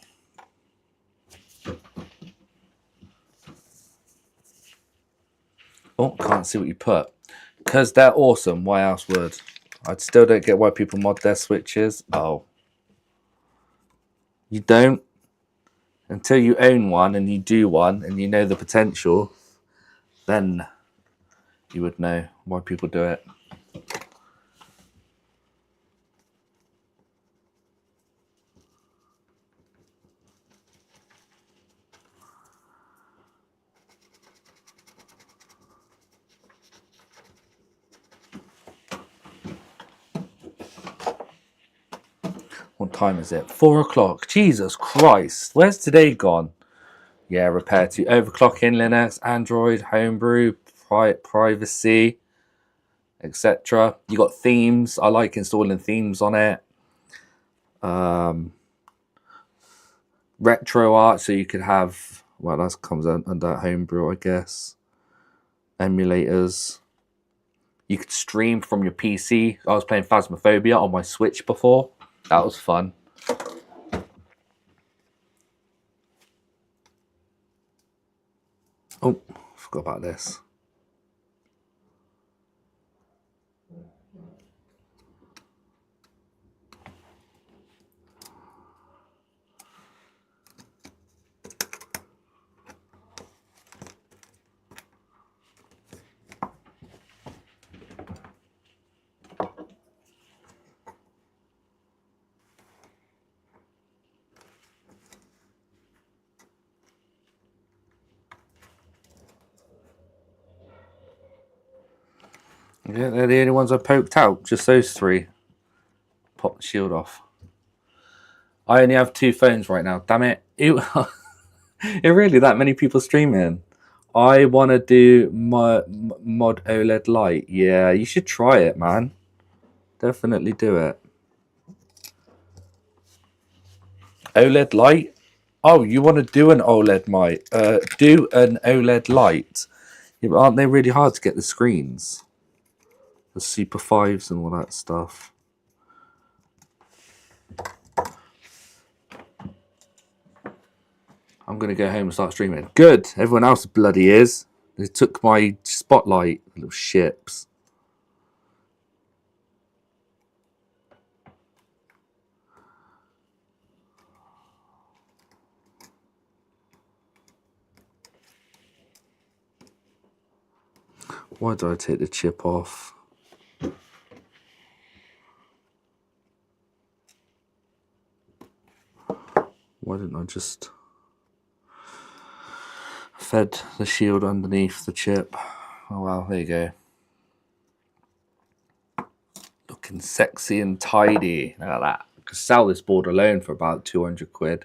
Oh, can't see what you put. Because they're awesome. Why else would? I still don't get why people mod their Switches. Oh. You don't? Until you own one and you do one and you know the potential, then you would know why people do it. What time is it? 4 o'clock. Jesus Christ. Where's today gone? Yeah, repair to overclocking, Linux, Android, homebrew, privacy, etc. You got themes. I like installing themes on it. Retro art, so you could have, well, that comes under homebrew, I guess. Emulators. You could stream from your PC. I was playing Phasmophobia on my Switch before. That was fun. Oh, forgot about this. Yeah, they're the only ones I poked out. Just those three. Pop the shield off. I only have 2 phones right now. Damn it. It really that many people streaming. I want to do my mod OLED Lite. Yeah, you should try it, man. Definitely do it. OLED Lite? Oh, you want to do an OLED Lite? Do an OLED Lite. Yeah, but aren't they really hard to get the screens? The Super 5s and all that stuff. I'm going to go home and start streaming. Good. Everyone else bloody is. They took my spotlight, little ships. Why did I take the chip off? Why didn't I just fed the shield underneath the chip? Oh well, there you go. Looking sexy and tidy. Look at that. I could sell this board alone for about 200 quid.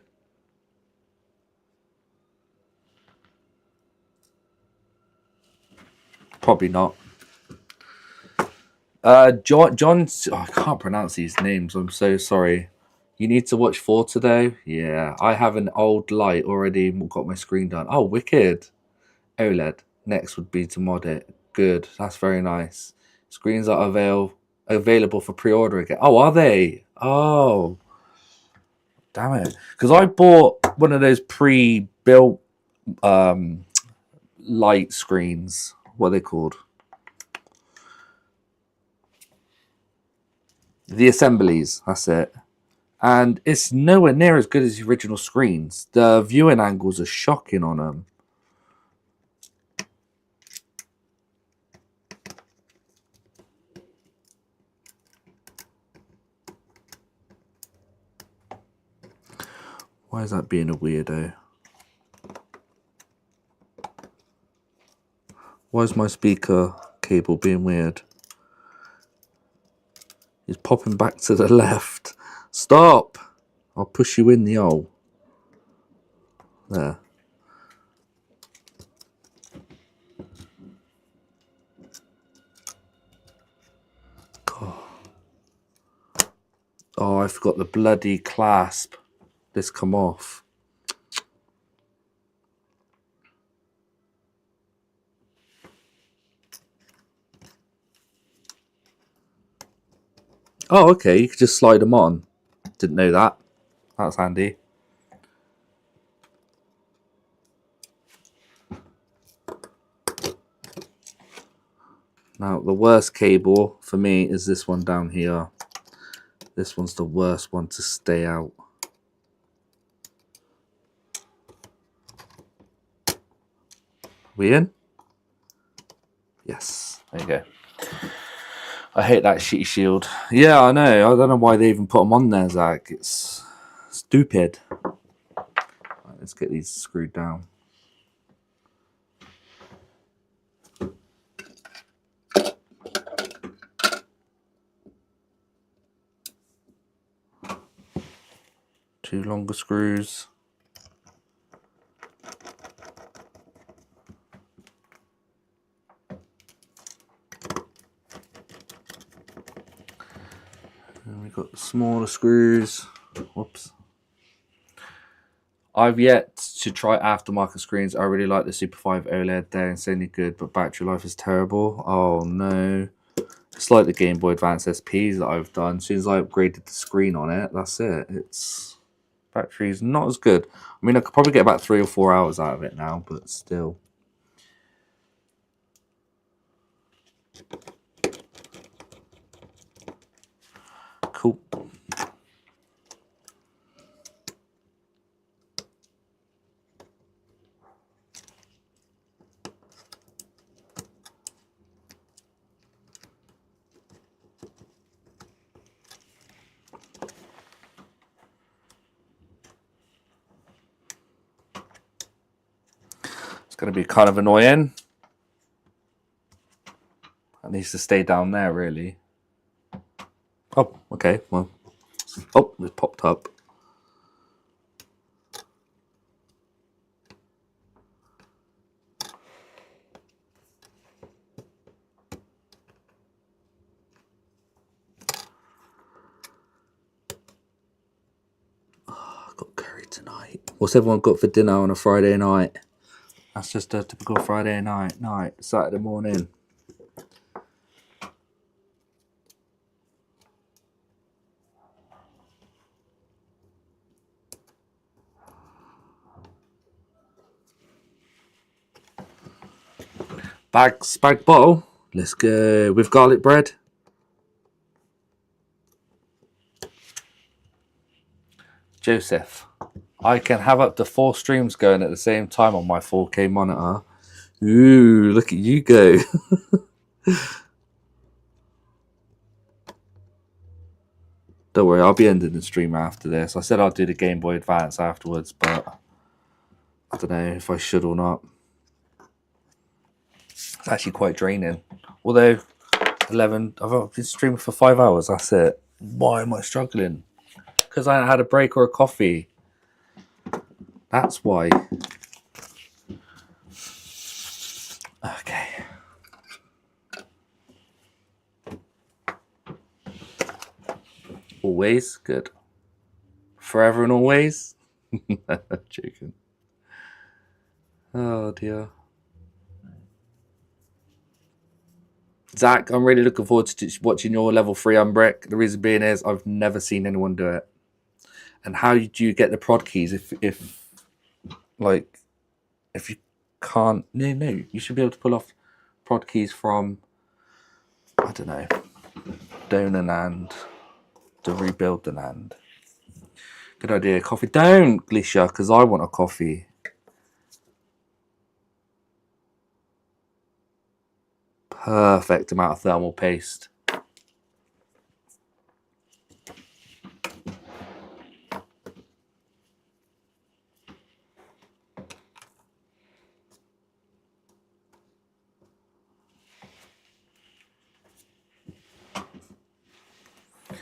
Probably not. John, oh, I can't pronounce these names. I'm so sorry. You need to watch 4 today? Yeah, I have an old light already got my screen done. Oh, wicked. OLED. Next would be to mod it. Good. That's very nice. Screens are available for pre-order again. Oh, are they? Oh. Damn it. Because I bought one of those pre-built light screens. What are they called? The assemblies, that's it. And it's nowhere near as good as the original screens. The viewing angles are shocking on them. Why is that being a weirdo? Why is my speaker cable being weird? He's popping back to the left. Stop! I'll push you in the hole. There. God. Oh, I forgot the bloody clasp. This come off. Oh, okay. You could just slide them on. Didn't know that. That's handy. Now, the worst cable for me is this one down here. This one's the worst one to stay out. We in? Yes. There you go. I hate that shitty shield. Yeah, I know. I don't know why they even put them on there, Zach. It's stupid. Right, let's get these screwed down. Two longer screws. And we've got the smaller screws. Whoops. I've yet to try aftermarket screens. I really like the Super 5 OLED. They're insanely good, but battery life is terrible. Oh no. It's like the Game Boy Advance SPs that I've done. As soon as I upgraded the screen on it, that's it. It's battery's not as good. I mean, I could probably get about 3 or 4 hours out of it now, but still. Cool. It's going to be kind of annoying. It needs to stay down there, really. Oh, okay. Well, oh, it popped up. Oh, I got curry tonight. What's everyone got for dinner on a Friday night? That's just a typical Friday night, Saturday morning. Spag bottle. Let's go with garlic bread. Joseph, I can have up to 4 streams going at the same time on my 4K monitor. Ooh, look at you go. Don't worry, I'll be ending the stream after this. I said I'd do the Game Boy Advance afterwards, but I don't know if I should or not. It's actually quite draining. Although, I've been streaming for 5 hours, that's it. Why am I struggling? Because I hadn't had a break or a coffee. That's why. Okay. Always good. Forever and always. Joking. Oh dear. Zach, I'm really looking forward to watching your level 3 unbrick. The reason being is I've never seen anyone do it. And how do you get the prod keys if you can't? No, you should be able to pull off prod keys from, I don't know, Donan and to rebuild the NAND. Good idea. Coffee. Don't, Glisha, because I want a coffee. Perfect amount of thermal paste.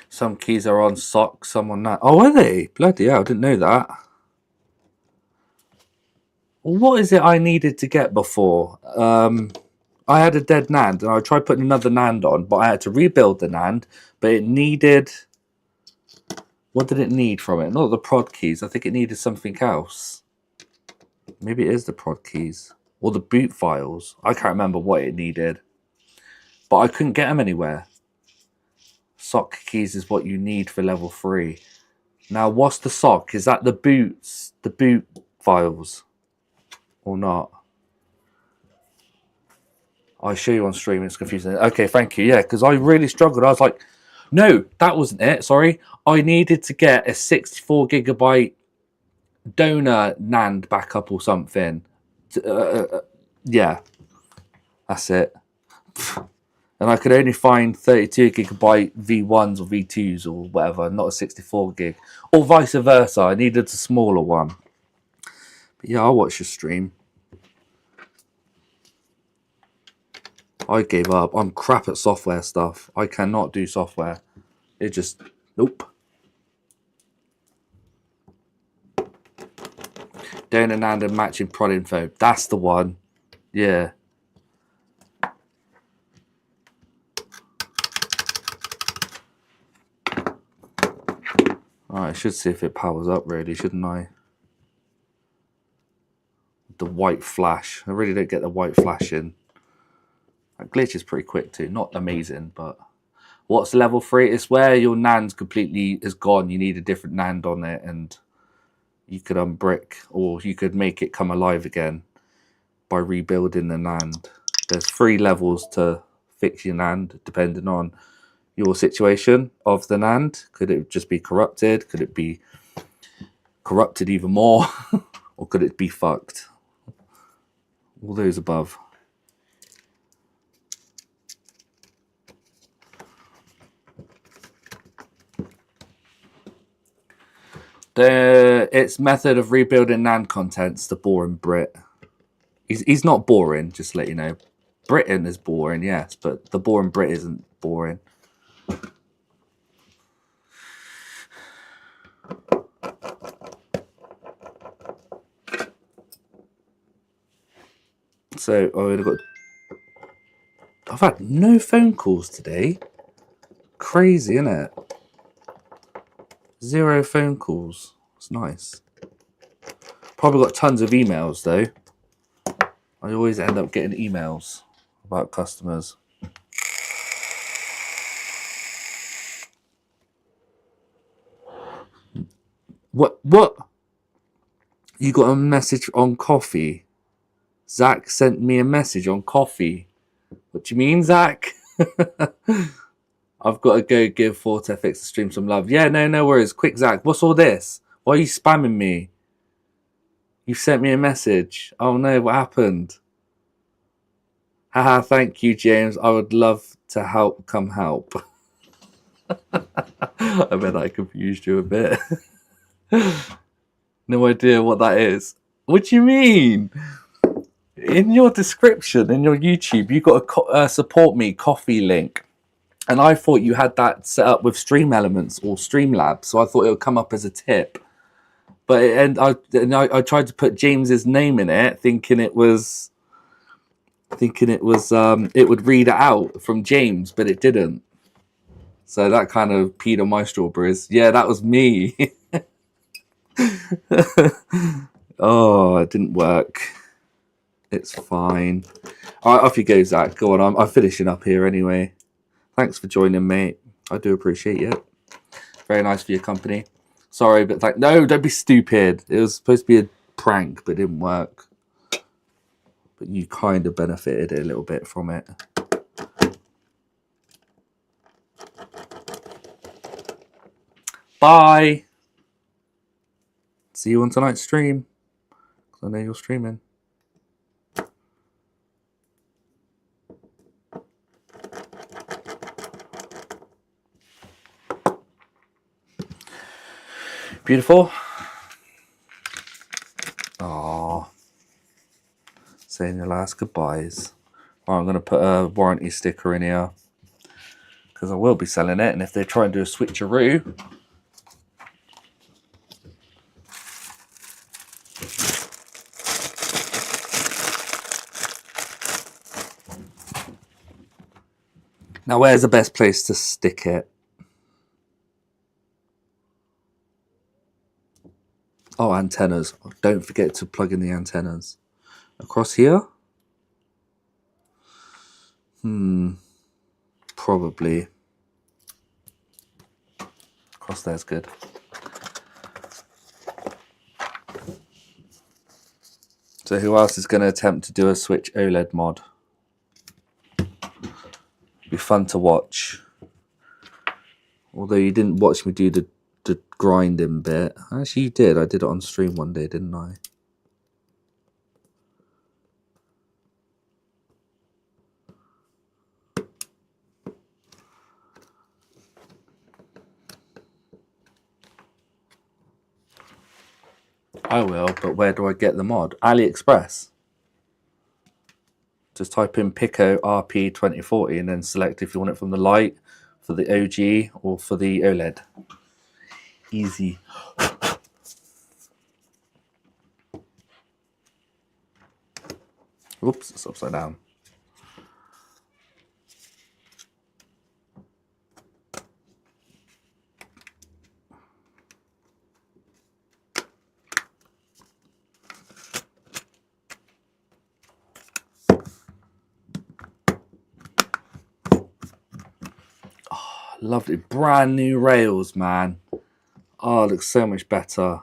Some keys are on socks, some on that. Oh, are they? Bloody hell, I didn't know that. What is it I needed to get before? I had a dead NAND, and I tried putting another NAND on, but I had to rebuild the NAND, but it needed... What did it need from it? Not the prod keys. I think it needed something else. Maybe it is the prod keys. Or the boot files. I can't remember what it needed. But I couldn't get them anywhere. Sock keys is what you need for level 3. Now, what's the sock? Is that the boots? The boot files? Or not? I'll show you on stream. It's confusing. Okay, thank you. Yeah, because I really struggled. I was like, no, that wasn't it. Sorry. I needed to get a 64GB donor NAND backup or something. Yeah, that's it. And I could only find 32GB V1s or V2s or whatever, not a 64GB. Or vice versa. I needed a smaller one. But yeah, I'll watch your stream. I gave up. I'm crap at software stuff. I cannot do software. It just... Nope. Donor NAND and matching prod info. That's the one. Yeah. Alright, I should see if it powers up really, shouldn't I? The white flash. I really don't get the white flash in. That glitch is pretty quick too. Not amazing, but... What's level 3? It's where your NAND's completely is gone. You need a different NAND on it, and you could unbrick, or you could make it come alive again by rebuilding the NAND. There's 3 levels to fix your NAND, depending on your situation of the NAND. Could it just be corrupted? Could it be corrupted even more? Or could it be fucked? All those above. Its method of rebuilding NAND contents, the boring Brit. He's not boring, just to let you know. Britain is boring, yes, but the boring Brit isn't boring. So I've had no phone calls today. Crazy, isn't it? 0 phone calls. It's nice. Probably got tons of emails though. I always end up getting emails about customers. What? You got a message on coffee? Zach sent me a message on coffee. What do you mean, Zach? I've got to go give ForteFX the stream some love. Yeah, no worries. Quick, Zach, what's all this? Why are you spamming me? You sent me a message. Oh no, what happened? Haha, thank you, James. I would love to help. Come help. I bet I confused you a bit. No idea what that is. What do you mean? In your description, in your YouTube, you got a support me coffee link. And I thought you had that set up with Stream Elements or Streamlabs, so I thought it would come up as a tip. But I tried to put James's name in it, thinking it would read it out from James, but it didn't. So that kind of peed on my strawberries. Yeah, that was me. Oh, it didn't work. It's fine. All right, off you go, Zach. Go on. I'm finishing up here anyway. Thanks for joining, mate. I do appreciate it. Very nice for your company. Sorry, but no, don't be stupid. It was supposed to be a prank, but it didn't work. But you kind of benefited a little bit from it. Bye. See you on tonight's stream. 'Cause I know you're streaming. Beautiful. Aww. Saying your last goodbyes. Right, I'm going to put a warranty sticker in here. Because I will be selling it. And if they try and do a switcheroo... Now, where's the best place to stick it? Oh, antennas. Don't forget to plug in the antennas. Across here? Probably. Across there's good. So who else is going to attempt to do a Switch OLED mod? Be fun to watch. Although you didn't watch me do the grinding bit. Actually, you did. I did it on stream one day, didn't I? I will, but where do I get the mod? AliExpress. Just type in Pico RP2040 and then select if you want it from the light, for the OG, or for the OLED. Easy. Oops, it's upside down. Lovely, brand new rails, man. Oh, it looks so much better.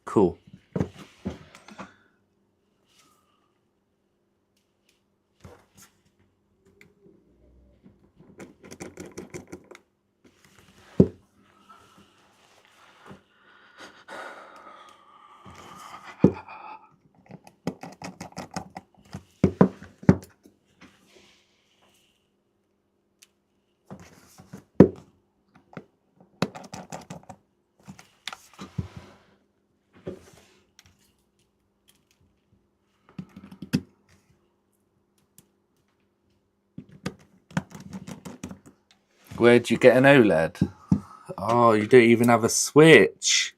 Cool. Where'd you get an OLED? Oh, you don't even have a Switch.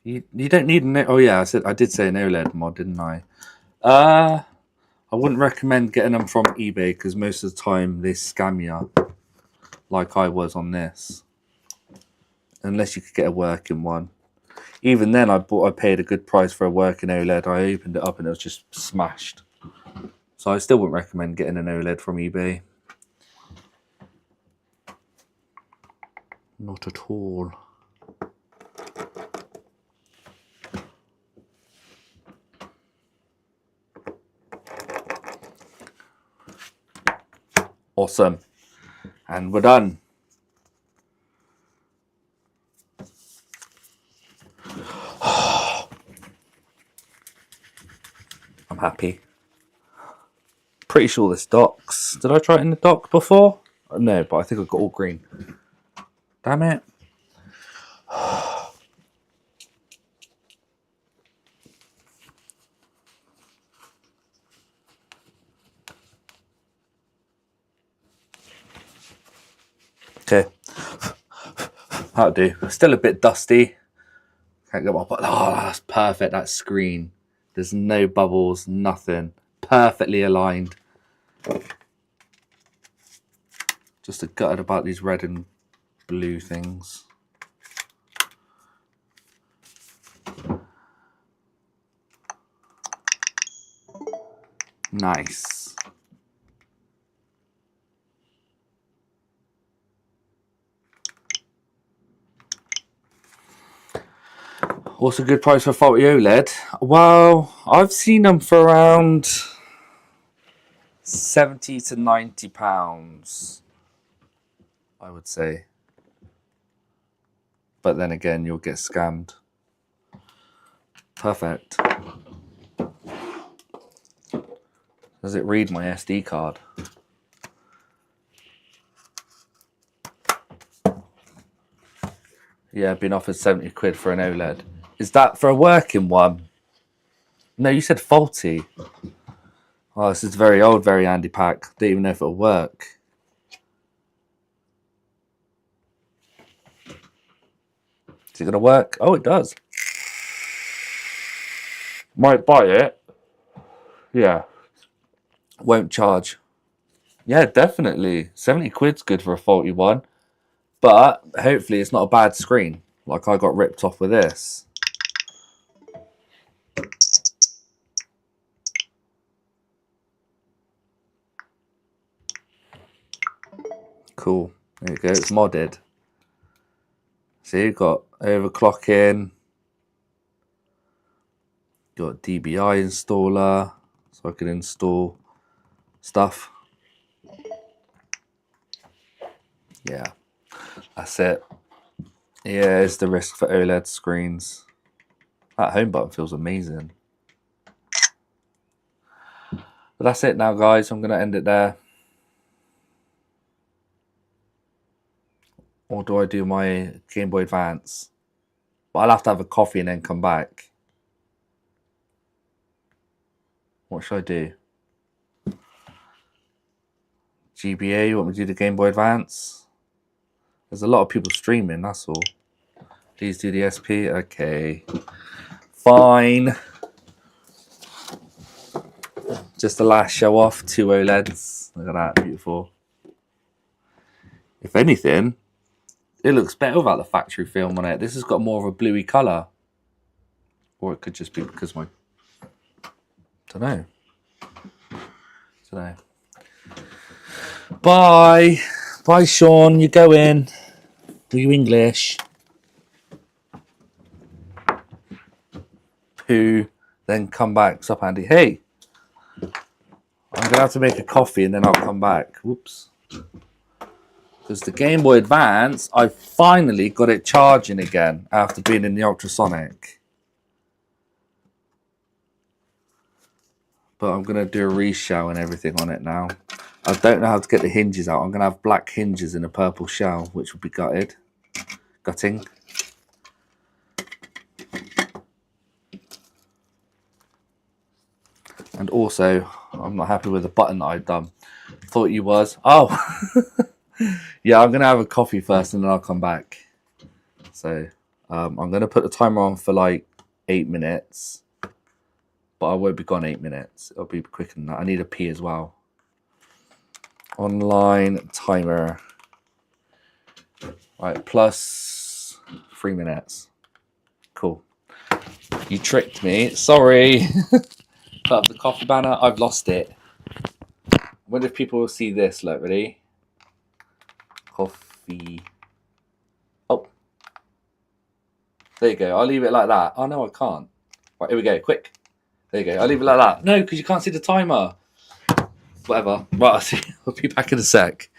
You don't need an... Oh, yeah, I did say an OLED mod, didn't I? I wouldn't recommend getting them from eBay because most of the time they scam you, like I was on this. Unless you could get a working one. Even then, I paid a good price for a working OLED. I opened it up and it was just smashed. So I still wouldn't recommend getting an OLED from eBay. Not at all. Awesome. And we're done. I'm happy. Pretty sure this docks. Did I try it in the dock before? No, but I think I got all green. Damn it. Okay. That'll do. Still a bit dusty. Can't get my... Oh, that's perfect. That screen. There's no bubbles, nothing. Perfectly aligned. Just a gutted about these red and blue things. Nice. What's a good price for faulty OLED? Well, I've seen them for around £70 to £90, I would say. But then again, you'll get scammed. Perfect. Does it read my SD card? Yeah, I've been offered 70 quid for an OLED. Is that for a working one? No, you said faulty. Oh, this is very old, very handy pack. Don't even know if it'll work. Is it going to work? Oh, it does. Might buy it. Yeah. Won't charge. Yeah, definitely. 70 quid's good for a faulty one. But hopefully it's not a bad screen. Like I got ripped off with this. Cool. There you go. It's modded. See, you've got overclocking. Got DBI installer. So I can install stuff. Yeah. That's it. Yeah, it's the risk for OLED screens. That home button feels amazing. But that's it now, guys. I'm going to end it there. Or do I do my Game Boy Advance? But I'll have to have a coffee and then come back. What should I do? GBA, you want me to do the Game Boy Advance? There's a lot of people streaming, that's all. Please do the SP. Okay. Fine. Just the last show off. 2 OLEDs. Look at that. Beautiful. If anything, it looks better without the factory film on it. This has got more of a bluey colour. Or it could just be because my... Don't know. Bye. Bye, Sean. You go in. Do you English? Poo. Then come back. Sup, Andy? Hey. I'm going to have to make a coffee and then I'll come back. Whoops. Because the Game Boy Advance, I finally got it charging again after being in the ultrasonic. But I'm going to do a reshell and everything on it now. I don't know how to get the hinges out. I'm going to have black hinges in a purple shell, which will be gutting. And also, I'm not happy with the button that I've done. Thought you was. Oh! Yeah, I'm going to have a coffee first and then I'll come back. So, I'm going to put the timer on for like 8 minutes. But I won't be gone 8 minutes. It'll be quicker than that. I need a pee as well. Online timer. Right, plus 3 minutes. Cool. You tricked me. Sorry. Put up the coffee banner. I've lost it. I wonder if people will see this. Look, ready? Coffee. Oh. There you go. I'll leave it like that. Oh, no, I can't. Right, here we go. Quick. There you go. I'll leave it like that. No, because you can't see the timer. Whatever. Right, I'll be back in a sec.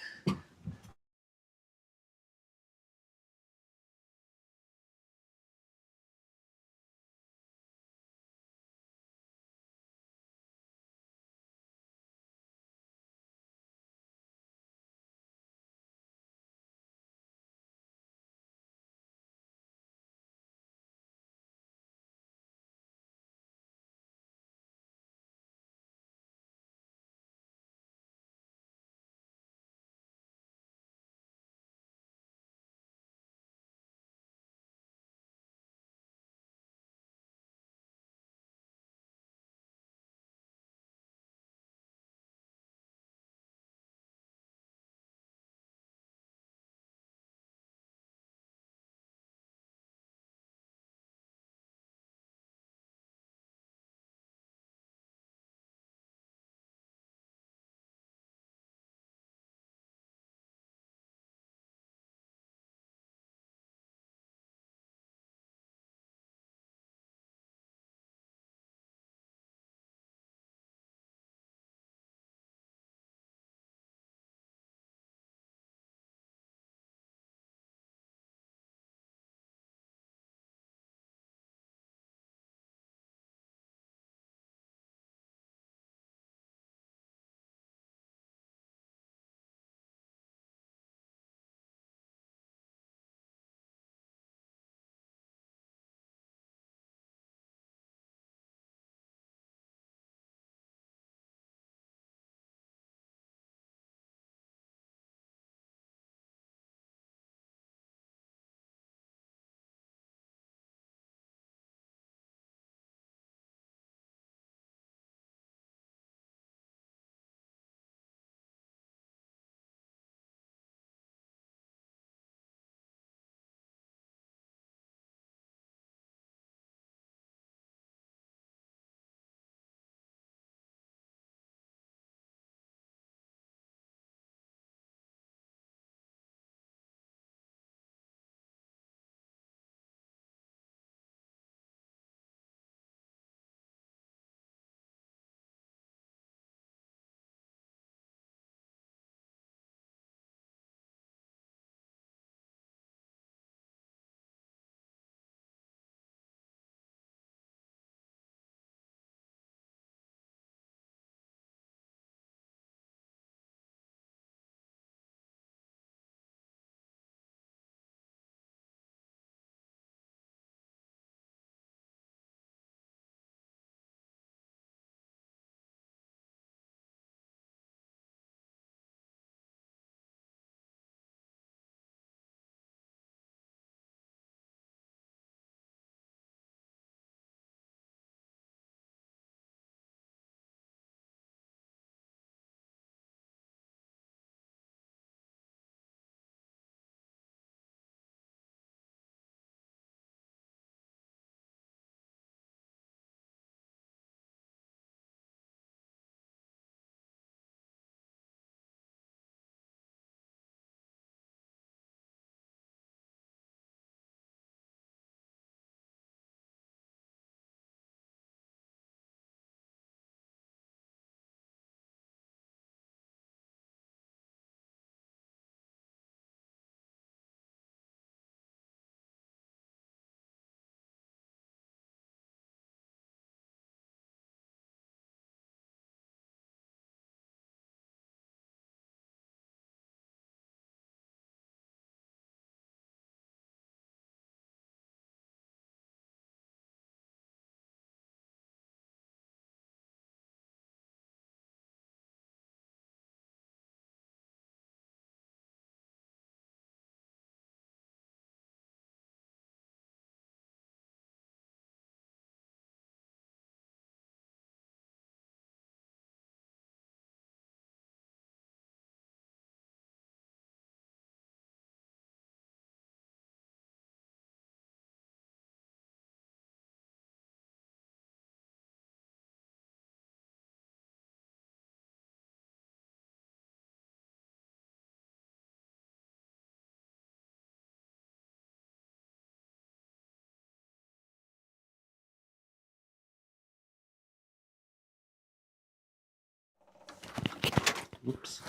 Whoops.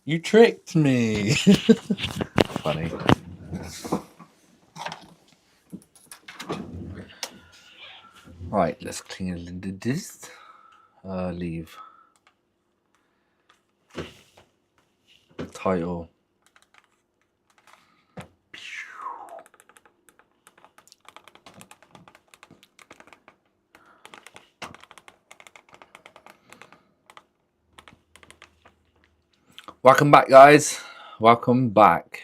You tricked me. Funny. Right, let's clean this. Leave. Title. Welcome back, guys. Welcome back.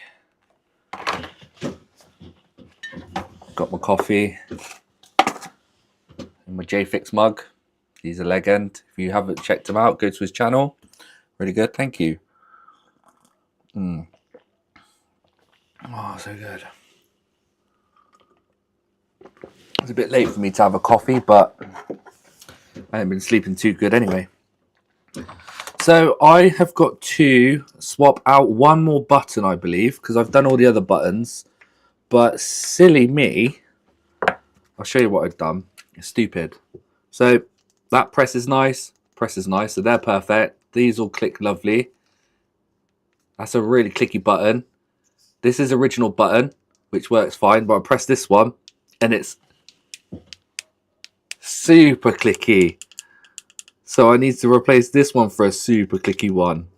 Got my coffee in my JFix mug. He's a legend. If you haven't checked him out, go to his channel. Really good. Thank you. Oh, so good. It's a bit late for me to have a coffee, but I haven't been sleeping too good anyway. So I have got to swap out one more button, I believe, because I've done all the other buttons. But silly me, I'll show you what I've done. It's stupid. So that press is nice. So they're perfect. These all click lovely. That's a really clicky button. This is original button, which works fine. But I press this one, and it's super clicky. So I need to replace this one for a super clicky one.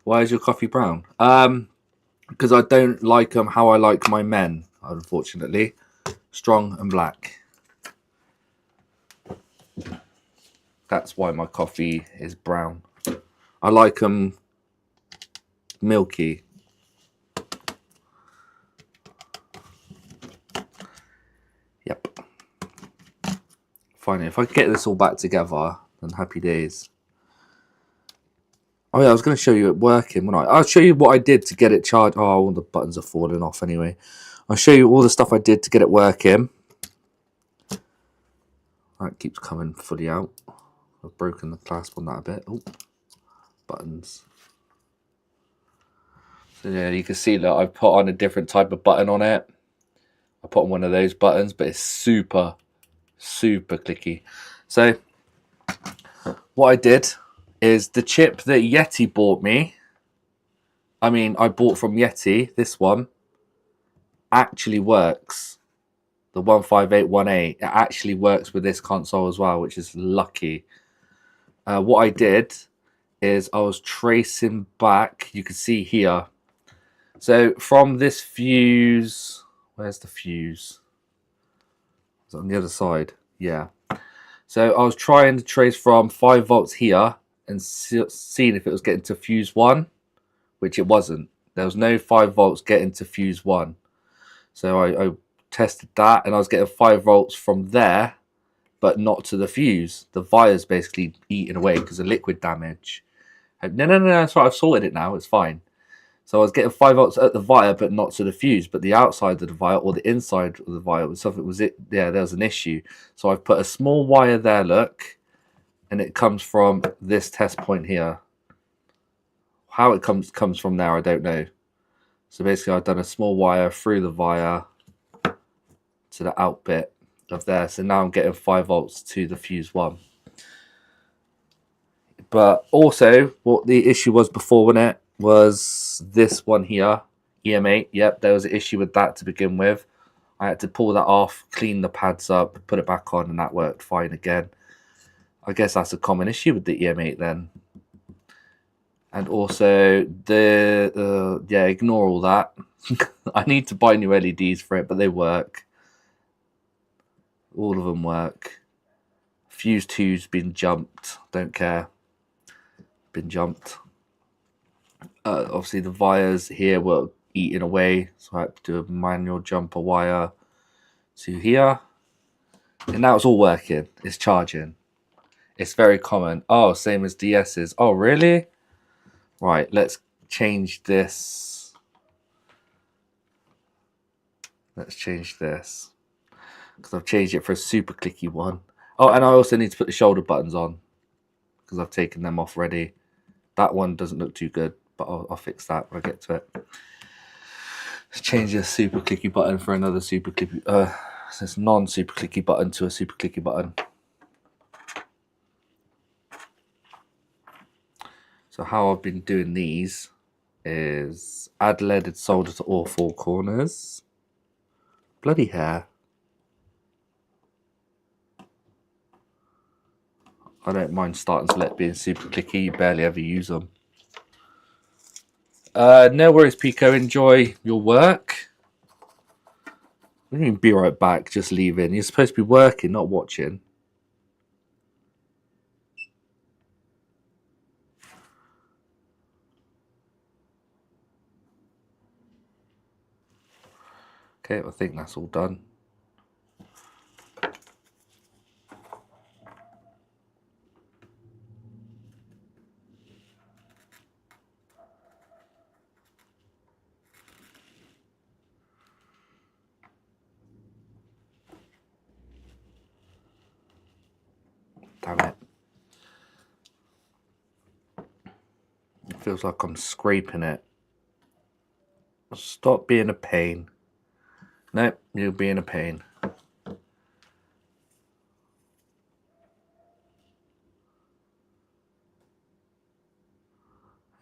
Why is your coffee brown? Because I don't like them how I like my men, unfortunately. Strong and black. That's why my coffee is brown. I like them milky. Yep. Fine, if I get this all back together, then happy days. Oh yeah, I was going to show you it working, wasn't I? I'll show you what I did to get it charged. Oh, all the buttons are falling off anyway. I'll show you all the stuff I did to get it working. That keeps coming fully out. I've broken the clasp on that a bit. Oh, buttons. So yeah, you can see that I've put on a different type of button on it. I put on one of those buttons, but it's super clicky. So what I did is the chip that Yeti bought me, I bought from Yeti, this one, actually works. The 15818, it actually works with this console as well, which is lucky. What I did is I was tracing back, you can see here. So from this fuse, where's the fuse? Is it on the other side? Yeah. So I was trying to trace from 5 volts here and seeing if it was getting to fuse 1, which it wasn't. There was no 5 volts getting to fuse 1. So I tested that, and I was getting 5 volts from there, but not to the fuse. The vire's basically eating away because of liquid damage. No, that's right, I've sorted it now, it's fine. So I was getting 5 volts at the wire, but not to the fuse. But the outside of the wire or the inside of the wire was something. Yeah, there was an issue. So I've put a small wire there. Look, and it comes from this test point here. How it comes from there, I don't know. So basically, I've done a small wire through the wire to the out bit of there. So now I'm getting 5 volts to the fuse 1. But also, what the issue was before, wasn't it? Was this one here, EM8. Yep, there was an issue with that to begin with. I had to pull that off, clean the pads up, put it back on, and that worked fine again. I guess that's a common issue with the EM8 then. And also, yeah, ignore all that. I need to buy new LEDs for it, but they work. All of them work. Fuse 2's been jumped. Don't care. Been jumped. Obviously the wires here were eating away, so I had to do a manual jump a wire to here, and now it's all working. It's charging. It's very common. Oh, same as DS's. Oh, really? Right, let's change this. Let's change this because I've changed it for a super clicky one. Oh, and I also need to put the shoulder buttons on because I've taken them off already. That one doesn't look too good, but I'll fix that when I get to it. Let's change the super clicky button for another super clicky. this non-super clicky button to a super clicky button. So how I've been doing these is add leaded solder to all 4 corners. Bloody hair. I don't mind starting select being super clicky, you barely ever use them. No worries, Pico, enjoy your work. What do you mean be right back, just leaving? You're supposed to be working, not watching. Okay, I think that's all done. Damn it. It feels like I'm scraping it. Stop being a pain. Nope, you're being a pain.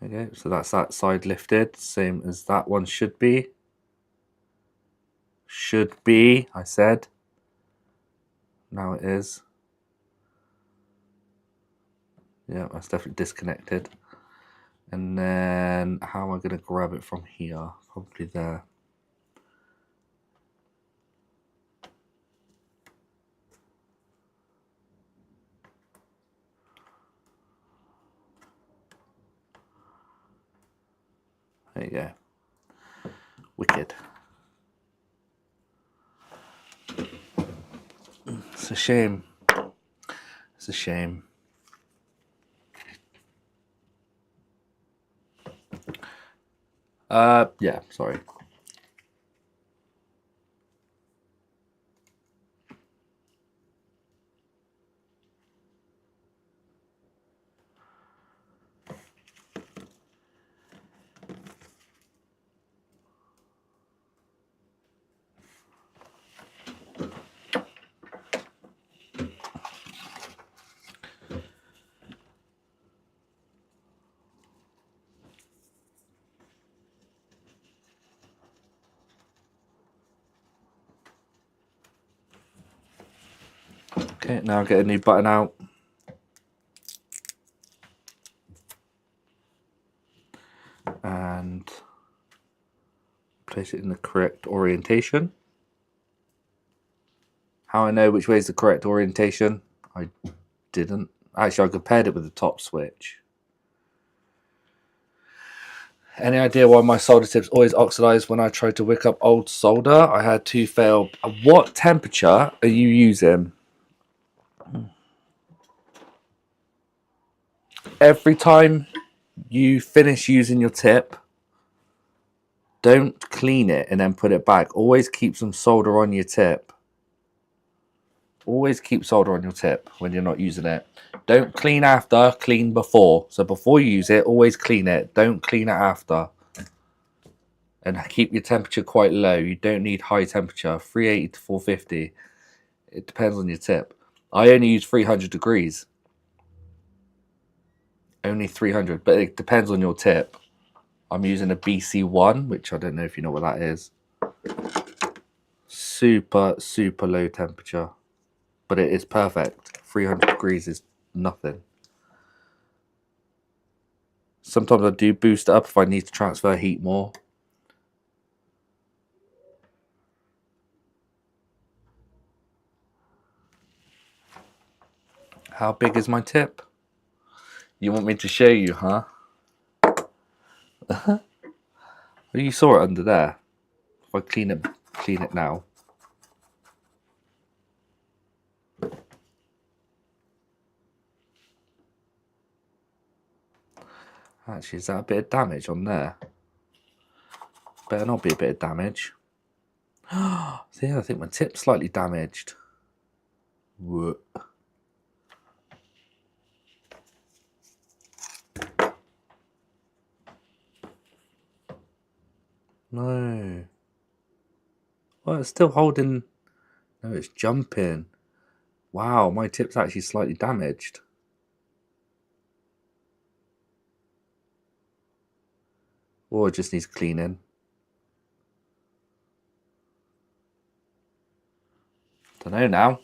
Okay, so that's that side lifted, same as that one should be. Should be, I said. Now it is. Yeah, that's definitely disconnected. And then how am I going to grab it from here? Probably there. There you go. Wicked. It's a shame. It's a shame. Yeah, sorry. Okay, now get a new button out. And place it in the correct orientation. How I know which way is the correct orientation? I didn't. Actually, I compared it with the top switch. Any idea why my solder tips always oxidize when I try to wick up old solder? I had 2 fail. What temperature are you using? Every time you finish using your tip, don't clean it and then put it back. Always keep some solder on your tip. Always keep solder on your tip when you're not using it. Don't clean after, clean before. So before you use it, always clean it. Don't clean it after. And keep your temperature quite low. You don't need high temperature, 380 to 450. It depends on your tip. I only use 300 degrees. Only 300, but it depends on your tip. I'm using a BC1, which I don't know if you know what that is. Super, super low temperature. But it is perfect. 300 degrees is nothing. Sometimes I do boost it up if I need to transfer heat more. How big is my tip? You want me to show you, huh? Well, you saw it under there. If I clean it now. Actually, is that a bit of damage on there? Better not be a bit of damage. See, I think my tip's slightly damaged. Whoa. No. Well, it's still holding. Oh, it's jumping. Wow, my tip's actually slightly damaged. Or it just needs cleaning. Don't know now.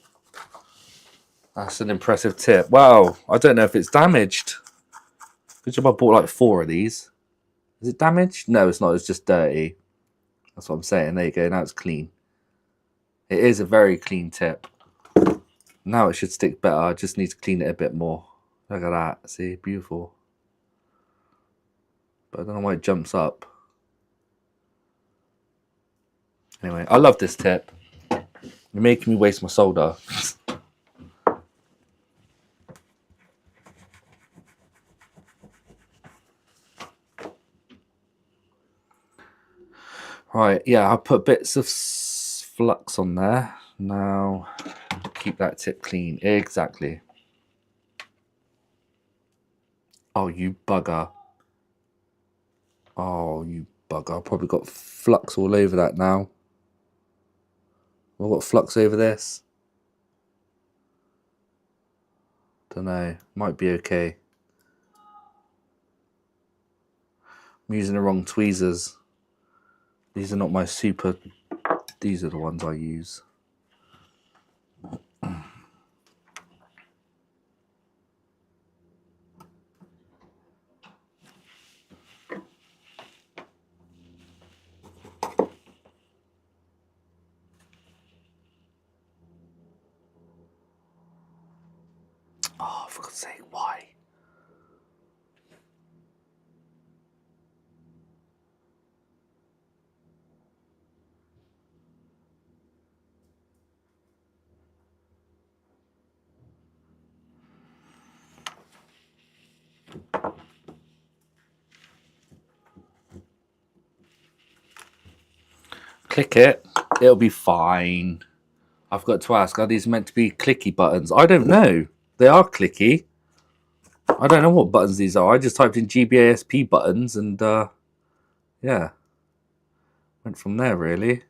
That's an impressive tip. Wow, I don't know if it's damaged. Good job I bought like 4 of these. Is it damaged? No, it's not. It's just dirty. That's what I'm saying. There you go. Now it's clean. It is a very clean tip. Now it should stick better. I just need to clean it a bit more. Look at that. See? Beautiful. But I don't know why it jumps up. Anyway, I love this tip. You're making me waste my solder. Right, yeah, I put bits of flux on there. Now, keep that tip clean. Exactly. Oh, you bugger. Oh, you bugger. I've probably got flux all over that now. I've got flux over this. Don't know. Might be okay. I'm using the wrong tweezers. These are not my super... These are the ones I use. Oh, for God's sake, why? Click it. It'll be fine. I've got to ask, are these meant to be clicky buttons? I don't know. They are clicky. I don't know what buttons these are. I just typed in GBASP buttons and, yeah. Went from there, really.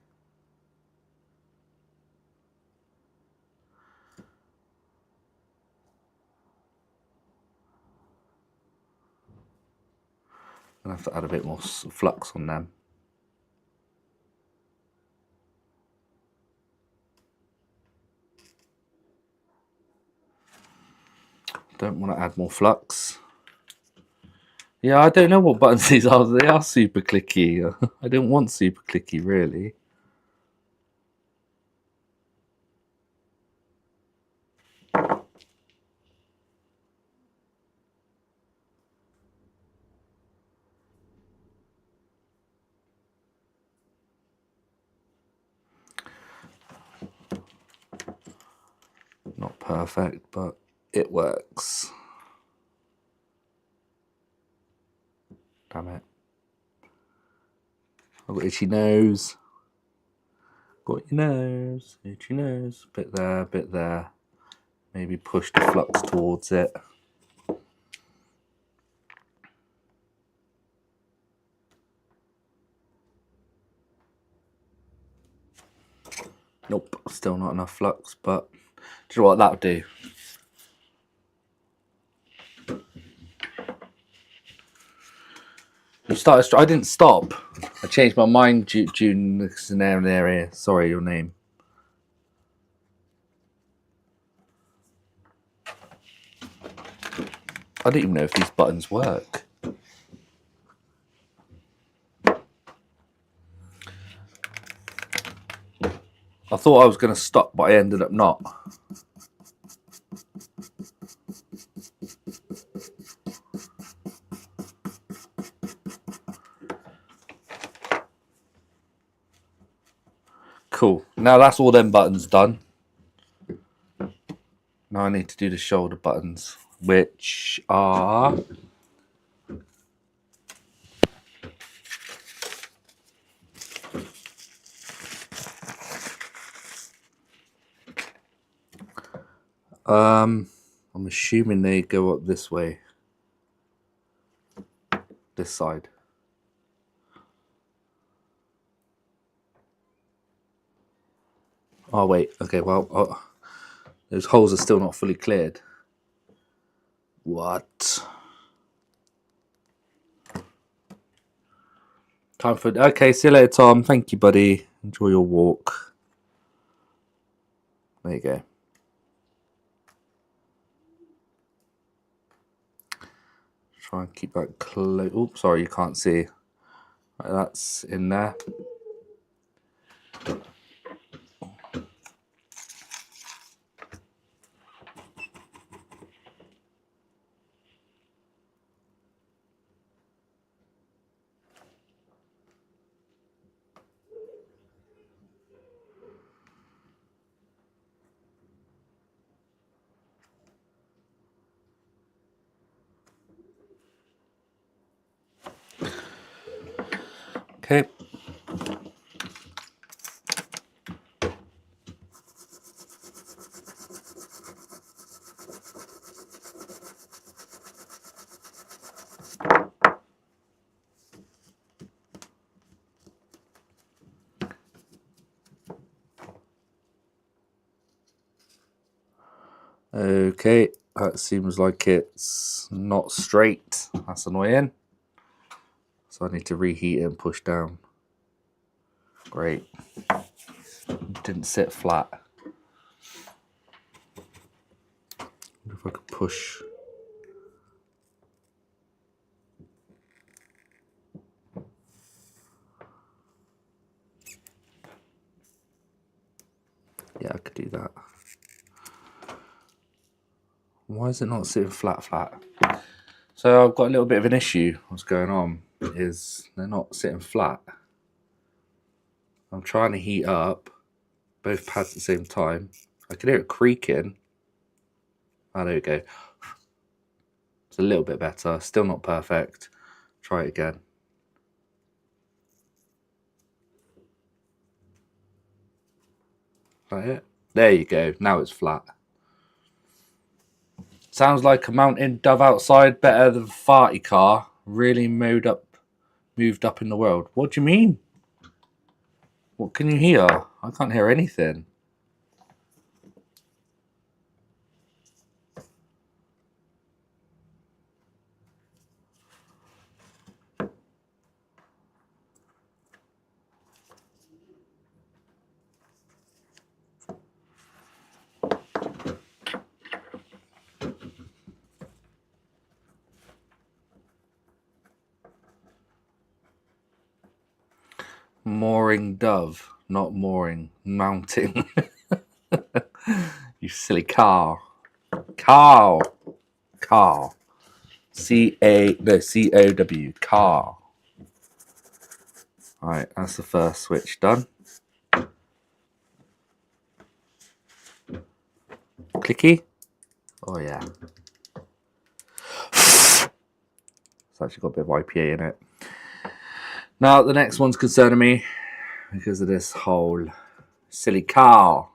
I'm going to have to add a bit more flux on them. Don't want to add more flux. Yeah, I don't know what buttons these are. They are super clicky. I don't want super clicky, really. Not perfect, but it works. Damn it. I've got itchy nose. Got your nose. Itchy nose. Bit there, bit there. Maybe push the flux towards it. Nope, still not enough flux, but do you know what that'll do? You started. I didn't stop. I changed my mind, June Scenario. Sorry, your name. I don't even know if these buttons work. I thought I was going to stop, but I ended up not. Cool. Now that's all them buttons done. Now I need to do the shoulder buttons, which are... I'm assuming they go up this way. This side. Oh, wait. Okay, well, those holes are still not fully cleared. What? Time for... Okay, see you later, Tom. Thank you, buddy. Enjoy your walk. There you go. Try and keep that close. Oops, sorry, you can't see. Right, that's in there. Okay. Okay, that seems like it's not straight. That's annoying. So I need to reheat it and push down. Great. Didn't sit flat. Wonder if I could push. Yeah, I could do that. Why is it not sitting flat? So I've got a little bit of an issue. What's going on is they're not sitting flat. I'm trying to heat up both pads at the same time. I can hear it creaking. Oh, there we go. It's a little bit better. Still not perfect. Try it again. Is that it? There you go. Now it's flat. Sounds like a mountain dove outside better than farty car. Really moved up in the world. What do you mean? What can you hear? I can't hear anything. Mooring dove, not mooring, mounting. You silly car. Cow. C-O-W. Car. Alright, that's the first switch done. Clicky. Oh yeah. It's actually got a bit of IPA in it. Now the next one's concerning me because of this whole silly car.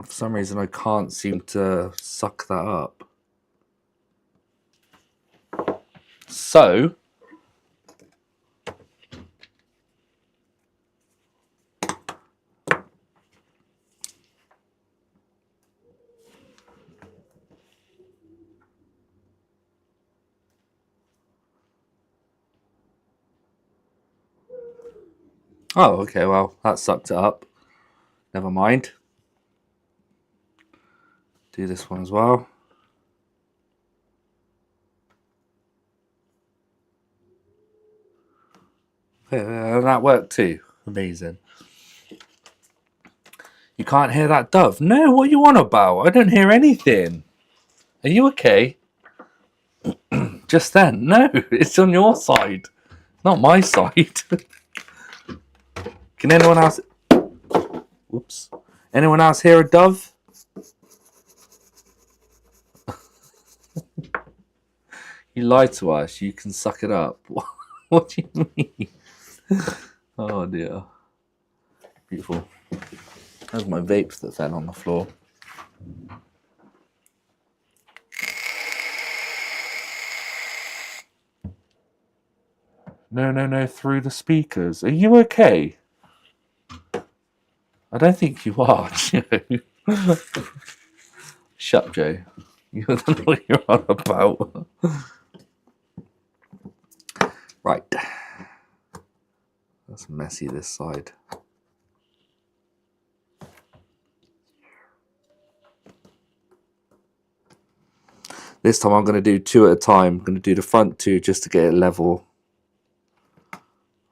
For some reason I can't seem to suck that up. So oh, okay, well, that sucked it up. Never mind. Do this one as well. Yeah, and that worked too. Amazing. You can't hear that dove? No, what are you on about? I don't hear anything. Are you okay? Just then? No, it's on your side. Not my side. Can anyone else... Whoops. Anyone else hear a dove? You lied to us. You can suck it up. What do you mean? Oh dear. Beautiful. There's my vapes that fell on the floor. No, through the speakers. Are you okay? I don't think you are, Joe. Shut up, Joe. You don't know what you're on about. Right. That's messy, this side. This time I'm going to do 2 at a time. I'm going to do the front 2 just to get it level.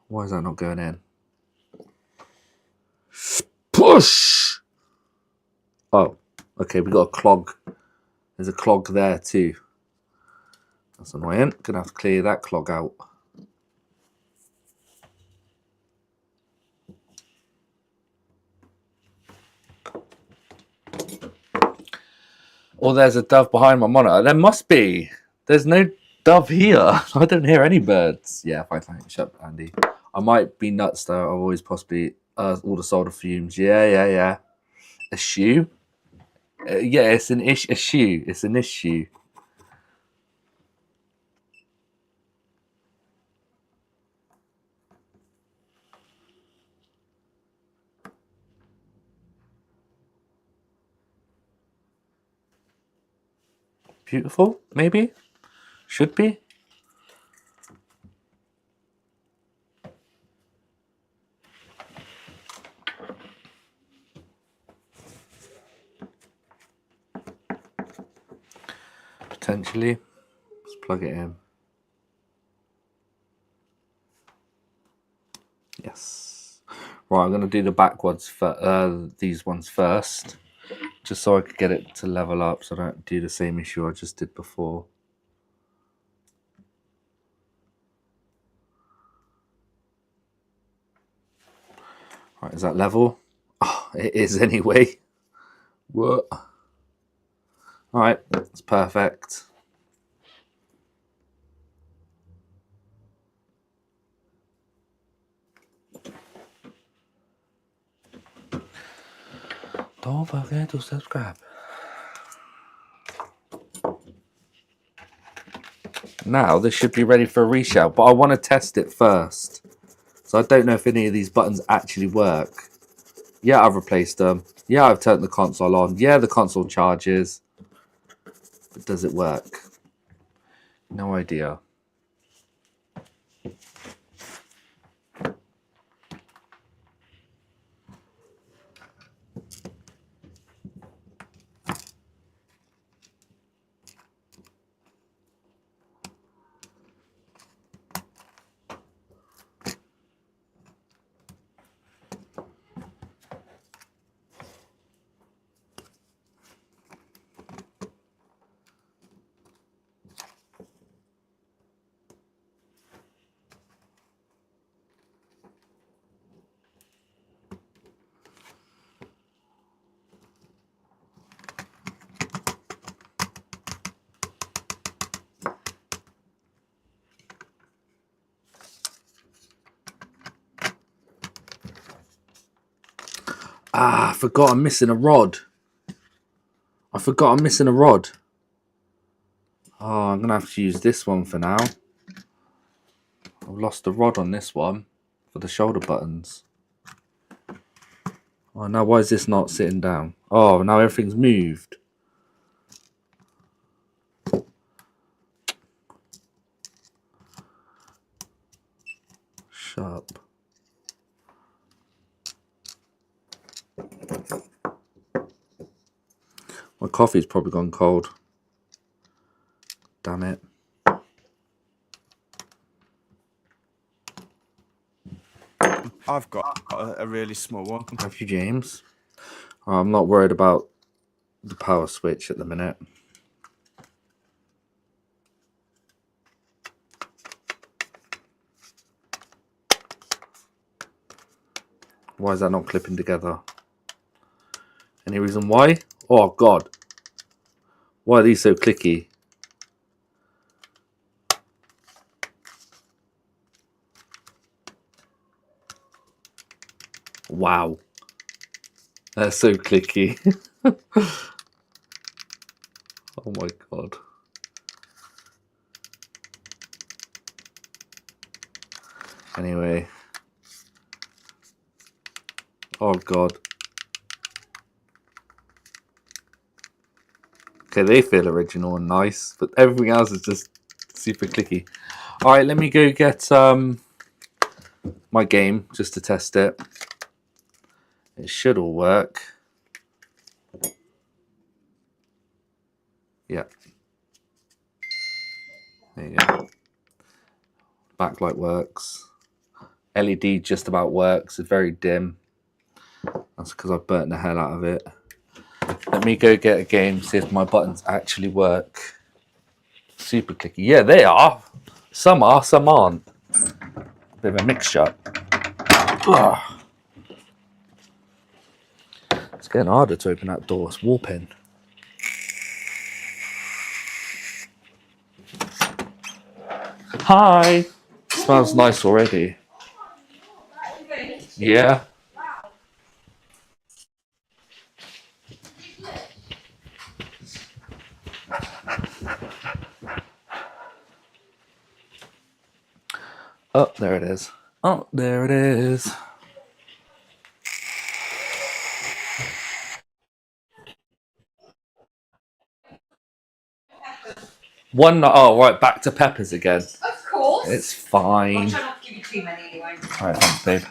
Why is that not going in? Push! Oh, okay, we got a clog. There's a clog there too. That's annoying. Gonna have to clear that clog out. Oh, there's a dove behind my monitor. There must be. There's no dove here. I don't hear any birds. Yeah, fine. Shut up, Andy. I might be nuts though. I've always possibly all the solder fumes. Yeah. A shoe? Yeah, it's a shoe. It's an issue. Beautiful, maybe? Should be? Potentially. Let's plug it in. Yes. Right, I'm going to do the backwards for these ones first. Just so I could get it to level up so I don't do the same issue I just did before. Right, is that level? Oh, it is anyway. What? Alright, that's perfect. Don't forget to subscribe. Now this should be ready for a reshout, but I want to test it first. So I don't know if any of these buttons actually work. Yeah, I've replaced them. Yeah, I've turned the console on. Yeah, the console charges. But does it work? No idea. Ah, I forgot I'm missing a rod. Oh, I'm going to have to use this one for now. I've lost the rod on this one for the shoulder buttons. Oh, now why is this not sitting down? Oh, now everything's moved. Shut up. My coffee's probably gone cold. Damn it. I've got a really small one. Have you, James? Oh, I'm not worried about the power switch at the minute. Why is that not clipping together? Any reason why? Oh, God. Why are these so clicky? Wow. They're so clicky. Oh my God. Anyway. Oh god. Okay, they feel original and nice, but everything else is just super clicky. Alright, let me go get my game just to test it. It should all work. Yeah. There you go. Backlight works. LED just about works. It's very dim. That's because I've burnt the hell out of it. Let me go get a game, see if my buttons actually work. Super clicky. Yeah, they are. Some are, some aren't. Bit of a mixture. Ugh. It's getting harder to open that door. It's warping. Hi. Smells nice already. Yeah. Oh, there it is. Oh, there it is. One. Oh, right. Back to peppers again. Of course. It's fine. I'll try not to give you too many anyway. All right, thanks, babe.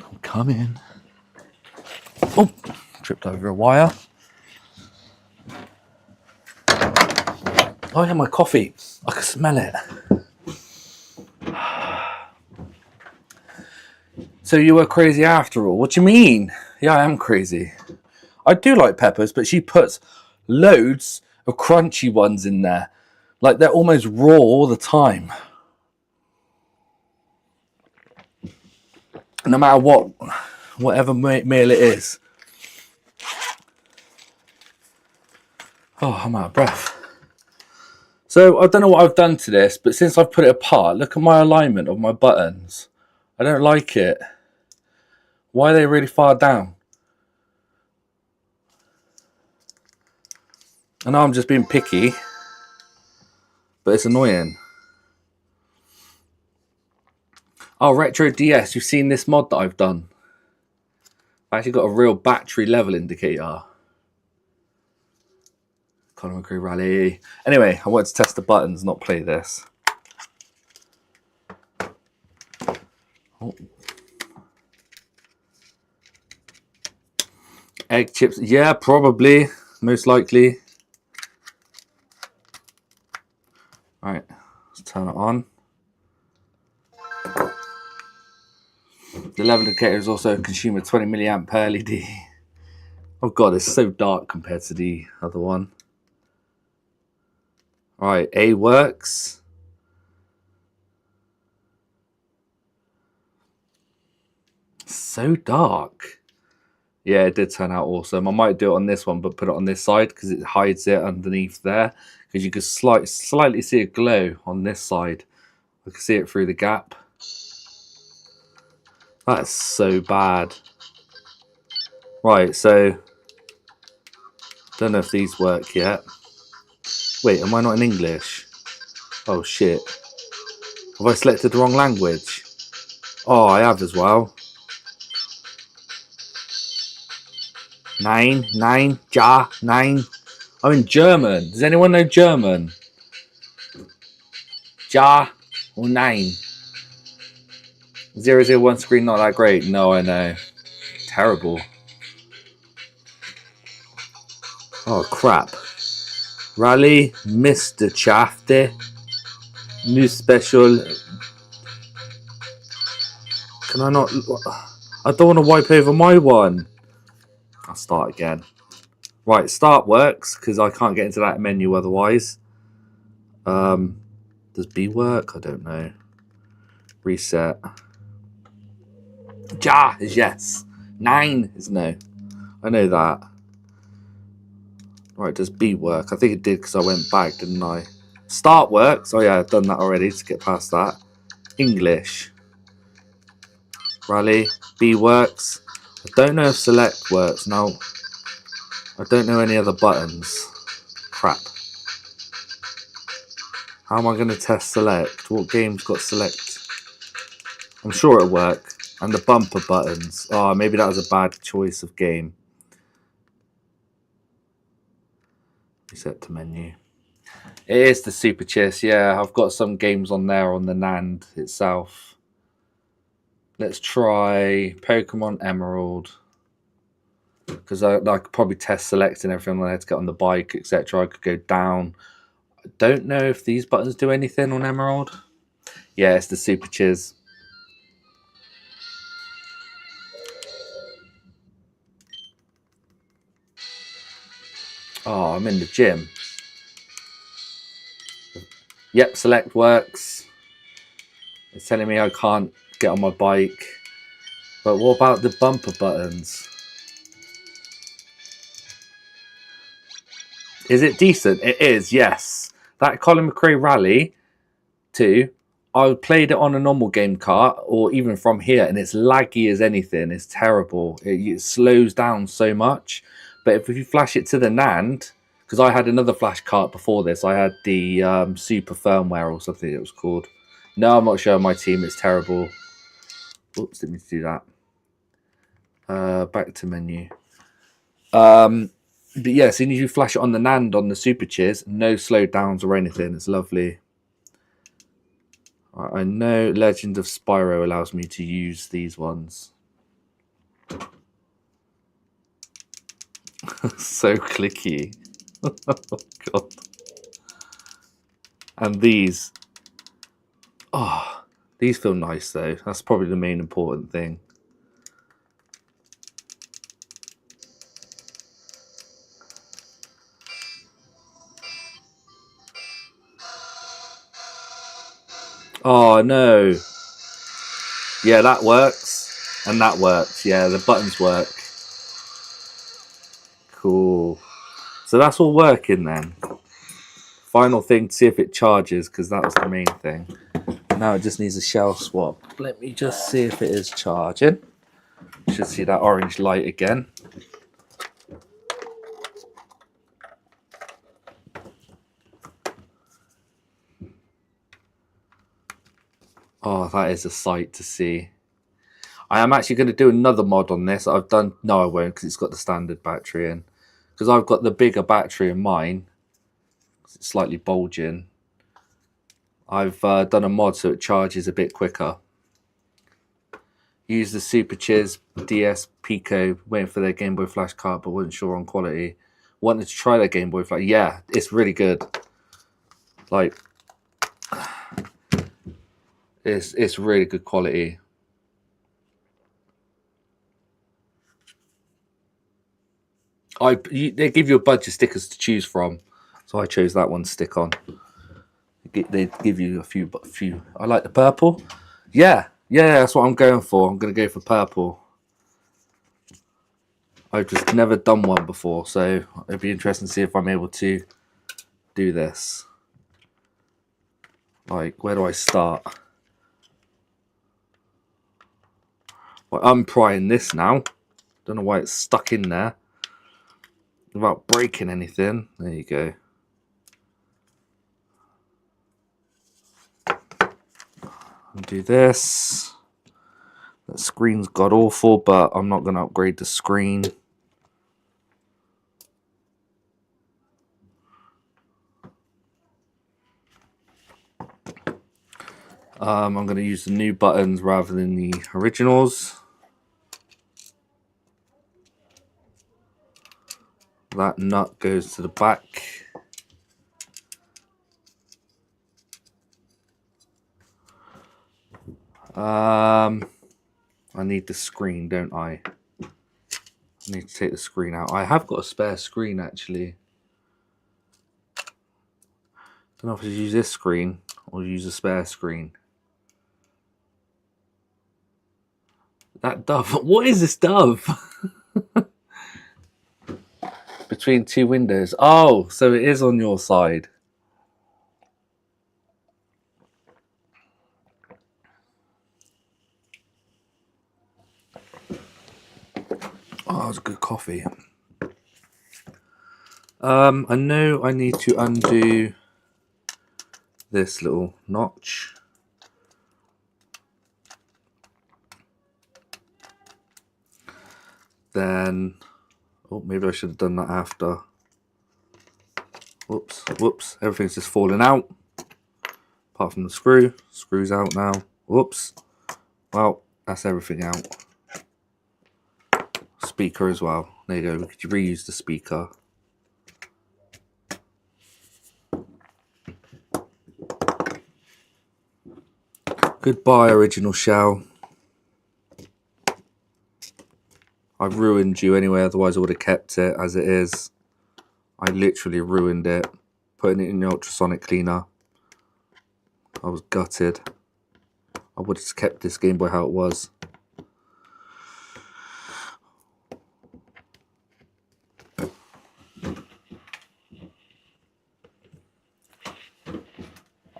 I'm coming. Oh, tripped over a wire. Oh yeah, my coffee. I can smell it. So you were crazy after all? What do you mean? Yeah, I am crazy. I do like peppers, but she puts loads of crunchy ones in there. Like they're almost raw all the time. No matter what, whatever meal it is. Oh, I'm out of breath. So I don't know what I've done to this, but since I've put it apart, look at my alignment of my buttons. I don't like it. Why are they really far down? I know I'm just being picky, but it's annoying. Oh, Retro DS, you've seen this mod that I've done. I've actually got a real battery level indicator. Colin McCree Rally. Anyway, I wanted to test the buttons, not play this. Oh. Egg chips. Yeah, probably. Most likely. Alright, let's turn it on. The level indicator is also a consumer 20 milliamp per LED. Oh god, it's so dark compared to the other one. Alright, A works. So dark. Yeah, it did turn out awesome. I might do it on this one, but put it on this side because it hides it underneath there. Because you could slightly see a glow on this side. I can see it through the gap. That's so bad. Right, so don't know if these work yet. Wait, am I not in English? Oh shit. Have I selected the wrong language? Oh, I have as well. Nine, ja, nine. I'm in German. Does anyone know German? Ja or nine? 001 screen not that great. No, I know. Terrible. Oh crap. Rally Mr. Chafte. New special. Can I not? I don't want to wipe over my one. I'll start again. Right, start works because I can't get into that menu otherwise. Does B work? I don't know. Reset. Ja is yes. 9 is no. I know that. Right, does B work? I think it did because I went back, didn't I? Start works. Oh yeah, I've done that already to get past that. English. Rally. B works. I don't know if select works. No. I don't know any other buttons. Crap. How am I going to test select? What game's got select? I'm sure it'll work. And the bumper buttons. Oh, maybe that was a bad choice of game. Reset to menu. It is the Super Chess. Yeah, I've got some games on there on the NAND itself. Let's try Pokemon Emerald. Because I could probably test select and everything. I had to get on the bike, etc. I could go down. I don't know if these buttons do anything on Emerald. Yeah, it's the Super Chiz. Oh, I'm in the gym. Yep, select works. It's telling me I can't get on my bike. But what about the bumper buttons? Is it decent? It is, yes. That Colin McRae Rally 2, I played it on a normal game cart or even from here, and it's laggy as anything. It's terrible. It slows down so much. But if you flash it to the NAND, because I had another flash cart before this, I had the super firmware or something it was called. No, I'm not showing my team. It's terrible. Oops, didn't mean to do that. Back to menu. But yeah, as soon as you flash it on the NAND on the Super Chiz, no slowdowns or anything. It's lovely. I know Legend of Spyro allows me to use these ones. So clicky. Oh god. And these. Oh, these feel nice though. That's probably the main important thing. Oh no. Yeah, that works. And that works. Yeah, the buttons work. Cool. So that's all working then. Final thing to see if it charges, because that was the main thing. Now it just needs a shell swap. Let me just see if it is charging. Should see that orange light again. Oh, that is a sight to see. I am actually going to do another mod on this. I've done... No, I won't, because it's got the standard battery in. Because I've got the bigger battery in mine. It's slightly bulging. I've done a mod so it charges a bit quicker. Use the Super Chiz DS Pico, waiting for their Game Boy Flash card, but wasn't sure on quality. Wanted to try their Game Boy Flash. Yeah, it's really good. Like... It's really good quality. They give you a bunch of stickers to choose from, so I chose that one to stick on. They give you a few. I like the purple. Yeah, that's what I'm going for. I'm going to go for purple. I've just never done one before, so it'd be interesting to see if I'm able to do this. Like, where do I start? Well, I'm prying this now. Don't know why it's stuck in there. Without breaking anything. There you go. Undo this. That screen's god awful, but I'm not going to upgrade the screen. I'm going to use the new buttons rather than the originals. That nut goes to the back. I need the screen, don't I? I need to take the screen out. I have got a spare screen actually. Don't know if I should use this screen or use a spare screen. That dove. What is this dove? Between two windows. Oh, so it is on your side. Oh, that was a good coffee. I know I need to undo this little notch. Then, oh, maybe I should have done that after. Whoops, everything's just falling out. Apart from the screw. Screw's out now. Whoops. Well, that's everything out. Speaker as well. There you go, we could reuse the speaker. Goodbye, original shell. I ruined you anyway, otherwise I would have kept it as it is. I literally ruined it. Putting it in the ultrasonic cleaner. I was gutted. I would have kept this Game Boy how it was.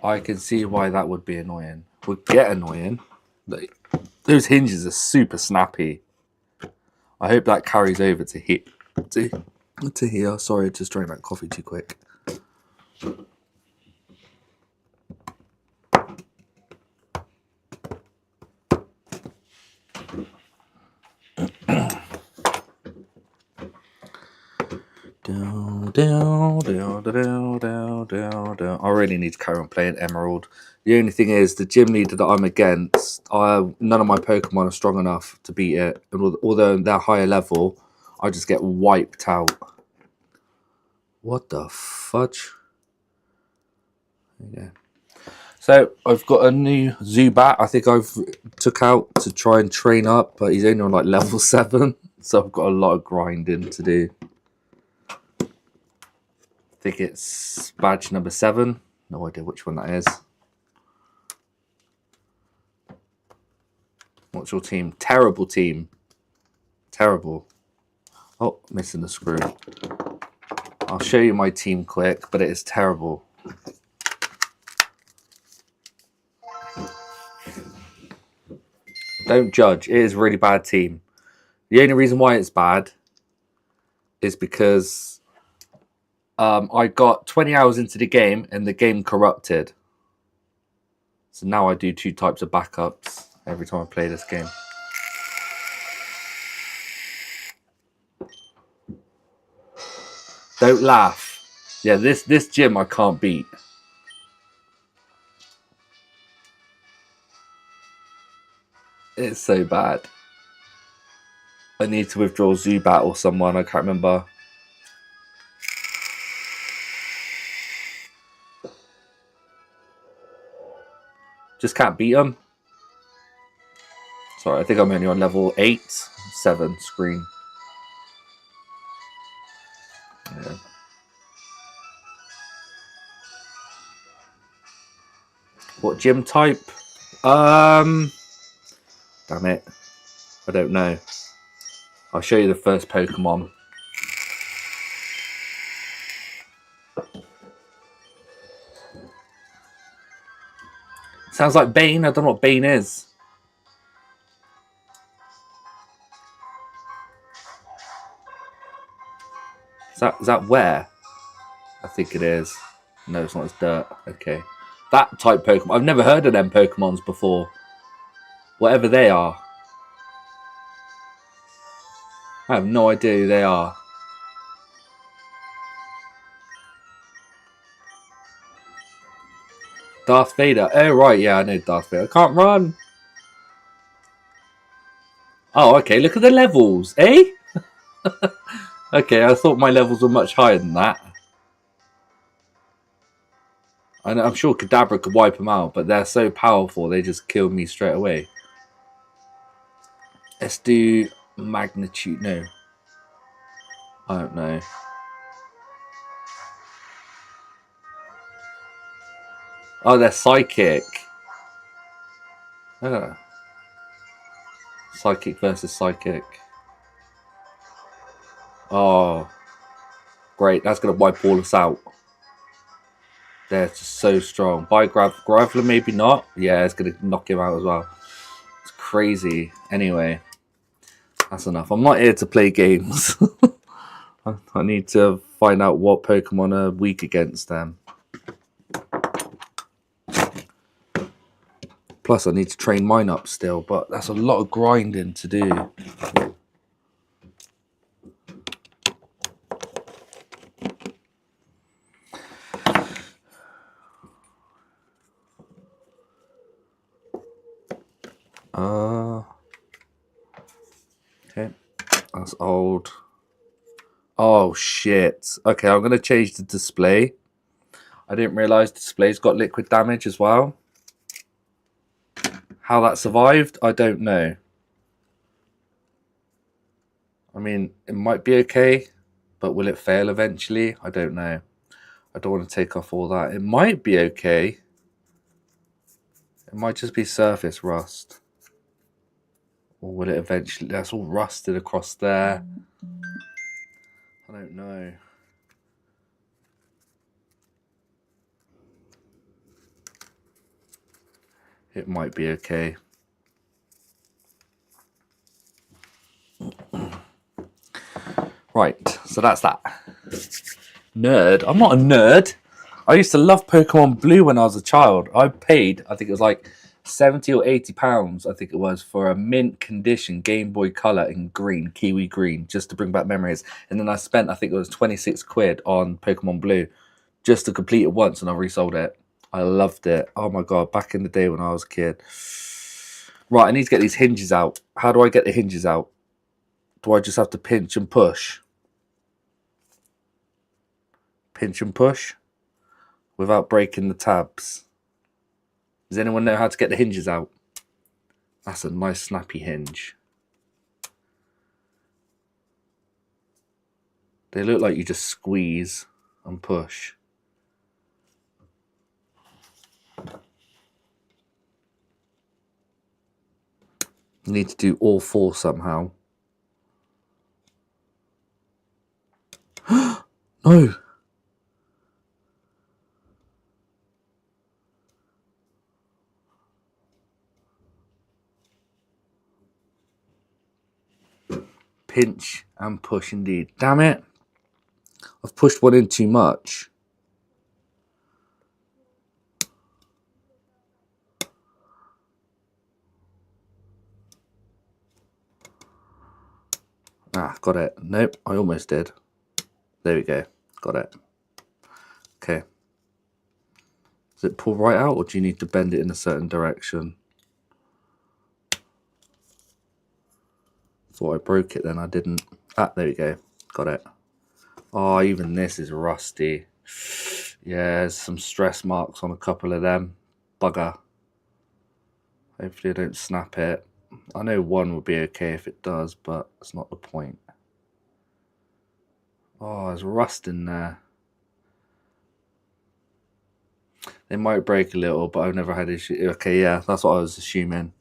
I can see why that would be annoying. Would get annoying. Like, those hinges are super snappy. I hope that carries over to here. To here. Sorry, I just drank that coffee too quick. I really need to carry on playing Emerald. The only thing is, the gym leader that I'm against, none of my Pokemon are strong enough to beat it. And although they're higher level, I just get wiped out. What the fudge? There you go. So I've got a new Zubat. I think I've took out to try and train up, but he's only on like level 7. So I've got a lot of grinding to do. I think it's badge number 7. No idea which one that is. What's your team? Terrible team. Terrible. Oh, missing the screw. I'll show you my team quick, but it is terrible. Don't judge. It is a really bad team. The only reason why it's bad is because I got 20 hours into the game and the game corrupted. So now I do 2 types of backups every time I play this game. Don't laugh. Yeah, this gym I can't beat. It's so bad. I need to withdraw Zubat or someone, I can't remember. Just can't beat them. Sorry, I think I'm only on level 8, 7 screen. Yeah. What gym type? Damn it. I don't know. I'll show you the first Pokemon. Sounds like Bane. I don't know what Bane is. Is that where? I think it is. No, it's not. It's dirt. Okay. That type Pokemon. I've never heard of them Pokemons before. Whatever they are. I have no idea who they are. Darth Vader. Oh, right. Yeah, I know Darth Vader. I can't run. Oh, okay. Look at the levels. Eh? Okay, I thought my levels were much higher than that. I'm sure Kadabra could wipe them out, but they're so powerful, they just kill me straight away. Let's do magnitude. No. I don't know. Oh, they're psychic. Oh. Psychic versus psychic. Oh. Great, that's going to wipe all us out. They're just so strong. By Graveler, maybe not. Yeah, it's going to knock him out as well. It's crazy. Anyway, that's enough. I'm not here to play games. I need to find out what Pokemon are weak against them. Plus, I need to train mine up still, but that's a lot of grinding to do. Okay, that's old. Oh shit. Okay, I'm gonna change the display. I didn't realize the display's got liquid damage as well. How that survived, I don't know. I mean, it might be okay, but will it fail eventually? I don't know. I don't want to take off all that. It might be okay. It might just be surface rust. Or will it eventually... That's all rusted across there. I don't know. It might be okay. Right, so that's that. Nerd? I'm not a nerd. I used to love Pokemon Blue when I was a child. I paid, I think it was like 70 or 80 pounds, I think it was, for a mint condition Game Boy Color in green, kiwi green, just to bring back memories. And then I spent, I think it was 26 quid on Pokemon Blue just to complete it once, and I resold it. I loved it. Oh my god, back in the day when I was a kid. Right, I need to get these hinges out. How do I get the hinges out? Do I just have to pinch and push? Pinch and push? Without breaking the tabs. Does anyone know how to get the hinges out? That's a nice snappy hinge. They look like you just squeeze and push. You need to do all four somehow. No! Pinch and push indeed. Damn it! I've pushed one in too much. Ah, got it. Nope, I almost did. There we go. Got it. Okay. Does it pull right out, or do you need to bend it in a certain direction? Thought I broke it then, I didn't. Ah, there we go. Got it. Oh, even this is rusty. Yeah, there's some stress marks on a couple of them. Bugger. Hopefully I don't snap it. I know one would be okay if it does, but that's not the point. Oh, there's rust in there. They might break a little, but I've never had issue. Okay, yeah, that's what I was assuming.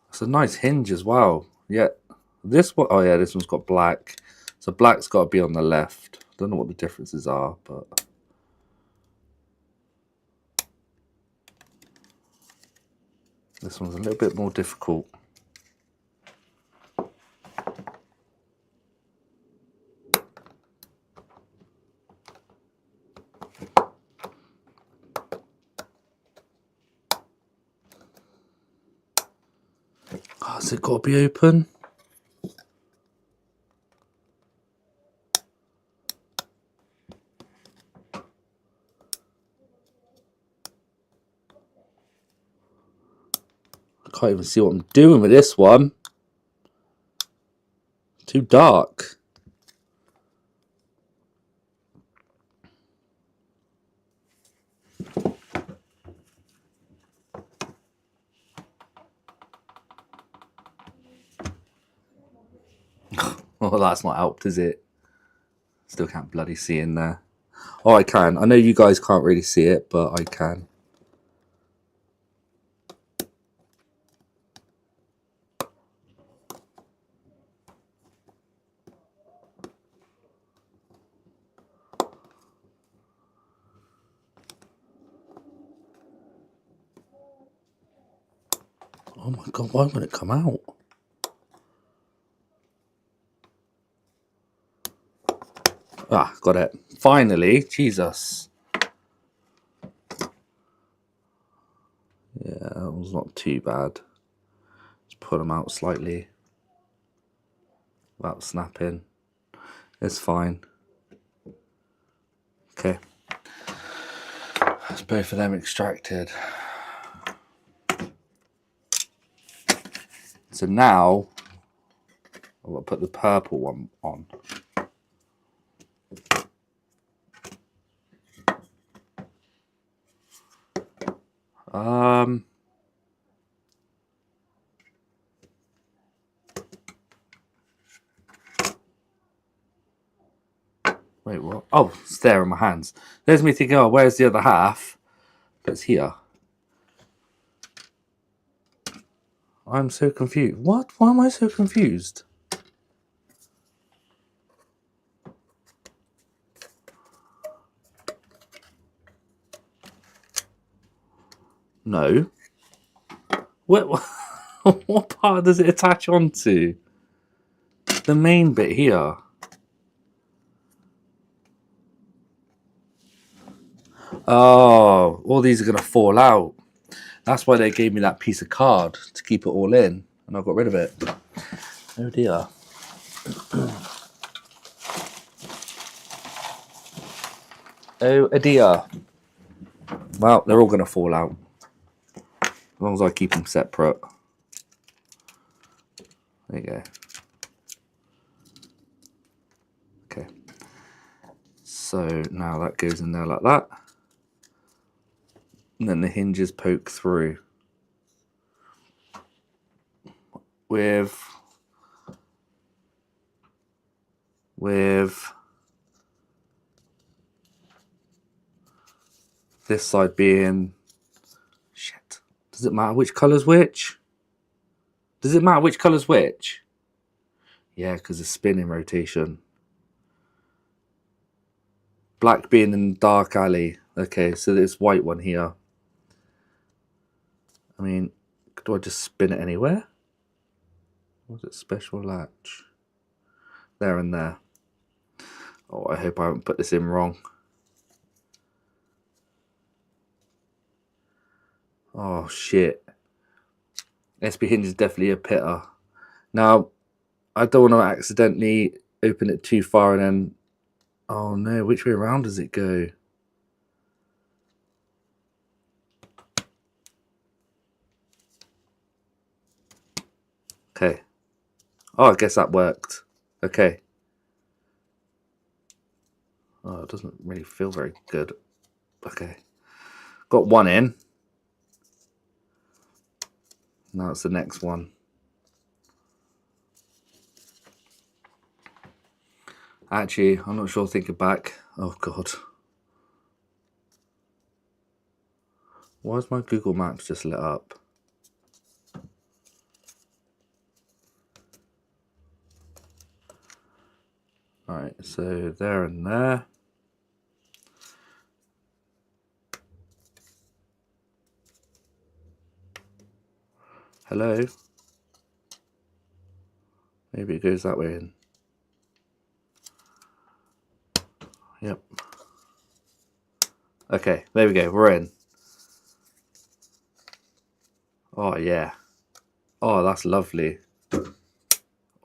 It's a nice hinge as well. Yeah, this one. Oh yeah, this one's got black. So black's got to be on the left. Don't know what the differences are, but this one's a little bit more difficult. Oh, has it got to be open? I can't even see what I'm doing with this one. Too dark. Oh, that's not helped, is it? Still can't bloody see in there. Oh, I can. I know you guys can't really see it, but I can. Oh my god, why won't it come out? Ah, got it. Finally, Jesus. Yeah. not too bad. Just pull them out slightly without snapping. It's fine. Okay. That's both of them extracted. So now I'm going to put the purple one on. Wait, what? Oh, it's there in my hands. There's me thinking, oh, where's the other half? But it's here. I'm so confused. What? Why am I so confused? No. What? What part does it attach onto? The main bit here. Oh, all these are going to fall out. That's why they gave me that piece of card to keep it all in, and I got rid of it. Oh dear. Oh dear. Well, they're all going to fall out. As long as I keep them separate. There you go. Okay. So now that goes in there like that. And then the hinges poke through with this side being shit. Does it matter which colour's which? Does it matter which colour's which? Yeah, because it's spinning rotation. Black being in dark alley. Okay, so this white one here. I mean, do I just spin it anywhere? Was it special latch? There and there. Oh, I hope I haven't put this in wrong. Oh, shit. SB hinge is definitely a pitter. Now, I don't want to accidentally open it too far and then... Oh, no. Which way around does it go? Okay. Oh, I guess that worked. Okay. Oh, it doesn't really feel very good. Okay. Got one in. Now it's the next one. Actually, I'm not sure. Thinking back. Oh, God. Why is my Google Maps just lit up? Alright, so there and there. Hello? Maybe it goes that way in. Yep. Okay, there we go, we're in. Oh, yeah. Oh, that's lovely.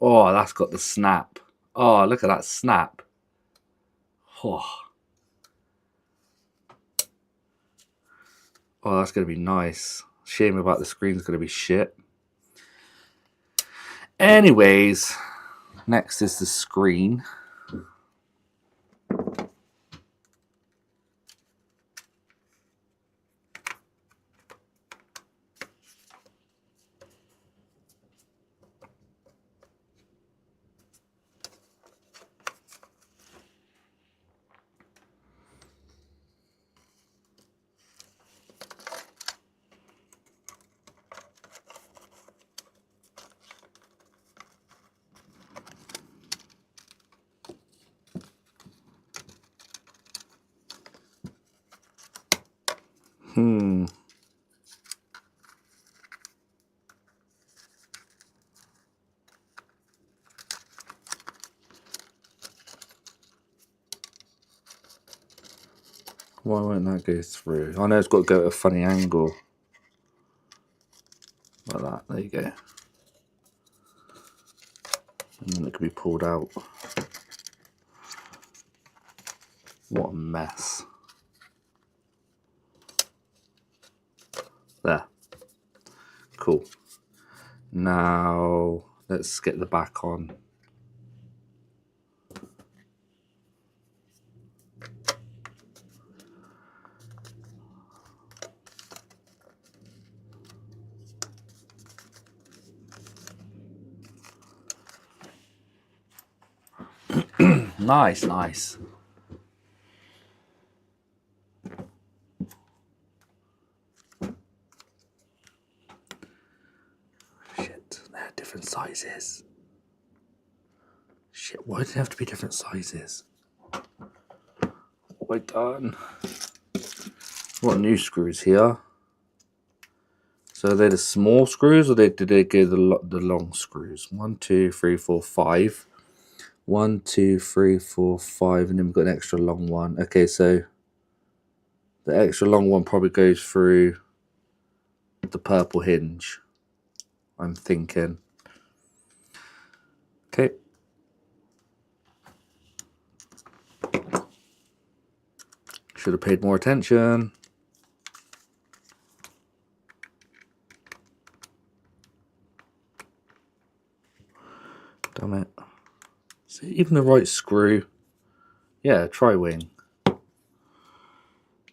Oh, that's got the snap. Oh, look at that snap. Oh, oh, that's going to be nice. Shame about the screen's going to be shit. Anyways, next is the screen. Why won't that go through? I know it's got to go at a funny angle. Like that. There you go. And then it can be pulled out. What a mess. There. Cool. Now let's get the back on. Nice, nice. Shit, they're different sizes. Shit, why do they have to be different sizes? What have I done? What new screws here? So are they the small screws, or did they go the long screws? 1, 2, 3, 4, 5. 1, 2, 3, 4, 5, and then we've got an extra long one. Okay, so the extra long one probably goes through the purple hinge, I'm thinking. Okay. Should have paid more attention. Damn it. See, even the right screw. Yeah, tri-wing.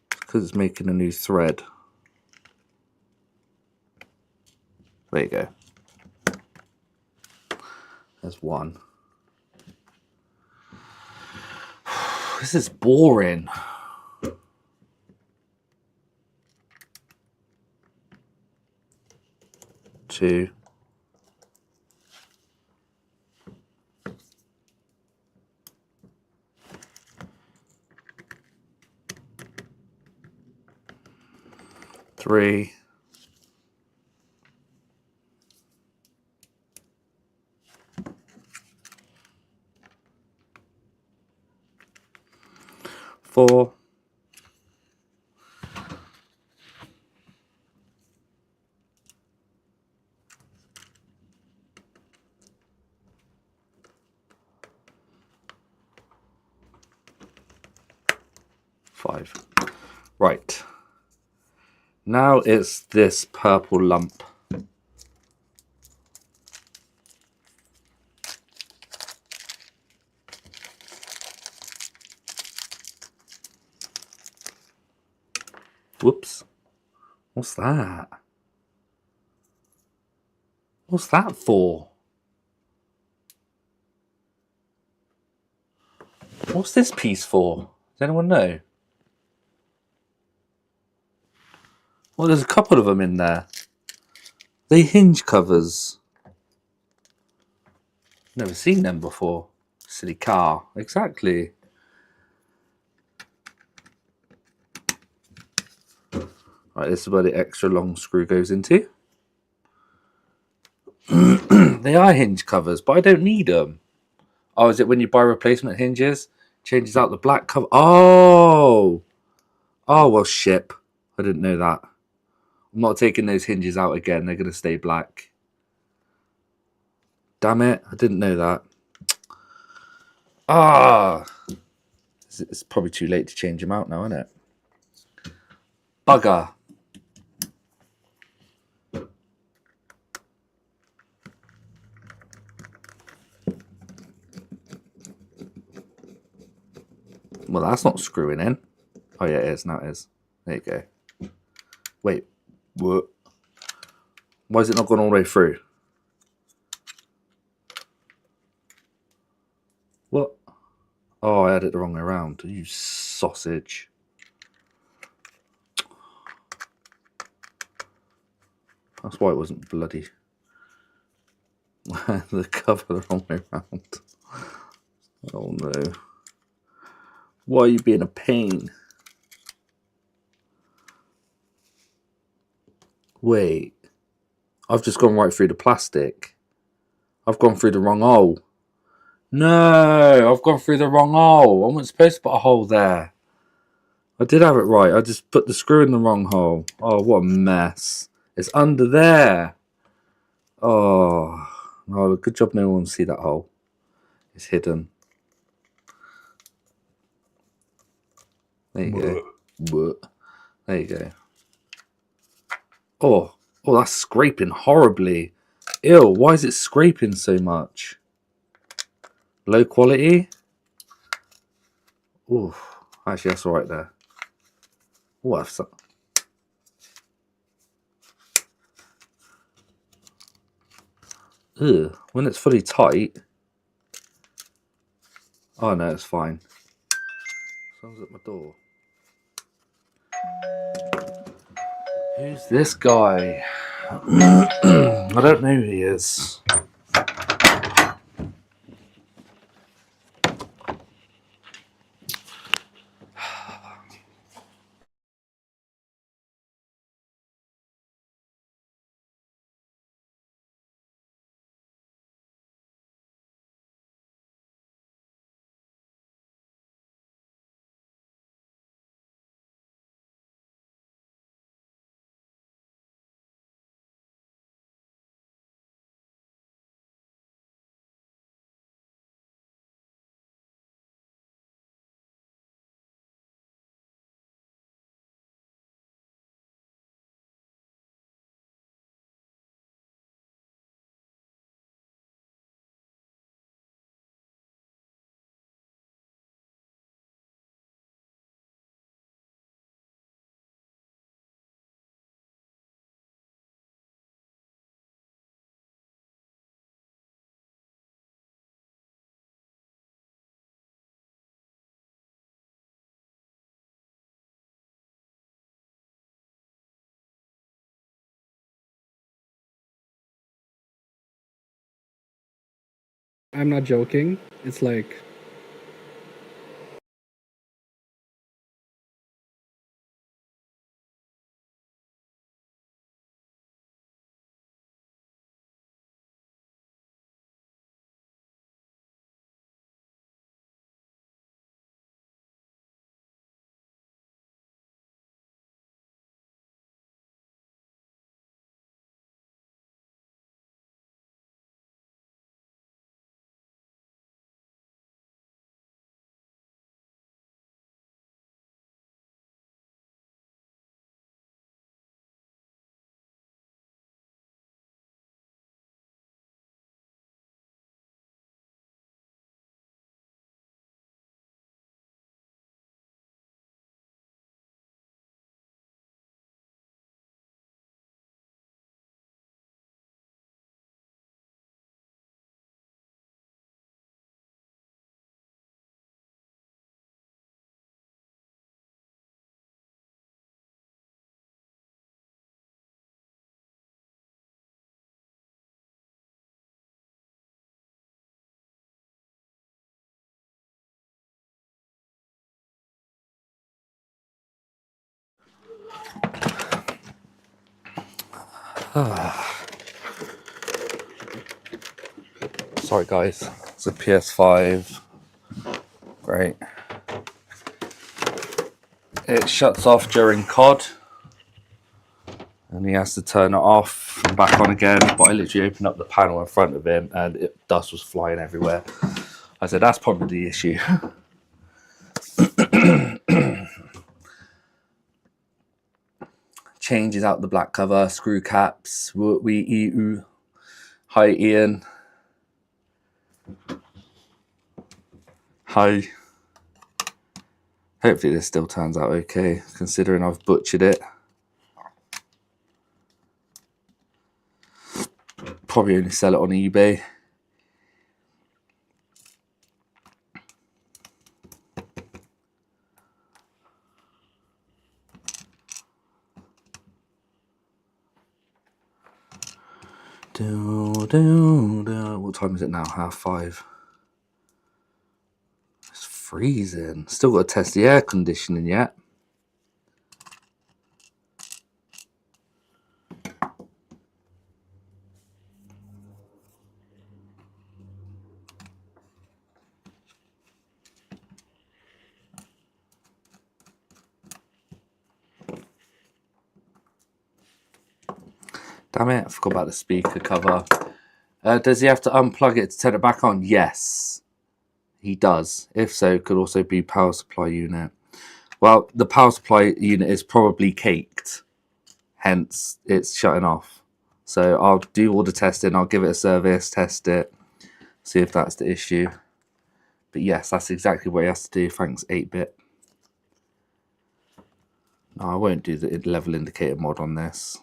Because it's making a new thread. There you go. There's one. This is boring. Two. Three. Four. Five. Right. Now it's this purple lump. Whoops. What's that? What's that for? What's this piece for? Does anyone know? Well, there's a couple of them in there. They hinge covers. Never seen them before. Silly car. Exactly. Right, this is where the extra long screw goes into. They are hinge covers, but I don't need them. Oh, is it when you buy replacement hinges? Changes out the black cover. Oh! Oh, well, ship. I didn't know that. I'm not taking those hinges out again. They're going to stay black. Damn it. I didn't know that. Ah! It's probably too late to change them out now, isn't it? Bugger. Well, that's not screwing in. Oh, yeah, it is. Now it is. There you go. Wait. What? Why is it not gone all the way through? What? Oh, I had it the wrong way around. You sausage. That's why it wasn't bloody. The cover the wrong way around. Oh, no. Why are you being a pain? Wait. I've just gone right through the plastic. I've gone through the wrong hole. No, I've gone through the wrong hole. I wasn't supposed to put a hole there. I did have it right. I just put the screw in the wrong hole. Oh, what a mess. It's under there. Oh, no, good job no one see that hole. It's hidden. There you go. There you go. Oh, that's scraping horribly. Ew, why is it scraping so much? Low quality? Oh, actually, that's all right there. Oh, that's... Ugh, when it's fully tight. Oh, no, it's fine. Someone's at my door. Who's this guy? I don't know who he is. I'm not joking. It's like Sorry, guys. It's a PS5. Great. It shuts off during COD. And he has to turn it off and back on again. But I literally opened up the panel in front of him and dust was flying everywhere. I said, that's probably the issue. Changes out the black cover, screw caps. Hi, Ian. Hi. Hopefully this still turns out okay, considering I've butchered it. Probably only sell it on eBay. What time is it now? 5:30. It's freezing. Still got to test the air conditioning yet. Damn it, I forgot about the speaker cover. Does he have to unplug it to turn it back on? Yes, he does. If so, it could also be power supply unit. Well, the power supply unit is probably caked, hence it's shutting off. So I'll do all the testing, I'll give it a service, test it, see if that's the issue. But yes, that's exactly what he has to do. Thanks, 8-bit. No, I won't do the level indicator mod on this.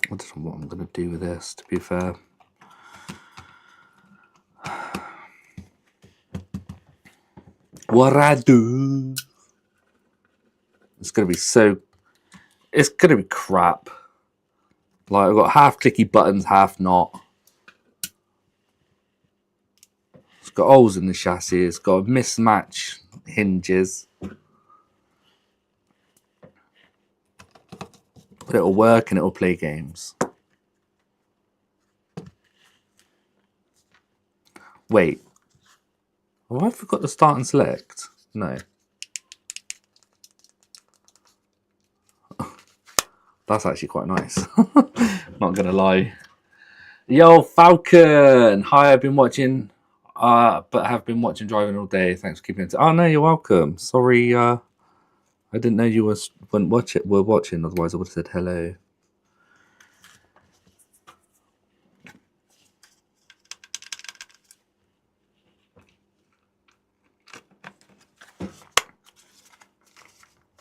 I don't know what I'm going to do with this, to be fair. What I do? It's going to be so... It's going to be crap. Like, I've got half clicky buttons, half not. It's got holes in the chassis. It's got mismatch hinges. But it'll work and it'll play games. Wait. Have I forgot to start and select? No. That's actually quite nice. Not gonna lie. Yo, Falcon! Hi, I've been watching, but have been watching driving all day. Thanks for keeping it. Oh no, you're welcome. Sorry, I didn't know you were watching. Otherwise, I would have said hello.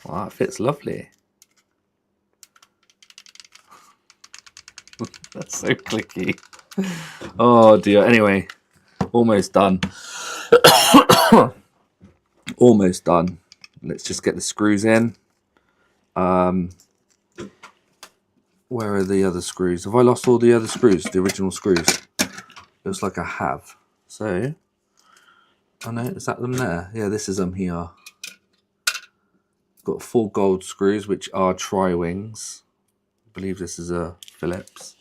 Well, that fits lovely. That's so clicky. Oh dear. Anyway, almost done. Almost done. Let's just get the screws in. Where are the other screws? Have I lost all the other screws? The original screws? Looks like I have. So, oh no, is that them there? Yeah, this is them here. Got 4 gold screws, which are tri-wings. I believe this is a Phillips.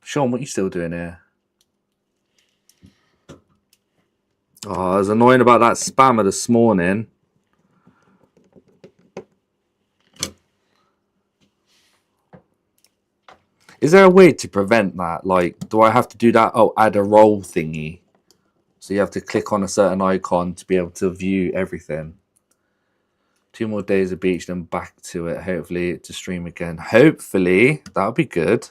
Sean, what are you still doing here? Oh, I was annoying about that spammer this morning. Is there a way to prevent that? Like, do I have to do that? Oh, add a roll thingy. So you have to click on a certain icon to be able to view everything. 2 more days of beach, then back to it. Hopefully to stream again. Hopefully. That'll be good.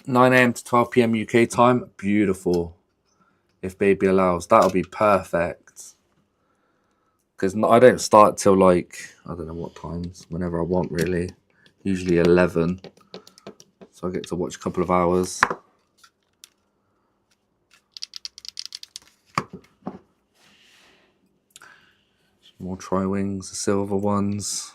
9 AM to 12 PM UK time. Beautiful. If baby allows. That'll be perfect. Because I don't start till like, I don't know what times. Whenever I want, really. Usually 11. So I get to watch a couple of hours. More tri-wings, the silver ones.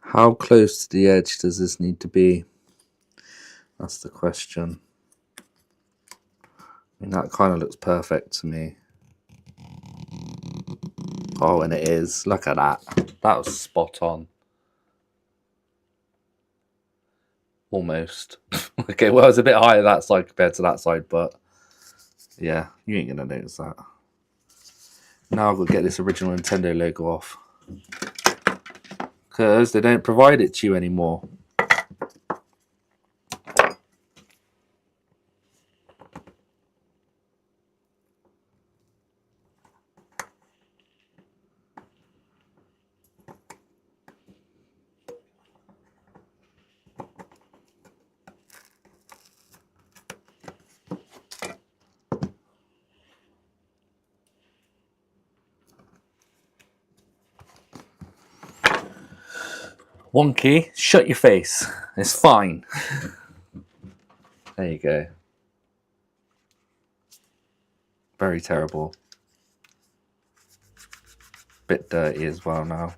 How close to the edge does this need to be? That's the question. I mean, that kind of looks perfect to me. Oh, and it is. Look at that. That was spot on. Almost. Okay, well, it's a bit higher that side compared to that side, but yeah, you ain't going to notice that. Now I've got to get this original Nintendo logo off. Because they don't provide it to you anymore. Wonky, shut your face. It's fine. There you go. Very terrible. Bit dirty as well now.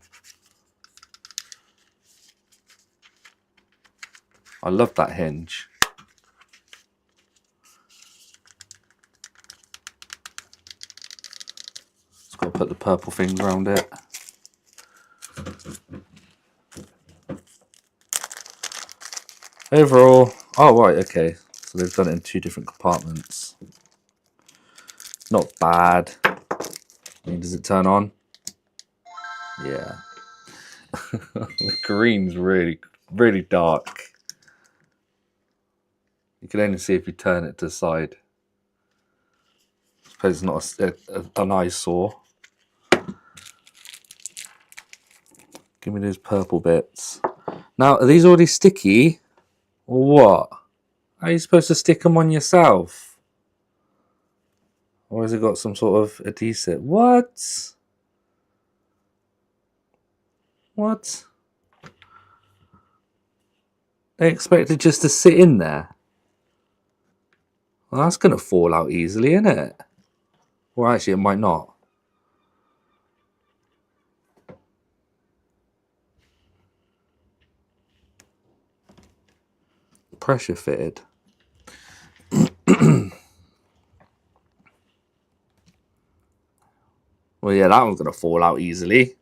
I love that hinge. Just got to put the purple things around it. Overall, oh right, okay. So they've done it in 2 different compartments. Not bad. I mean, does it turn on? Yeah. The green's really, really dark. You can only see if you turn it to the side. I suppose it's not an eyesore. Give me those purple bits. Now, are these already sticky? Or what? How are you supposed to stick them on yourself? Or has it got some sort of adhesive? What? What? They expect it just to sit in there? Well, that's going to fall out easily, isn't it? Or actually, it might not. Pressure fitted. Well, yeah, that one's going to fall out easily.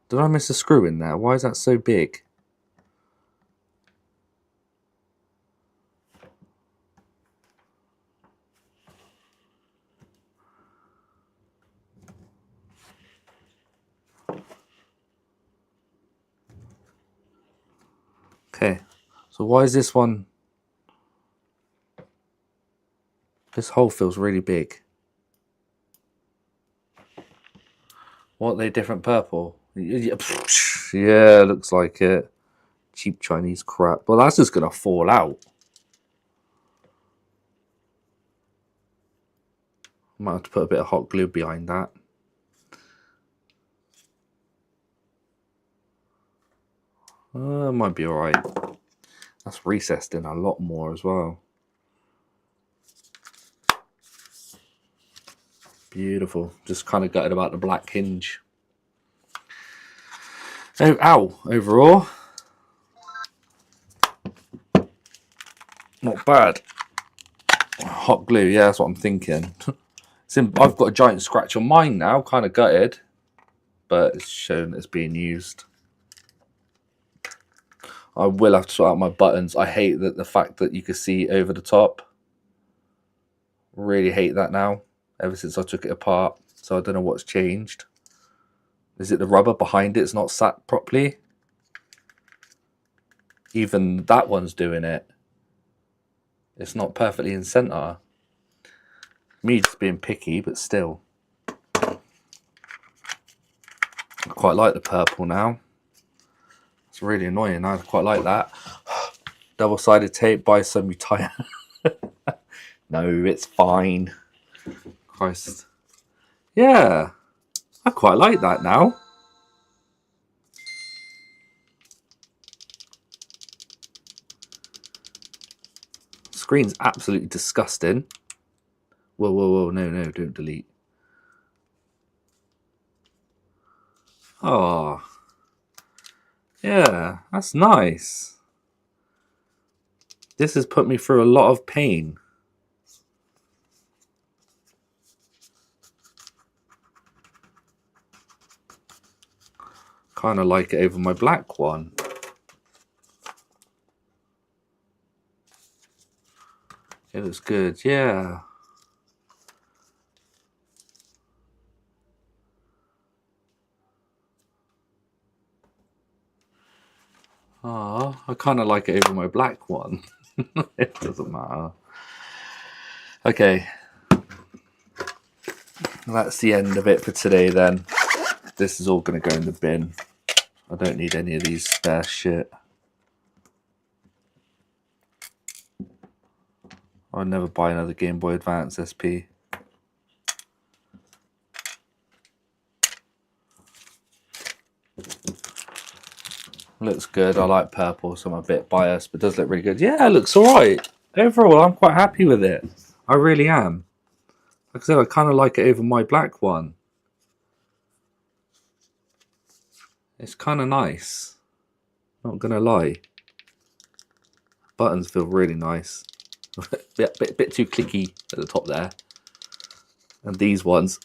Did I miss a screw in there? Why is that so big? Okay, so why is this one... This hole feels really big. What, are they different purple? Yeah, looks like it. Cheap Chinese crap. Well, that's just going to fall out. Might have to put a bit of hot glue behind that. Might be alright. That's recessed in a lot more as well. Beautiful. Just kind of gutted about the black hinge. Oh, ow, overall. Not bad. Hot glue, yeah, that's what I'm thinking. I've got a giant scratch on mine now, kind of gutted. But it's shown it's being used. I will have to sort out my buttons. I hate the fact that you can see over the top. Really hate that now. Ever since I took it apart. So I don't know what's changed. Is it the rubber behind it's not sat properly? Even that one's doing it. It's not perfectly in center. Me just being picky, but still. I quite like the purple now. It's really annoying. I quite like that. Double-sided tape, buy some, you tie. No, it's fine. Christ. Yeah. I quite like that now. Screen's absolutely disgusting. Whoa, whoa, whoa. No, no, don't delete. Oh. Yeah, that's nice. This has put me through a lot of pain. Kind of like it over my black one. It looks good, yeah. Oh, I kind of like it over my black one. It doesn't matter. Okay. That's the end of it for today then. This is all going to go in the bin. I don't need any of these spare shit. I'll never buy another Game Boy Advance SP. Looks good. I like purple, so I'm a bit biased, but it does look really good. Yeah, it looks alright. Overall, I'm quite happy with it. I really am. Like I said, I kind of like it over my black one. It's kind of nice. Not gonna lie. Buttons feel really nice. bit too clicky at the top there. And these ones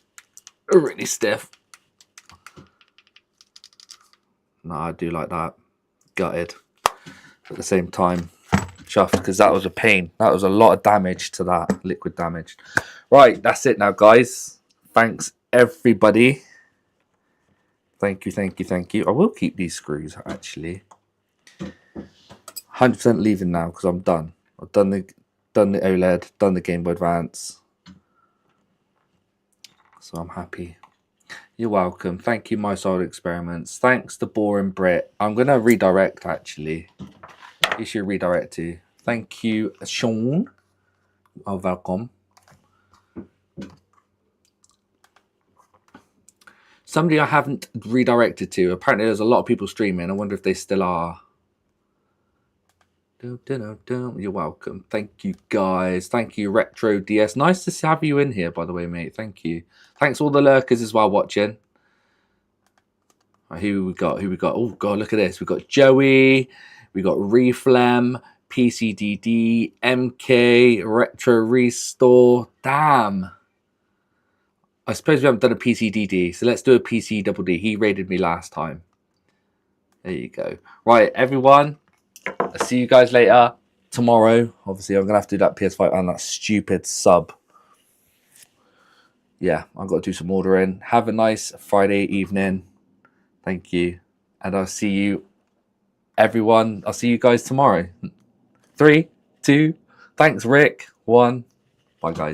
are really stiff. No, I do like that. Gutted. At the same time, chuffed, because that was a pain. That was a lot of damage to that. Liquid damage. Right, that's it now, guys. Thanks, everybody. Thank you, thank you, thank you. I will keep these screws, actually. 100% leaving now, because I'm done. I've done the OLED, done the Game Boy Advance. So I'm happy. You're welcome. Thank you, My Side Experiments. Thanks to Boring Brit. I'm going to redirect, actually. You should redirect to. Thank you, Sean. Oh, welcome. Somebody I haven't redirected to. Apparently, there's a lot of people streaming. I wonder if they still are. You're welcome. Thank you, guys. Thank you, Retro DS. Nice to have you in here, by the way, mate. Thank you. Thanks all the lurkers as well watching. Right, who we got? Who we got? Oh, God, look at this. We've got Joey. We got Reflem, PCDD, MK, Retro Restore. Damn. I suppose we haven't done a PCDD, so let's do a PC Double D. He raided me last time. There you go. Right, everyone. I'll see you guys later. Tomorrow, obviously, I'm going to have to do that PS5 and that stupid sub. Yeah, I've got to do some ordering. Have a nice Friday evening. Thank you. And I'll see you, everyone. I'll see you guys tomorrow. 3, 2, thanks, Rick. 1. Bye, guys.